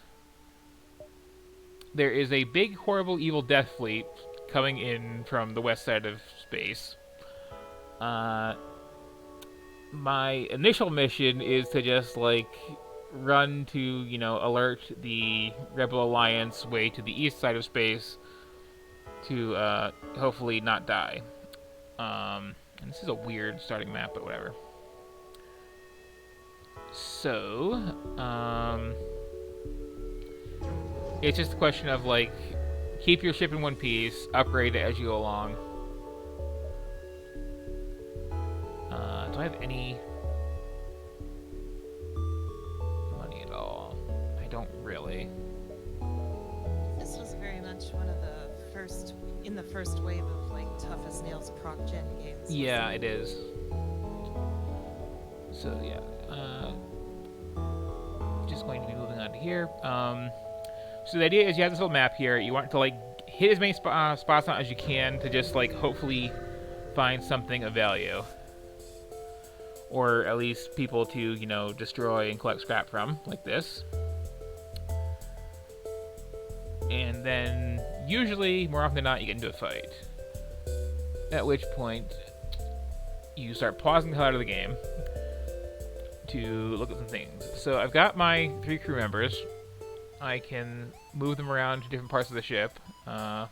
there is a big, horrible, evil death fleet coming in from the west side of space. My initial mission is to just, like, run to, you know, alert the Rebel Alliance way to the east side of space to, hopefully not die. And this is a weird starting map, but whatever. So, it's just a question of, like, keep your ship in one piece, upgrade it as you go along. Do I have any money at all? I don't really. This was very much one of the first, in the first wave of, like, Tough as Nails proc gen games. Yeah, it is. So, yeah. Just going to be moving on to here. So the idea is you have this little map here. You want to, like, hit as many spots on as you can to just, like, hopefully find something of value. Or at least people to, you know, destroy and collect scrap from, like this. And then, usually, more often than not, you get into a fight. At which point, you start pausing the hell out of the game to look at some things. So I've got my 3 crew members. I can move them around to different parts of the ship. Right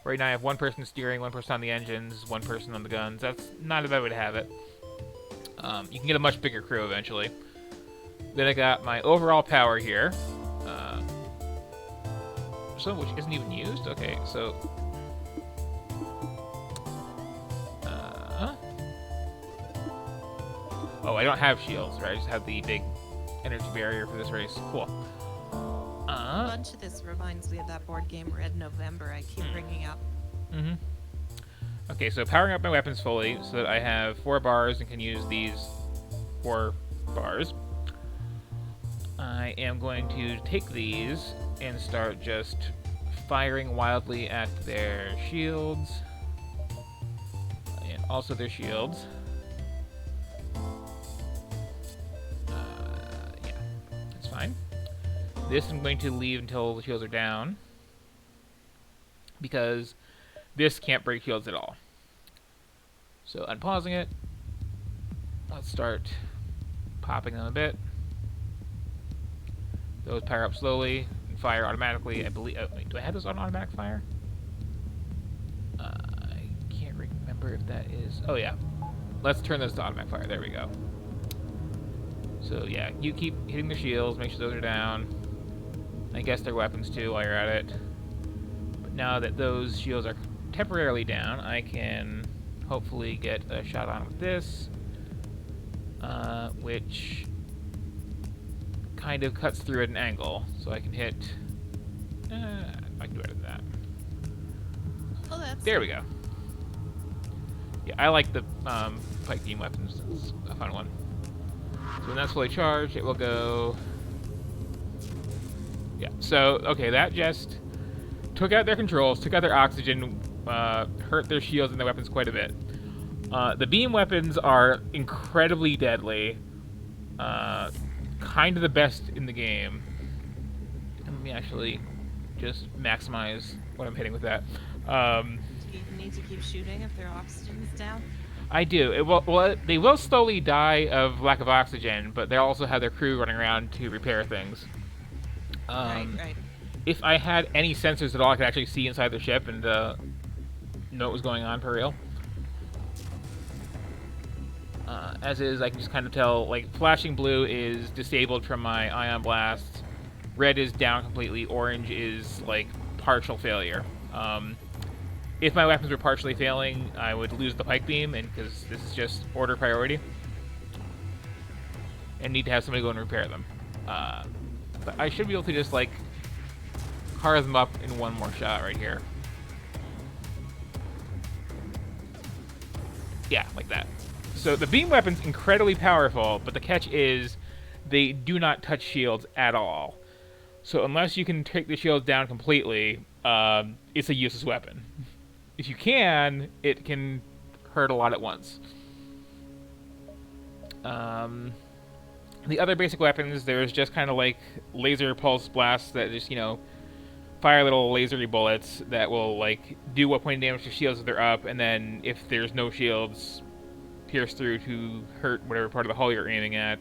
now I have 1 person steering, 1 person on the engines, 1 person on the guns. That's not a bad way to have it. You can get a much bigger crew eventually. Then I got my overall power here. Some which isn't even used? Okay, so... oh, I don't have shields, right? I just have the big energy barrier for this race. Cool. A bunch of this reminds me of that board game Red November I keep bringing up. Mm-hmm. Okay, so powering up my weapons fully so that I have 4 bars and can use these 4 bars. I am going to take these and start just firing wildly at their shields. And also their shields. Yeah, that's fine. This I'm going to leave until the shields are down, because this can't break shields at all. So unpausing it, let's start popping them a bit. Those power up slowly and fire automatically. I believe. Oh, wait, do I have those on automatic fire? I can't remember if that is. Oh yeah, let's turn this to automatic fire. There we go. So yeah, you keep hitting the shields, make sure those are down. I guess their weapons too while you're at it. But now that those shields are temporarily down, I can hopefully get a shot on with this, which kind of cuts through at an angle, so I can hit. I can do better than that. Oh, that's There we go. Yeah, I like the pike beam weapons. It's a fun one. So when that's fully charged, it will go... Yeah, so, okay, that just took out their controls, took out their oxygen, hurt their shields and their weapons quite a bit. The beam weapons are incredibly deadly. Kind of the best in the game. Let me actually just maximize what I'm hitting with that. Do you need to keep shooting if their oxygen is down? I do. Well, they will slowly die of lack of oxygen, but they also have their crew running around to repair things. Right. If I had any sensors at all, I could actually see inside the ship and know what was going on for real. As is, I can just kind of tell, like, flashing blue is disabled from my ion blast, red is down completely, orange is, like, partial failure. If my weapons were partially failing, I would lose the pike beam, and because this is just order priority, and need to have somebody go and repair them. But I should be able to just, like, carve them up in one more shot right here. Yeah, like that. So the beam weapon's incredibly powerful, but the catch is they do not touch shields at all. So unless you can take the shields down completely, it's a useless weapon. If you can, it can hurt a lot at once. The other basic weapons, there's just kind of like laser pulse blasts that just, you know, fire little lasery bullets that will, like, do 1 point damage to shields if they're up, and then if there's no shields, pierce through to hurt whatever part of the hull you're aiming at.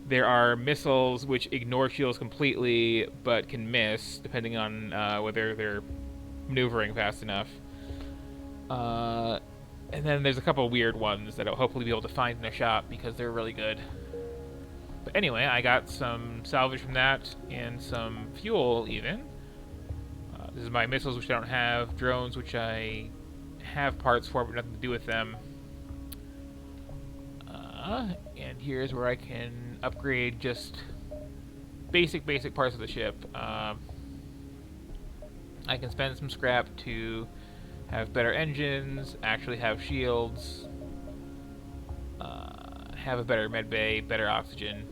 There are missiles which ignore shields completely, but can miss, depending on whether they're maneuvering fast enough. And then there's a couple of weird ones that I'll hopefully be able to find in a shop, because they're really good. But anyway, I got some salvage from that, and some fuel, even. This is my missiles, which I don't have. Drones, which I have parts for, but nothing to do with them. And here's where I can upgrade just basic parts of the ship. I can spend some scrap to have better engines, actually have shields, have a better med bay, better oxygen.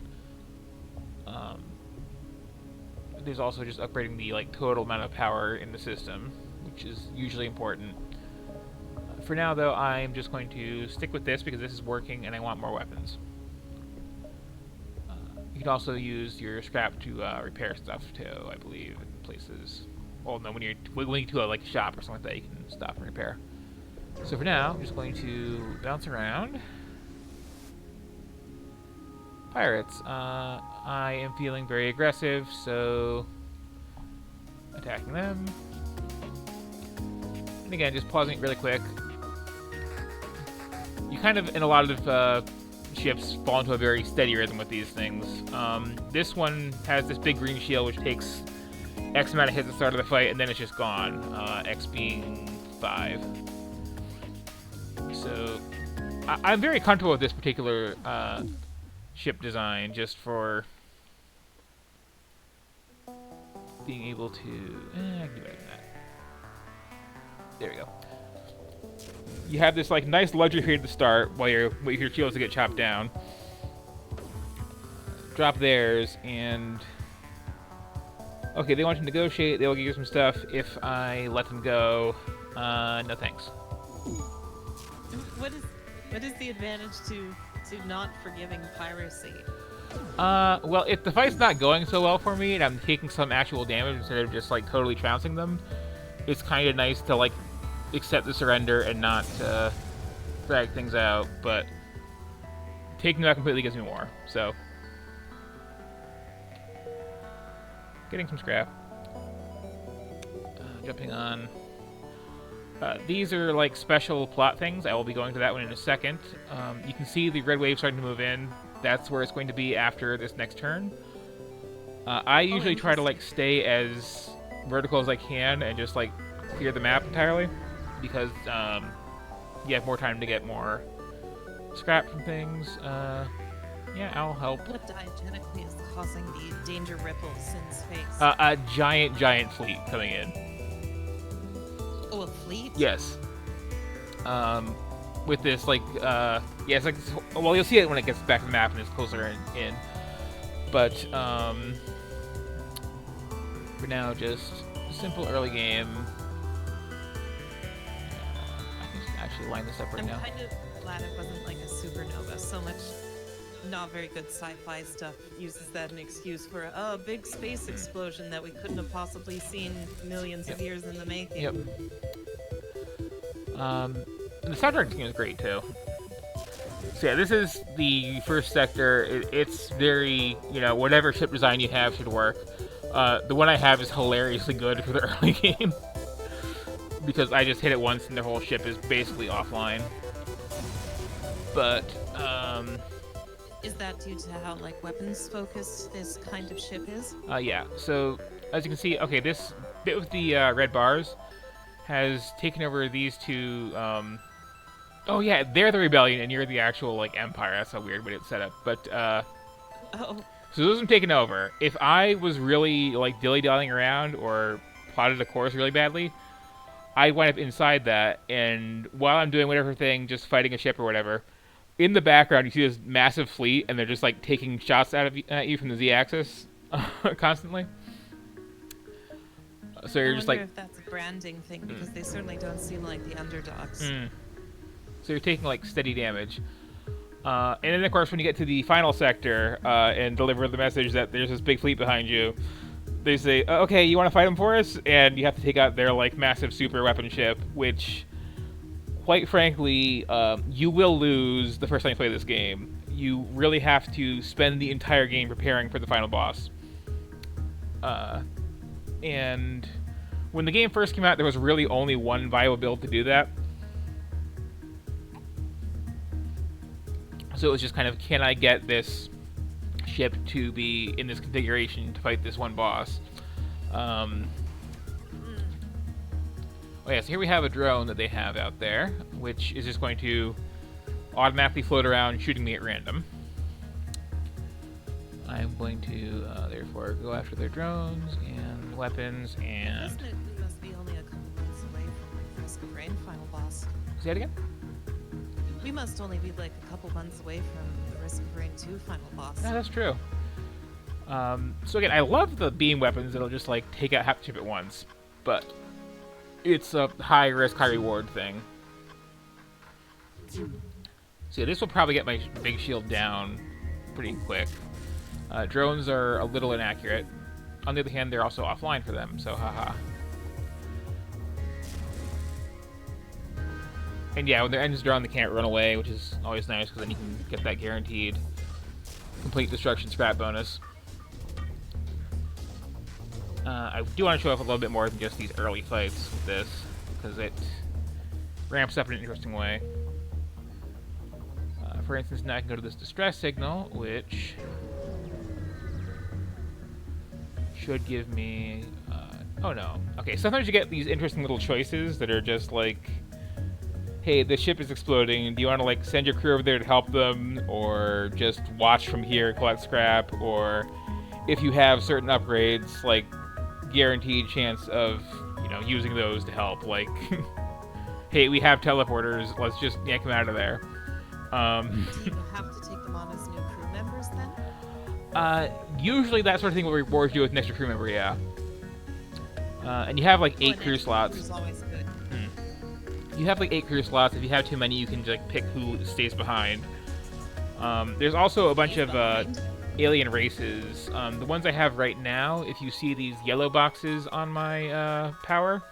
There's also just upgrading the, like, total amount of power in the system, which is usually important. For now, though, I'm just going to stick with this because this is working and I want more weapons. You can also use your scrap to repair stuff too, I believe, in places. Well, no, when you're going to like a shop or something like that, you can stop and repair. So for now, I'm just going to bounce around. Pirates. I am feeling very aggressive, so attacking them. And again, just pausing it really quick. You kind of, in a lot of ships, fall into a very steady rhythm with these things. This one has this big green shield, which takes X amount of hits at the start of the fight, and then it's just gone. X being 5. So I'm very comfortable with this particular ship design, just for being able to... I can do better than that. There we go. You have this, like, nice luxury here at the start while you're waiting for your shields to get chopped down. Drop theirs, and... Okay, they want to negotiate. They'll give you some stuff if I let them go. No thanks. What is the advantage to not forgiving piracy? Well, if the fight's not going so well for me and I'm taking some actual damage instead of just, like, totally trouncing them, it's kind of nice to, like, accept the surrender and not drag things out, but taking them out completely gives me more, so. Getting some scrap. Jumping on. These are like special plot things. I will be going to that one in a second. You can see the red wave starting to move in. That's where it's going to be after this next turn. I usually try to, like, stay as vertical as I can and just, like, clear the map entirely, because you have more time to get more scrap from things. Yeah, I'll help. What diegetically is causing the danger ripples in space? A giant fleet coming in. Oh, a fleet? Yes. with this, like, yeah, it's like, well, you'll see it when it gets back to the map and it's closer in. But, for now, just simple early game. I can actually line this up right I'm now. kind of glad it wasn't like a supernova. So much not very good sci-fi stuff uses that an excuse for a big space explosion that we couldn't have possibly seen millions of years in the making. Yep. And the soundtrack team is great too. So yeah, this is the first sector. It's very, you know, whatever ship design you have should work. The one I have is hilariously good for the early game. Because I just hit it once and the whole ship is basically offline. But, Is that due to how, like, weapons-focused this kind of ship is? yeah. So, as you can see, okay, this bit with the red bars has taken over these two, oh yeah, they're the rebellion and you're the actual, like, empire. That's a weird way to set up. But, Oh. so those have taken over. If I was really, like, dilly-dallying around or plotted a course really badly, I'd wind up inside that, and while I'm doing whatever thing, just fighting a ship or whatever, in the background you see this massive fleet, and they're just, like, taking shots at you from the Z-axis constantly. So you're I just wonder like... if that's a branding thing, because they certainly don't seem like the underdogs. So you're taking, like, steady damage. And then, of course, when you get to the final sector and deliver the message that there's this big fleet behind you, they say, okay, you want to fight them for us? And you have to take out their, like, massive super weapon ship, which, quite frankly, you will lose the first time you play this game. You really have to spend the entire game preparing for the final boss. And when the game first came out, there was really only one viable build to do that. So it was just kind of, can I get this ship to be in this configuration to fight this one boss? Oh yeah, so here we have a drone that they have out there, which is just going to automatically float around shooting me at random. I'm going to, therefore, go after their drones and weapons and... Isn't it, we must be only a couple months away from the Risk of Rain final boss. Say that again? We must only be like a couple months away from the Risk of Rain 2 final boss. No, that's true. So again, I love the beam weapons that'll just, like, take out half the ship at once, but it's a high risk, high reward thing. So yeah, this will probably get my big shield down pretty quick. Drones are a little inaccurate. On the other hand, they're also offline for them, so haha. And yeah, when their engines drawn, they can't run away, which is always nice, because then you can get that guaranteed complete destruction scrap bonus. I do want to show off a little bit more than just these early fights with this, because it ramps up in an interesting way. For instance, now I can go to this distress signal, which should give me... oh no. Okay, sometimes you get these interesting little choices that are just like, hey, the ship is exploding, do you want to, like, send your crew over there to help them, or just watch from here, collect scrap, or if you have certain upgrades, like, guaranteed chance of, you know, using those to help, like, hey, we have teleporters, let's just yank them out of there. Do you have to take them on as new crew members then? Usually that sort of thing will reward you with an extra crew member, yeah. And you have, like, 8 crew slots. Crew's always good. You have, like, 8 crew slots. If you have too many, you can, like, pick who stays behind. There's also a bunch of alien races. The ones I have right now, if you see these yellow boxes on my power,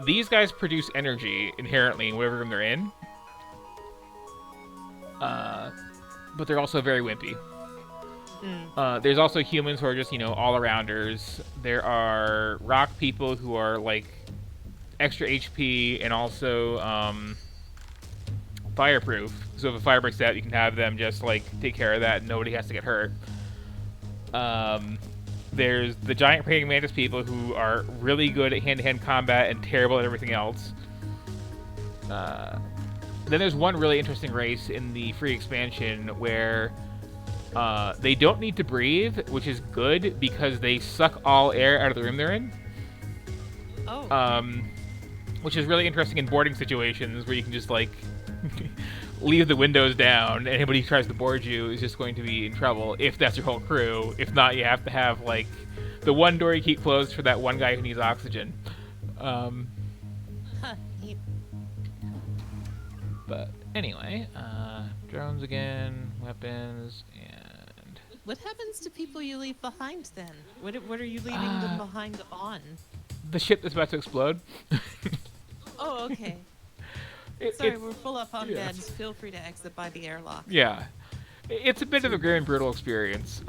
these guys produce energy inherently in whatever room they're in. But they're also very wimpy. There's also humans who are just, you know, all-arounders. There are rock people who are, like, extra HP and also fireproof. So if a fire breaks out, you can have them just, like, take care of that and nobody has to get hurt. There's the giant praying mantis people who are really good at hand-to-hand combat and terrible at everything else. Then there's one really interesting race in the free expansion where they don't need to breathe, which is good because they suck all air out of the room they're in. Oh. which is really interesting in boarding situations where you can just like leave the windows down. And anybody who tries to board you is just going to be in trouble if that's your whole crew. If not, you have to have like the one door you keep closed for that one guy who needs oxygen. Huh, neat. But anyway, drones again, weapons, and What happens to people you leave behind then? What are you leaving them behind on? the ship that's about to explode. Oh, okay. Sorry, we're full up on beds. Feel free to exit by the airlock. Yeah. It's a bit of a grim and brutal experience.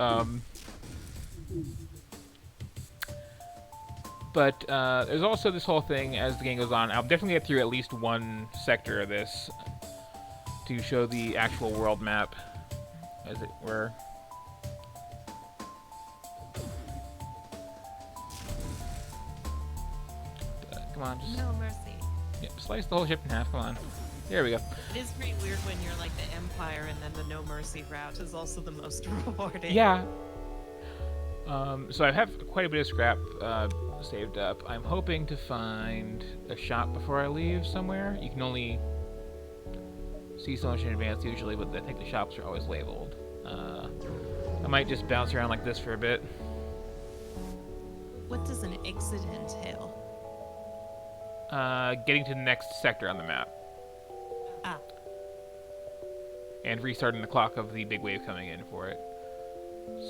But there's also this whole thing as the game goes on. I'll definitely get through at least one sector of this to show the actual world map, as it were. Come on, just No mercy. slice the whole ship in half. Come on. There we go. It is pretty weird when you're like the Empire and then the no mercy route is also the most rewarding. Yeah. So I have quite a bit of scrap saved up. I'm hoping to find a shop before I leave somewhere. You can only see so much in advance usually, but I think the shops are always labeled. I might just bounce around like this for a bit. What does an exit entail? Getting to the next sector on the map. Ah. And restarting the clock of the big wave coming in for it.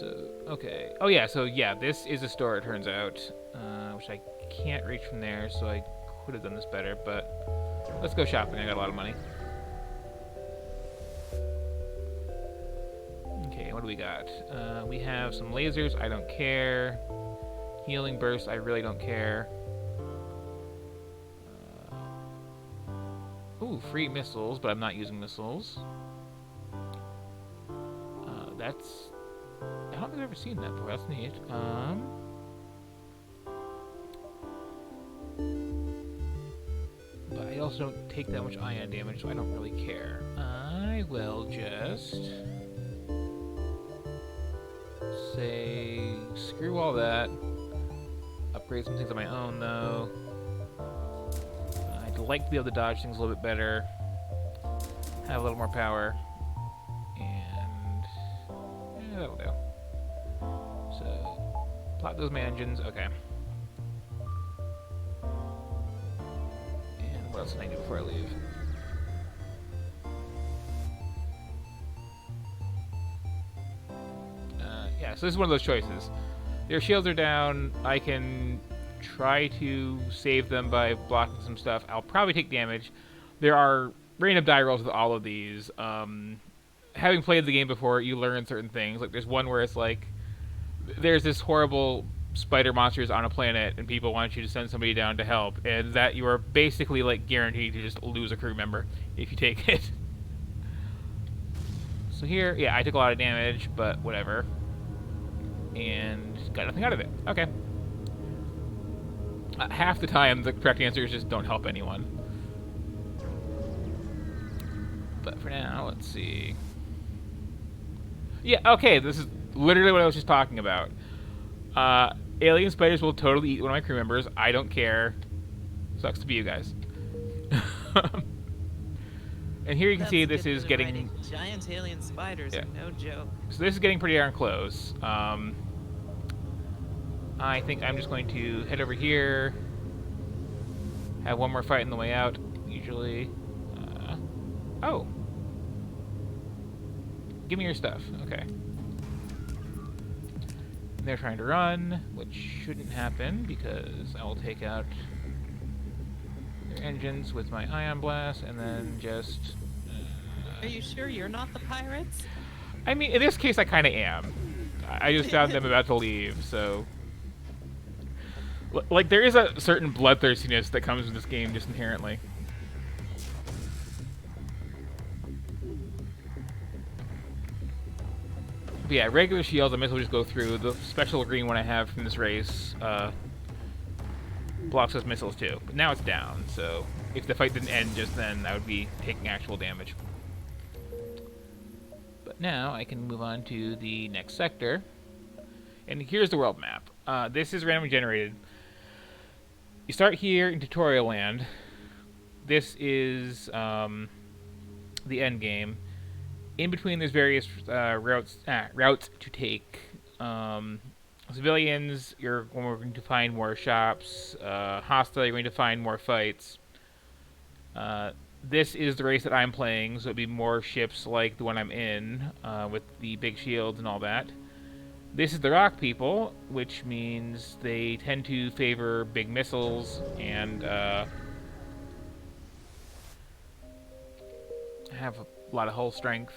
So, okay. Oh yeah, so yeah, this is a store, it turns out. Which I can't reach from there, so I could have done this better, but let's go shopping. I got a lot of money. Okay, what do we got? We have some lasers, I don't care. Healing burst, I really don't care. Ooh, free missiles, but I'm not using missiles. That's... I don't think I've ever seen that before. That's neat. But I also don't take that much ion damage, so I don't really care. I will just... say... screw all that. Upgrade some things on my own, though. I'd like to be able to dodge things a little bit better. Have a little more power. And... yeah, that'll do. So... plot those my engines. Okay. And what else can I do before I leave? Yeah, so this is one of those choices. Their shields are down. I can try to save them by blocking some stuff. I'll probably take damage. There are random die rolls with all of these. Having played the game before, you learn certain things. Like there's one where it's like, there's this horrible spider monsters on a planet, and people want you to send somebody down to help, and that you are basically like guaranteed to just lose a crew member if you take it. So here, yeah, I took a lot of damage, but whatever. And got nothing out of it. Okay. Half the time, the correct answer is just don't help anyone. But for now, let's see. Yeah, okay, this is literally what I was just talking about. Alien spiders will totally eat one of my crew members. I don't care. Sucks to be you guys. And here you can see this is getting... writing. Giant alien spiders are no joke. So this is getting pretty darn close. I think I'm just going to head over here. Have one more fight on the way out, usually. Oh. Give me your stuff. Okay. They're trying to run, which shouldn't happen because I will take out their engines with my ion blast and then just... Are you sure you're not the pirates? I mean, in this case, I kind of am. I just found them about to leave, so... like, there is a certain bloodthirstiness that comes with this game just inherently. But yeah, regular shields, I might as well just go through. The special green one I have from this race blocks those missiles too. But now it's down, so if the fight didn't end just then, I would be taking actual damage. But now I can move on to the next sector. And here's the world map. This is randomly generated. You start here in Tutorial Land, this is the end game. In between, there's various routes to take. Civilians, you're going to find more shops. Hostile, you're going to find more fights. This is the race that I'm playing, so it'd be more ships like the one I'm in, with the big shields and all that. This is the Rock people, which means they tend to favor big missiles and have a lot of hull strength,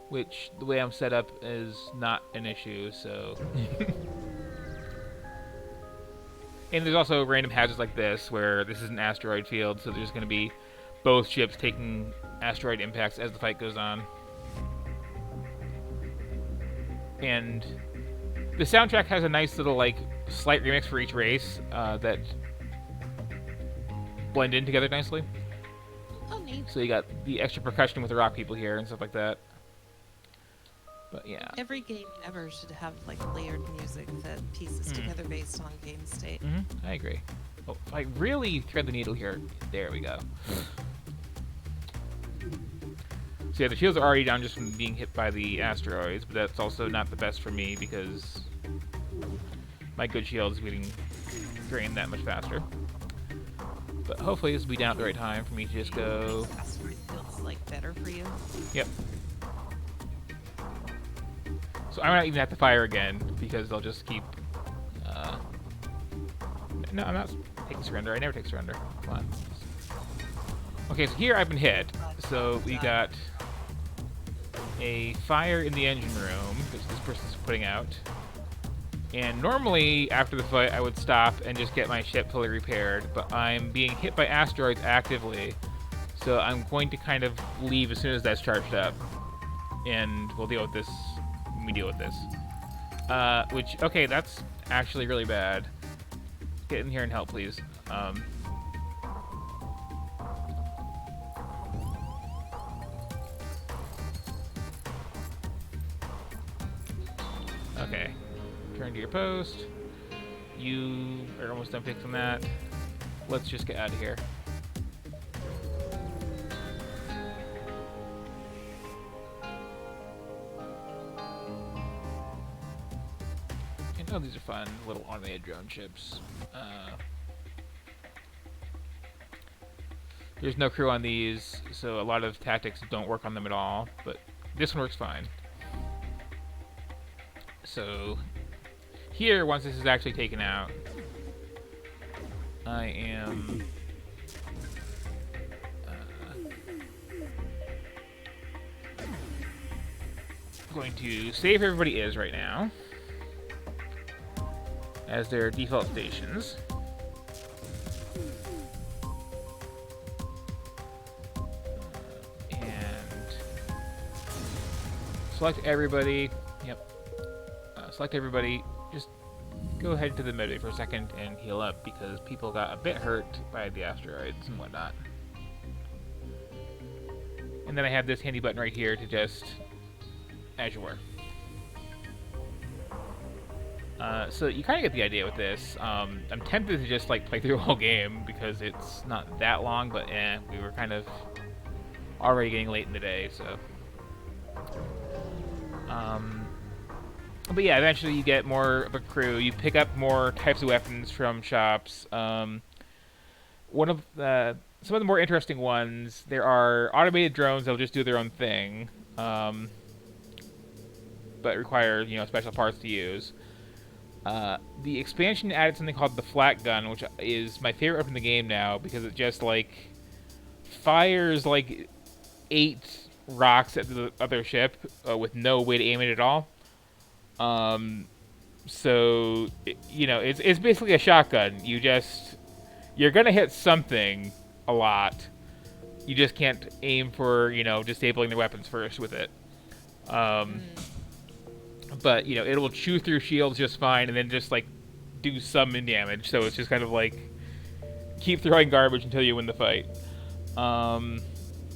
which the way I'm set up is not an issue, so... And there's also random hazards like this, where this is an asteroid field, so there's going to be both ships taking asteroid impacts as the fight goes on. And the soundtrack has a nice little, like, slight remix for each race that blend in together nicely. Oh, neat. So you got the extra percussion with the Rock people here and stuff like that. But yeah. Every game ever should have like layered music that pieces together based on game state. I agree. Oh, if I really thread the needle here, there we go. So yeah, the shields are already down just from being hit by the asteroids, but that's also not the best for me because my good shields are getting drained that much faster. But hopefully this will be down at the right time for me to just go... Asteroid feels like better for you. Yep. So I might not even have to fire again because they'll just keep... No, I'm not taking surrender. I never take surrender. Come on. Okay, so here I've been hit. So we got a fire in the engine room, which this person's putting out. And normally, after the fight, I would stop and just get my ship fully repaired, but I'm being hit by asteroids actively, so I'm going to kind of leave as soon as that's charged up. And we'll deal with this when we deal with this. Okay, that's actually really bad. Get in here and help, please. Okay. Turn to your post. You are almost done fixing that. Let's just get out of here. And oh, these are fun little automated drone ships. There's no crew on these, so a lot of tactics don't work on them at all, but this one works fine. So here, once this is actually taken out, I am going to save where everybody is right now as their default stations. And select everybody. Yep. Select everybody. Just go ahead to the medbay for a second and heal up because people got a bit hurt by the asteroids and whatnot. And then I have this handy button right here to just as you were. So you kind of get the idea with this. I'm tempted to just like play through the whole game because it's not that long, but we were kind of already getting late in the day, so. But yeah, eventually you get more of a crew. You pick up more types of weapons from shops. Some of the more interesting ones, there are automated drones that'll just do their own thing, but require special parts to use. The expansion added something called the flat gun, which is my favorite weapon in the game now because it just like fires like 8 rocks at the other ship with no way to aim it at all. So it's basically a shotgun. You're gonna hit something a lot. You just can't aim for disabling the weapons first with it. But it will chew through shields just fine and then just like do some damage. So it's just kind of like keep throwing garbage until you win the fight.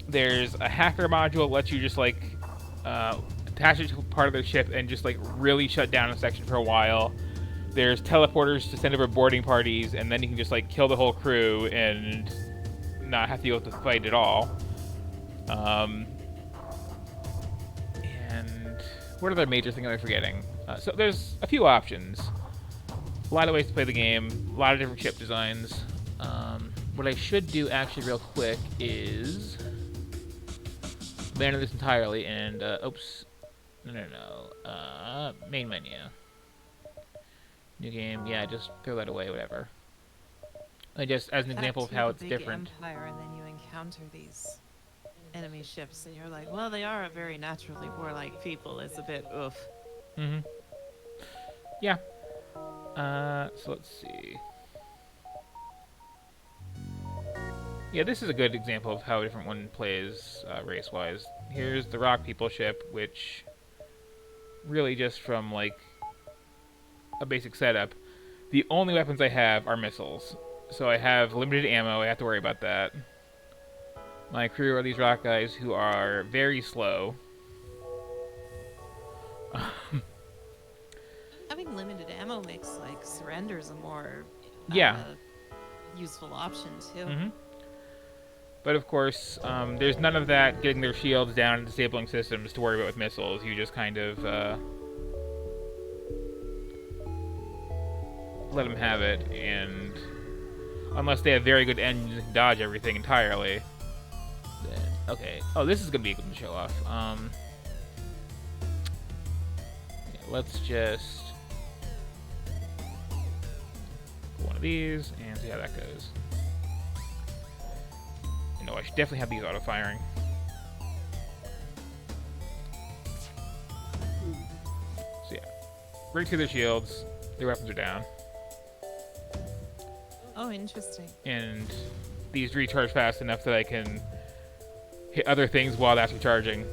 There's a hacker module that lets you just like attach it to part of their ship and just like really shut down a section for a while. There's teleporters to send over boarding parties, and then you can just like kill the whole crew and not have to deal with the fight at all. And what other major thing am I forgetting? So there's a few options. A lot of ways to play the game. A lot of different ship designs. What I should do actually real quick is abandon this entirely and oops. No. Main menu. New game. Yeah, just throw that away. Whatever. I just as an example of how it's different. Empire, and then you encounter these enemy ships, and you're like, well, they are a very naturally warlike people. It's a bit oof. Mm-hmm. Yeah. So let's see. Yeah, this is a good example of how a different one plays race-wise. Here's the Rock People ship, which really just from like a basic setup, the only weapons I have are missiles. So I have limited ammo, I have to worry about that. My crew are these rock guys who are very slow. Having limited ammo makes like surrenders a more useful option too. Mm-hmm. But of course, there's none of that getting their shields down and disabling systems to worry about with missiles. You just kind of let them have it, and unless they have very good engines and can dodge everything entirely, then okay. Oh, this is gonna be a good one to show off. Yeah, let's just put one of these and see how that goes. No, I should definitely have these auto-firing. So yeah, right through their shields, their weapons are down. Oh, interesting. And these recharge fast enough that I can hit other things while that's recharging.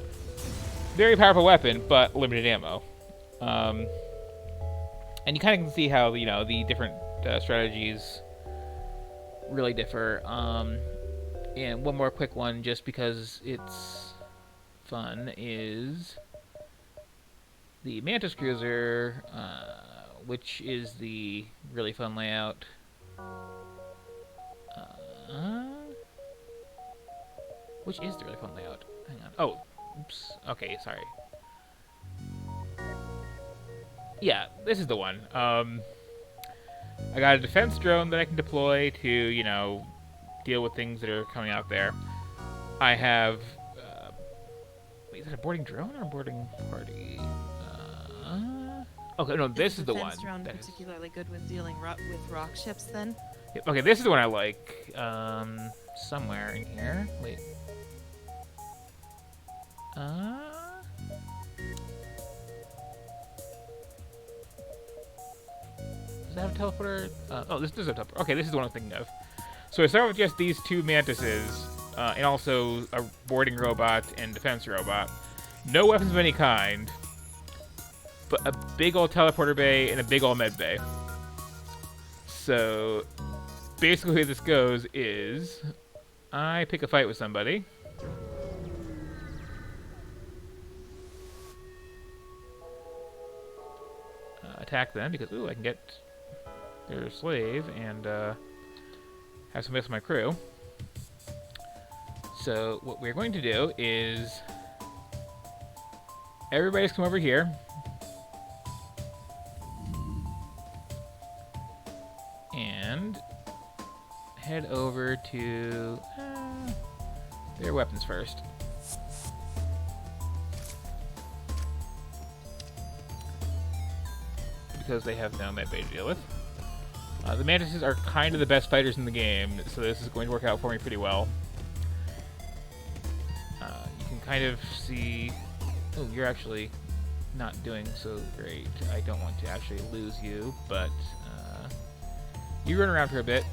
Very powerful weapon, but limited ammo. And you kind of can see how, you know, the different strategies really differ. And one more quick one, just because it's fun, is the Mantis Cruiser, which is the really fun layout. Which is the really fun layout? Hang on. Oh, oops. Okay, sorry. Yeah, this is the one. I got a defense drone that I can deploy to, you know, deal with things that are coming out there. I have... wait, is it a boarding drone or a boarding party? Okay, no, this is the one. Defense drone particularly good with dealing with rock ships, then? Yep, okay, this is the one I like. Somewhere in here. Wait. Does that have a teleporter? Oh, this does have a teleporter. Okay, this is the one I'm thinking of. So I start with just these two mantises, and also a boarding robot and defense robot. No weapons of any kind, but a big old teleporter bay and a big old med bay. So basically the way this goes is I pick a fight with somebody. Attack them because, ooh, I can get their slave and have some with my crew. So what we're going to do is everybody's come over here. And head over to their weapons first. Because they have no med bay to deal with. The mantises are kind of the best fighters in the game, so this is going to work out for me pretty well. You can kind of see... Oh, you're actually not doing so great. I don't want to actually lose you, but you run around for a bit.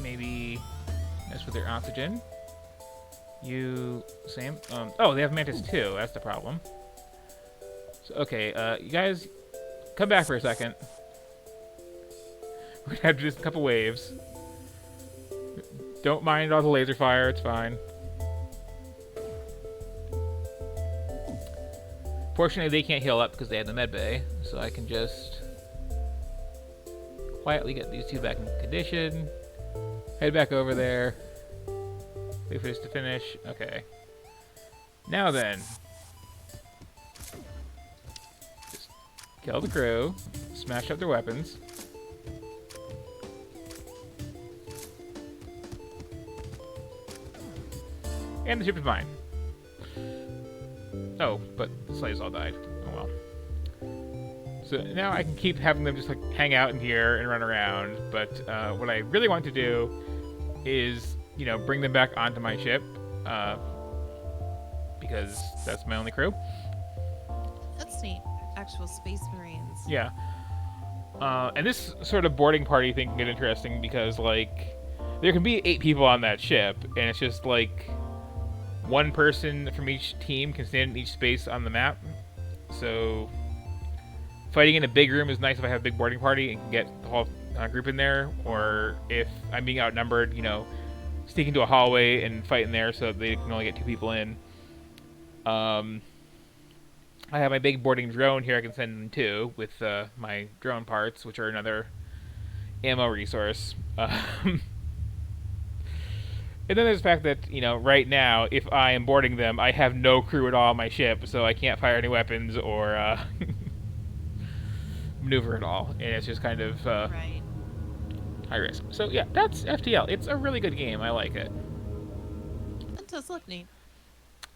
Maybe mess with their oxygen. You... same? Oh, they have mantis too. That's the problem. So, okay, you guys, come back for a second. We're gonna have just a couple waves. Don't mind all the laser fire, it's fine. Fortunately, they can't heal up because they have the med bay, so I can just quietly get these two back in condition. Head back over there. Wait for this to finish. Okay. Now then. Just kill the crew. Smash up their weapons. And the ship is mine. Oh, but the slaves all died. Oh well. So now I can keep having them just like hang out in here and run around, but what I really want to do is, you know, bring them back onto my ship, because that's my only crew. That's neat. Actual Space Marines. Yeah. And this sort of boarding party thing can get interesting because, like, there can be 8 people on that ship, and it's just like one person from each team can stand in each space on the map. So fighting in a big room is nice if I have a big boarding party and can get the whole group in there, or if I'm being outnumbered, you know, sneak into a hallway and fight in there so they can only get 2 people in. I have my big boarding drone here I can send them to with my drone parts, which are another ammo resource. And then there's the fact that, you know, right now, if I am boarding them, I have no crew at all on my ship, so I can't fire any weapons or maneuver at all. And it's just kind of Right. high risk. So yeah, that's FTL. It's a really good game. I like it. That does look neat.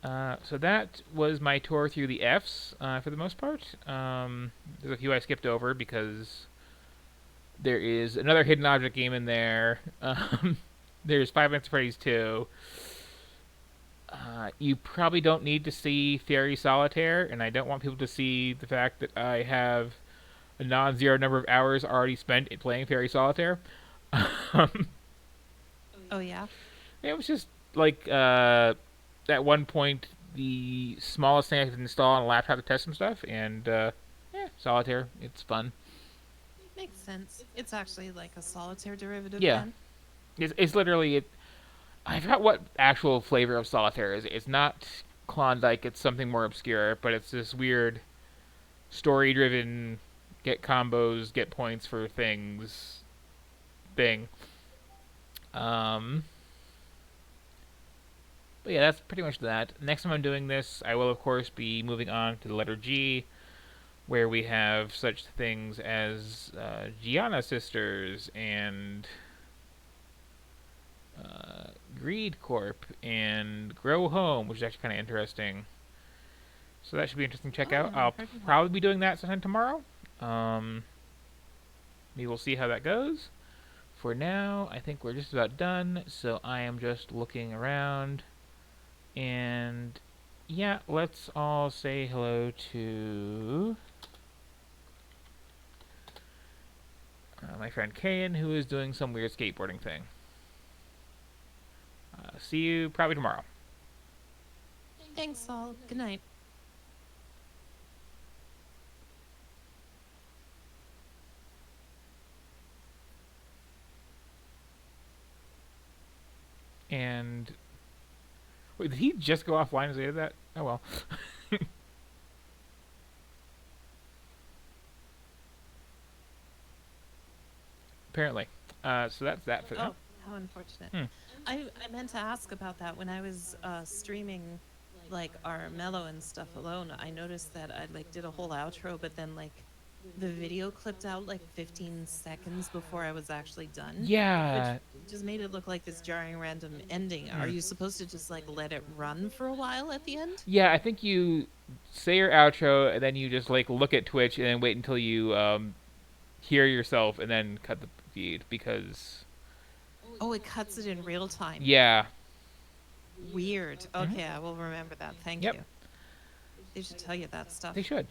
So that was my tour through the Fs for the most part. There's a few I skipped over because there is another hidden object game in there. There's Five Nights at Freddy's 2. You probably don't need to see Fairy Solitaire, and I don't want people to see the fact that I have a non-zero number of hours already spent in playing Fairy Solitaire. Oh yeah. It was just like at one point the smallest thing I could install on a laptop to test some stuff, and yeah, Solitaire, it's fun. Makes sense. It's actually like a Solitaire derivative. Yeah. Then. It's literally it. I forgot what actual flavor of Solitaire is. It's not Klondike. It's something more obscure, but it's this weird story-driven get combos, get points for things thing. But yeah, that's pretty much that. Next time I'm doing this, I will of course be moving on to the letter G, where we have such things as Gianna Sisters and Greed Corp and Grow Home, which is actually kind of interesting. So that should be interesting to check out. I'll probably be doing that sometime tomorrow. We will see how that goes. For now, I think we're just about done, so I am just looking around. And yeah, let's all say hello to my friend Kayan, who is doing some weird skateboarding thing. See you probably tomorrow. Thanks, all. Good night. And wait, did he just go offline as I did that? Oh well. Apparently. So that's that for that. Oh, how unfortunate. I meant to ask about that when I was streaming like our mellow and stuff alone. I noticed that I like did a whole outro, but then like the video clipped out like 15 seconds before I was actually done. Yeah. Which just made it look like this jarring random ending. Are you supposed to just like let it run for a while at the end? Yeah, I think you say your outro and then you just like look at Twitch and then wait until you hear yourself and then cut the feed because. Oh, it cuts it in real time. Yeah. Weird. Okay, I will remember that. Thank Yep. you. They should tell you that stuff. They should.